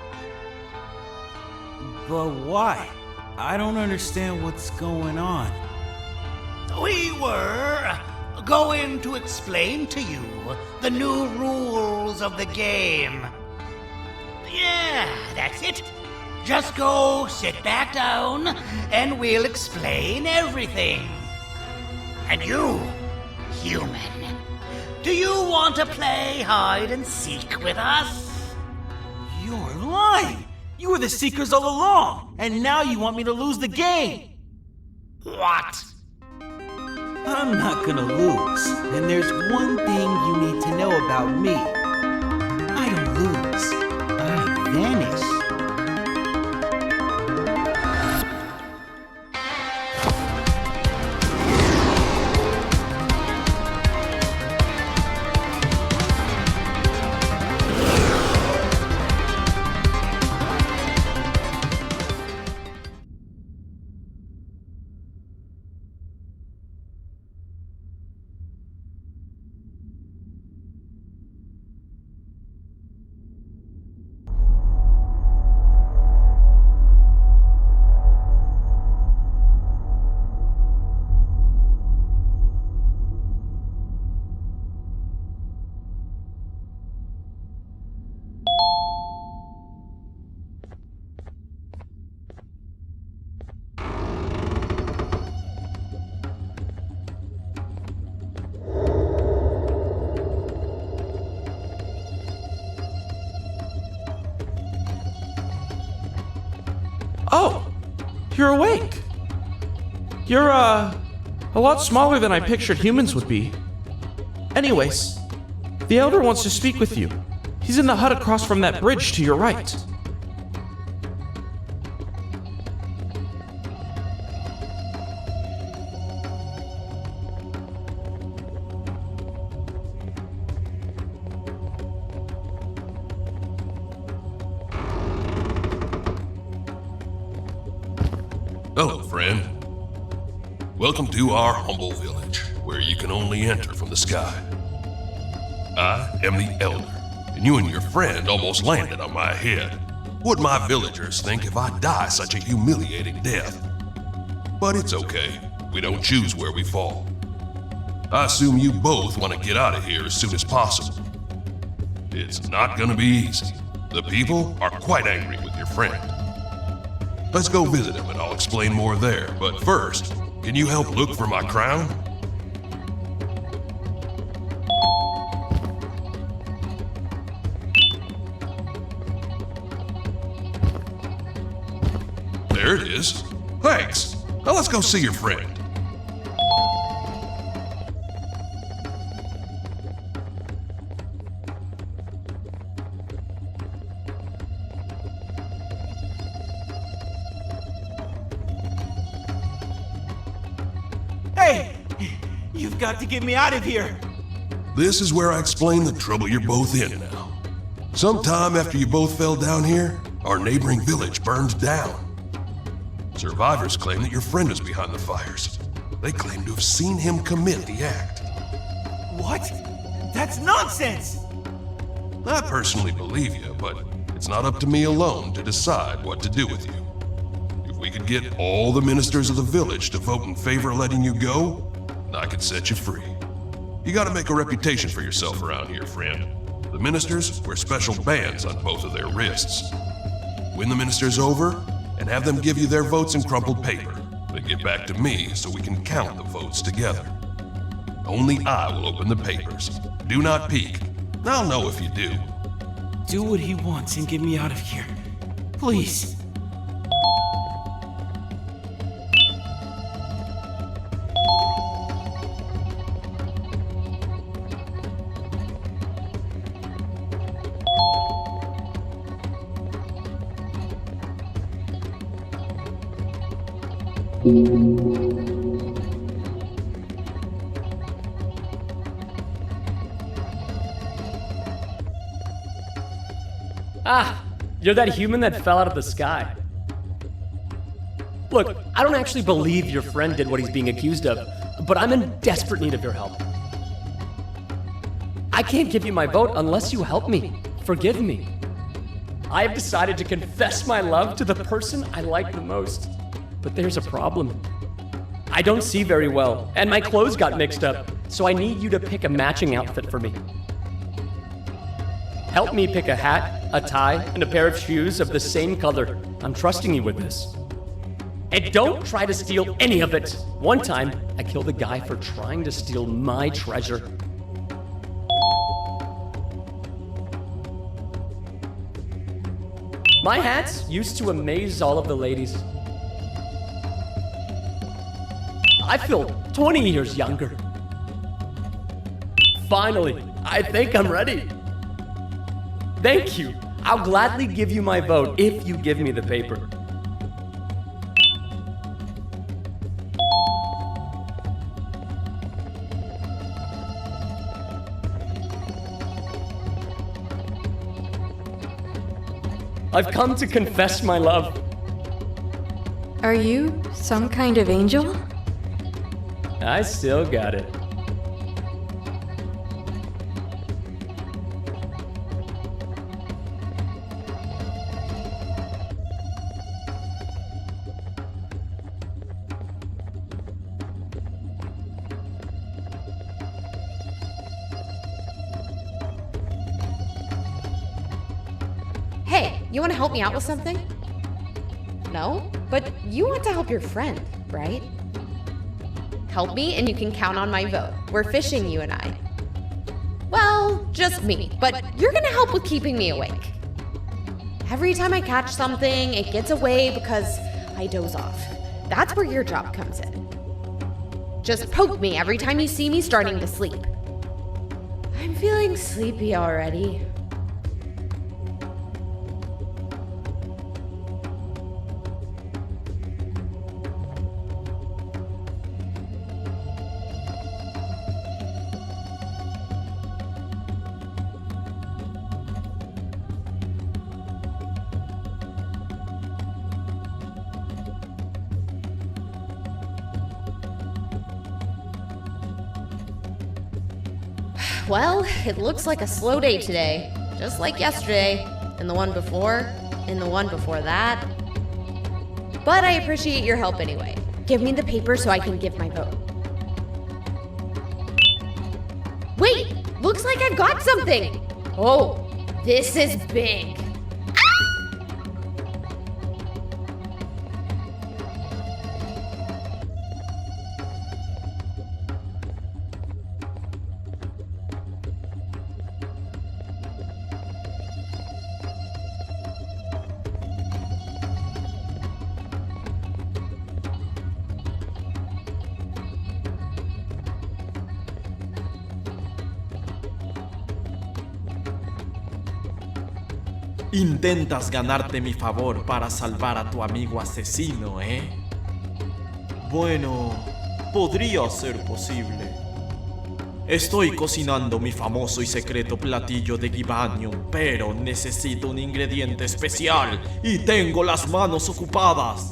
S5: But why? I don't understand what's going on.
S8: We were going to explain to you the new rules of the game. Yeah, that's it. Just go sit back down and we'll explain everything. And you, human, do you want to play hide and seek with us?
S5: You're lying! You were the Seekers all along, and now you want me to lose the game!
S8: What?
S5: I'm not gonna lose, and there's one thing you need to know about me. I don't lose, I vanish.
S3: Oh, you're awake. You're, a lot smaller than I pictured humans would be. Anyways, the Elder wants to speak with you. He's in the hut across from that bridge to your right.
S10: Hello, friend. Welcome to our humble village, where you can only enter from the sky. I am the Elder, and you and your friend almost landed on my head. What my villagers think if I die such a humiliating death? But it's okay. We don't choose where we fall. I assume you both want to get out of here as soon as possible. It's not gonna be easy. The people are quite angry with your friend. Let's go visit him and I'll explain more there. But first, can you help look for my crown? There it is. Thanks. Now let's go see your friend.
S5: Hey! You've got to get me out of here!
S10: This is where I explain the trouble you're both in now. Sometime after you both fell down here, our neighboring village burned down. Survivors claim that your friend is behind the fires. They claim to have seen him commit the act.
S5: What? That's nonsense!
S10: I personally believe you, but it's not up to me alone to decide what to do with you. If we could get all the ministers of the village to vote in favor of letting you go, I could set you free. You gotta make a reputation for yourself around here, friend. The ministers wear special bands on both of their wrists. Win the ministers over, and have them give you their votes in crumpled paper. Then get back to me so we can count the votes together. Only I will open the papers. Do not peek. I'll know if you do.
S5: Do what he wants and get me out of here. Please.
S21: Ah, you're that human that fell out of the sky. Look, I don't actually believe your friend did what he's being accused of, but I'm in desperate need of your help. I can't give you my vote unless you help me. Forgive me. I have decided to confess my love to the person I like the most. But there's a problem. I don't see very well, and my clothes got mixed up, so I need you to pick a matching outfit for me. Help me pick a hat, a tie, and a pair of shoes of the same color. I'm trusting you with this. And don't try to steal any of it. One time, I killed a guy for trying to steal my treasure. My hats used to amaze all of the ladies. I feel 20 years younger. Finally, I think I'm ready. Thank you. I'll gladly give you my vote if you give me the paper. I've come to confess my love.
S9: Are you some kind of angel?
S21: I still got it.
S17: Hey, you want to help me out with something? No? But you want to help your friend, right? Help me and you can count on my vote. We're fishing, you and I. Well, just me, but you're gonna help with keeping me awake. Every time I catch something, it gets away because I doze off. That's where your job comes in. Just poke me every time you see me starting to sleep. I'm feeling sleepy already. Well, it looks like a slow day today. Just like yesterday, and the one before, and the one before that. But I appreciate your help anyway. Give me the paper so I can give my vote. Wait! Looks like I've got something! Oh, this is big.
S3: Intentas ganarte mi favor para salvar a tu amigo asesino, ¿eh? Bueno, podría ser posible. Estoy cocinando mi famoso y secreto platillo de Gibanium, pero necesito un ingrediente especial y tengo las manos ocupadas.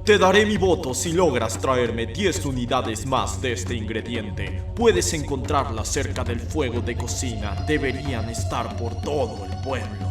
S3: Te daré mi voto si logras traerme 10 unidades más de este ingrediente. Puedes encontrarlas cerca del fuego de cocina. Deberían estar por todo el pueblo.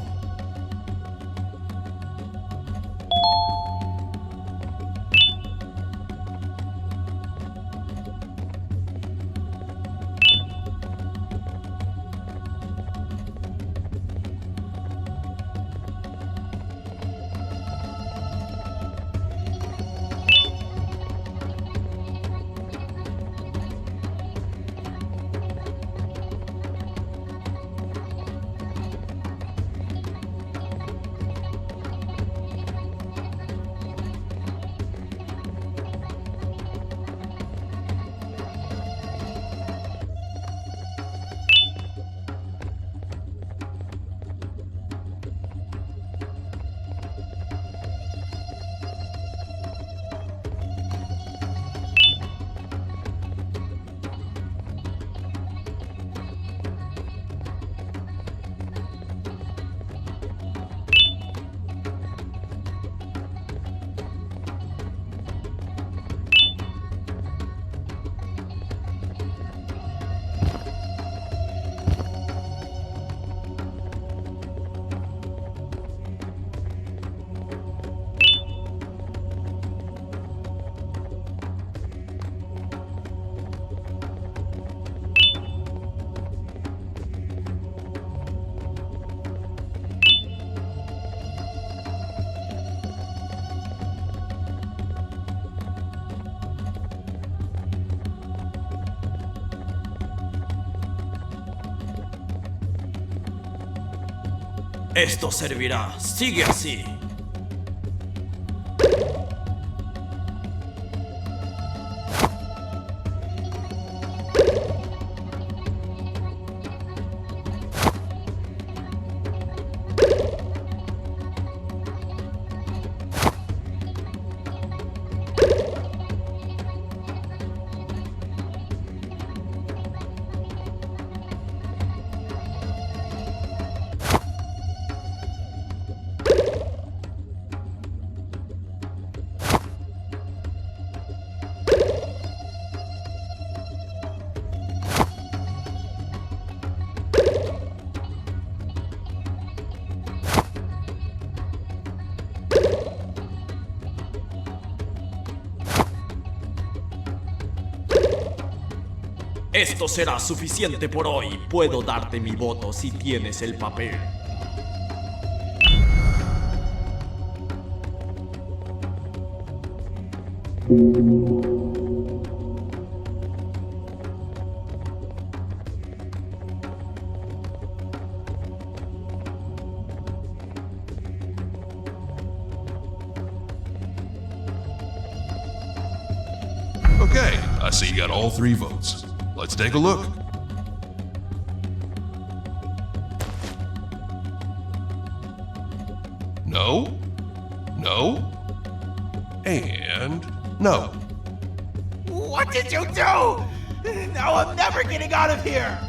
S7: Esto servirá. Sigue así. Esto será suficiente por hoy. Puedo darte mi voto si tienes el papel.
S10: Okay, I see you got all 3 votes. Let's take a look. No, no, and no.
S5: What did you do? Now I'm never getting out of here!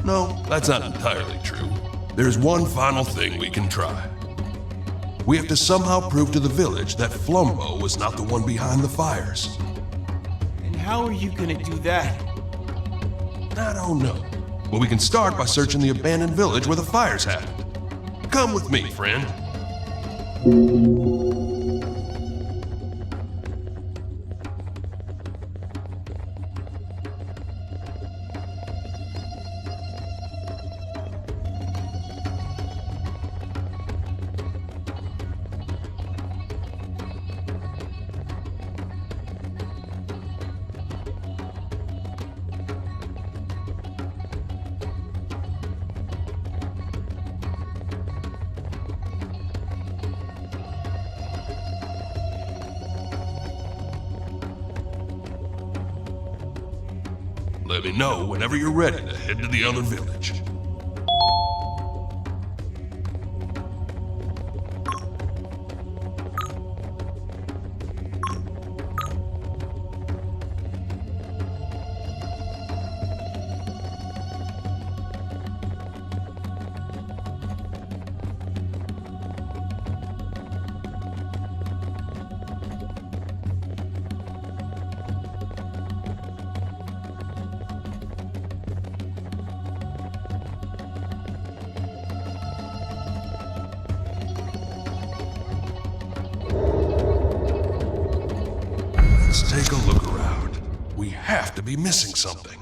S10: No, that's not entirely true. There's one final thing we can try. We have to somehow prove to the village that Flumbo was not the one behind the fires.
S5: And how are you gonna do that?
S10: I don't know. But we can start by searching the abandoned village where the fires happened. Come with me, friend. Let me know whenever you're ready to head to the other village. Let's take a look around. We have to be missing something.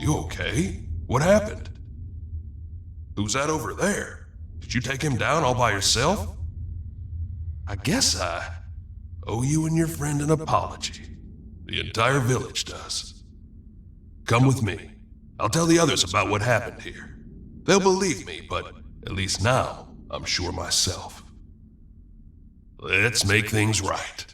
S10: you okay? What happened? Who's that over there? Did you take him down all by yourself? I guess I owe you and your friend an apology. The entire village does. Come with me. I'll tell the others about what happened here. They'll believe me, but at least now I'm sure myself. Let's make things right.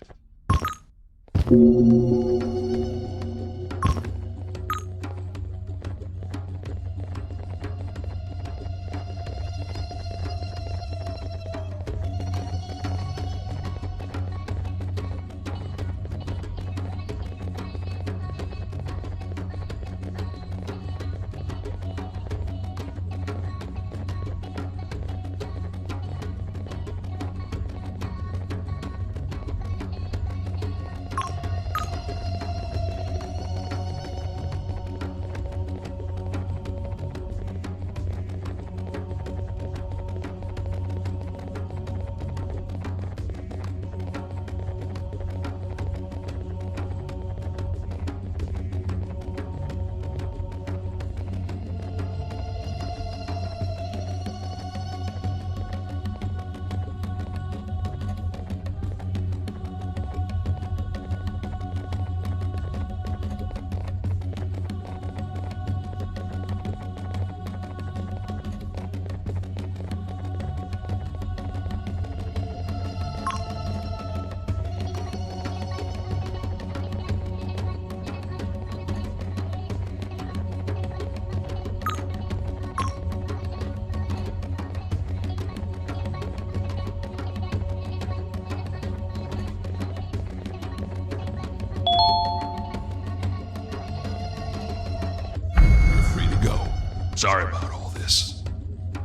S10: Sorry about all this.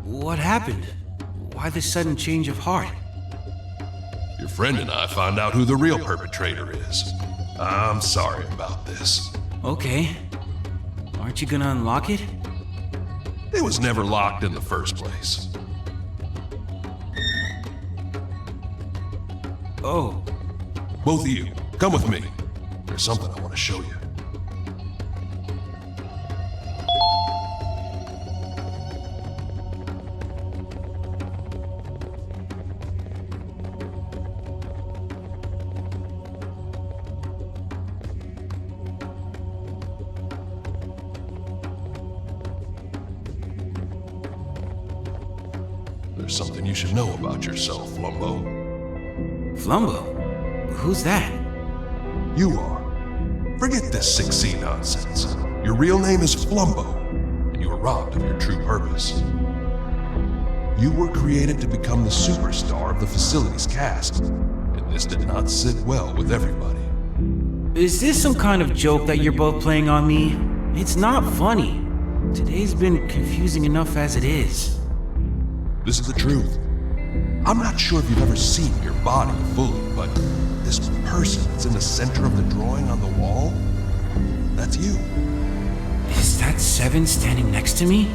S5: What happened? Why this sudden change of heart?
S10: Your friend and I found out who the real perpetrator is. I'm sorry about this.
S5: Okay. Aren't you gonna unlock it?
S10: It was never locked in the first place.
S5: Oh.
S10: Both of you, come with me. There's something I want to show you. There's something you should know about yourself, Flumbo.
S5: Flumbo? Who's that?
S10: You are. Forget this 6C nonsense. Your real name is Flumbo, and you were robbed of your true purpose. You were created to become the superstar of the facility's cast, and this did not sit well with everybody.
S5: Is this some kind of joke that you're both playing on me? It's not funny. Today's been confusing enough as it is.
S10: This is the truth. I'm not sure if you've ever seen your body fully, but this person that's in the center of the drawing on the wall, that's you.
S5: Is that Seven standing next to me?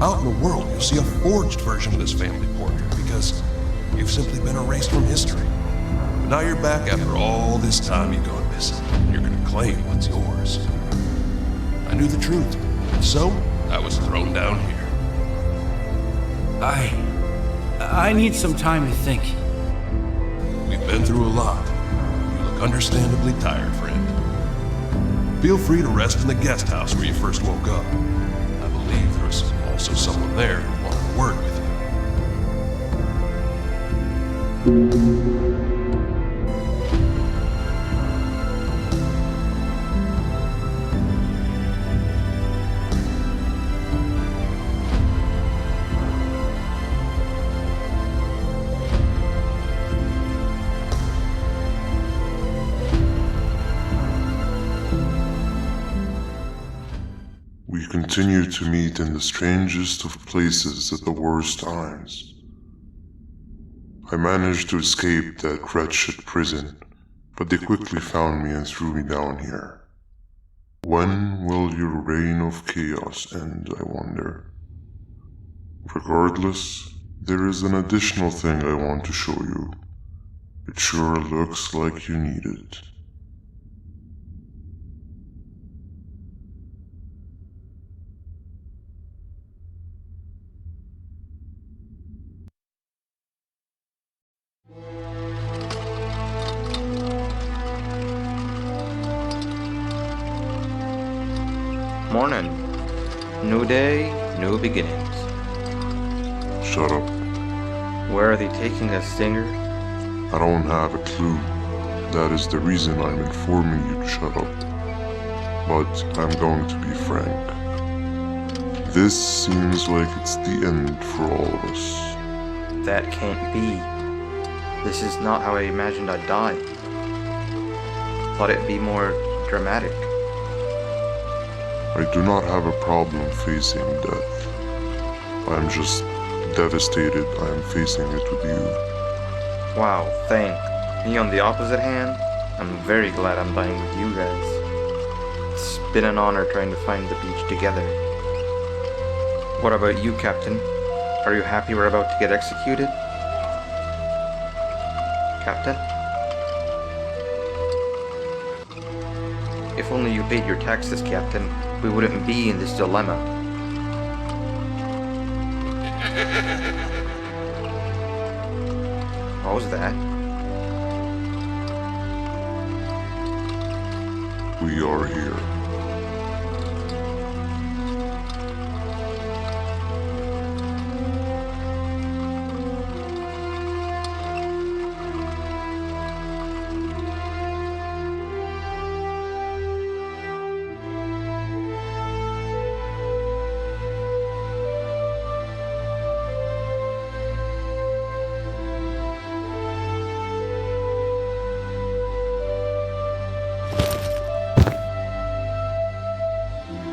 S10: Out in the world, you'll see a forged version of this family portrait because you've simply been erased from history. But now you're back after all this time you've gone missing, and you're gonna claim what's yours. I knew the truth, so I was thrown down here.
S5: I need some time to think.
S10: We've been through a lot. You look understandably tired, friend. Feel free to rest in the guest house where you first woke up. I believe there's also someone there who wanted a word with you.
S12: We continue to meet in the strangest of places at the worst times. I managed to escape that wretched prison, but they quickly found me and threw me down here. When will your reign of chaos end, I wonder? Regardless, there is an additional thing I want to show you. It sure looks like you need it.
S15: Morning. New day, new beginnings.
S11: Shut up.
S15: Where are they taking us, Stinger?
S11: I don't have a clue. That is the reason I'm informing you to shut up. But I'm going to be frank. This seems like it's the end for all of us.
S15: That can't be. This is not how I imagined I'd die. Thought it'd be more dramatic.
S11: I do not have a problem facing death. I'm just devastated I am facing it with you.
S15: Wow, thank. Me on the opposite hand, I'm very glad I'm dying with you guys. It's been an honor trying to find the beach together. What about you, Captain? Are you happy we're about to get executed? Captain? If only you paid your taxes, Captain, we wouldn't be in this dilemma. What was that?
S11: We are here.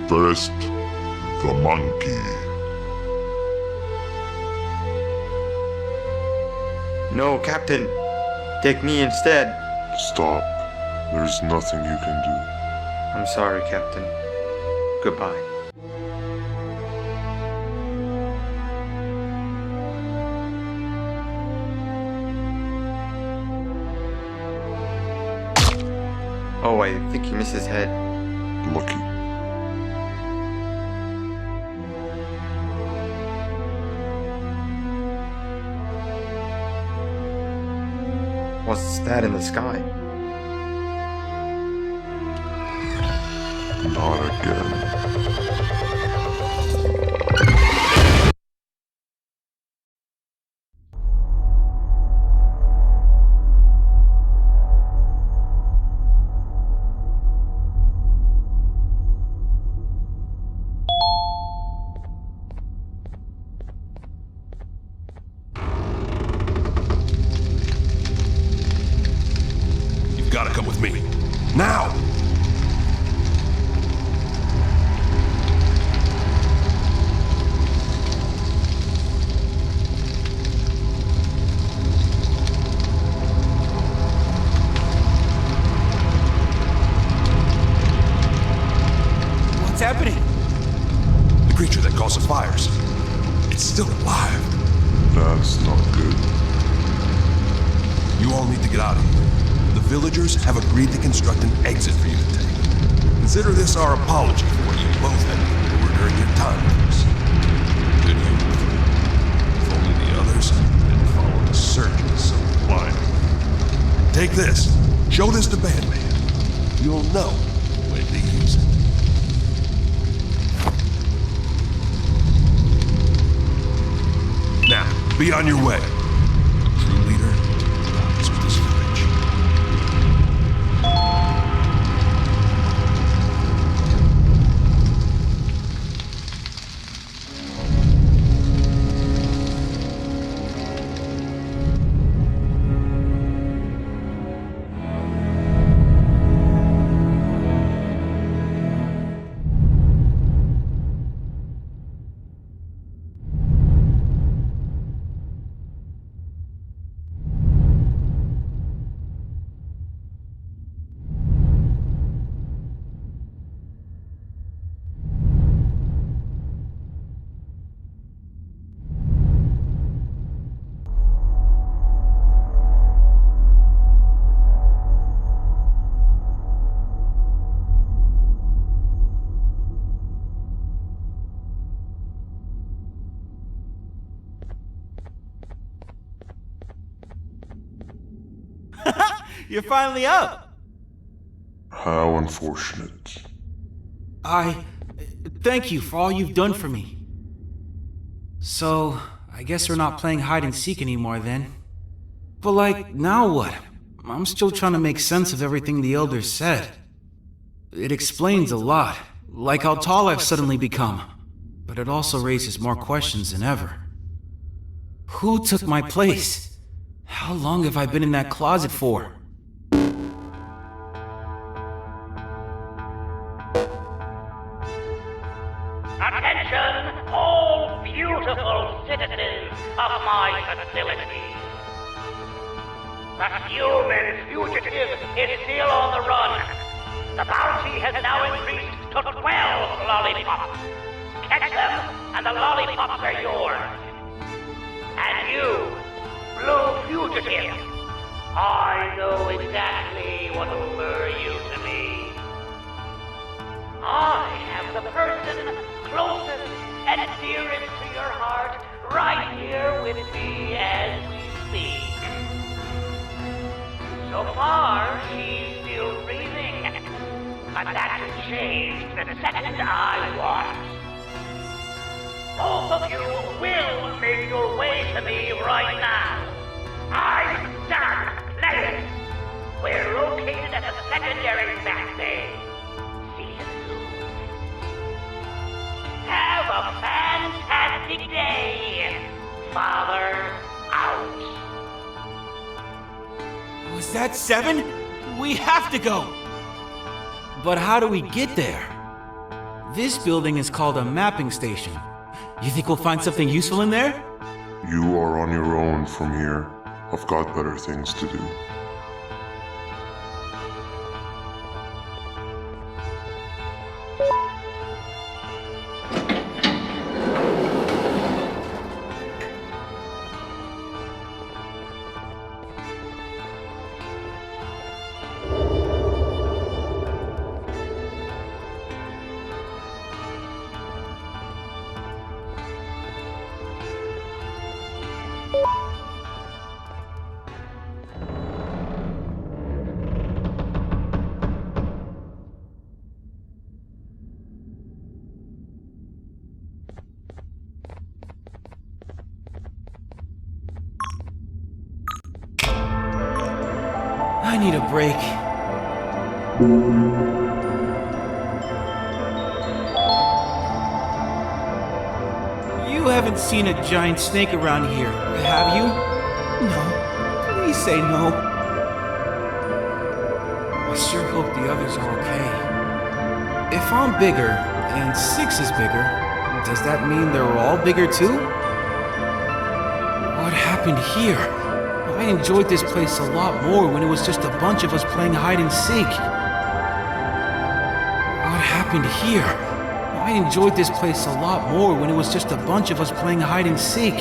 S11: First, the monkey.
S15: No, Captain! Take me instead!
S11: Stop. There's nothing you can do.
S15: I'm sorry, Captain. Goodbye. Oh, I think he missed his head.
S11: Lucky.
S15: What's that in the sky?
S11: Not again.
S10: Gotta come with me. Now!
S5: What's happening?
S10: The creature that causes fires. It's still alive.
S11: That's not good.
S10: You all need to get out of here. The villagers have agreed to construct an exit for you to take. Consider this our apology for what you both had to endure during your time with us. Good humor. If only the others didn't follow the surges so blindly. Take this. Show this to Banban. You'll know when to use it. Now, be on your way. A true leader dies with this village.
S5: You're finally up!
S11: How unfortunate.
S5: thank you for all you've done for me. So, I guess we're not playing hide and seek anymore then. But like, now what? I'm still trying to make sense of everything the elders said. It explains a lot, like how tall I've suddenly become. But it also raises more questions than ever. Who took my place? How long have I been in that closet for?
S2: Attention, all beautiful citizens of my facility. The human fugitive is still on the run. The bounty has now increased to 12 lollipops. Catch them, and the lollipops are yours. And you, blue fugitive, I know exactly what will lure you to me. I have the person closest and dearest to your heart right here with me as we speak. So far, she's still breathing, but that can change the second I want. Both of you will make your way to me right now. I'm done playing. We're located at the secondary back bay. See you soon. Have a fantastic day. Father out.
S5: Was that 7? We have to go! But how do we get there? This building is called a mapping station. You think we'll find something useful in there?
S12: You are on your own from here. I've got better things to do.
S5: I need a break. You haven't seen a giant snake around here, have you? No. Please say no. I sure hope the others are okay. If I'm bigger, and 6 is bigger, does that mean they're all bigger too? What happened here? I enjoyed this place a lot more when it was just a bunch of us playing hide and seek. What happened here? I enjoyed this place a lot more when it was just a bunch of us playing hide and seek.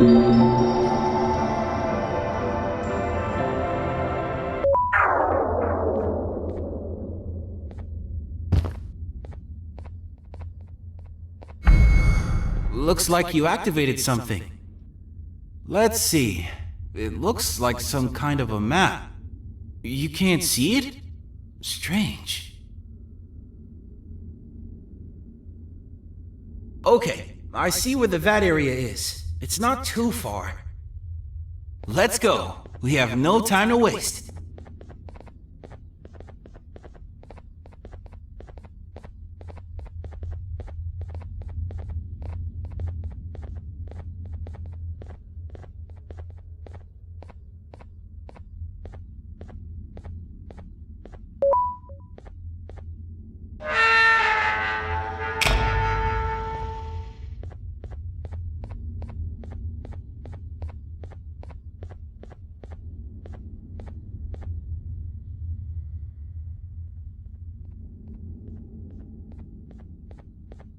S5: Looks like you activated something. Let's see. It looks like some kind of a map. You can't see it? Strange. Okay, I see where the vat area is. It's not too far. Let's go. We have no time to waste.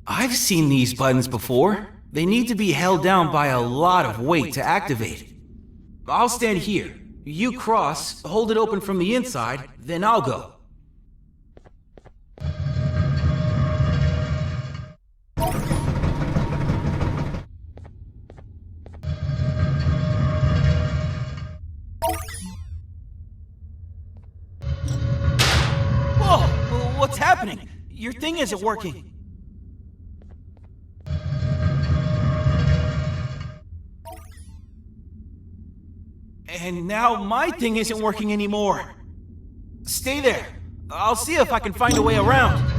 S5: I've seen these buttons before. They need to be held down by a lot of weight to activate. I'll stand here. You cross, hold it open from the inside, then I'll go. Whoa! What's happening? Your thing isn't working. And now my thing isn't working anymore. Stay there. I'll see if I can find a way around.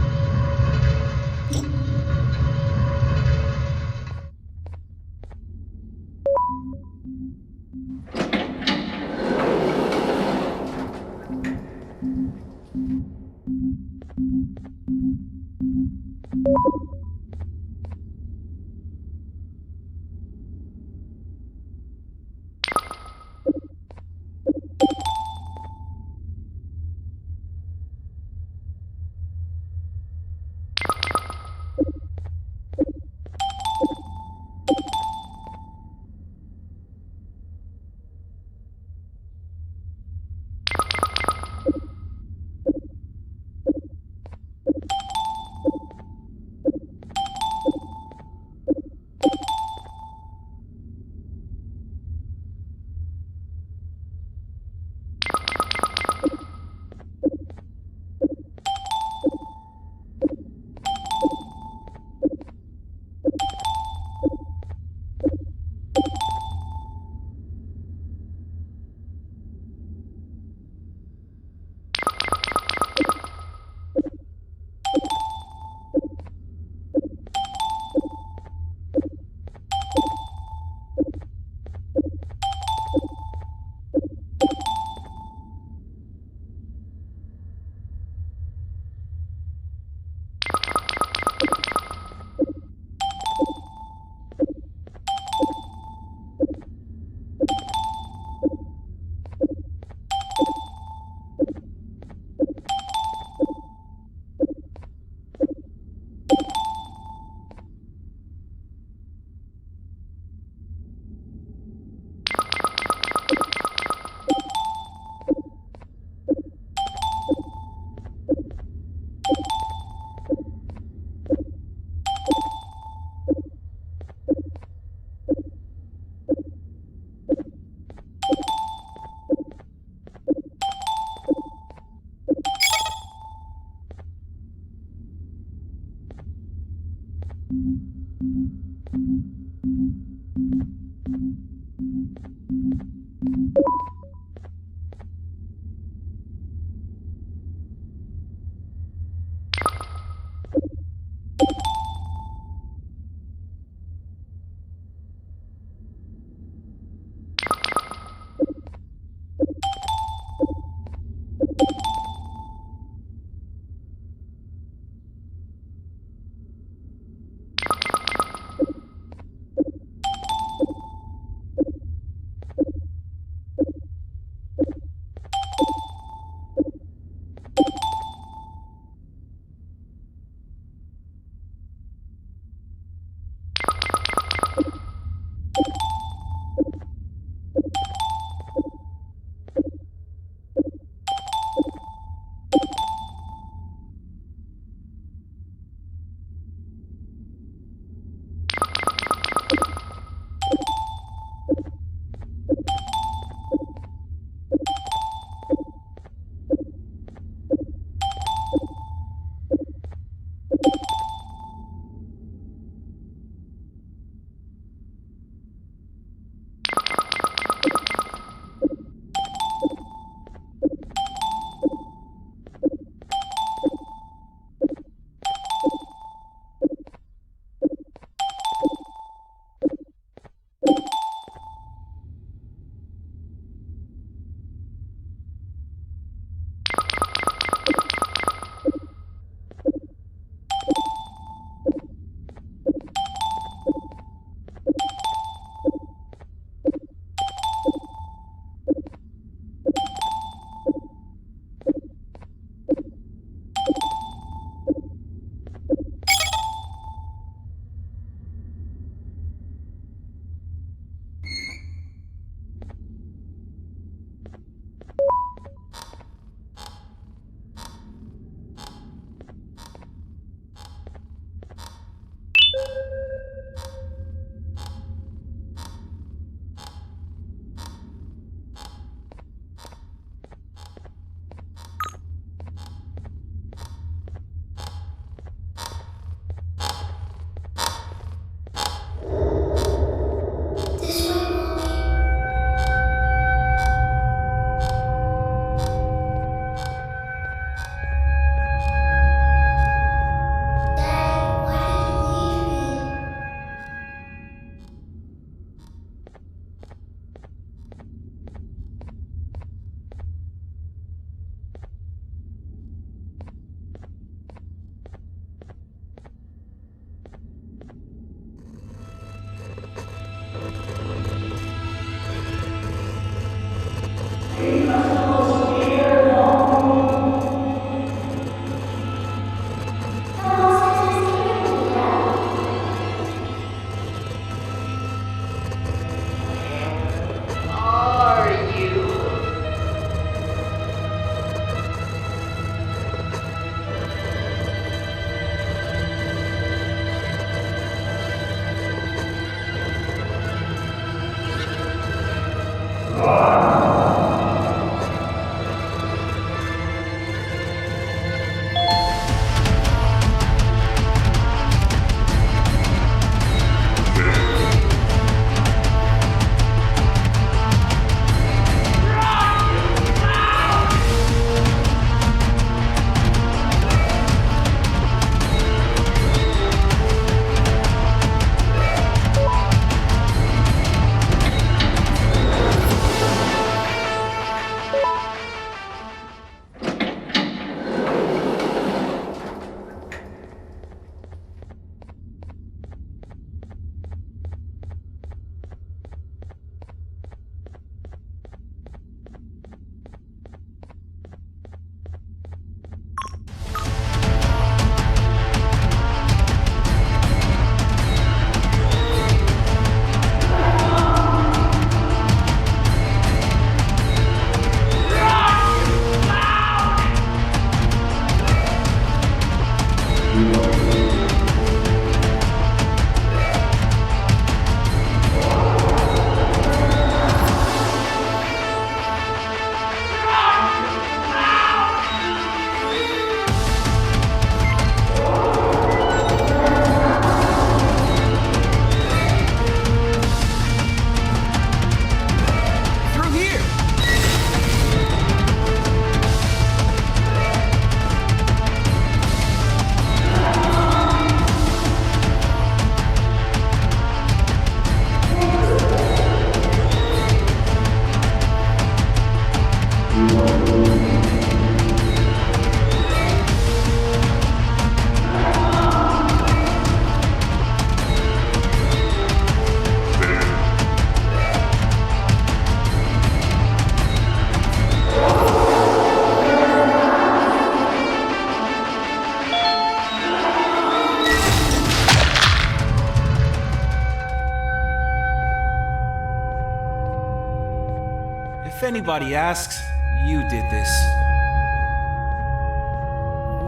S5: If anybody asks, you did this.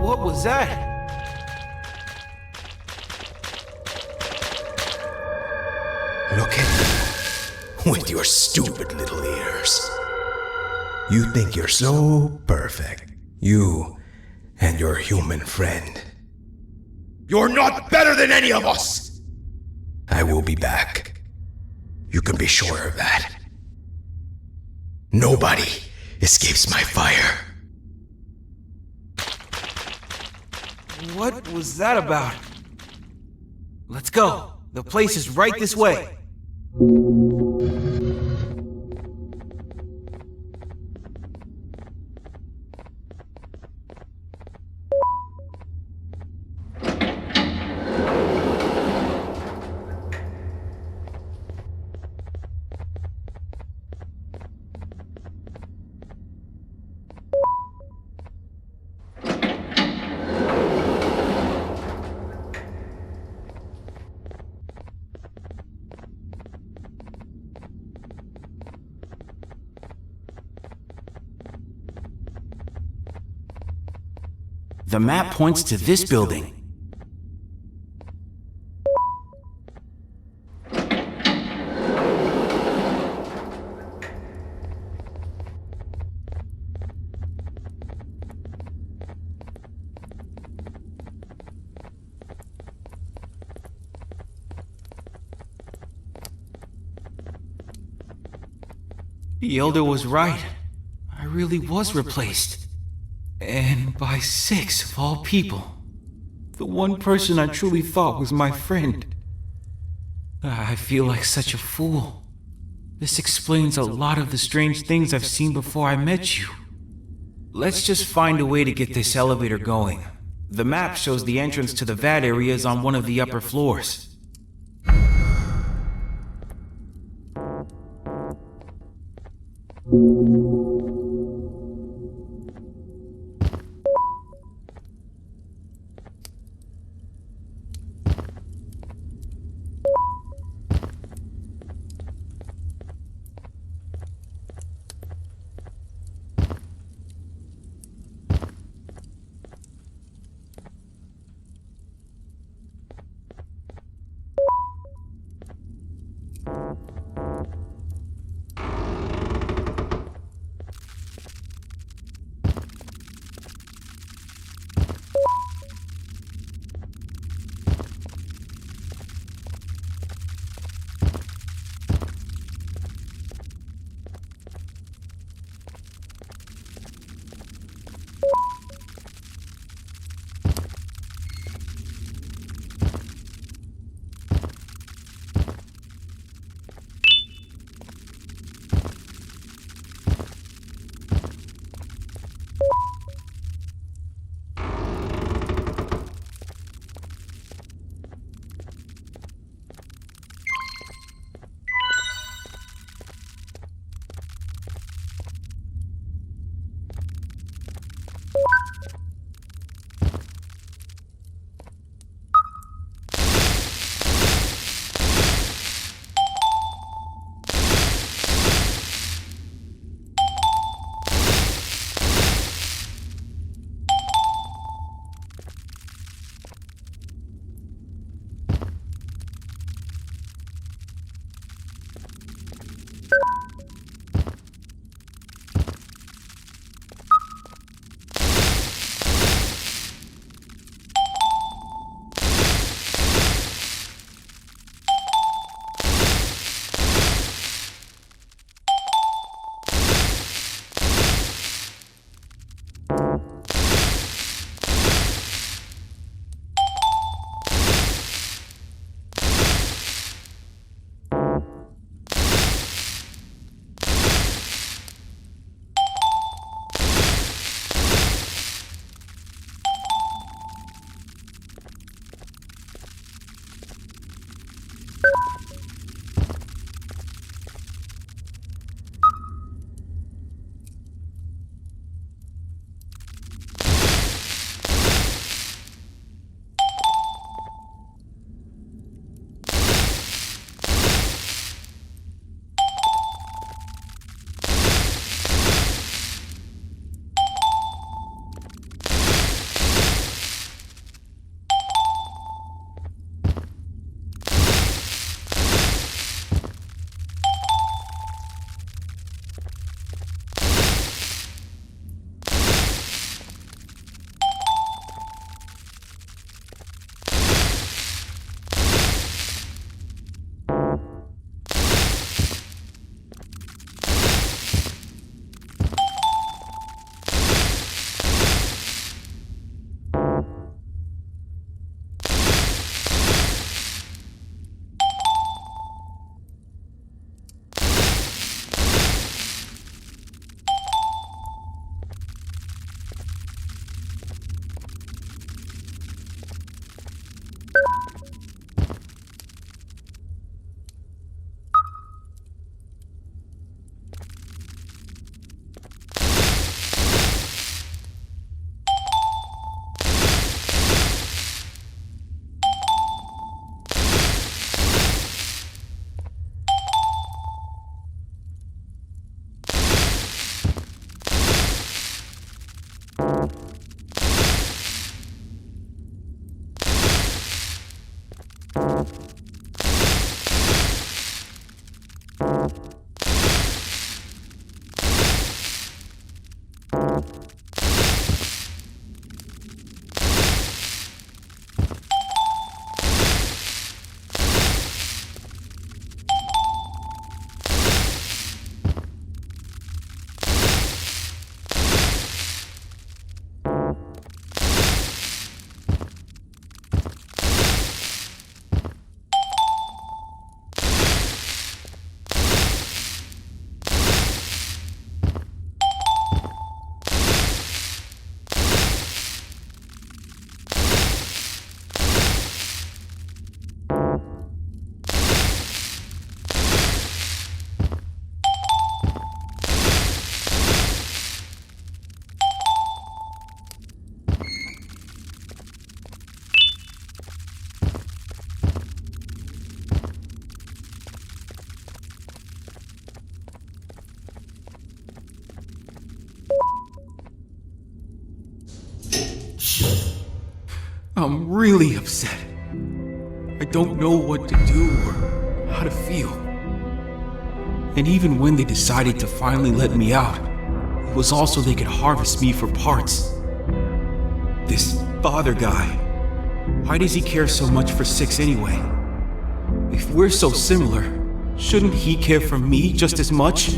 S5: What was that?
S13: Look at me with your stupid little ears. You think you're so perfect. You and your human friend. You're not better than any of us! I will be back. You can be sure of that. Nobody escapes my fire.
S5: What was that about? Let's go. The place is right this way. The map points to this building. The Elder was right. I really was replaced. And by 6 of all people. The one person I truly thought was my friend. I feel like such a fool. This explains a lot of the strange things I've seen before I met you. Let's just find a way to get this elevator going. The map shows the entrance to the vat area is on one of the upper floors.
S1: really upset. I don't know what to do or how to feel. And even when they decided to finally let me out, it was also they could harvest me for parts. This father guy, why does he care so much for Six anyway? If we're so similar, shouldn't he care for me just as much?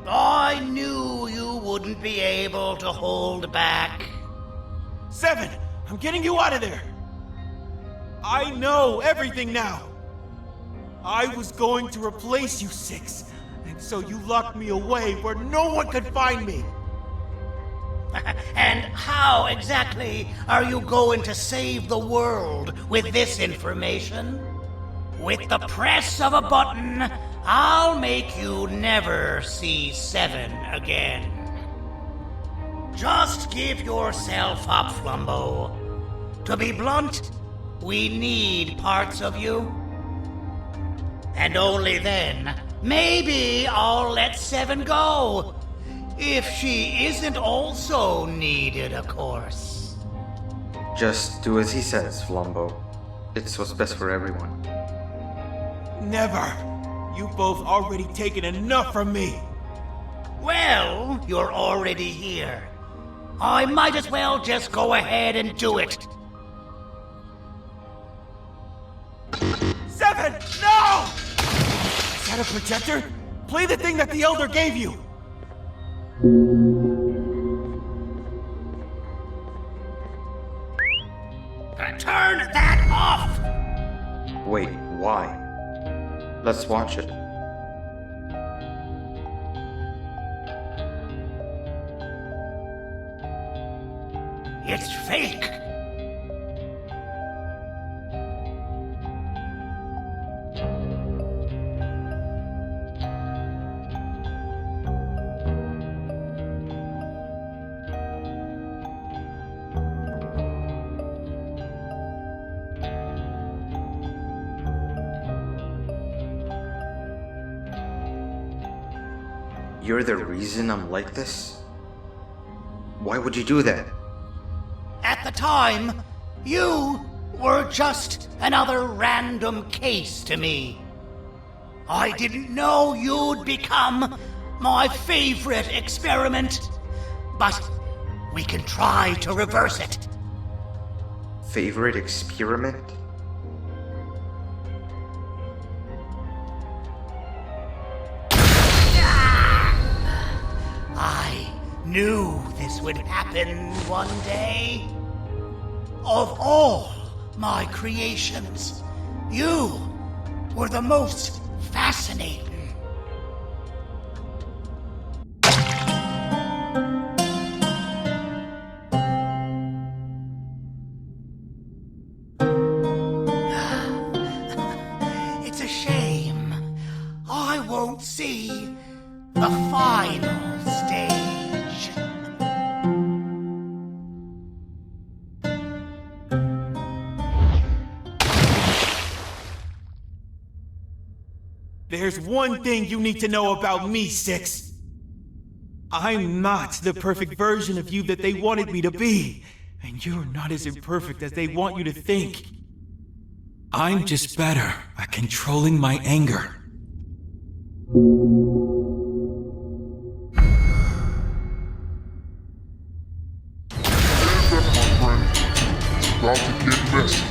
S8: I knew you wouldn't be able to hold back.
S5: 7, I'm getting you out of there. I know everything now. I was going to replace you, 6, and so you locked me away where no one could find me.
S8: And how exactly are you going to save the world with this information? With the press of a button, I'll make you never see 7 again. Just give yourself up, Flumbo. To be blunt, we need parts of you. And only then, maybe I'll let 7 go. If she isn't also needed, of course.
S15: Just do as he says, Flumbo. It's what's best for everyone.
S5: Never. You both already taken enough from me.
S8: Well, you're already here. I might as well just go ahead and do it.
S5: 7, no! Is that a projector? Play the thing that the Elder gave you.
S8: Turn that off!
S15: Wait, why? Let's watch it.
S8: It's fake.
S15: You're the reason I'm like this? Why would you do that?
S8: At the time, you were just another random case to me. I didn't know you'd become my favorite experiment, but we can try to reverse it.
S15: Favorite experiment?
S8: I knew this would happen one day. Of all my creations, you were the most fascinating.
S1: There's one thing you need to know about me, Six. I'm not the perfect version of you that they wanted me to be, and you're not as imperfect as they want you to think. I'm just better at controlling my anger.
S12: About to get messy.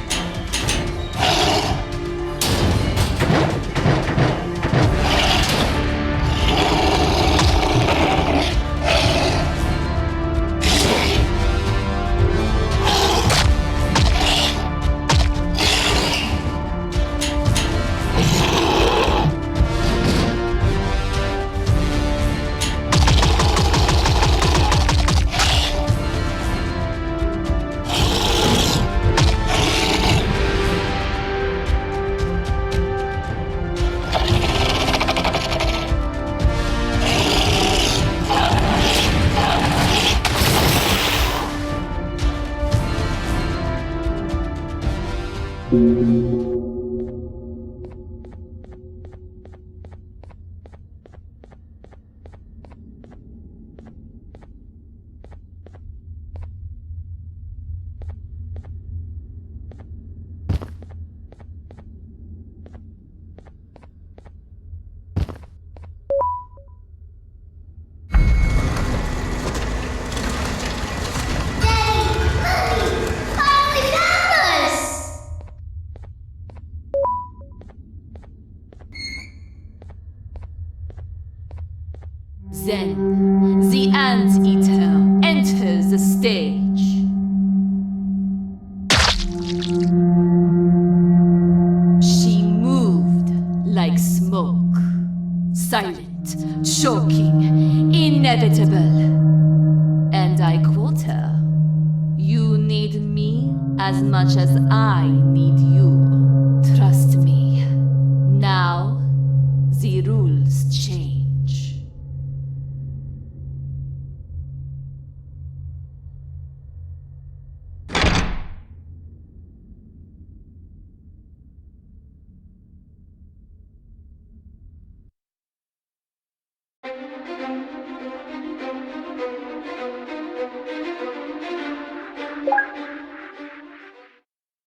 S16: Then, the Anteater enters the stage. She moved like smoke. Silent, choking, inevitable. And I quote her, "You need me as much as I need you."